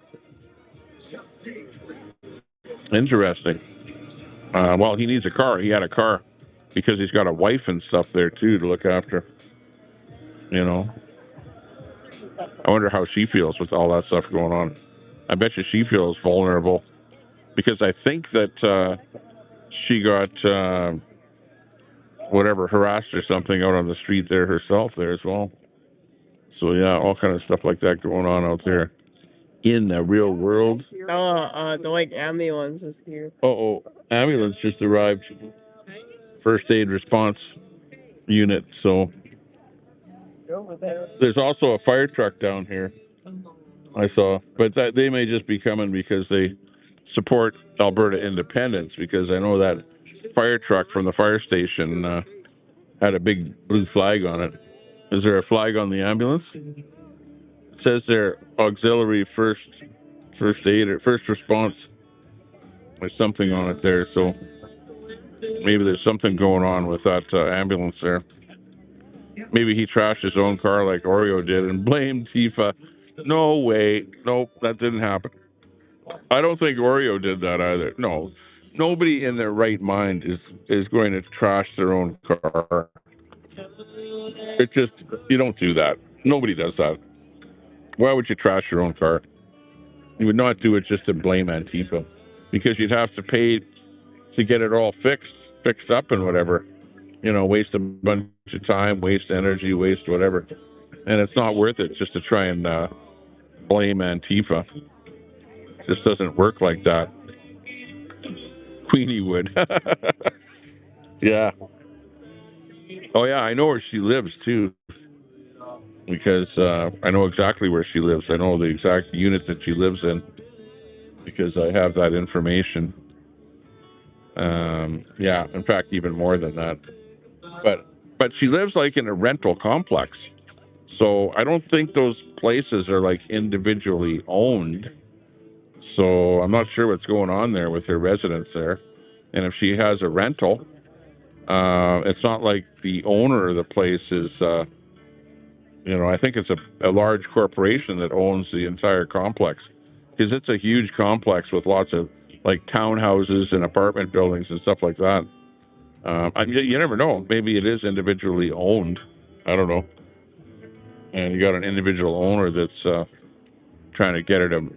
Interesting. Well, he needs a car. He had a car because he's got a wife and stuff there too to look after. You know. I wonder how she feels with all that stuff going on. I bet you she feels vulnerable because I think that she got harassed or something out on the street there herself there as well. So yeah, all kind of stuff like that going on out there in the real world. The ambulance is here. Ambulance just arrived. First aid response unit. So there's also a fire truck down here. I saw, but they may just be coming because they support Alberta independence. Because I know that fire truck from the fire station had a big blue flag on it. Is there a flag on the ambulance? It says there auxiliary first aid or first response. There's something on it there, so maybe there's something going on with that ambulance there. Maybe he trashed his own car like Oreo did and blamed Tifa. No way. Nope, that didn't happen. I don't think Oreo did that either. No. Nobody in their right mind is going to trash their own car. It just, you don't do that. Nobody does that. Why would you trash your own car? You would not do it just to blame Antifa, because you'd have to pay to get it all fixed up and whatever. You know, waste a bunch of time, waste energy, waste whatever. And it's not worth it just to try and blame Antifa. It just doesn't work like that. Queenie would. Yeah. Oh, yeah, I know where she lives, too. Because I know exactly where she lives. I know the exact unit that she lives in. Because I have that information. Yeah, in fact, even more than that. But she lives, like, in a rental complex. So I don't think those places are, like, individually owned. So I'm not sure what's going on there with her residence there. And if she has a rental, it's not like the owner of the place is, I think it's a large corporation that owns the entire complex. Because it's a huge complex with lots of, like, townhouses and apartment buildings and stuff like that. You never know. Maybe it is individually owned. I don't know. And you got an individual owner that's trying to get her to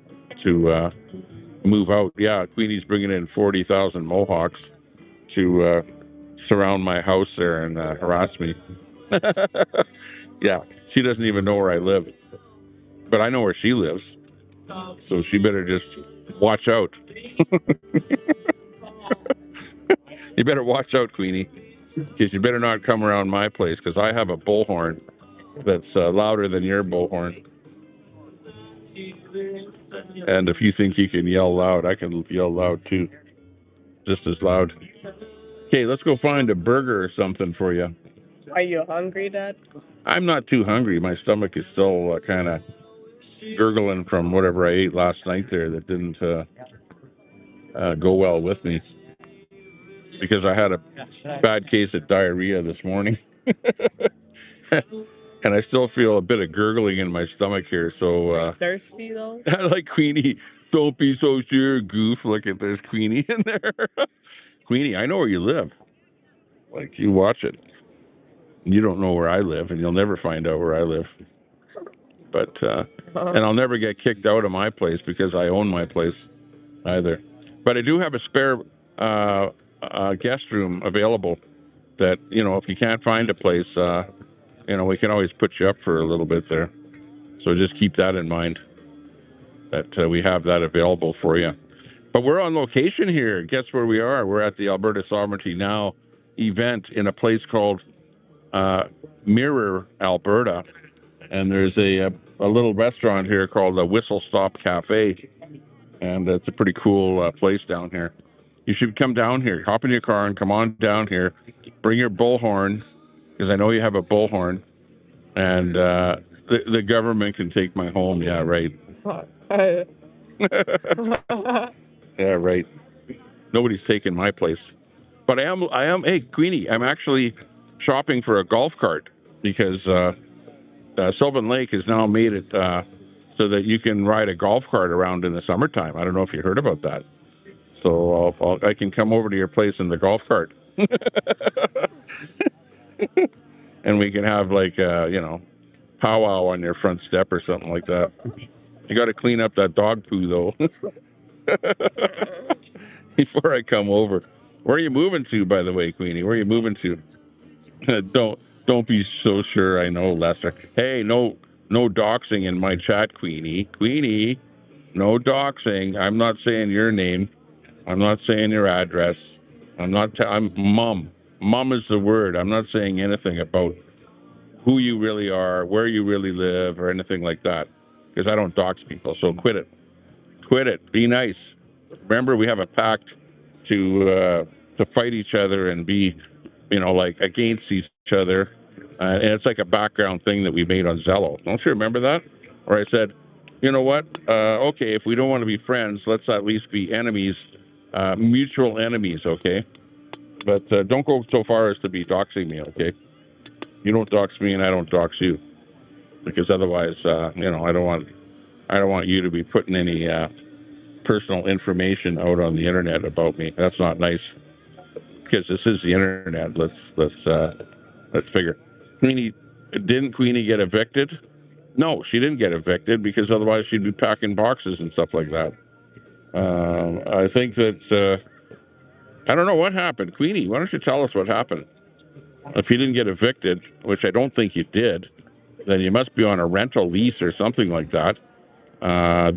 move out. Yeah, Queenie's bringing in 40,000 Mohawks to surround my house there and harass me. Yeah, she doesn't even know where I live. But I know where she lives. So she better just watch out. You better watch out, Queenie. Because you better not come around my place, because I have a bullhorn that's louder than your bullhorn. And if you think you can yell loud, I can yell loud too. Just as loud. Okay, let's go find a burger or something for you. Are you hungry, Dad? I'm not too hungry. My stomach is still kind of gurgling from whatever I ate last night there that didn't go well with me. Because I had a bad case of diarrhea this morning. And I still feel a bit of gurgling in my stomach here, so... thirsty, though? I like Queenie. Don't be so sure, goof. Look at there's Queenie in there. Queenie, I know where you live. Like, you watch it. You don't know where I live, and you'll never find out where I live. But, and I'll never get kicked out of my place because I own my place either. But I do have a spare guest room available that, if you can't find a place... we can always put you up for a little bit there. So just keep that in mind, that we have that available for you. But we're on location here. Guess where we are? We're at the Alberta Sovereignty Now event in a place called Mirror, Alberta. And there's a little restaurant here called the Whistle Stop Cafe. And it's a pretty cool place down here. You should come down here. Hop in your car and come on down here. Bring your bullhorn, because I know you have a bullhorn, and the government can take my home. Yeah, right. Yeah, right. Nobody's taking my place. But I am. Hey, Queenie, I'm actually shopping for a golf cart because Sylvan Lake has now made it so that you can ride a golf cart around in the summertime. I don't know if you heard about that. So I can come over to your place in the golf cart. And we can have like, powwow on your front step or something like that. You got to clean up that dog poo, though, before I come over. Where are you moving to, by the way, Queenie? Where are you moving to? Don't be so sure I know, Lester. Hey, no doxing in my chat, Queenie. Queenie, no doxing. I'm not saying your name. I'm not saying your address. I'm Mum. Mum is the word. I'm not saying anything about who you really are, where you really live, or anything like that. Because I don't dox people, so quit it. Quit it. Be nice. Remember, we have a pact to fight each other and be, like against each other. And it's like a background thing that we made on Zello. Don't you remember that? Or I said, you know what? Okay, if we don't want to be friends, let's at least be enemies, mutual enemies, okay? But don't go so far as to be doxing me, okay? You don't dox me and I don't dox you. Because otherwise, I don't want you to be putting any personal information out on the internet about me. That's not nice. Because this is the internet. Let's figure. Didn't Queenie get evicted? No, she didn't get evicted because otherwise she'd be packing boxes and stuff like that. I think that I don't know what happened. Queenie, why don't you tell us what happened? If you didn't get evicted, which I don't think you did, then you must be on a rental lease or something like that.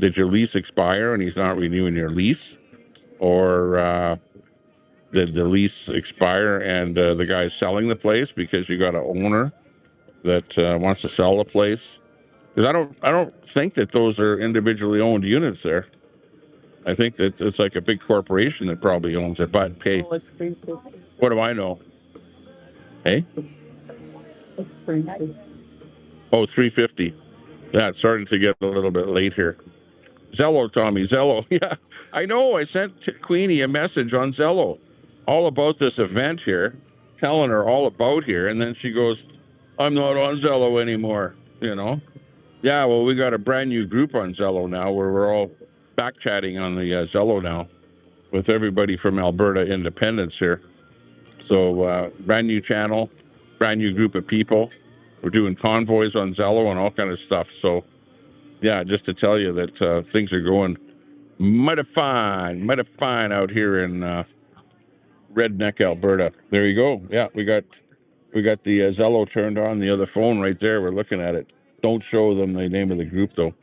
Did your lease expire and he's not renewing your lease? Or did the lease expire and the guy's selling the place because you got an owner that wants to sell the place? Because I don't think that those are individually owned units there. I think that it's like a big corporation that probably owns it. But hey, what do I know? Hey? Oh, $350. Yeah, it's starting to get a little bit late here. Zello, Tommy, Zello. Yeah, I know. I sent Queenie a message on Zello all about this event here, telling her all about here, and then she goes, I'm not on Zello anymore, Yeah, well, we got a brand new group on Zello now where we're all back-chatting on the Zello now with everybody from Alberta Independence here. So, brand new channel, brand new group of people. We're doing convoys on Zello and all kind of stuff. So, yeah, just to tell you that things are going mighty fine out here in Redneck, Alberta. There you go. Yeah, we got the Zello turned on, the other phone right there. We're looking at it. Don't show them the name of the group, though.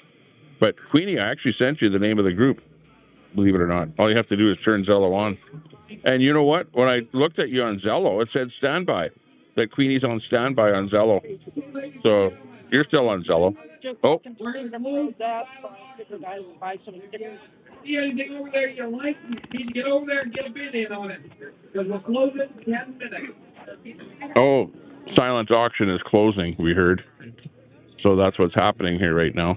But, Queenie, I actually sent you the name of the group, believe it or not. All you have to do is turn Zello on. And you know what? When I looked at you on Zello, it said standby. That Queenie's on standby on Zello. So, you're still on Zello. Oh. Anything over there you like, you need to get over there and get a bid in on it. Because we'll close it in 10 minutes. Oh, silent auction is closing, we heard. So that's what's happening here right now.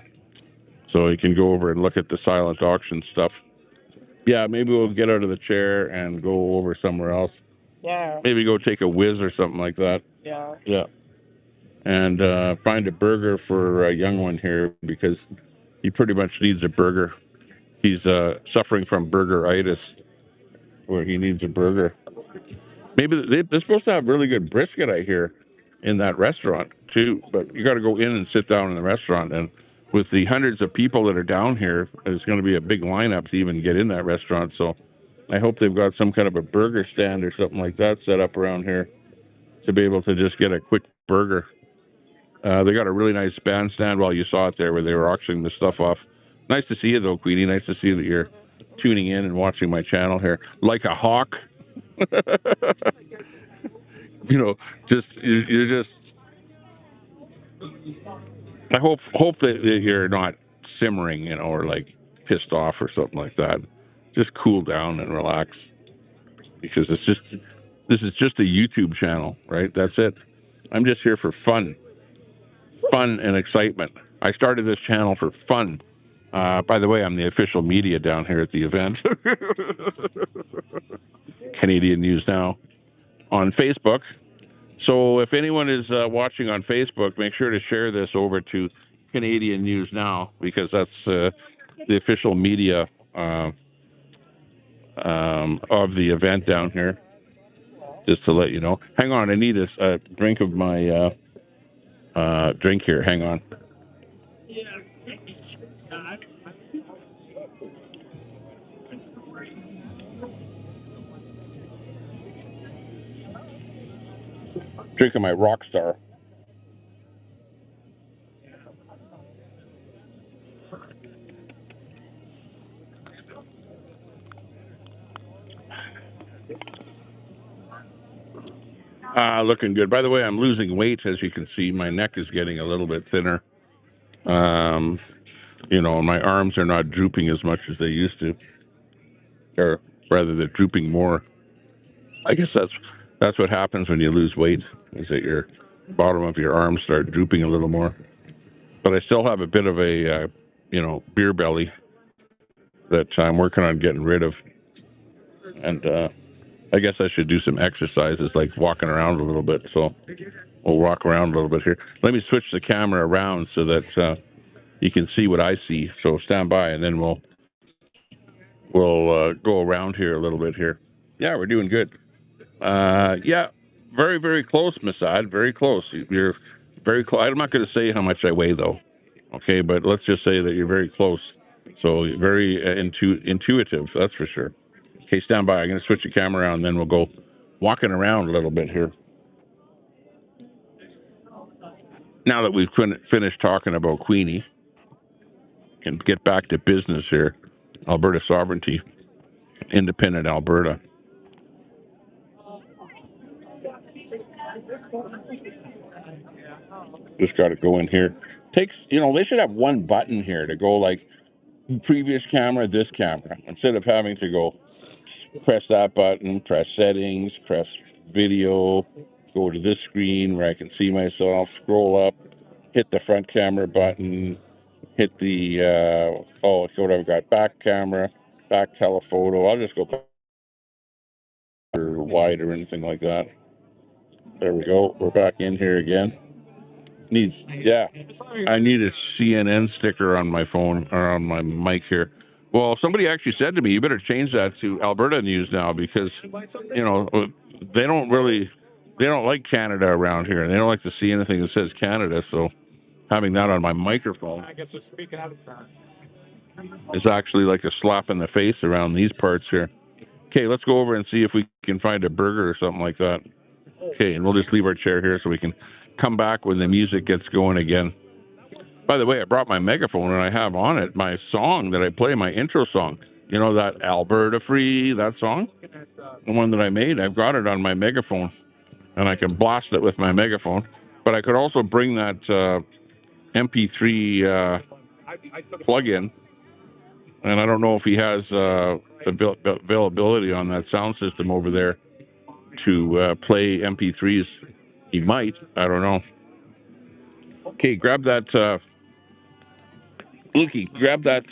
So you can go over and look at the silent auction stuff. Yeah, maybe we'll get out of the chair and go over somewhere else. Yeah. Maybe go take a whiz or something like that. Yeah. Yeah. And find a burger for a young one here because he pretty much needs a burger. He's suffering from burgeritis where he needs a burger. Maybe they're supposed to have really good brisket, I hear, in that restaurant, too. But you got to go in and sit down in the restaurant. And with the hundreds of people that are down here, there's going to be a big lineup to even get in that restaurant. So I hope they've got some kind of a burger stand or something like that set up around here to be able to just get a quick burger. They got a really nice bandstand while you saw it there where they were auctioning the stuff off. Nice to see you, though, Queenie. Nice to see that you're tuning in and watching my channel here. Like a hawk. You're just... I hope that you're not simmering, or like pissed off or something like that. Just cool down and relax. Because this is just a YouTube channel, right? That's it. I'm just here for fun. Fun and excitement. I started this channel for fun. By the way, I'm the official media down here at the event. Canadian News Now on Facebook. So if anyone is watching on Facebook, make sure to share this over to Canadian News Now, because that's the official media of the event down here. Just to let you know. Hang on, I need a drink of my drink here. Hang on. Drinking my Rockstar. Looking good. By the way, I'm losing weight, as you can see. My neck is getting a little bit thinner. You know, my arms are not drooping as much as they used to. Or rather, they're drooping more. I guess that's what happens when you lose weight, is that your bottom of your arms start drooping a little more. But I still have a bit of a, beer belly that I'm working on getting rid of. And I guess I should do some exercises, like walking around a little bit. So we'll walk around a little bit here. Let me switch the camera around so that you can see what I see. So stand by, and then we'll go around here a little bit here. Yeah, we're doing good. Yeah, very, very close, Masad. Very close. You're very close. I'm not going to say how much I weigh, though. Okay, but let's just say that you're very close. So very intuitive, that's for sure. Okay, stand by. I'm going to switch the camera around, and then we'll go walking around a little bit here. Now that we've finished talking about Queenie, can get back to business here. Alberta sovereignty, independent Alberta. Just got to go in here. Takes, they should have one button here to go like previous camera, this camera, instead of having to go press that button, press settings, press video, go to this screen where I can see myself, scroll up, hit the front camera button, hit the, what I've got, back camera, back telephoto. I'll just go back or wide or anything like that. There we go. We're back in here again. I need a CNN sticker on my phone or on my mic here. Well, somebody actually said to me, you better change that to Alberta News Now, because, they don't like Canada around here, and they don't like to see anything that says Canada, so having that on my microphone is actually like a slap in the face around these parts here. Okay, let's go over and see if we can find a burger or something like that. Okay, and we'll just leave our chair here so we can come back when the music gets going again. By the way, I brought my megaphone, and I have on it my song that I play, my intro song. You know that Alberta Free, that song? The one that I made, I've got it on my megaphone, and I can blast it with my megaphone. But I could also bring that MP3 plug-in, and I don't know if he has availability on that sound system over there to play MP3s. He might, I don't know. Okay, grab that... Lukey, grab that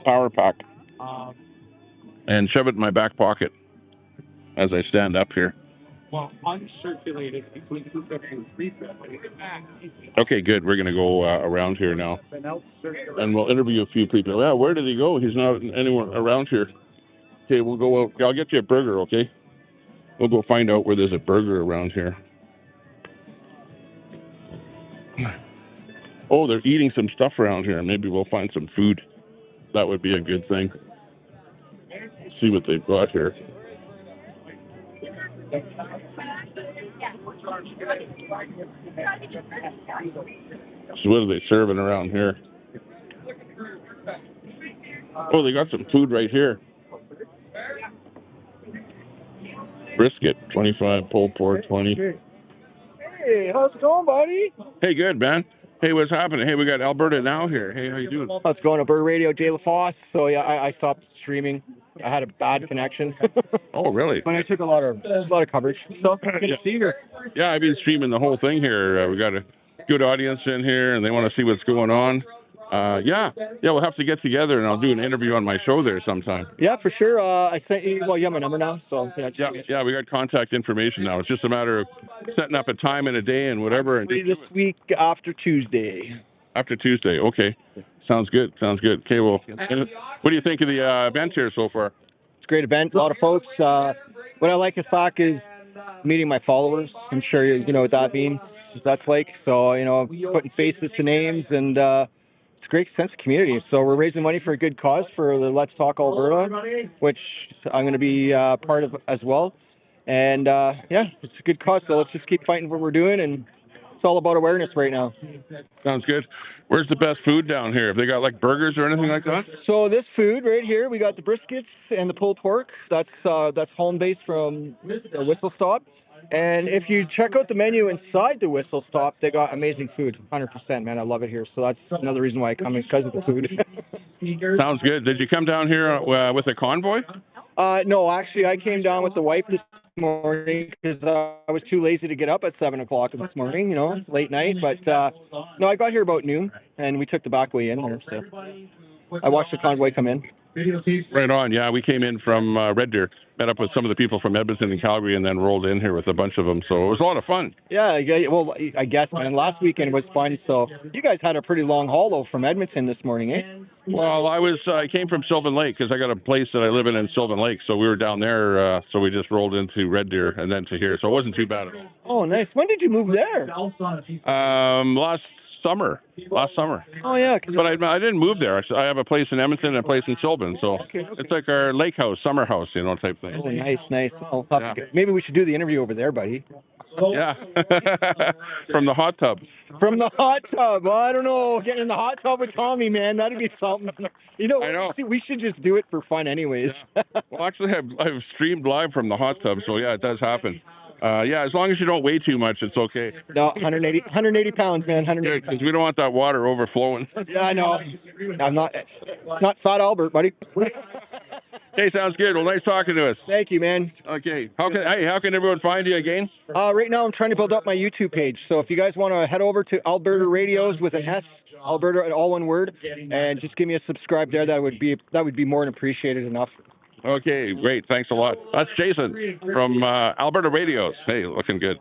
power pack and shove it in my back pocket as I stand up here. Well, uncirculated. Okay, good. We're going to go around here now, and we'll interview a few people. Yeah, where did he go? He's not anywhere around here. Okay, we'll go out. I'll get you a burger, okay? We'll go find out where there's a burger around here. Oh, they're eating some stuff around here. Maybe we'll find some food. That would be a good thing. See what they've got here. So what are they serving around here? Oh, they got some food right here. Brisket, 25, pulled pork, 20. Hey, how's it going, buddy? Hey, good, man. Hey, what's happening? Hey, we got Alberta Now here. Hey, how you doing? How's it going? Alberta Radio, Jay LaFosse. So, yeah, I stopped streaming. I had a bad connection. Oh, really? But I took a lot of coverage. So, good to see you. Yeah, I've been streaming the whole thing here. We got a good audience in here, and they want to see what's going on. Yeah, we'll have to get together and I'll do an interview on my show there sometime. Yeah, for sure. I sent you. Well, you have my number now, so Yeah, we got contact information now. It's just a matter of setting up a time and a day and whatever. And this week after Tuesday. After Tuesday, okay. Sounds good. Okay, well, what do you think of the event here so far? It's a great event. A lot of folks. What I like is meeting my followers. I'm sure you know what that means. That's like. So, putting faces to names, and it's a great sense of community. So we're raising money for a good cause for the Let's Talk Alberta, which I'm going to be part of as well. And it's a good cause. So let's just keep fighting what we're doing, and it's all about awareness right now. Sounds good. Where's the best food down here? Have they got like burgers or anything like that? So this food right here, we got the briskets and the pulled pork. That's home based from the Whistle Stop. And if you check out the menu inside the Whistle Stop, they got amazing food. 100%, man. I love it here. So that's another reason why I come, because of the food. Sounds good. Did you come down here with a convoy? No, actually, I came down with the wife this morning because I was too lazy to get up at 7 o'clock this morning, late night. But no, I got here about noon, and we took the back way in there. So I watched the convoy come in. Right on. Yeah, we came in from Red Deer, met up with some of the people from Edmonton and Calgary, and then rolled in here with a bunch of them. So it was a lot of fun. Yeah, well, I guess, man. Last weekend was fun. So you guys had a pretty long haul, though, from Edmonton this morning, eh? Well, I came from Sylvan Lake because I got a place that I live in Sylvan Lake. So we were down there, so we just rolled into Red Deer and then to here. So it wasn't too bad at all. Oh, nice. When did you move there? Last summer. Oh, yeah. But I didn't move there. I have a place in Edmonton and a place in Sylvan. So it's like our lake house, summer house, type thing. Oh, nice. Oh, maybe we should do the interview over there, buddy. Yeah. From the hot tub. From the hot tub. Well, I don't know. Getting in the hot tub with Tommy, man, that'd be something. I know. We should just do it for fun anyways. Yeah. Well, actually, I've streamed live from the hot tub, so yeah, it does happen. As long as you don't weigh too much, it's okay. No, 180 pounds, man. 180 because we don't want that water overflowing. Yeah, I know. I'm not Fat Albert, buddy. Okay, sounds good. Well, nice talking to us. Thank you, man. Okay. How can everyone find you again? Right now, I'm trying to build up my YouTube page. So if you guys want to head over to Alberta Radios with an S, Alberta, all one word, and just give me a subscribe there, that would be more than appreciated enough. Okay, great. Thanks a lot. That's Jason from Alberta Radios. Hey, looking good.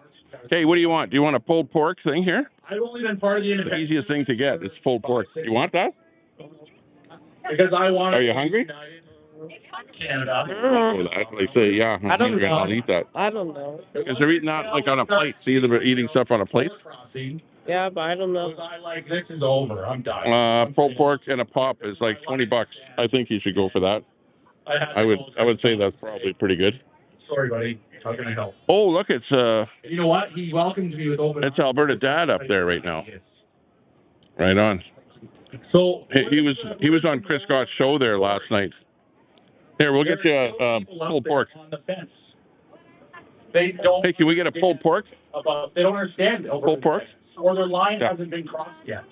Hey, what do you want? Do you want a pulled pork thing here? I've only been part of the The easiest thing to get is pulled pork. You want that? Because I want. Are you hungry? Canada. Like say, yeah, I'm hungry and I'll eat that. I don't know. Because they're eating that like on a plate. See, they're eating stuff on a plate. Yeah, but I don't know. This is over. I'm done. Pulled pork and a pop is like $20. I think you should go for that. I would say that's probably pretty good. Sorry, buddy. How can I help? Oh, look, it's You know what? He welcomed me with open. It's Alberta Dad up there right now. Right on. So he was on Chris Scott's show there last night. Here, we'll get you a pulled pork. On the fence. They don't. Hey, can we get a pulled pork? They don't understand pulled pork, or their line hasn't been crossed yet.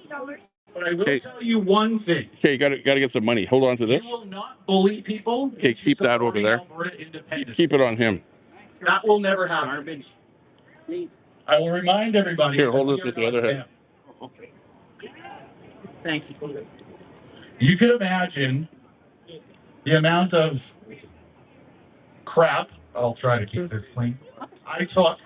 But I will tell you one thing. Okay, you got to get some money. Hold on to this. You will not bully people. Okay, keep that over there. Keep it on him. That will never happen. I will remind everybody. Here, hold this with the other hand. Okay. Thank you. You can imagine the amount of crap. I'll try to keep this clean. I took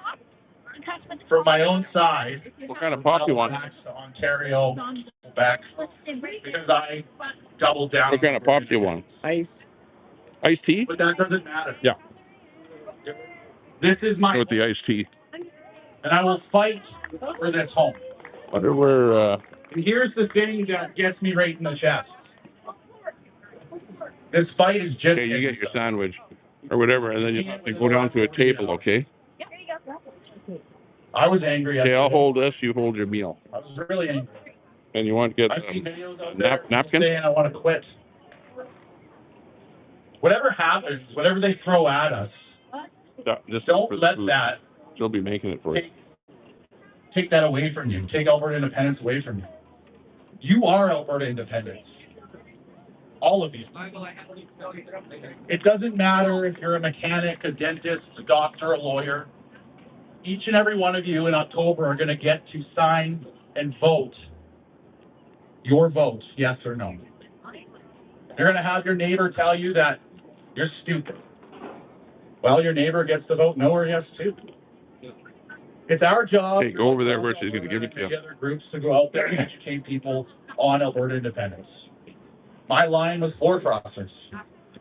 from my own side. What kind of pop do you want? Ontario, Quebec, because I doubled down. What kind of pop do you want? Iced tea? But that doesn't matter. Yeah. This is my. With the iced tea. And I will fight for this home. Wonder where. And here's the thing that gets me right in the chest. This fight is just. Okay, you get your sandwich or whatever, and then you have to go down to a table, okay? I was angry. Okay, I'll hold this. You hold your meal. I was really angry. And you want to get napkin? And I want to quit. Whatever happens, whatever they throw at us, don't let that. She'll be making it for you. Take that away from you. Take Alberta independence away from you. You are Alberta independence. All of you. It doesn't matter if you're a mechanic, a dentist, a doctor, a lawyer. Each and every one of you in October are going to get to sign and vote your vote, yes or no. You're going to have your neighbor tell you that you're stupid. Well, your neighbor gets to vote no or yes too. It's our job. Hey, go over there where she's going to give it to you. Other groups to go out there and educate people on Alberta independence. My line was floor crossers.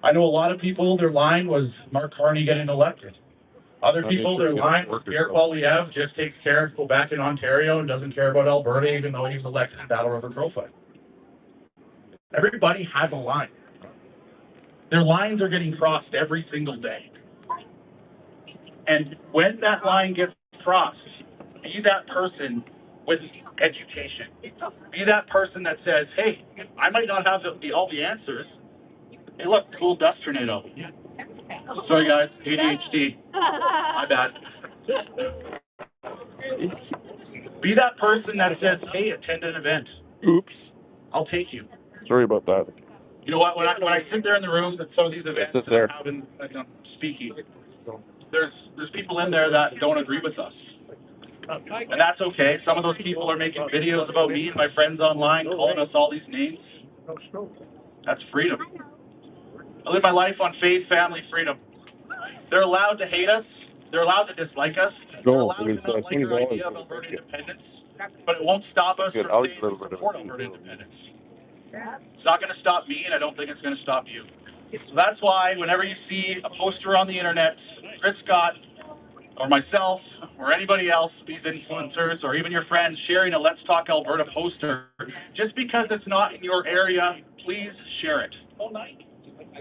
I know a lot of people, their line was Mark Carney getting elected. Other people, their line was Pierre Poilievre just takes care of Quebec and Ontario and doesn't care about Alberta, even though he was elected in Battle River Crowfoot. Everybody has a line. Their lines are getting crossed every single day. And when that line gets crossed, be that person with education. Be that person that says, hey, I might not have all the answers. Hey, look, cool dust tornado. Sorry, guys, ADHD. My bad. Be that person that says, hey, attend an event. Oops. I'll take you. Sorry about that. You know what? When I sit there in the rooms at some of these events that I'm having, speaking, there's people in there that don't agree with us. And that's okay. Some of those people are making videos about me and my friends online, calling us all these names. That's freedom. I live my life on faith, family, freedom. They're allowed to hate us. They're allowed to dislike us. They're allowed to not like our idea of Alberta independence. But it won't stop us from saying we support Alberta independence. It's not going to stop me, and I don't think it's going to stop you. So that's why whenever you see a poster on the internet, Chris Scott, or myself, or anybody else, these influencers, or even your friends sharing a Let's Talk Alberta poster, just because it's not in your area, please share it.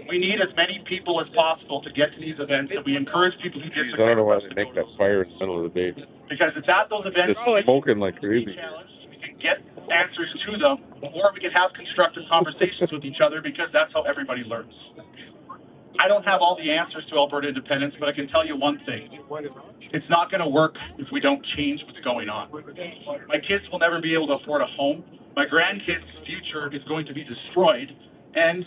We need as many people as possible to get to these events, and we encourage people to disagree. I don't know why they make that fire in the middle of the day. Because it's at those events Just smoking like crazy. We can get answers to them, or we can have constructive conversations with each other, because that's how everybody learns. I don't have all the answers to Alberta independence, but I can tell you one thing. It's not going to work if we don't change what's going on. My kids will never be able to afford a home. My grandkids' future is going to be destroyed, and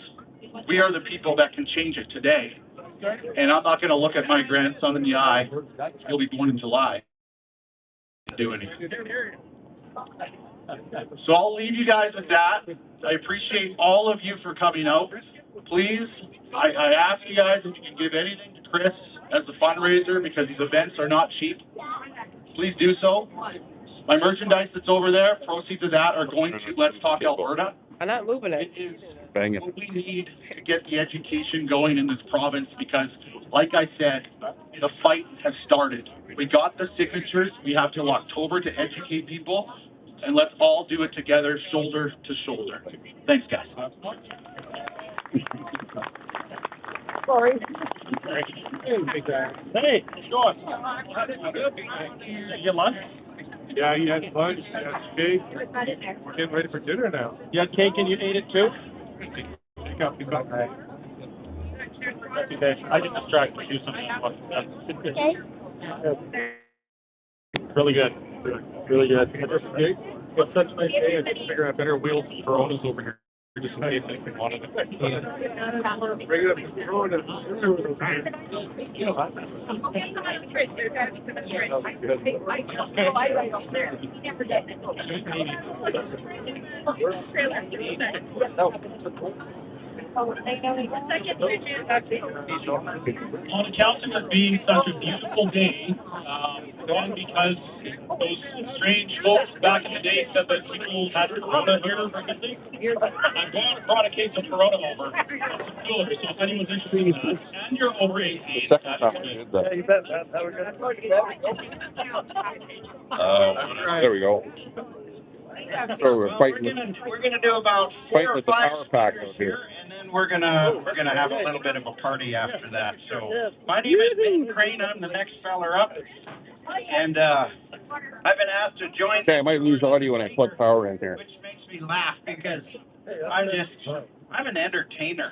we are the people that can change it today. And I'm not going to look at my grandson in the eye, he'll be born in July, and do anything. So I'll leave you guys with that. I appreciate all of you for coming out. Please, I ask you guys if you can give anything to Chris as a fundraiser, because these events are not cheap. Please do so. My merchandise that's over there, proceeds of that are going to Let's Talk Alberta. I'm not moving it. It is what we need to get the education going in this province, because, like I said, the fight has started. We got the signatures. We have till October to educate people, and let's all do it together, shoulder to shoulder. Thanks, guys. Sorry. Hey, how's it going? You get lunch? Yeah, you had lunch, you had steak. We're getting ready for dinner now. You had cake and you ate it too? I get distracted to do something. Really good. Really good. It's such a nice day. I just figure I better wheel some Coronas over here. Just in case anything wanted it. Bring it up to Corona. On account of it being such a beautiful day, one, because those strange folks back in the day said that people had Corona here frequently, I've gone and brought a case of Corona over. Some coolers, so if anyone's interested in that, and you're over 18, that's good. Yeah, you bet, man. Have a good There we go. So we're fighting. We're gonna do about 4 or 5 power pack out here, and then we're gonna have a little bit of a party after that. So my name is Ben Crane. I'm the next feller up, and I've been asked to join. Okay, I might lose audio when I plug power in here. Which makes me laugh, because I'm an entertainer.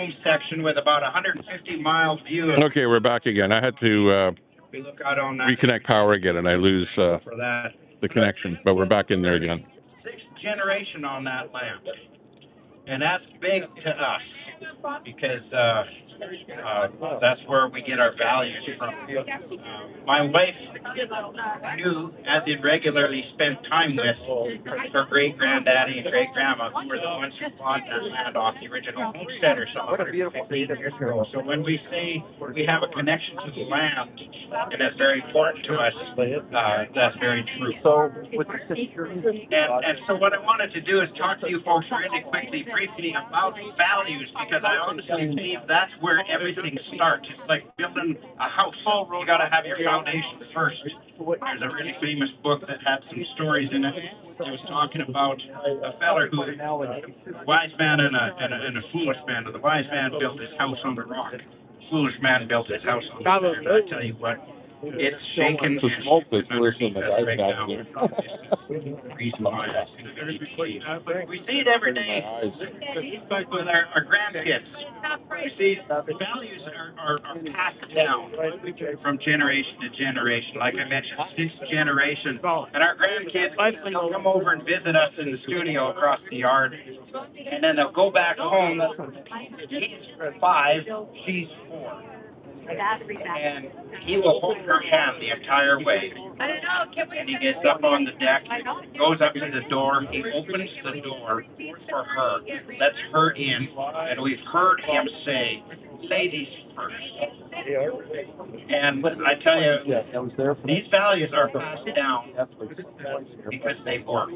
home section with about 150-mile view. Okay, we're back again. I had to We look out on that reconnect power again, and I lose for that. the connection, but we're back in there again. 6th generation on that land, and that's big to us because that's where we get our values from. My wife knew, as in regularly spent time with, her great-granddaddy and great-grandma, who were the ones who bought that land off the original homesteader some 115 years ago. So when we say we have a connection to the land, and that's very important to us, that's very true. And so what I wanted to do is talk to you folks really quickly, briefly about values, because I honestly believe that's where everything starts. It's like building a house. You got to have your foundation first. There's a really famous book that had some stories in it. It was talking about a feller who, a wise man and a foolish man. The wise man built his house on the rock. The foolish man built his house on the sand. I tell you what, it's shaking. The smoke that's listening to guys right back now. here. We see it every day with our grandkids. We see the values are passed down from generation to generation. Like I mentioned, 6th generation. And our grandkids will come over and visit us in the studio across the yard. And then they'll go back home. He's 5, she's 4. And he will hold her hand the entire way. And he gets up on the deck, goes up to the door, he opens the door for her, lets her in, and we've heard him say, ladies first. And I tell you, these values are passed down because they work.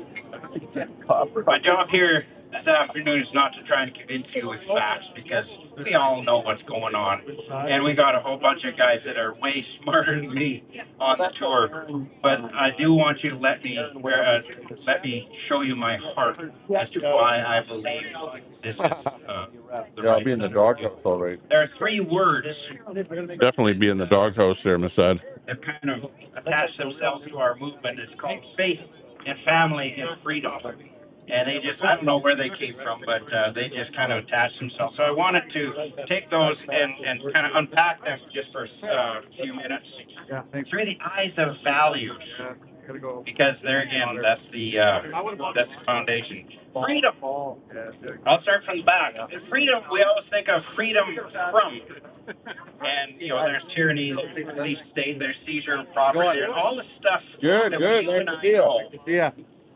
My job here this afternoon is not to try and convince you with facts, because we all know what's going on. And we got a whole bunch of guys that are way smarter than me on the tour. But I do want you to let me show you my heart as to why I believe this is Yeah, I'll be in the doghouse, all right. There are 3 words. Definitely be in the doghouse there, Miss Ed. That kind of attach themselves to our movement. It's called faith and family and freedom. And they just, I don't know where they came from, but they just kind of attached themselves. So I wanted to take those and kind of unpack them just for a few minutes through the eyes of values. Because there again, that's the foundation. Freedom. I'll start from the back. Freedom, we always think of freedom from. And, you know, there's tyranny, there's police state, there's seizure of property, there's all the stuff. Good. You and I know. Yeah.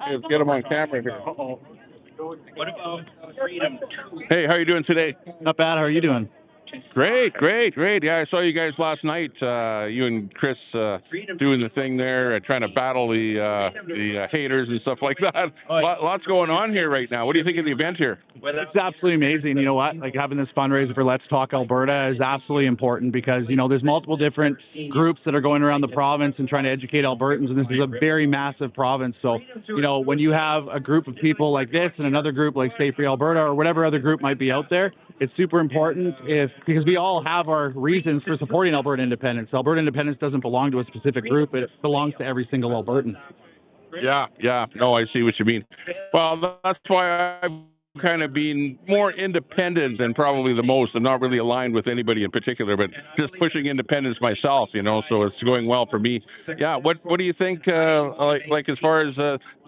Let's get them on camera here. What about freedom? Hey, how are you doing today? Not bad. How are you doing? Great. Yeah, I saw you guys last night. You and Chris doing the thing there, trying to battle the haters and stuff like that. Lots going on here right now. What do you think of the event here? It's absolutely amazing. You know what? Like, having this fundraiser for Let's Talk Alberta is absolutely important, because, you know, there's multiple different groups that are going around the province and trying to educate Albertans, and this is a very massive province. So, you know, when you have a group of people like this and another group like Stay Free Alberta or whatever other group might be out there, it's super important because we all have our reasons for supporting Alberta independence. Alberta independence doesn't belong to a specific group. It belongs to every single Albertan. Yeah. No, I see what you mean. Well, that's why I've kind of been more independent than probably the most. I'm not really aligned with anybody in particular, but just pushing independence myself, you know, so it's going well for me. Yeah, what do you think, like as far as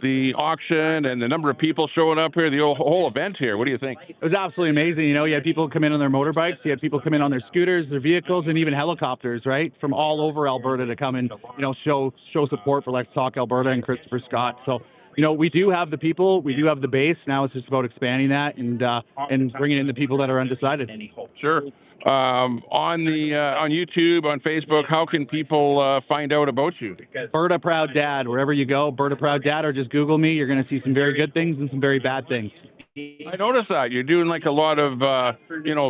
the auction and the number of people showing up here, the whole event here, what do you think? It was absolutely amazing. You know, you had people come in on their motorbikes, you had people come in on their scooters, their vehicles, and even helicopters, right, from all over Alberta to come and, you know, show support for Let's Talk Alberta and Christopher Scott. So, you know, we do have the people, we do have the base. Now it's just about expanding that and bringing in the people that are undecided. Sure. On YouTube, on Facebook, how can people find out about you? Berta Proud Dad, wherever you go, Berta Proud Dad, or just Google me. You're going to see some very good things and some very bad things. I noticed that you're doing like a lot of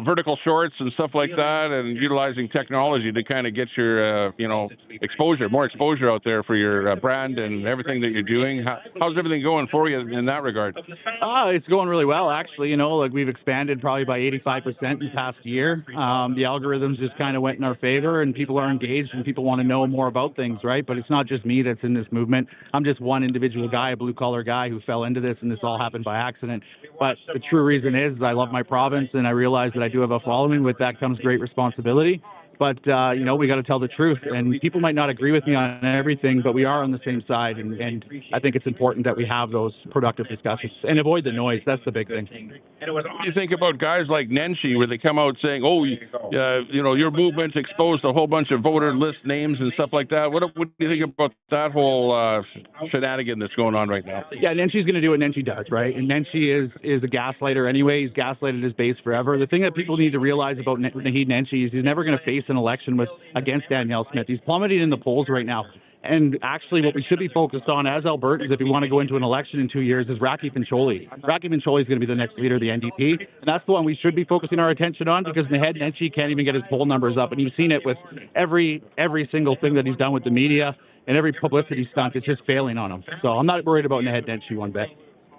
vertical shorts and stuff like that, and utilizing technology to kind of get your more exposure out there for your brand and everything that you're doing. How's everything going for you in that regard? It's going really well, actually. You know, like, we've expanded probably by 85% in the past year. The algorithms just kind of went in our favor, and people are engaged and people want to know more about things, right? But it's not just me that's in this movement. I'm just one individual guy, a blue collar guy who fell into this, and this all happened by accident. But the true reason is I love my province and I realize that I do have a following. With that comes great responsibility. But, you know, we got to tell the truth. And people might not agree with me on everything, but we are on the same side. And I think it's important that we have those productive discussions and avoid the noise. That's the big thing. What do you think about guys like Nenshi, where they come out saying, oh, you know, your movement's exposed a whole bunch of voter list names and stuff like that? What do you think about that whole shenanigan that's going on right now? Yeah, Nenshi's going to do what Nenshi does, right? And Nenshi is a gaslighter anyway. He's gaslighted his base forever. The thing that people need to realize about Naheed Nenshi is he's never going to face an election against Danielle Smith. He's plummeting in the polls right now. And actually, what we should be focused on as Albertans, if we want to go into an election in 2 years, is Racky Pincholi. Racky Pincholi is going to be the next leader of the NDP, and that's the one we should be focusing our attention on, because Naheed Nenshi can't even get his poll numbers up, and you've seen it with every single thing that he's done with the media and every publicity stunt. It's just failing on him. So I'm not worried about Naheed Nenshi one bit.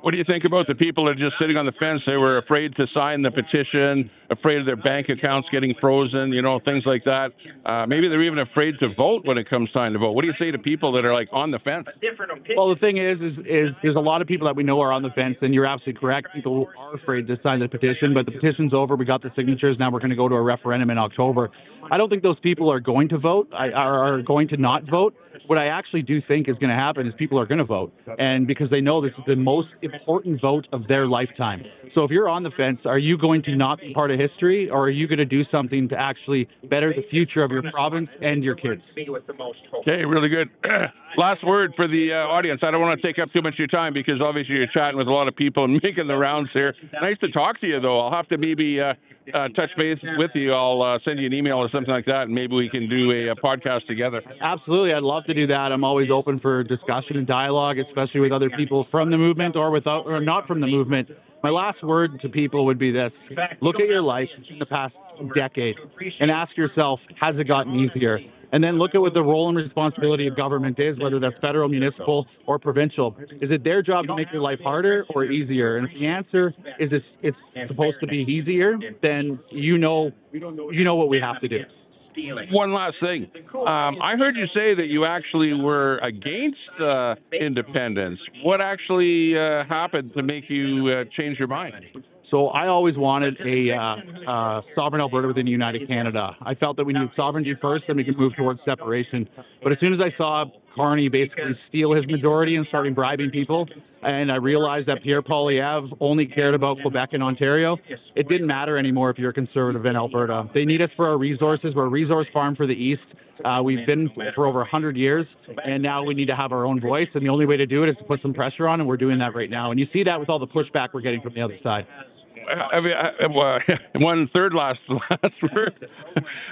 What do you think about the people that are just sitting on the fence? They were afraid to sign the petition, afraid of their bank accounts getting frozen, you know, things like that. Maybe they're even afraid to vote when it comes time to vote. What do you say to people that are like on the fence? Well, the thing is there's a lot of people that we know are on the fence, and you're absolutely correct. People are afraid to sign the petition, but the petition's over. We got the signatures. Now we're going to go to a referendum in October. I don't think those people are going to vote, are going to not vote. What I actually do think is going to happen is people are going to vote, and because they know this is the most important vote of their lifetime. So if you're on the fence, are you going to not be part of history, or are you going to do something to actually better the future of your province and your kids? Okay, really good. Last word for the audience. I don't want to take up too much of your time because obviously you're chatting with a lot of people and making the rounds here. Nice to talk to you, though. I'll have to maybe touch base with you. I'll send you an email or something like that, and maybe we can do a podcast together. Absolutely. I'd love to do that. I'm always open for discussion and dialogue, especially with other people from the movement or not from the movement. My last word to people would be this. Look at your life in the past decade and ask yourself, has it gotten easier? And then look at what the role and responsibility of government is, whether that's federal, municipal, or provincial. Is it their job to make your life harder or easier? And if the answer is it's supposed to be easier, then you know what we have to do. One last thing. I heard you say that you actually were against independence. What actually happened to make you change your mind? So I always wanted a sovereign Alberta within United Canada. I felt that we needed sovereignty first, then we could move towards separation. But as soon as I saw Carney basically steal his majority and starting bribing people, and I realized that Pierre Poilievre only cared about Quebec and Ontario, it didn't matter anymore if you're conservative in Alberta. They need us for our resources. We're a resource farm for the East. We've been for over 100 years, and now we need to have our own voice, and the only way to do it is to put some pressure on, and we're doing that right now. And you see that with all the pushback we're getting from the other side. One third last word.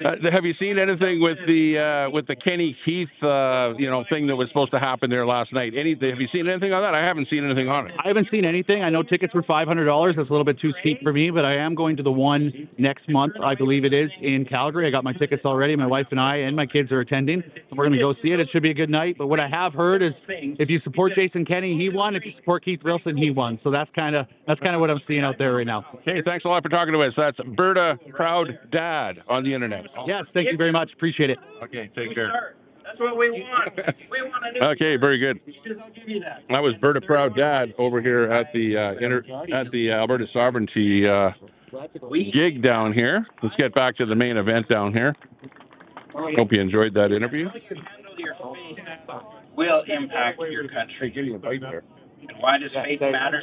Have you seen anything with the Kenny Keith thing that was supposed to happen there last night? Have you seen anything on that? I haven't seen anything on it. I haven't seen anything. I know tickets were $500. That's a little bit too steep for me, but I am going to the one next month, I believe it is, in Calgary. I got my tickets already. My wife and I and my kids are attending, and we're going to go see it. It should be a good night. But what I have heard is if you support Jason Kenney, he won. If you support Keith Wilson, he won. So that's kind of what I'm seeing out there right now. Okay, thanks a lot for talking to us. That's Alberta Proud Dad on the internet. Yes, thank you very much. Appreciate it. Okay, take care. That's what we want. We want a new. Okay, very good. I'll give you that. That was Alberta Proud Dad over here at the Alberta Sovereignty gig down here. Let's get back to the main event down here. Hope you enjoyed that interview. Will impact your country. And why does faith matter?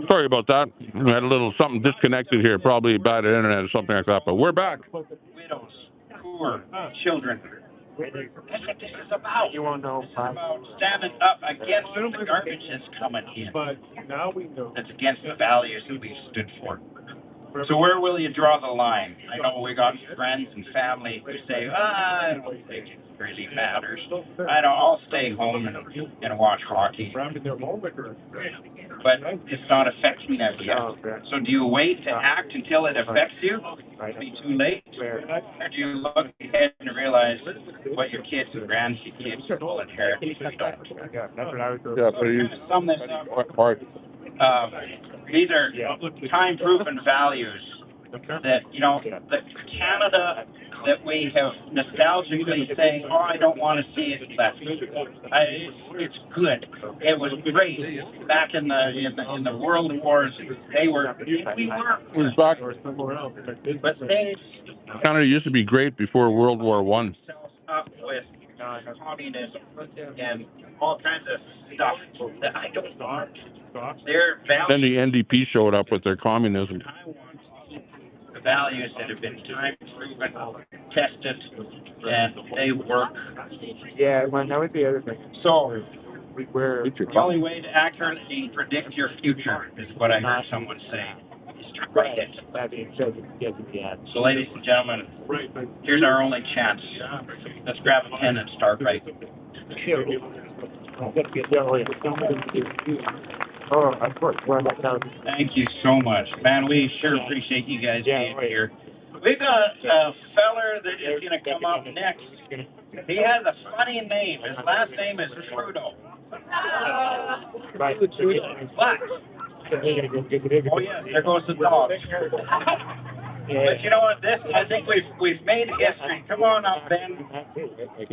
Sorry about that. We had a little something disconnected here, probably bad internet or something like that, but we're back. Widows, poor, children, That's what this is about. You won't know. This is about standing up against the garbage that's coming in. But now we know. That's against the values that we've stood for. So where will you draw the line? I know we got friends and family who say, I don't think it really matters. I'll stay home and watch hockey. But it's not affecting them yet. So do you wait to act until it affects you? It'll be too late? Or do you look ahead and realize what your kids and grandkids will inherit if you don't? Yeah, but you Sum this up. These are time-proven values that, the Canada that we have nostalgically saying, I don't want to see it left. It's good. It was great back in the world wars. We were. back. But things Canada used to be great before World War One. up with communism and all kinds of stuff that I don't want. Their values. Then the NDP showed up with their communism. I want to keep the values that have been time-proven, tested, and they work. Yeah, well, that would be the other thing. So, the only way to accurately predict your future is what I heard someone say. Is to write it. So, ladies and gentlemen, here's our only chance. Let's grab a pen and start writing. Oh, of course. Well, thank you so much. Man, we sure appreciate you guys being here. We've got a feller that is going to come up next. He has a funny name. His last name is Trudeau. Right. But, oh yeah, there goes the dog. But you know what, I think we've made history. Come on up, Ben. I think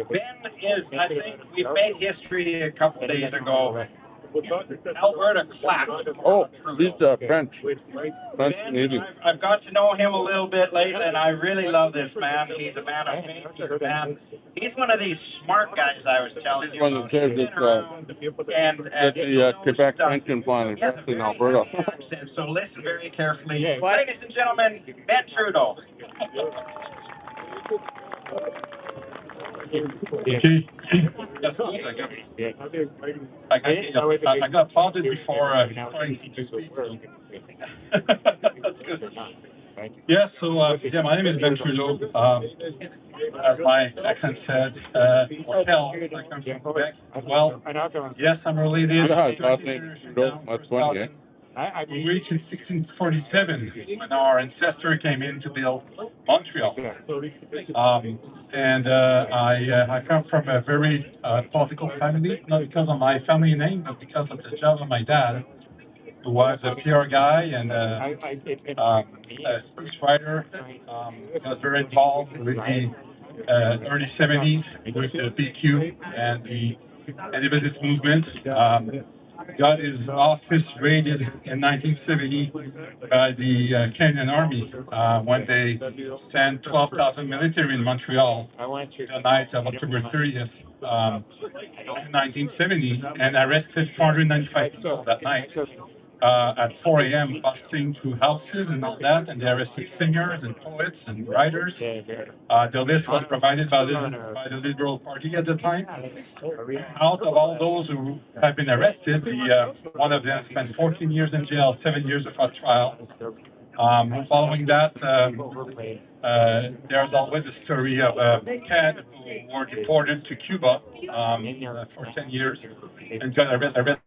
we've made history a couple days ago. Alberta clapped. Oh, he's French. Ben, I've got to know him a little bit lately, and I really love this man. He's a man of faith. He's one of these smart guys I was telling you One that says that the Quebec pension plan is in Alberta. So listen very carefully. Ladies and gentlemen, Ben Trudeau. I got applauded before trying to speak. That's good. Yeah, so my name is Ben Trudeau. As my accent said, Hotel, I come from Quebec as well. Yes, I'm related. That's funny, eh? We reached in 1647 when our ancestor came in to build Montreal. I come from a very political family, not because of my family name, but because of the job of my dad, who was a PR guy and a speechwriter. Was very involved with the early 70s with the PQ and the independence movement. Got his office raided in 1970 by the Canadian Army when they sent 12,000 military in Montreal the night of October 30th, 1970, and arrested 495 people that night at 4 a.m. busting through houses and all that, and they arrested singers and poets and writers. The list was provided by the Liberal Party at the time. Out of all those who have been arrested, one of them spent 14 years in jail, 7 years of a trial. Following that, there's always a story of Ted who were deported to Cuba for 10 years and got arrested.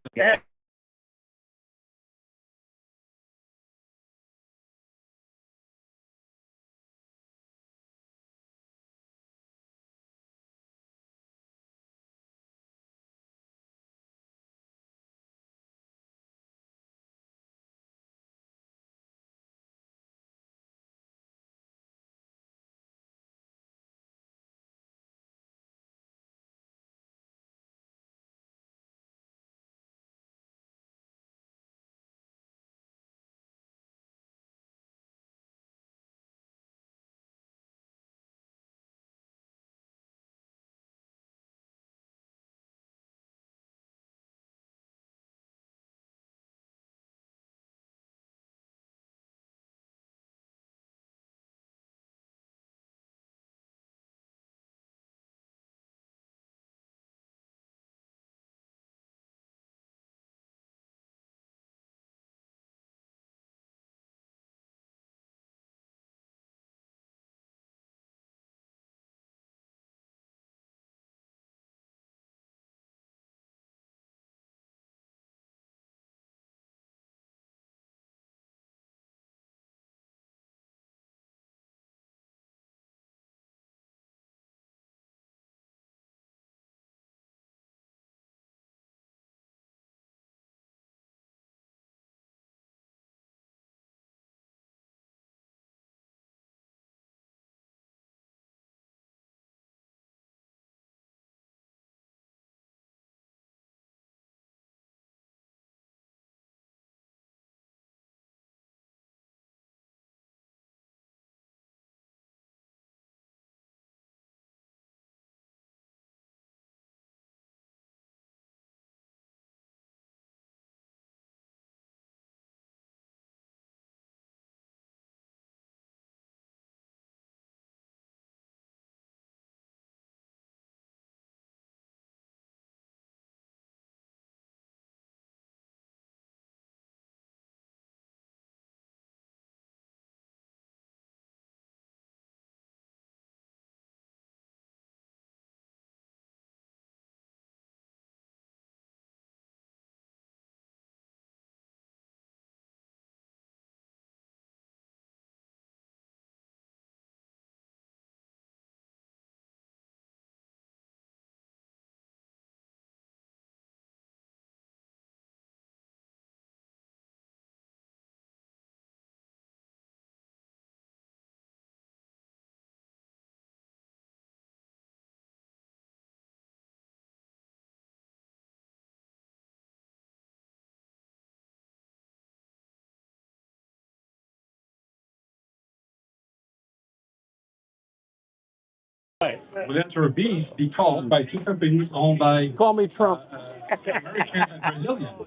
will enter B be called by two companies owned by Call me Trump. Americans and Brazilians.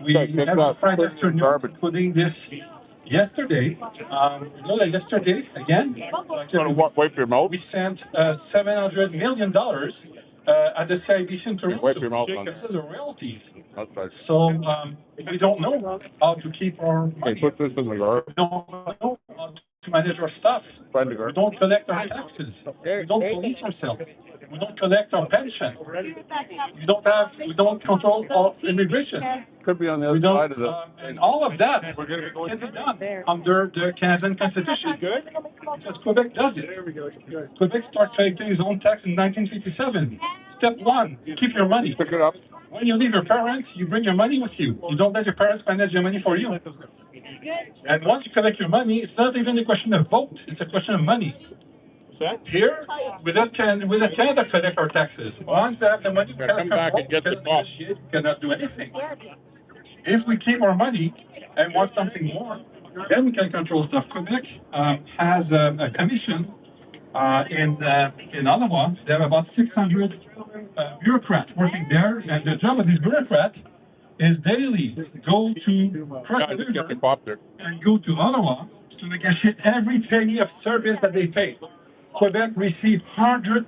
We have a Friday afternoon, including this yesterday. Yesterday, again, Wipe your mouth. we sent $700 million at the CIBC to Wipe your mouth on the royalties. That's right. So we don't know how to keep our money. Hey, put this in the garbage. We don't know how to manage our stuff. Find the We garbage. don't collect our taxes. We don't police ourselves. We don't collect our pension. We don't control all immigration. Could be on the We other don't, side of the. and all of that can be done under the Canadian Constitution. Because Quebec does it. Quebec started collecting his own tax in 1957. Step one, you keep your money. Pick it up. When you leave your parents, you bring your money with you. You don't let your parents manage your money for you. And once you collect your money, it's not even a question of vote. It's a question of money. Here, we let Canada collect our taxes. Once they have the money, we Come back and get the cost. cannot do anything. If we keep our money and want something more, then we can control stuff. Quebec has a commission in Ottawa. They have about 600 bureaucrats working there, and the job of these bureaucrats is daily go to cross the river and go to Ottawa to negotiate every penny of service that they pay. Quebec receive 100%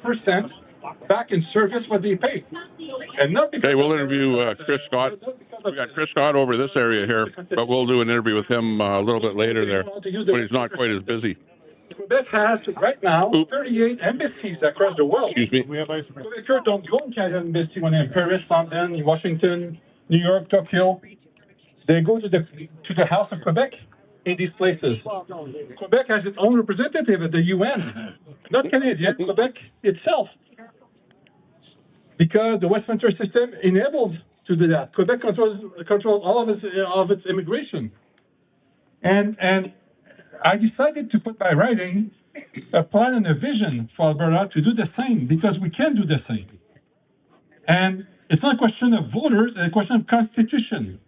back in service what they pay. And not because Okay, we'll interview Chris Scott. We got Chris Scott over this area here, but we'll do an interview with him a little bit later there, when he's not quite as busy. Quebec has, right now, 38 embassies across the world. Excuse me. Quebecers don't go to Canadian embassy when they're in Paris, London, Washington, New York, Tokyo. They go to the House of Quebec in these places. Quebec has its own representative at the UN, not Canadian, Quebec itself. Because the Westminster system enables to do that. Quebec controls all of its immigration. And I decided to put by writing a plan and a vision for Alberta to do the same, because we can do the same. And it's not a question of voters, it's a question of constitution.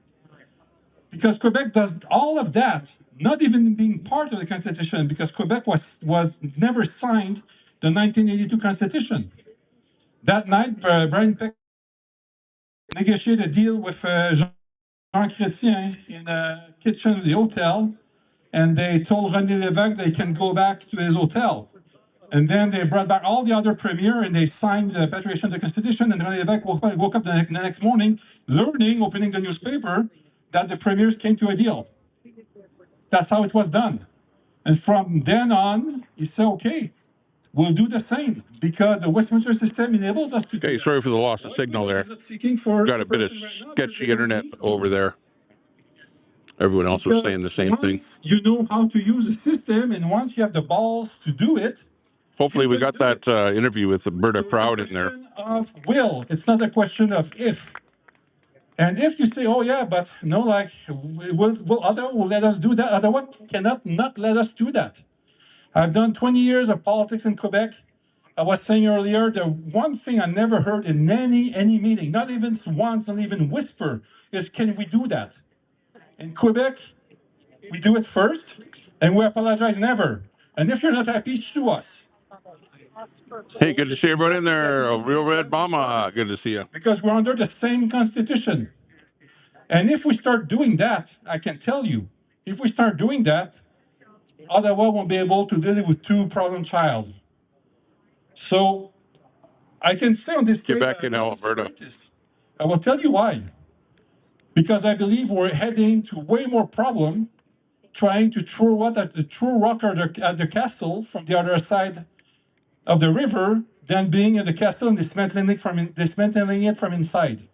Because Quebec does all of that, not even being part of the Constitution, because Quebec was never signed the 1982 Constitution. That night, Brian Peck negotiated a deal with Jean Chrétien in the kitchen of the hotel, and they told René Lévesque they can go back to his hotel. And then they brought back all the other premiers, and they signed the patriation of the Constitution, and René Lévesque woke up the next morning, opening the newspaper, that the premiers came to a deal. That's how it was done. And from then on, he said, okay, we'll do the same, because the Westminster system enables us to do Okay, sorry for the loss of signal there. Got a bit of sketchy internet over there. Everyone else was saying the same thing. You know how to use the system, and once you have the balls to do it. Hopefully we got that interview with Alberta Proud in there. Of will. It's not a question of if. And if you say, oh yeah, but no, like, will Ottawa will let us do that? Ottawa cannot not let us do that. I've done 20 years of politics in Quebec. I was saying earlier, the one thing I never heard in any meeting, not even once, not even whisper, is can we do that? In Quebec, we do it first, and we apologize never. And if you're not happy, sue us. Hey, good to see everybody in there. Real Red Mama, good to see you. Because we're under the same constitution. And if we start doing that, I can tell you, if we start doing that, Ottawa won't be able to deal with two problem child. So I can say on this Quebec and Alberta. I will tell you why. Because I believe we're heading to way more problem trying to throw rock at the castle from the other side of the river than being in the castle and dismantling it from inside.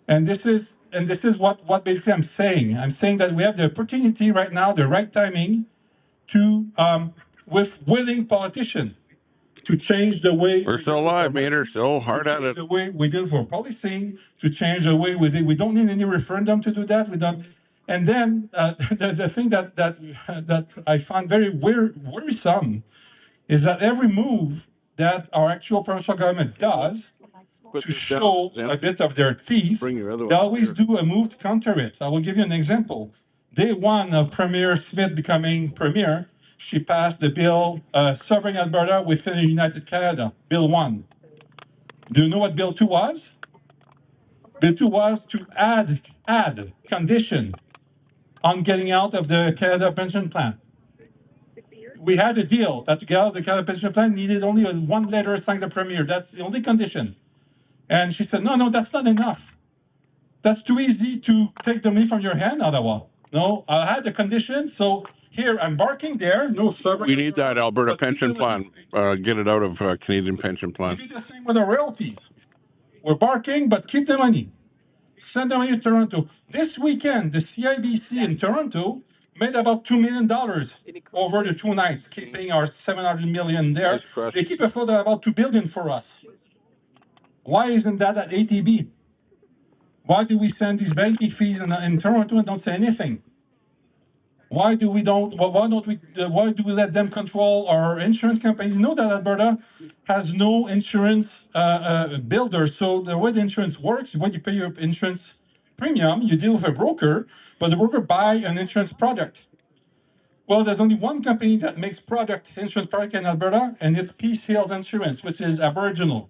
And this is what basically I'm saying. I'm saying that we have the opportunity right now, the right timing, to with willing politicians to change the way we're still alive, Maynard, still hard at it. The way we deal for policing, to change the way we do. We don't need any referendum to do that. We don't. And then the thing that I find very worrisome is that every move that our actual provincial government does to show a bit of their teeth, they always do a move to counter it. I will give you an example. Day one of Premier Smith becoming Premier, she passed the bill Sovereign Alberta within a United Canada, Bill 1. Do you know what Bill 2 was? Bill 2 was to add condition on getting out of the Canada Pension Plan. We had a deal that to get out of the Canada Pension Plan needed only one letter signed the Premier. That's the only condition. And she said, no, that's not enough. That's too easy to take the money from your hand, Ottawa. No, I had the condition, so here, I'm barking there, no sovereign. We need that Alberta pension plan. Get it out of Canadian pension plan. We do the same with our royalties. We're barking, but keep the money. Send the money to Toronto. This weekend, the CIBC in Toronto made about $2 million over the 2 nights, keeping our $700 million there. They keep a float of about $2 billion for us. Why isn't that at ATB? Why do we send these banking fees in Toronto and don't say anything? Why do we let them control our insurance companies? You know that Alberta has no insurance builder. So the way the insurance works, when you pay your insurance premium, you deal with a broker, but the broker buys an insurance product. Well, there's only one company that makes insurance product in Alberta, and it's Peace Hills Insurance, which is Aboriginal.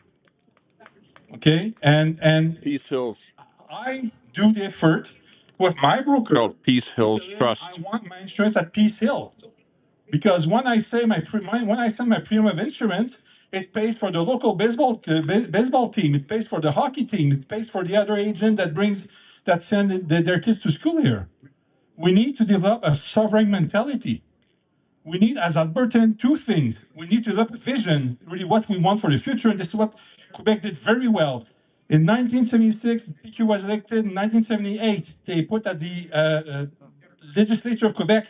Okay, and Peace Hills. I do the effort with my broker. Called Peace Hills Trust. I want my insurance at Peace Hill, because when I send my premium of insurance, it pays for the local baseball team, it pays for the hockey team, it pays for the other agent that send their kids to school here. We need to develop a sovereign mentality. We need, as Albertan, 2 things. We need to develop a vision, really what we want for the future, and this is what Quebec did very well. In 1976, PQ was elected. In 1978, they put at the legislature of Quebec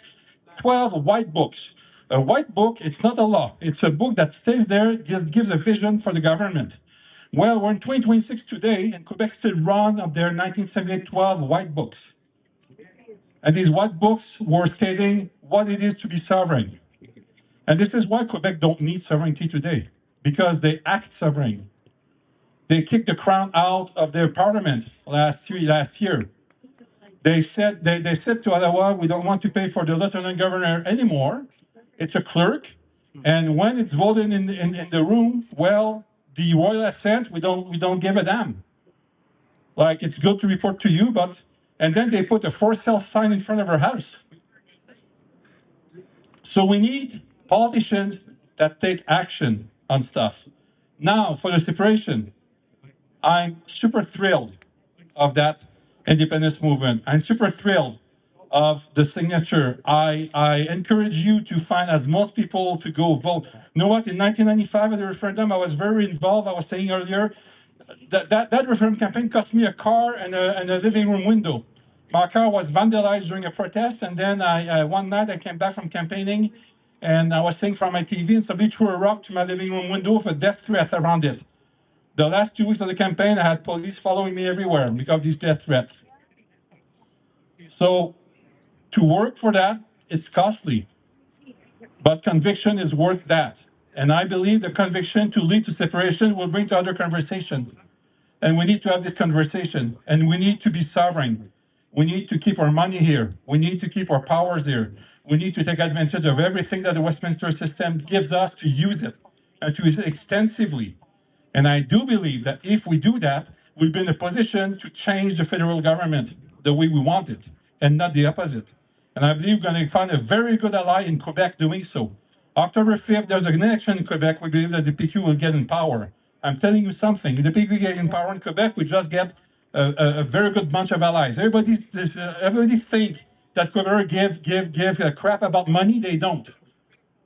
12 white books. A white book, it's not a law. It's a book that stays there, gives a vision for the government. Well, we're in 2026 today, and Quebec still run of their 1978 12 white books. And these white books were stating what it is to be sovereign. And this is why Quebec don't need sovereignty today, because they act sovereign. They kicked the crown out of their parliament last year. They said to Ottawa, we don't want to pay for the lieutenant governor anymore. It's a clerk, and when it's voted in the room, well, the royal assent, we don't give a damn. Like, it's good to report to you, but and then they put a for sale sign in front of her house. So we need politicians that take action on stuff. Now, for the separation, I'm super thrilled of that independence movement. I'm super thrilled of the signature. I encourage you to find as most people to go vote. You know what? In 1995 at the referendum, I was very involved. I was saying earlier that referendum campaign cost me a car and a living room window. My car was vandalized during a protest, and then one night I came back from campaigning, and I was saying from my TV, and somebody threw a rock to my living room window with a death threat around it. The last 2 weeks of the campaign, I had police following me everywhere because of these death threats. So, to work for that, it's costly. But conviction is worth that. And I believe the conviction to lead to separation will bring to other conversations. And we need to have this conversation. And we need to be sovereign. We need to keep our money here. We need to keep our powers here. We need to take advantage of everything that the Westminster system gives us to use it, and to use it extensively. And I do believe that if we do that, we'll be in a position to change the federal government the way we want it, and not the opposite. And I believe we're going to find a very good ally in Quebec doing so. October 5th, there's an election in Quebec. We believe that the PQ will get in power. I'm telling you something. If the PQ get in power in Quebec, we just get a very good bunch of allies. Everybody thinks that Quebec give a crap about money. They don't.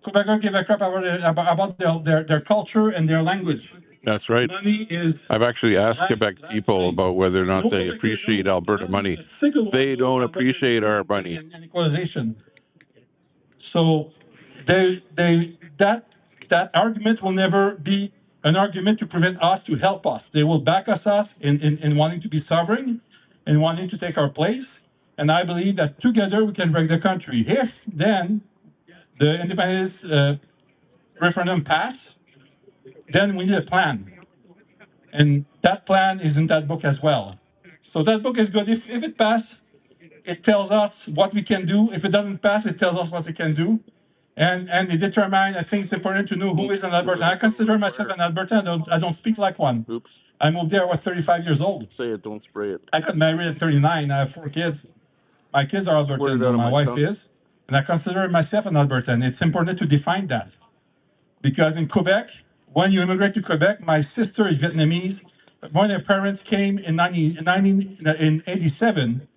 Quebec give a crap about their culture and their language. That's right. Money is. I've actually asked Quebec people about whether or not they appreciate Alberta money. They don't appreciate our money. And equalization. So that argument will never be an argument to prevent us to help us. They will back us in wanting to be sovereign and wanting to take our place. And I believe that together we can break the country. If then the independence referendum pass, then we need a plan. And that plan is in that book as well. So that book is good. If it passes, it tells us what we can do. If it doesn't pass, it tells us what we can do. And they determine, I think it's important to know who is an Albertan. I consider myself an Albertan. I don't speak like one. Oops. I moved there, I was 35 years old. Say it, don't spray it. I got married at 39. I have 4 kids. My kids are Albertans, my wife is. And I consider myself an Albertan. It's important to define that. Because in Quebec, when you immigrate to Quebec, my sister is Vietnamese. When her parents came in 87,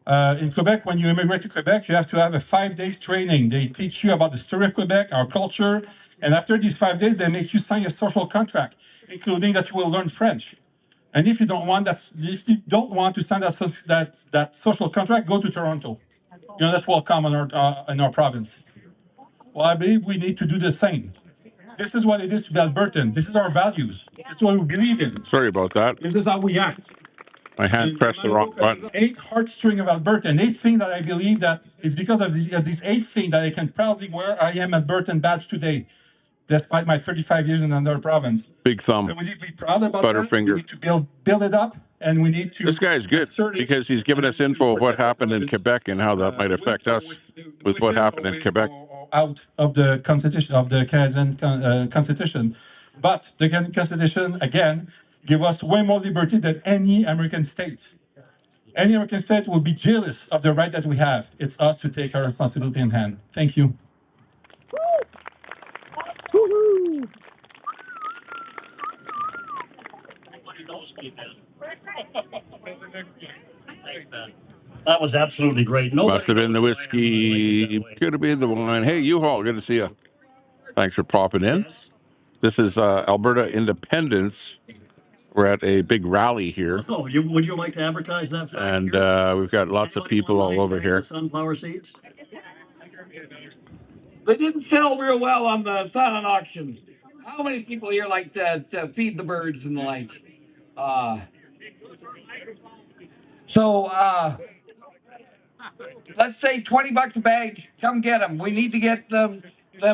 in Quebec, when you immigrate to Quebec, you have to have a 5 days training. They teach you about the story of Quebec, our culture, and after these 5 days, they make you sign a social contract, including that you will learn French. And if you don't want to sign that social contract, go to Toronto. You know, that's welcome in our province. Well, I believe we need to do the same. This is what it is to be Albertan. This is our values. This is what we believe in. Sorry about that. This is how we act. My hand pressed the wrong button. 8 heartstring of Alberta, and 8 things that I believe that it's because of these 8 things that I can proudly wear I am Albertan badge today, despite my 35 years in another province. Big thumb. So we need to be proud about Butterfinger. that. We need to build it up, and we need to... This guy's good because he's given us info of what happened in Quebec and how that might affect us with what happened in Quebec. Out of the Constitution, of the Canadian Constitution. But the Canadian Constitution, again, give us way more liberty than any American state. Any American state will be jealous of the right that we have. It's us to take our responsibility in hand. Thank you. Woo-hoo. That was absolutely great. Must have been the whiskey. Could have been the wine. Hey, U-Haul, good to see you. Thanks for popping in. This is Alberta Independence. We're at a big rally here. Oh, would you like to advertise that? And we've got lots of people all over here. Sunflower seeds? They didn't sell real well on the silent auction. How many people here like to feed the birds and the like? Let's say $20 a bag. Come get them. We need to get them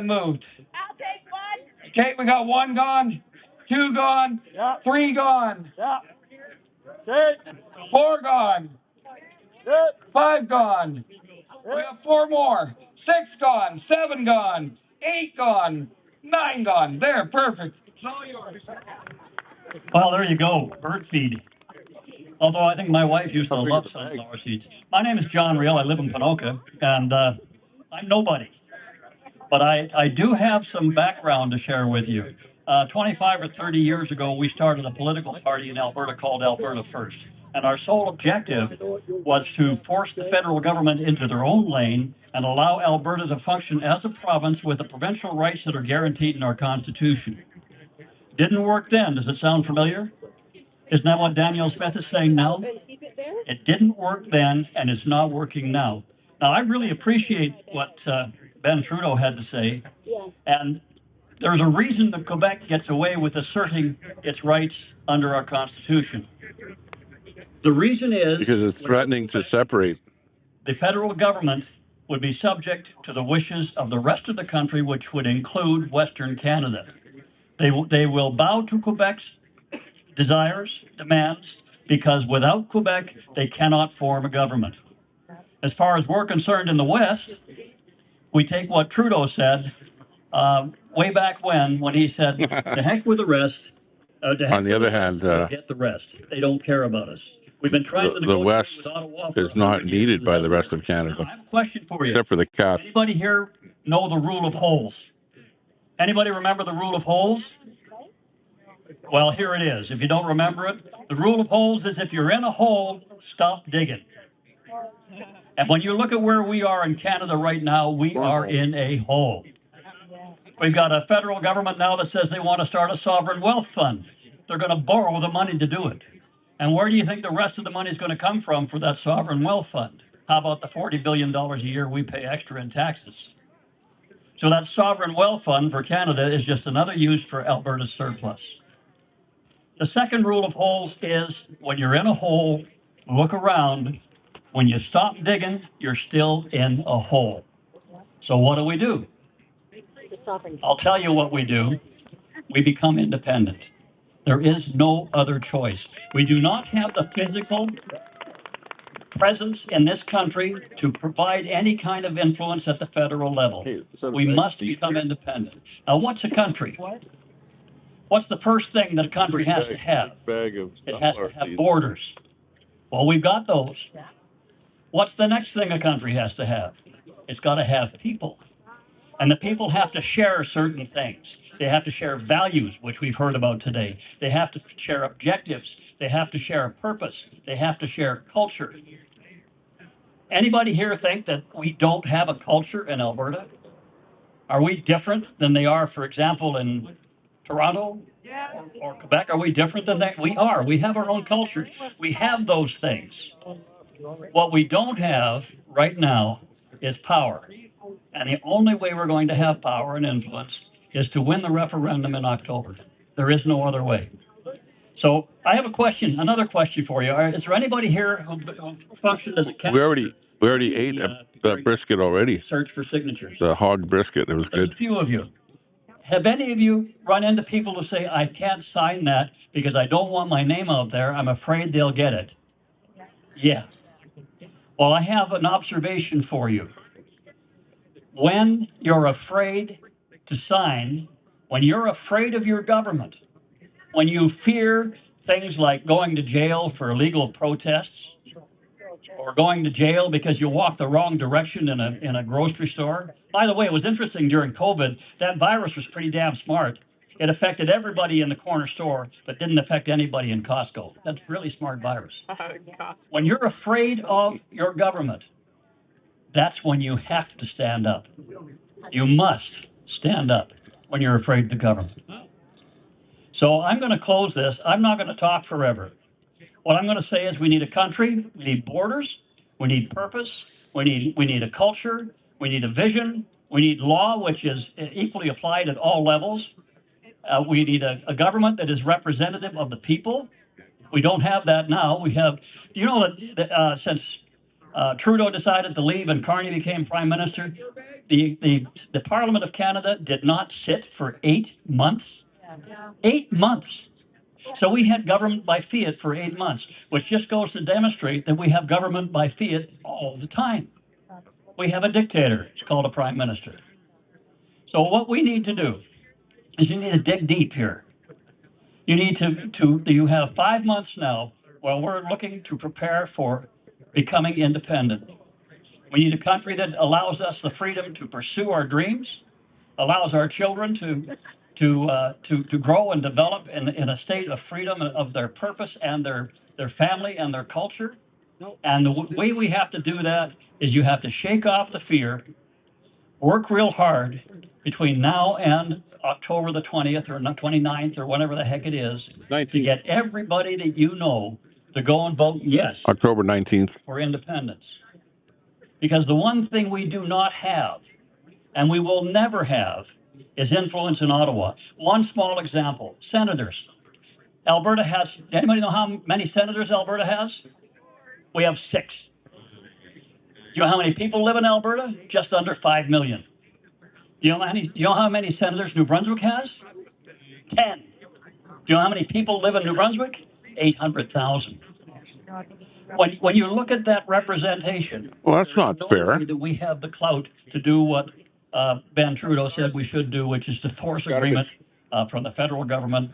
moved. I'll take one. Okay, we got 1 gone, 2 gone, 3 gone, 4 gone, 5 gone. We have 4 more. 6 gone, 7 gone, 8 gone, 9 gone. There, perfect. It's all yours. Well, there you go. Bird feed. Although I think my wife used to love sunflower seeds. My name is John Real. I live in Ponoka, and I'm nobody. But I do have some background to share with you. 25 or 30 years ago, we started a political party in Alberta called Alberta First. And our sole objective was to force the federal government into their own lane and allow Alberta to function as a province with the provincial rights that are guaranteed in our Constitution. Didn't work then. Does it sound familiar? Isn't that what Danielle Smith is saying now? It didn't work then, and it's not working now. Now, I really appreciate what Ben Trudeau had to say, and there's a reason that Quebec gets away with asserting its rights under our Constitution. The reason is... Because it's threatening to separate. The federal government would be subject to the wishes of the rest of the country, which would include Western Canada. They will bow to Quebec's desires, demands, because without Quebec, they cannot form a government. As far as we're concerned in the West, we take what Trudeau said way back when he said, "To heck with the rest." On the other hand, get the rest. They don't care about us. We've been trying to the West with Ottawa is not needed by the rest of Canada. I have a question for you. Except for the cats. Anybody here know the rule of holes? Anybody remember the rule of holes? Well, here it is. If you don't remember it, the rule of holes is if you're in a hole, stop digging. And when you look at where we are in Canada right now, we are in a hole. We've got a federal government now that says they want to start a sovereign wealth fund. They're going to borrow the money to do it. And where do you think the rest of the money is going to come from for that sovereign wealth fund? How about the $40 billion a year we pay extra in taxes? So that sovereign wealth fund for Canada is just another use for Alberta's surplus. The second rule of holes is when you're in a hole, look around. When you stop digging, you're still in a hole. So what do? I'll tell you what we do. We become independent. There is no other choice. We do not have the physical presence in this country to provide any kind of influence at the federal level. We must become independent. Now, what's a country? What's the first thing that a country has to have? It has to have borders. Well, we've got those. What's the next thing a country has to have? It's got to have people. And the people have to share certain things. They have to share values, which we've heard about today. They have to share objectives. They have to share a purpose. They have to share culture. Anybody here think that we don't have a culture in Alberta? Are we different than they are, for example, in Toronto or Quebec? Are we different than that? We are. We have our own culture. We have those things. What we don't have right now is power. And the only way we're going to have power and influence is to win the referendum in October. There is no other way. So I have a question, another question for you. Is there anybody here who functioned as a candidate? We already ate the brisket already. Search for signatures. The hog brisket. It was good. A few of you. Have any of you run into people who say, I can't sign that because I don't want my name out there. I'm afraid they'll get it. Yeah. Well, I have an observation for you. When you're afraid to sign, when you're afraid of your government, when you fear things like going to jail for illegal protests, or going to jail because you walked the wrong direction in a grocery store. By the way, it was interesting during COVID, that virus was pretty damn smart. It affected everybody in the corner store, but didn't affect anybody in Costco. That's a really smart virus. When you're afraid of your government, that's when you have to stand up. You must stand up when you're afraid of the government. So I'm going to close this. I'm not going to talk forever. What I'm going to say is we need a country, we need borders, we need purpose, we need a culture, we need a vision, we need law which is equally applied at all levels. We need a government that is representative of the people. We don't have that now. We have, you know, that since Trudeau decided to leave and Carney became Prime Minister, the Parliament of Canada did not sit for 8 months. 8 months. So we had government by fiat for 8 months, which just goes to demonstrate that we have government by fiat all the time. We have a dictator. It's called a prime minister. So what we need to do is you need to dig deep here. You need you have 5 months now while we're looking to prepare for becoming independent. We need a country that allows us the freedom to pursue our dreams, allows our children to grow and develop in a state of freedom of their purpose and their family and their culture. And the way we have to do that is you have to shake off the fear, work real hard between now and October the 20th or 29th or whatever the heck it is, 19th. To get everybody that you know to go and vote yes. October 19th. For independence. Because the one thing we do not have, and we will never have, is influence in Ottawa. One small example, senators. Alberta has, anybody know how many senators Alberta has? We have 6. Do you know how many people live in Alberta? Just under 5 million. Do you know how many senators New Brunswick has? 10. Do you know how many people live in New Brunswick? 800,000. When you look at that representation, well, that's not fair. That we have the clout to do what Ben Trudeau said we should do, which is to force agreement from the federal government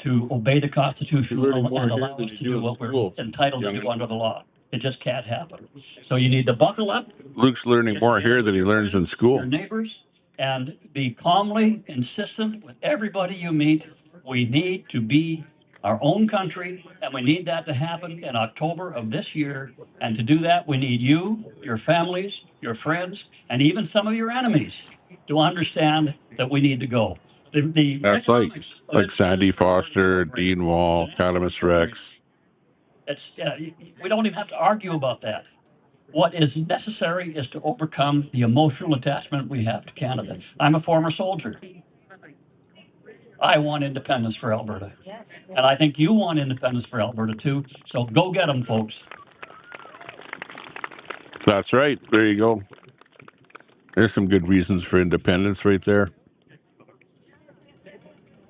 to obey the Constitution and allow us to do what we're entitled to do under the law. It just can't happen. So you need to buckle up. Luke's learning more here than he learns in school. Your neighbors, and be calmly insistent with everybody you meet. We need to be our own country, and we need that to happen in October of this year. And to do that, we need you, your families, your friends, and even some of your enemies to understand that we need to go. That's like Sandy Foster, Dean Wall, Calamus Rex. We don't even have to argue about that. What is necessary is to overcome the emotional attachment we have to Canada. I'm a former soldier. I want independence for Alberta. And I think you want independence for Alberta too. So go get them, folks. That's right. There you go. There's some good reasons for independence right there.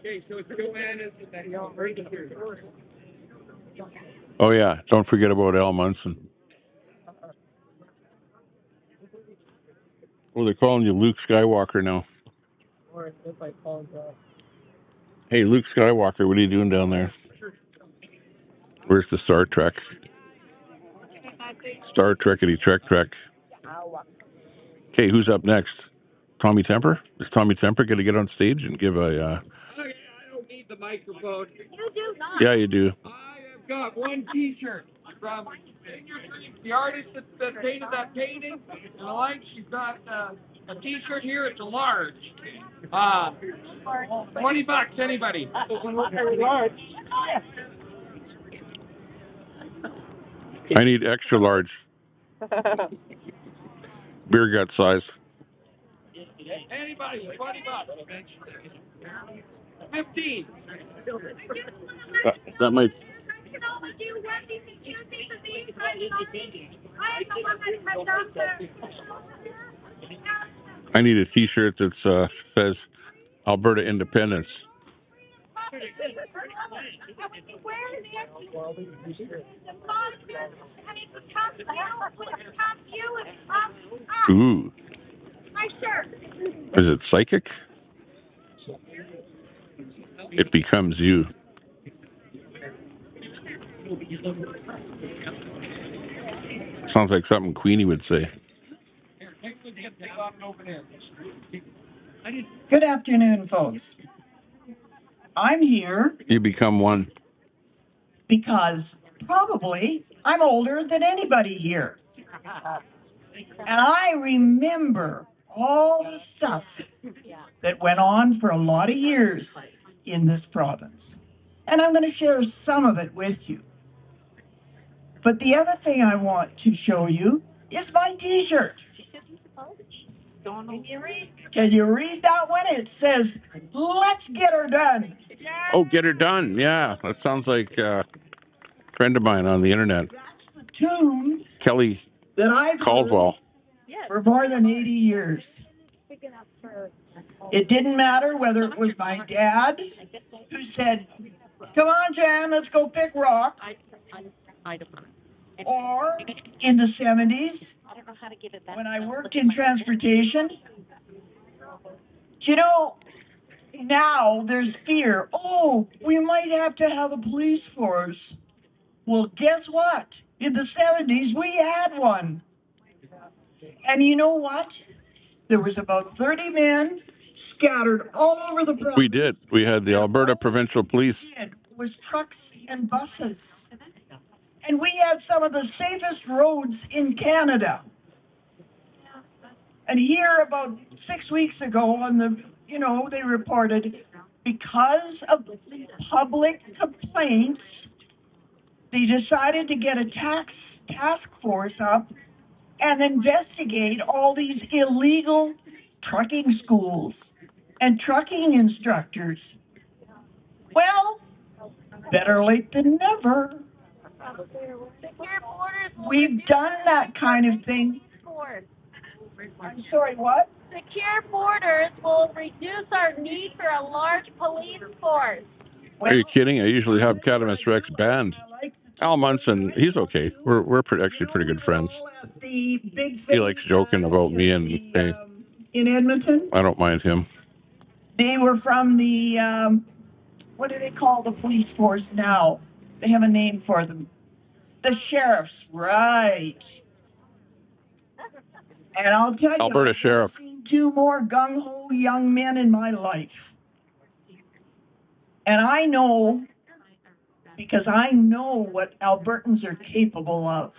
Okay, so Joanne is Oh, yeah. Don't forget about Al Munson. Well, they're calling you Luke Skywalker now. Or if I called Hey, Luke Skywalker, what are you doing down there? Where's the Star Trek? Star Trekkity Trek Trek. Okay, who's up next? Tommy Temper? Is Tommy Temper going to get on stage and give a... Okay, I don't need the microphone. You do not. Yeah, you do. I have got one T-shirt from the artist that painted that painting. And I like, she's got a T-shirt here. It's a large. $20, anybody? Large. I need extra large. Beer gut size. Anybody? $20. 15. That might... I need a T-shirt that says Alberta Independence. Ooh. Is it psychic? It becomes you. Sounds like something Queenie would say. Good afternoon, folks. I'm here You become one. because probably I'm older than anybody here. And I remember all the stuff that went on for a lot of years in this province. And I'm going to share some of it with you. But the other thing I want to show you is my T-shirt. Can you read that one? It says, "Let's get her done." Oh, get her done. Yeah, that sounds like a friend of mine on the internet. That's the tune Kelly that I've Caldwell. heard for more than 80 years. It didn't matter whether it was my dad who said, "Come on, Jan, let's go pick rock," or in the 70s, when I worked in transportation. You know, now there's fear. Oh, we might have to have a police force. Well, guess what? In the 70s, we had one. And you know what? There was about 30 men scattered all over the province. We did. We had the Alberta Provincial Police. It was trucks and buses. And we had some of the safest roads in Canada. And here about 6 weeks ago on the, they reported because of public complaints, they decided to get a task force up and investigate all these illegal trucking schools and trucking instructors. Well, better late than never. We've done that kind of thing. I'm sorry, what? Secure borders will reduce our need for a large police force. Are you kidding? I usually have Cadamus Rex banned. Al Munson, he's okay. We're actually pretty good friends. He likes joking about me and hey, in Edmonton. I don't mind him. They were from the what do they call the police force now? They have a name for them. The sheriffs, right? And I'll tell you, Alberta Sheriff. I've seen two more gung-ho young men in my life. And I know, because I know what Albertans are capable of,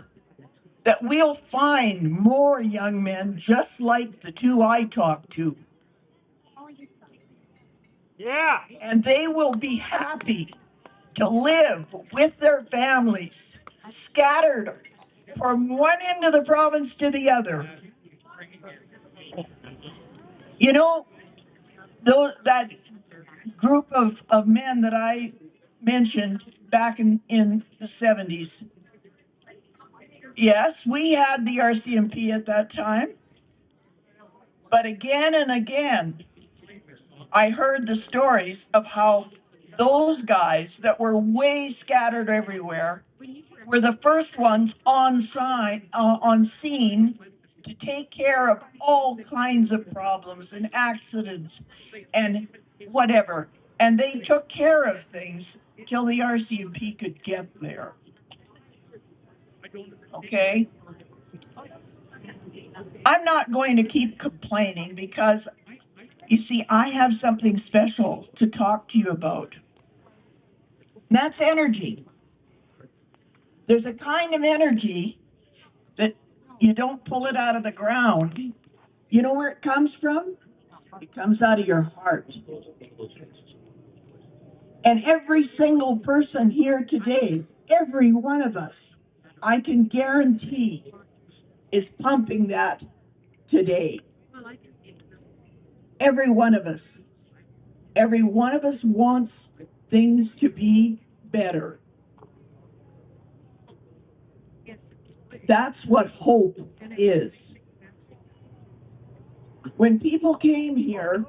that we'll find more young men just like the two I talked to. Yeah. And they will be happy to live with their families, scattered from one end of the province to the other. You know, that group of men that I mentioned back in the 70s, yes, we had the RCMP at that time, but again and again, I heard the stories of how those guys that were way scattered everywhere were the first ones on scene to take care of all kinds of problems and accidents and whatever. And they took care of things till the RCMP could get there. Okay? I'm not going to keep complaining because, you see, I have something special to talk to you about. And that's energy. There's a kind of energy that you don't pull it out of the ground. You know where it comes from? It comes out of your heart. And every single person here today, every one of us, I can guarantee, is pumping that today. Every one of us. Every one of us wants things to be better. That's what hope is. When people came here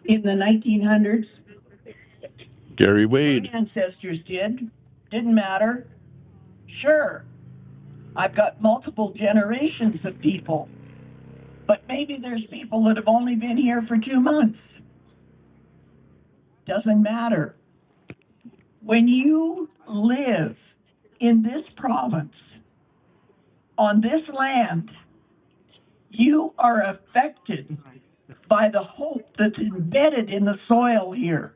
in the 1900s, Gary Wade. my ancestors didn't matter. Sure, I've got multiple generations of people, but maybe there's people that have only been here for 2 months. Doesn't matter. When you live in this province, on this land, you are affected by the hope that's embedded in the soil here.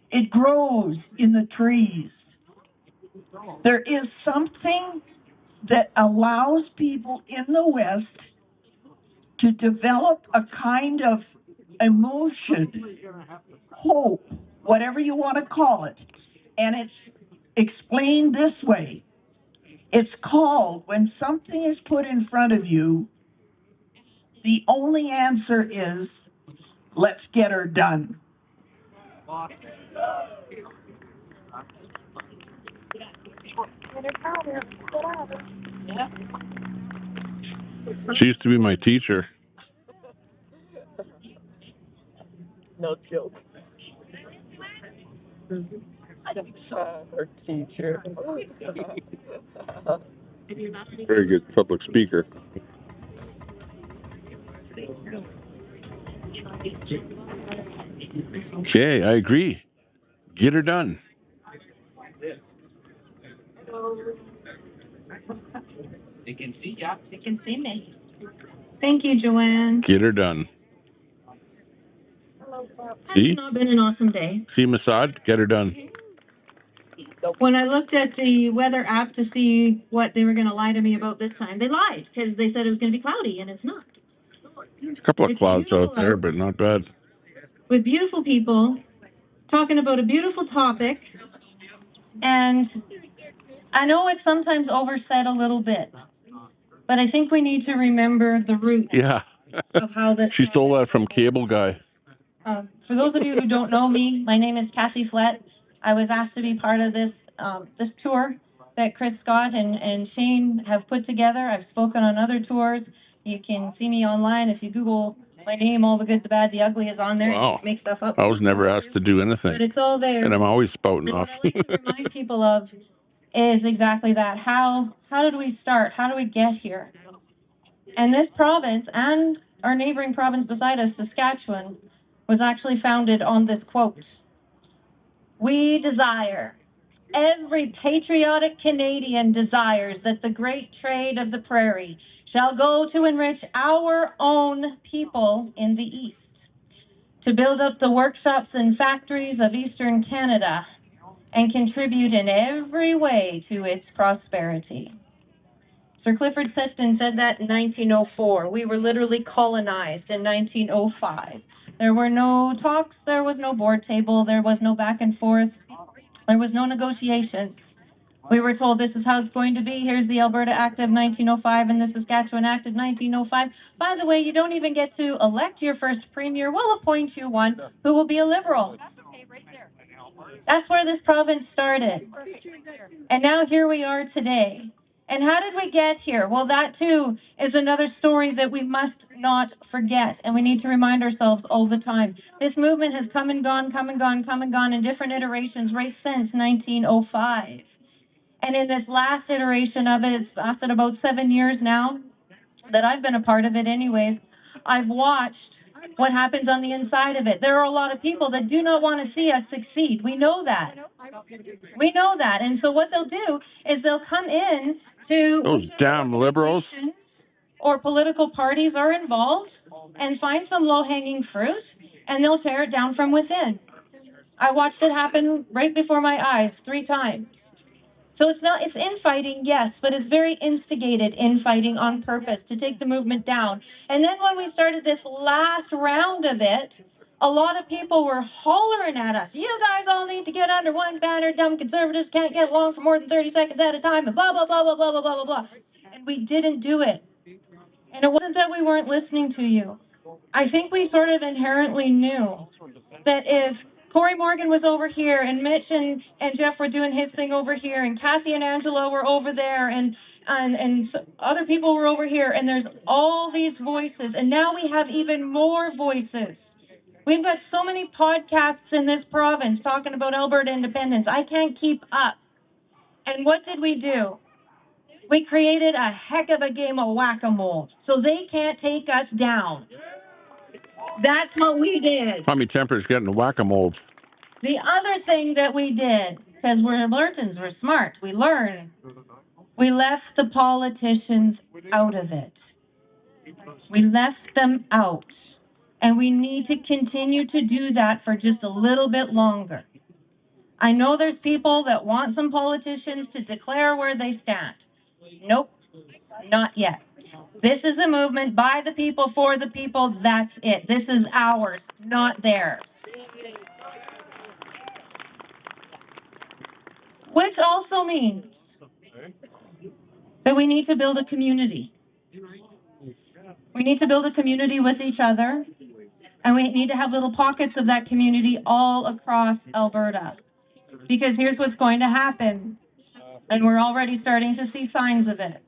It grows in the trees. There is something that allows people in the West to develop a kind of emotion, hope, whatever you want to call it. And it's explained this way. It's called, when something is put in front of you, the only answer is, let's get her done. She used to be my teacher. No joke. Her teacher. Very good public speaker. Okay, I agree. Get her done. They can see ya. They can see me. Thank you, Joanne. Get her done. It's not been an awesome day. See Masad? Get her done. When I looked at the weather app to see what they were going to lie to me about this time, they lied because they said it was going to be cloudy, and it's not. A couple of clouds out there, but not bad. With beautiful people talking about a beautiful topic, and I know it's sometimes oversaid a little bit, but I think we need to remember the root of how this. She stole that from Cable Guy. For those of you who don't know me, my name is Cassie Flett. I was asked to be part of this this tour that Chris Scott and Shane have put together. I've spoken on other tours. You can see me online. If you Google my name, All the Good, the Bad, the Ugly is on there. Wow. You can make stuff up. I was never asked to do anything. But it's all there. And I'm always spouting off. What I like to remind people of is exactly that. How did we start? How do we get here? And this province and our neighboring province beside us, Saskatchewan, was actually founded on this quote. We desire, every patriotic Canadian desires that the great trade of the prairie shall go to enrich our own people in the East, to build up the workshops and factories of Eastern Canada, and contribute in every way to its prosperity. Sir Clifford Sefton said that in 1904. We were literally colonized in 1905. There were no talks, there was no board table, there was no back and forth, there was no negotiations. We were told this is how it's going to be. Here's the Alberta Act of 1905 and the Saskatchewan Act of 1905. By the way, you don't even get to elect your first premier. We'll appoint you one who will be a Liberal. That's where this province started. And now here we are today. And how did we get here? Well, that too is another story that we must not forget, and we need to remind ourselves all the time. This movement has come and gone in different iterations right since 1905. And in this last iteration of it, it's lasted about 7 years now that I've been a part of it anyways. I've watched what happens on the inside of it. There are a lot of people that do not want to see us succeed. We know that. We know that. And so what they'll do is they'll come in to those damn liberals or political parties are involved and find some low-hanging fruit, and they'll tear it down from within. I watched it happen right before my eyes 3 times. So it's infighting, yes, but it's very instigated infighting on purpose to take the movement down. And then when we started this last round of it, a lot of people were hollering at us, you guys all need to get under one banner, dumb conservatives can't get along for more than 30 seconds at a time, and blah, blah, blah, blah, blah, blah, blah, blah. And we didn't do it. And it wasn't that we weren't listening to you. I think we sort of inherently knew that if Corey Morgan was over here, and Mitch and Jeff were doing his thing over here, and Kathy and Angela were over there, and other people were over here, and there's all these voices, and now we have even more voices. We've got so many podcasts in this province talking about Alberta independence. I can't keep up. And what did we do? We created a heck of a game of whack-a-mole, so they can't take us down. That's what we did. Tommy Temper's getting whack-a-mole. The other thing that we did, because we're Albertans, we're smart, we learn, we left the politicians out of it. We left them out. And we need to continue to do that for just a little bit longer. I know there's people that want some politicians to declare where they stand. Nope, not yet. This is a movement by the people, for the people, that's it. This is ours, not theirs. Which also means that we need to build a community. We need to build a community with each other, and we need to have little pockets of that community all across Alberta. Because here's what's going to happen, and we're already starting to see signs of it.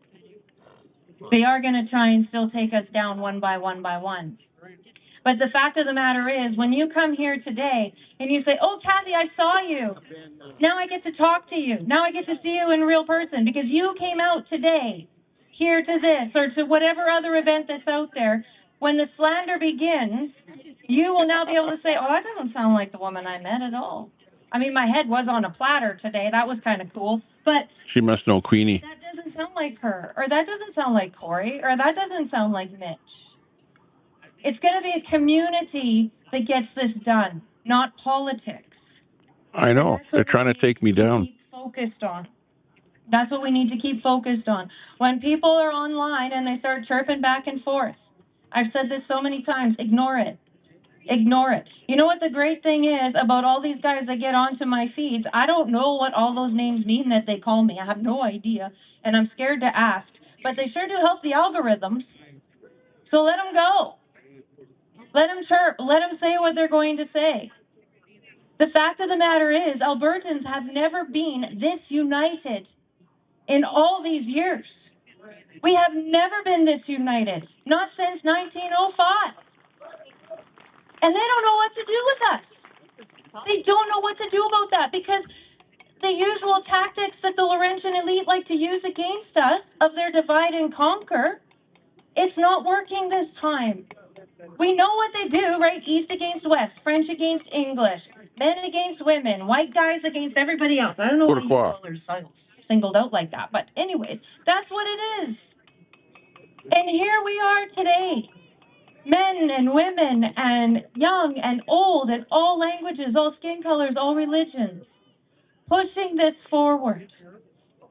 They are going to try and still take us down one by one by one. But the fact of the matter is, when you come here today and you say, oh, Kathy, I saw you. Now I get to talk to you. Now I get to see you in real person because you came out today here to this or to whatever other event that's out there. When the slander begins, you will now be able to say, oh, that doesn't sound like the woman I met at all. I mean, my head was on a platter today. That was kind of cool. But she must know Queenie. That doesn't sound like her. Or that doesn't sound like Corey. Or that doesn't sound like Mitch. It's going to be a community that gets this done, not politics. I know. They're trying to take me down. Keep focused on. That's what we need to keep focused on. When people are online and they start chirping back and forth, I've said this so many times, ignore it. Ignore it. You know what the great thing is about all these guys that get onto my feeds? I don't know what all those names mean that they call me. I have no idea, and I'm scared to ask. But they sure do help the algorithms. So let them go. Let them chirp. Let them say what they're going to say. The fact of the matter is, Albertans have never been this united in all these years. We have never been this united, not since 1905. And they don't know what to do with us. They don't know what to do about that because the usual tactics that the Laurentian elite like to use against us of their divide and conquer, it's not working this time. We know what they do, right? East against West, French against English, men against women, white guys against everybody else. I don't know why you are singled out like that, but anyways, that's what it is. And here we are today. Men and women and young and old and all languages, all skin colors, all religions, pushing this forward,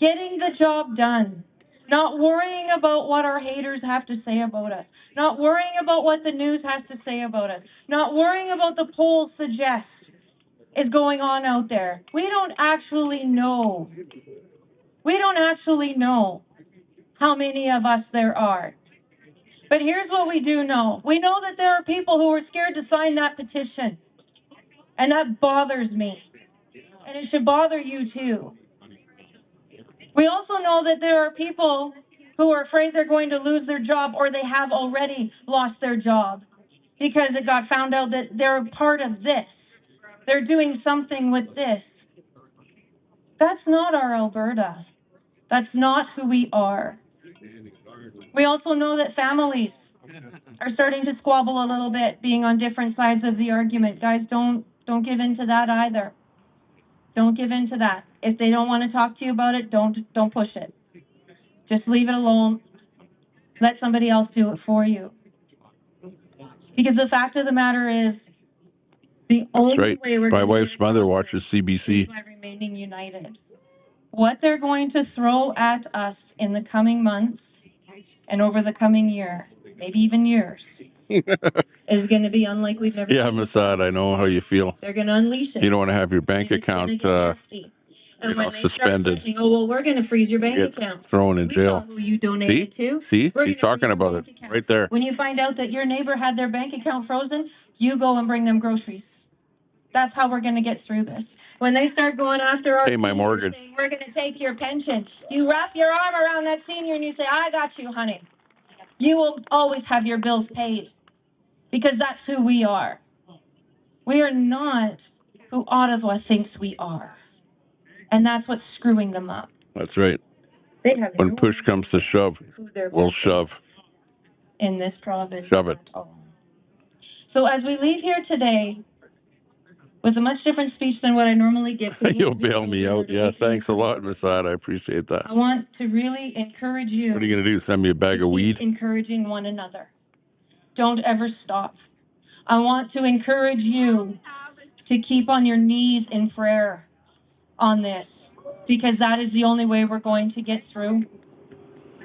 getting the job done, not worrying about what our haters have to say about us, not worrying about what the news has to say about us, not worrying about the polls suggest is going on out there. We don't actually know. We don't actually know how many of us there are. But here's what we do know. We know that there are people who are scared to sign that petition. And that bothers me. And it should bother you too. We also know that there are people who are afraid they're going to lose their job or they have already lost their job because it got found out that they're a part of this. They're doing something with this. That's not our Alberta. That's not who we are. We also know that families are starting to squabble a little bit, being on different sides of the argument. Guys, don't give in to that either. Don't give in to that. If they don't want to talk to you about it, don't push it. Just leave it alone. Let somebody else do it for you. Because the fact of the matter is, the only way we're My going wife's mother watches CBC. is by remaining united. What they're going to throw at us in the coming months and over the coming year, maybe even years, is going to be unlike we've never Yeah, seen. Masad, I know how you feel. They're going to unleash it. You don't want to have your bank account suspended. Saying, oh, well, we're going to freeze your bank account. Thrown in jail. Know who you donated to. See? We're He's talking about it right there. When you find out that your neighbor had their bank account frozen, you go and bring them groceries. That's how we're going to get through this. When they start going after our pay my mortgage, saying, we're going to take your pension, you wrap your arm around that senior and you say, I got you, honey. You will always have your bills paid because that's who we are. We are not who Ottawa thinks we are. And that's what's screwing them up. That's right. They have when push comes to shove, we'll shove. In this province. Shove it. So as we leave here today, with a much different speech than what I normally give. You'll bail me out. Yeah, thanks a lot, Masad. I appreciate that. I want to really encourage you. What are you going to do, send me a bag of weed? Encouraging one another. Don't ever stop. I want to encourage you to keep on your knees in prayer on this, because that is the only way we're going to get through.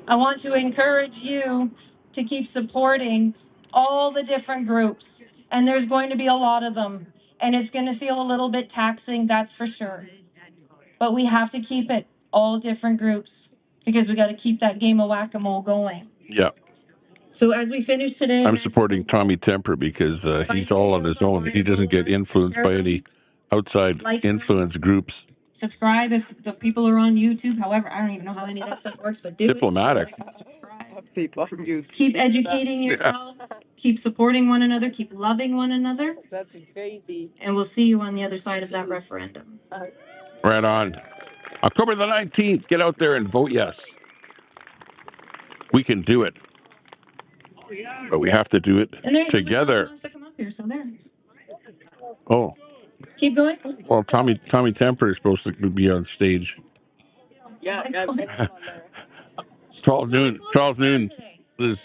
I want to encourage you to keep supporting all the different groups, and there's going to be a lot of them. And it's going to feel a little bit taxing, that's for sure. But we have to keep it all different groups because we got to keep that game of whack-a-mole going. Yeah. So as we finish today, I'm supporting Tommy Temper because he's all on his own. He doesn't get influenced by any outside influence groups. Subscribe if the people are on YouTube. However, I don't even know how any of that stuff works, but do Diplomatic. Keep educating yourself. Yeah. Keep supporting one another. Keep loving one another. That's crazy. And we'll see you on the other side of that referendum. Right on. October the 19th, get out there and vote yes. We can do it. But we have to do it together. To come up here, so there. Oh. Keep going. Well, Tommy Temper is supposed to be on stage. Yeah. 12 noon is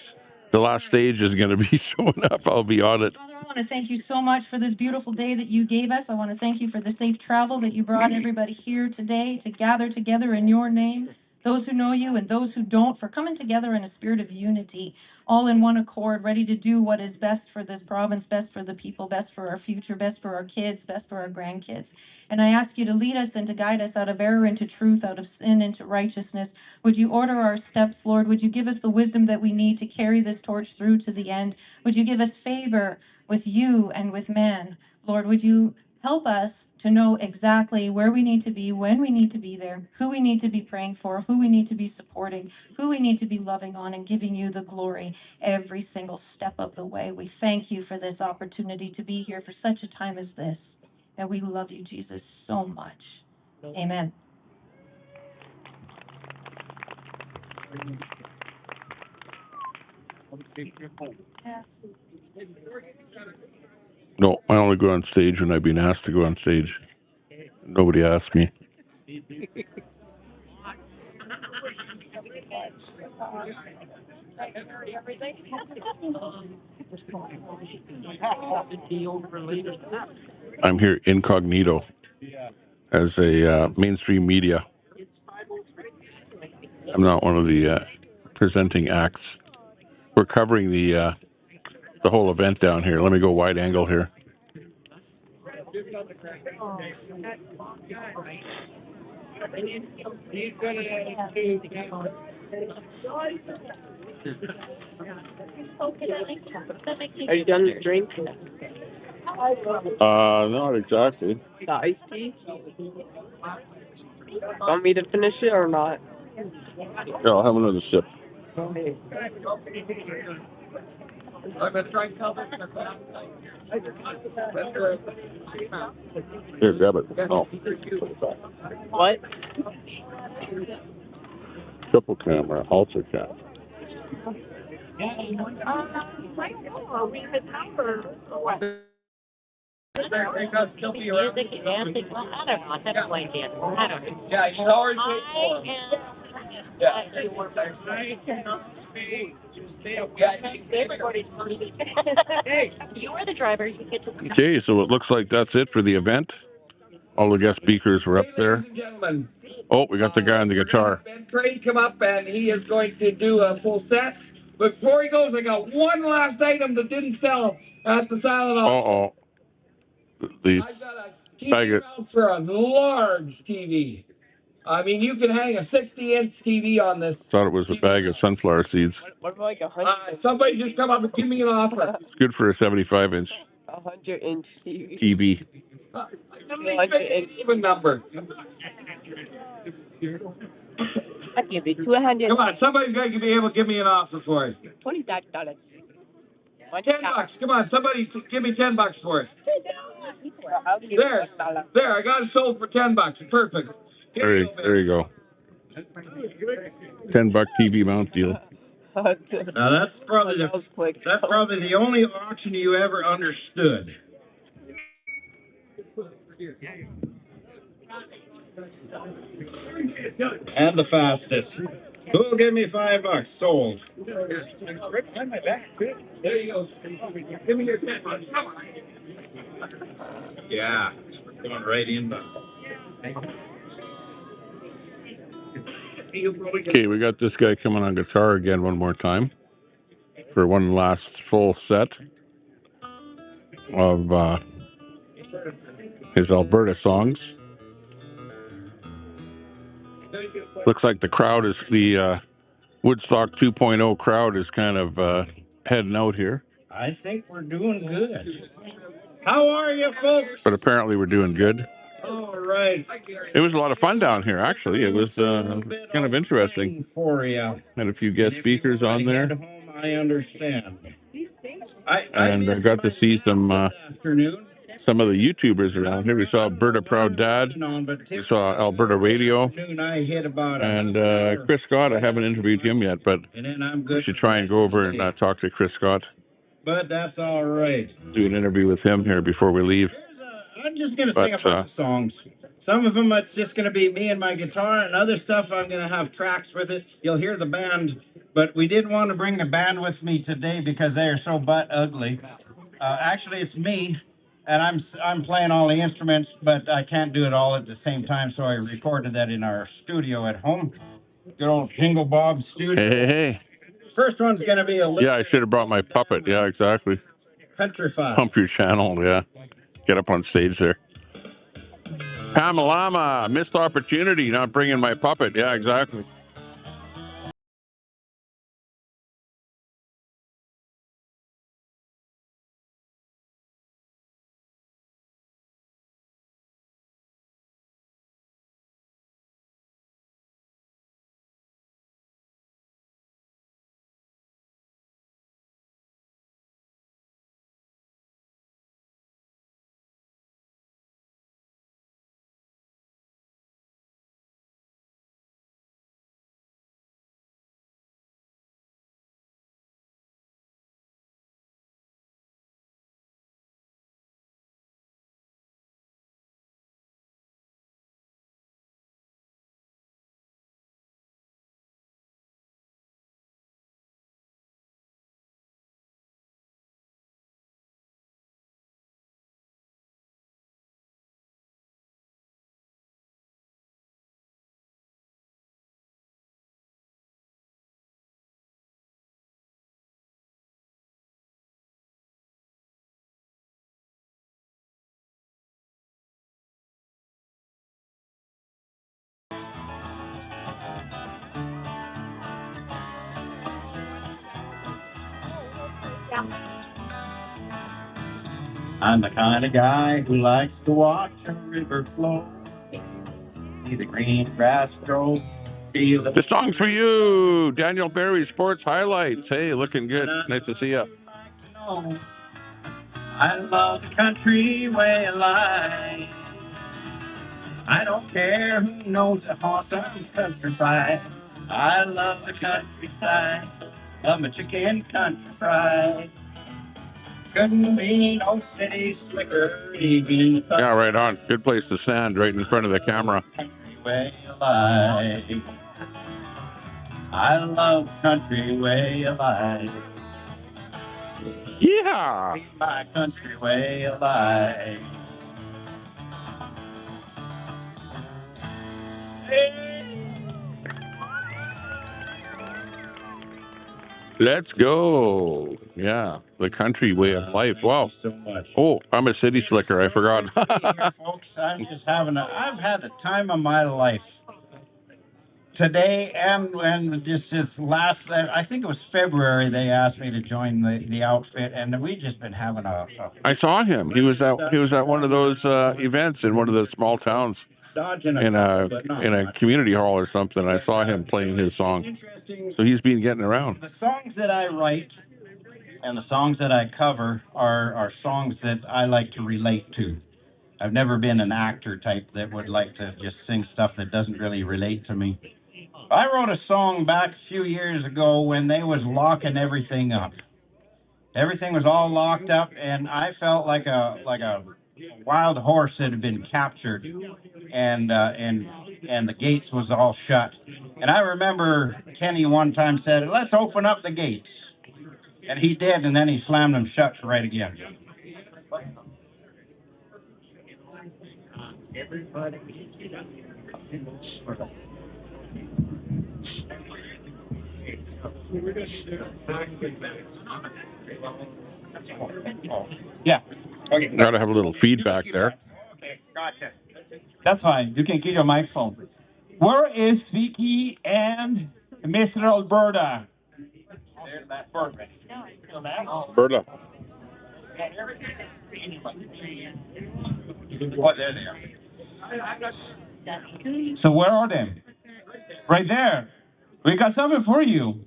the last stage is going to be showing up. I'll be on it. Father, I want to thank you so much for this beautiful day that you gave us. I want to thank you for the safe travel that you brought everybody here today to gather together in your name. Those who know you and those who don't, for coming together in a spirit of unity, all in one accord, ready to do what is best for this province, best for the people, best for our future, best for our kids, best for our grandkids. And I ask you to lead us and to guide us out of error into truth, out of sin into righteousness. Would you order our steps, Lord? Would you give us the wisdom that we need to carry this torch through to the end? Would you give us favor with you and with man? Lord, would you help us to know exactly where we need to be, when we need to be there, who we need to be praying for, who we need to be supporting, who we need to be loving on, and giving you the glory every single step of the way. We thank you for this opportunity to be here for such a time as this. And we love you, Jesus, so much. Amen. No, I only go on stage when I've been asked to go on stage. Nobody asked me. I'm here incognito as a mainstream media. I'm not one of the presenting acts. We're covering the whole event down here. Let me go wide angle here. Are you done with your drink? Not exactly. The iced tea? Want me to finish it or not? Yeah, I'll have another sip. Here, grab it. Oh. What? Triple camera, ultra cam. Music, dancing, well, I don't know. I have no idea. I don't know. Yeah, he's already You are the driver. You get to. Okay, so it looks like that's it for the event. All the guest speakers were up there. Ladies and gentlemen, Oh, we got the guy on the guitar. Ben Crane come up and he is going to do a full set. But before he goes, I got one last item that didn't sell at the silent auction. The I've got a TV mount for a large TV. I mean, you can hang a 60-inch TV on this. Thought it was a bag of sunflower seeds. What about like 100? Somebody just come up and give me an offer. It's good for a 75-inch 100-inch TV. TV. Even number. I give you 200. Come on, somebody's got to be able to give me an offer for it. $20. $10. Come on, somebody give me $10 for it. There, I got it sold for $10. Perfect. There you go. $10 TV mount deal. Now that's probably the only auction you ever understood. And the fastest. Who'll give me $5? Sold. Right behind my back. There you go. Give me your $10. Yeah, going right in. Okay, we got this guy coming on guitar again one more time for one last full set of his Alberta songs. Looks like the crowd is the Woodstock 2.0 crowd is kind of heading out here. I think we're doing good. How are you, folks? But apparently we're doing good. All right. It was a lot of fun down here, actually. It was kind of interesting. For you. Had a few guest speakers on there. I understand. And I got to see some of the YouTubers around here. We saw Alberta Proud Dad. We saw Alberta Radio. And Chris Scott, I haven't interviewed him yet, but we should try and go over and talk to Chris Scott. But that's all right. Do an interview with him here before we leave. I'm just going to sing a bunch of songs. Some of them it's just going to be me and my guitar, and other stuff I'm going to have tracks with it. You'll hear the band, but we did want to bring the band with me today because they are so butt ugly. Actually, it's me, and I'm playing all the instruments, but I can't do it all at the same time, so I recorded that in our studio at home. Good old Jingle Bob studio. Hey. First one's going to be a little... Yeah, I should have brought my puppet. Yeah, exactly. Countrified. Pump your channel, yeah. Get up on stage there. Pamalama, missed opportunity, not bringing my puppet. Yeah, exactly. I'm the kind of guy who likes to watch a river flow, see the green grass grow, feel The song's for you, Daniel Barry, Sports Highlights. Hey, looking good. Nice to see you. I love the country way of life. I don't care who knows a horse on countryside. I love the countryside, love my chicken country fried. Couldn't be no city slicker, even Yeah, right on. Good place to stand, right in front of the camera. country way of life. I love country way of life. Yeah. My country way of life. Let's go. Yeah, the country way of life. Wow. So much. Oh, I'm a city slicker. I forgot. Folks, I'm just I've had the time of my life. Today and just this last, I think it was February, they asked me to join the outfit, and we've just been having I saw him. He was at one of those events in one of the small towns in a community hall or something. I saw him playing his song. So he's been getting around. The songs that I write and the songs that I cover are songs that I like to relate to. I've never been an actor type that would like to just sing stuff that doesn't really relate to me. I wrote a song back a few years ago when they was locking everything up. Everything was all locked up, and I felt like a wild horse that had been captured, and the gates was all shut. And I remember Kenny one time said, "Let's open up the gates," and he did, and then he slammed them shut right again. Everybody. Yeah. Okay. Got to have a little feedback there. Okay, gotcha. That's fine. You can keep your microphone. Where is Vicky and Mr. Alberta? There's that bird. Alberta. What, there they are. So where are they? Right there. We got something for you.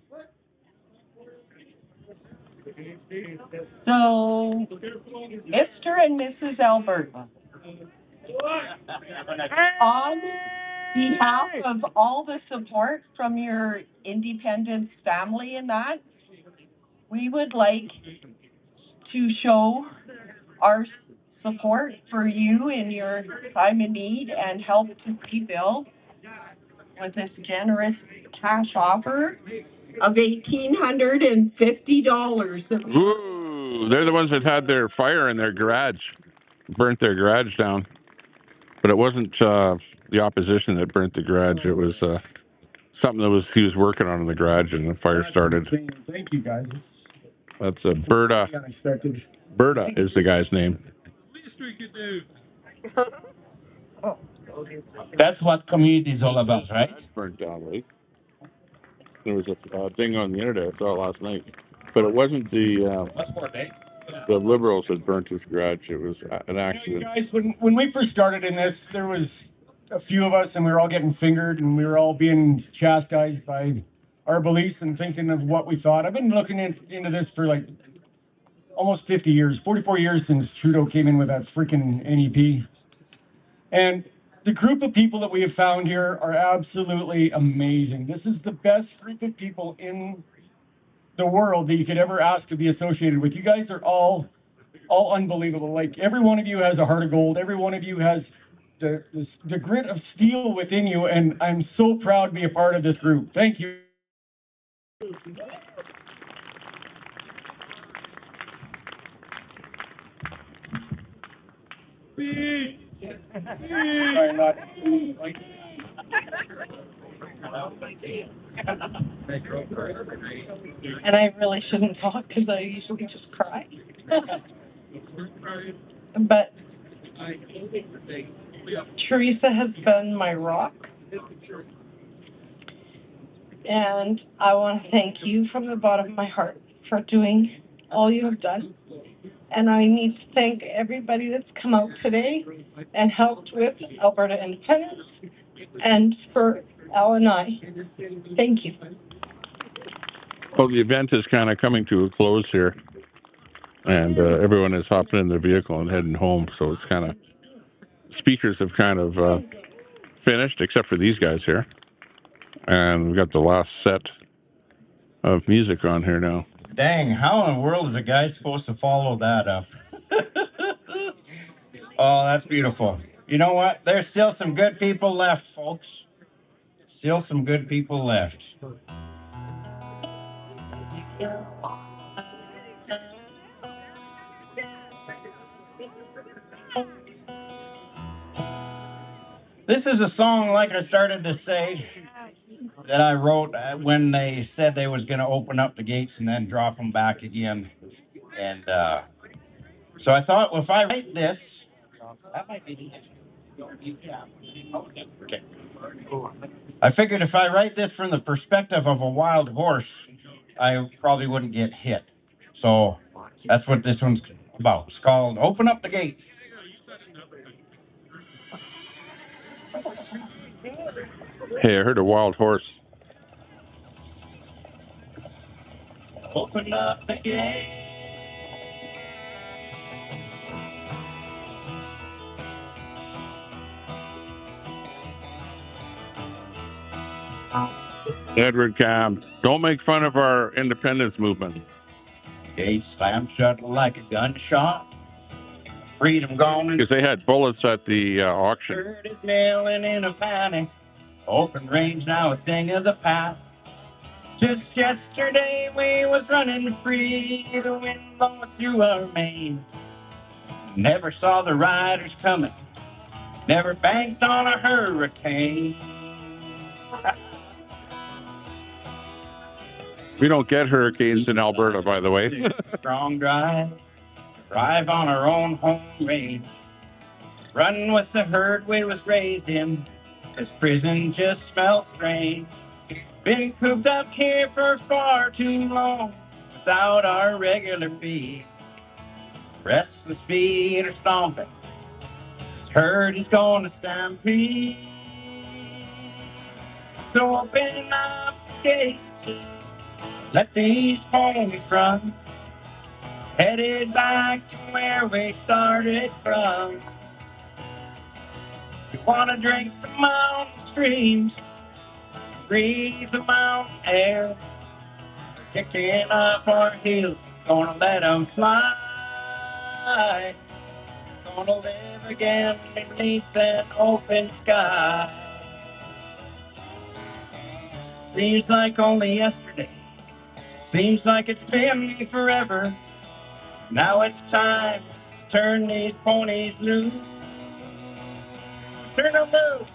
So, Mr. and Mrs. Alberta, on behalf of all the support from your Independence family and that, we would like to show our support for you in your time of need and help to rebuild with this generous cash offer of $1,850. Ooh, they're the ones that had their fire in their garage, burnt their garage down. But it wasn't the opposition that burnt the garage. It was something he was working on in the garage, and the fire started. Thank you, guys. That's Berta. Berta is the guy's name. That's what community is all about, right? Burnt down, right? There was a thing on the internet I saw last night, but it wasn't the Liberals that burnt his garage. It was an accident. Guys, when we first started in this, there was a few of us, and we were all getting fingered, and we were all being chastised by our beliefs and thinking of what we thought. I've been looking into this for like almost 50 years, 44 years since Trudeau came in with that freaking NEP. And the group of people that we have found here are absolutely amazing. This is the best group of people in the world that you could ever ask to be associated with. You guys are all unbelievable. Like, every one of you has a heart of gold. Every one of you has the grit of steel within you, and I'm so proud to be a part of this group. Thank you. And I really shouldn't talk because I usually just cry. But Teresa has been my rock. And I want to thank you from the bottom of my heart for doing all you have done. And I need to thank everybody that's come out today and helped with Alberta Independence and for Al and I. Thank you. Well, the event is kind of coming to a close here, and everyone is hopping in their vehicle and heading home. So it's kind of, speakers have kind of finished, except for these guys here. And we've got the last set of music on here now. Dang, how in the world is a guy supposed to follow that up? Oh, that's beautiful. You know what? There's still some good people left, folks. Still some good people left. This is a song, like I started to say, that I wrote when they said they was going to open up the gates and then drop them back again. And so I thought, well, if I write this, that might be the okay. I figured if I write this from the perspective of a wild horse, I probably wouldn't get hit. So that's what this one's about. It's called Open Up the Gates. Hey, I heard a wild horse. Open up the gate. Edward Camp, don't make fun of our independence movement. Gate slammed shut like a gunshot. Freedom gone. Because they had bullets at the auction. Bird is nailing in a panic. Open range now a thing of the past. Just yesterday we was running free. The wind blowing through our mane. Never saw the riders coming. Never banked on a hurricane. We don't get hurricanes in Alberta, by the way. Strong drive on our own home range. Running with the herd we was raised in. This prison just smelled strange. Been cooped up here for far too long without our regular feed. Restless feet are stomping. This herd is gonna stampede. So open up the gates. Let these ponies run. Headed back to where we started from. We wanna drink the mountain streams, breathe the mountain air. Kicking up our heels, gonna let them fly. Gonna live again beneath an open sky. Seems like only yesterday. Seems like it's been forever. Now it's time to turn these ponies loose. Turn them loose.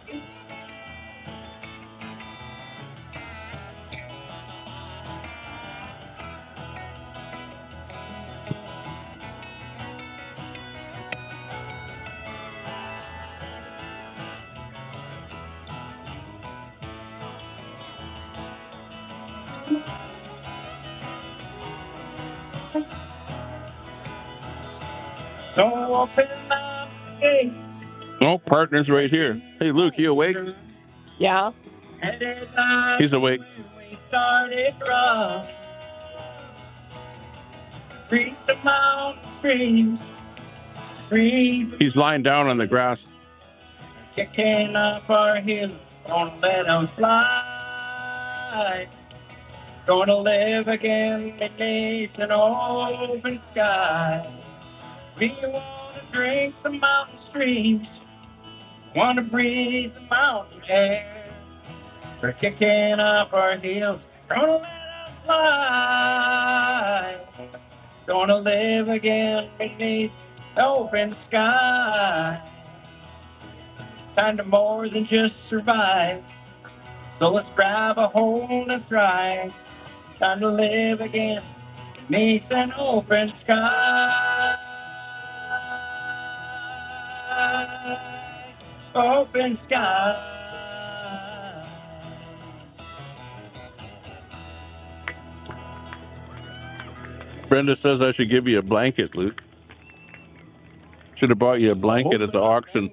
So open up the gates. Oh, partner's right here. Hey, Luke, you awake? Yeah. He's awake. We started from. Reach the mountain streams. Breathe. He's lying down on the grass. Kicking up our heels. Gonna let them fly. Gonna live again beneath an open sky. We wanna drink the mountain streams. Wanna breathe the mountain air. We're kicking up our heels. Gonna let us fly. Gonna live again beneath the open sky. Time to more than just survive. So let's grab a hold and thrive. Time to live again beneath an open sky. Open sky. Brenda says I should give you a blanket, Luke. Should have bought you a blanket at the auction.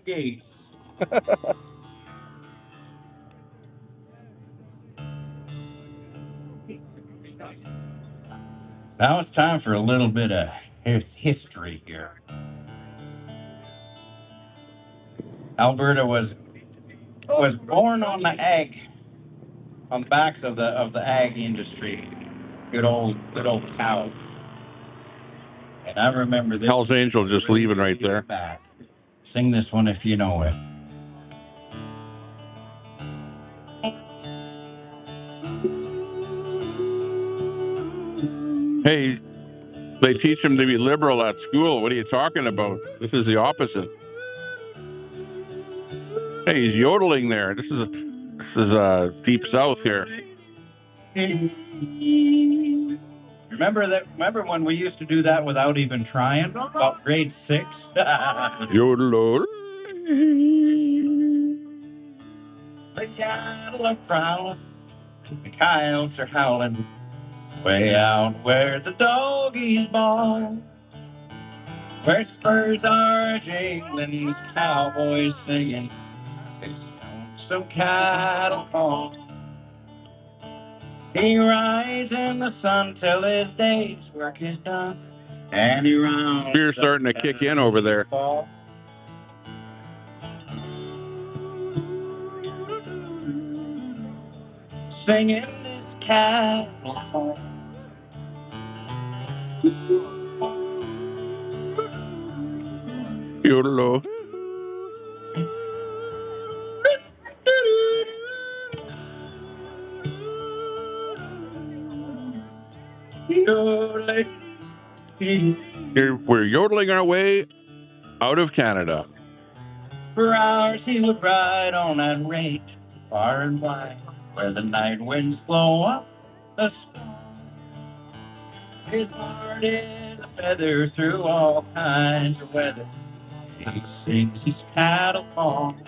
Now it's time for a little bit of history here. Alberta was born on the ag on the backs of the ag industry. Good old cows. And I remember this. Hell's Angel just leaving right there. Back. Sing this one if you know it. Hey, they teach them to be liberal at school. What are you talking about? This is the opposite. Hey, he's yodeling there. This is deep south here. Remember when we used to do that without even trying? About grade 6? Yodel. The cattle are prowling, the coyotes are howling, way out where the doggies bawl, where spurs are jingling, cowboys singing, they sound some cattle call. He rides in the sun till his day's work is done, and he rounds. Fear's starting to kick in over there. Singing this cattle song. Yodel. We're yodeling our way out of Canada. For hours he would ride on that rate, far and wide, where the night winds blow up the storm. His heart is a feather through all kinds of weather. He sings his cattle song.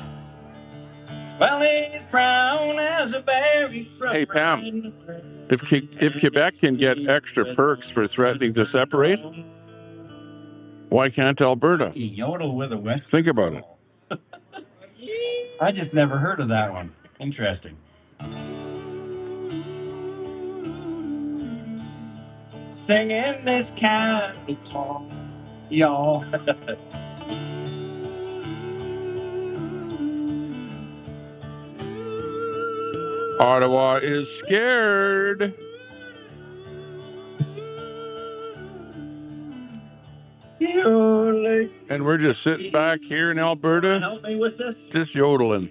Well, he's brown as a berry. Hey, Pam, if Quebec can get extra perks for threatening to separate, why can't Alberta? He yodel with a whistle. Think about it. I just never heard of that one. Interesting. Singing this cattle song, y'all. Ottawa is scared. And we're just sitting back here in Alberta, Help me with this? just yodeling.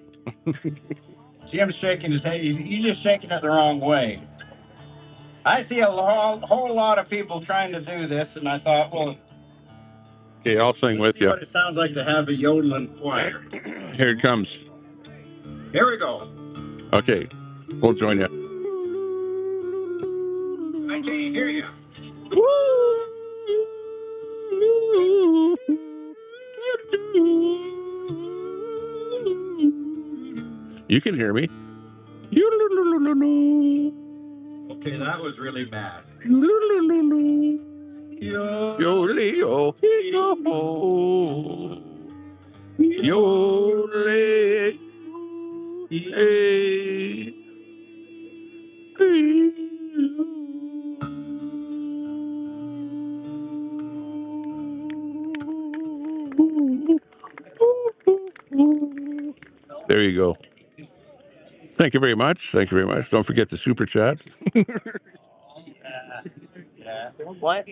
See him shaking his head. He's just shaking it the wrong way. I see a whole lot of people trying to do this, and I thought, well, Okay, I'll sing with see you. what it sounds like to have a yodeling choir. Here it comes. Here we go. Okay, we'll join you. I can't hear you. You can hear me. Okay, that was really bad. Yo-le-yo, yo-le, hey. There you go. Thank you very much. Thank you very much. Don't forget the super chat. What?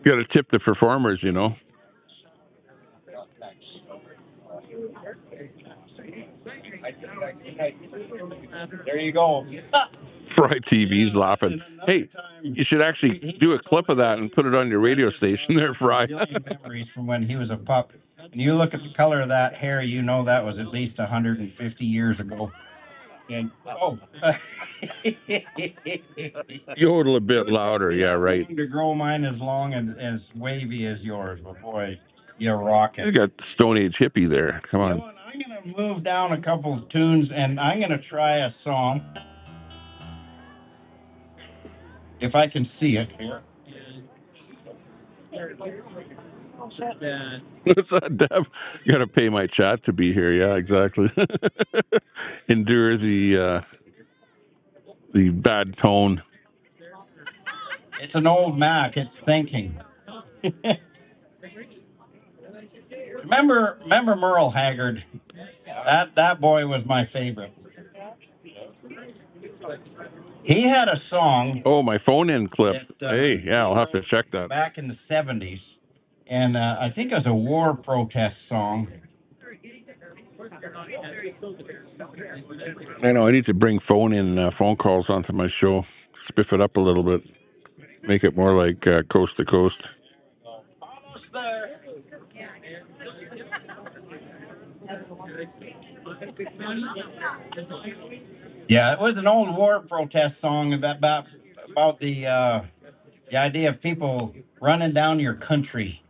Got to tip the performers, you know. There you go. Fry TV's laughing. Hey, you should actually do a clip of that and put it on your radio station there, Fry. Memories from when he was a pup. And you look at the color of that hair, you know that was at least 150 years ago. And Yodel a bit louder, yeah, right. To grow mine as long and as wavy as yours, but boy, you're rocking. You got Stone Age hippie there. Come on. You know what, I'm gonna move down a couple of tunes, and I'm gonna try a song. If I can see it here. What's that, Deb? You got to pay my chat to be here. Yeah, exactly. Endure the bad tone. It's an old Mac. It's thinking. Remember Merle Haggard? That boy was my favorite. He had a song. Oh, my phone-in clip. That, Hey, yeah, I'll have to check that. Back in the 70s, and I think it was a war protest song. I know, I need to bring phone calls onto my show. Spiff it up a little bit. Make it more like coast to coast. Almost there. Yeah, it was an old war protest song about the idea of people running down your country.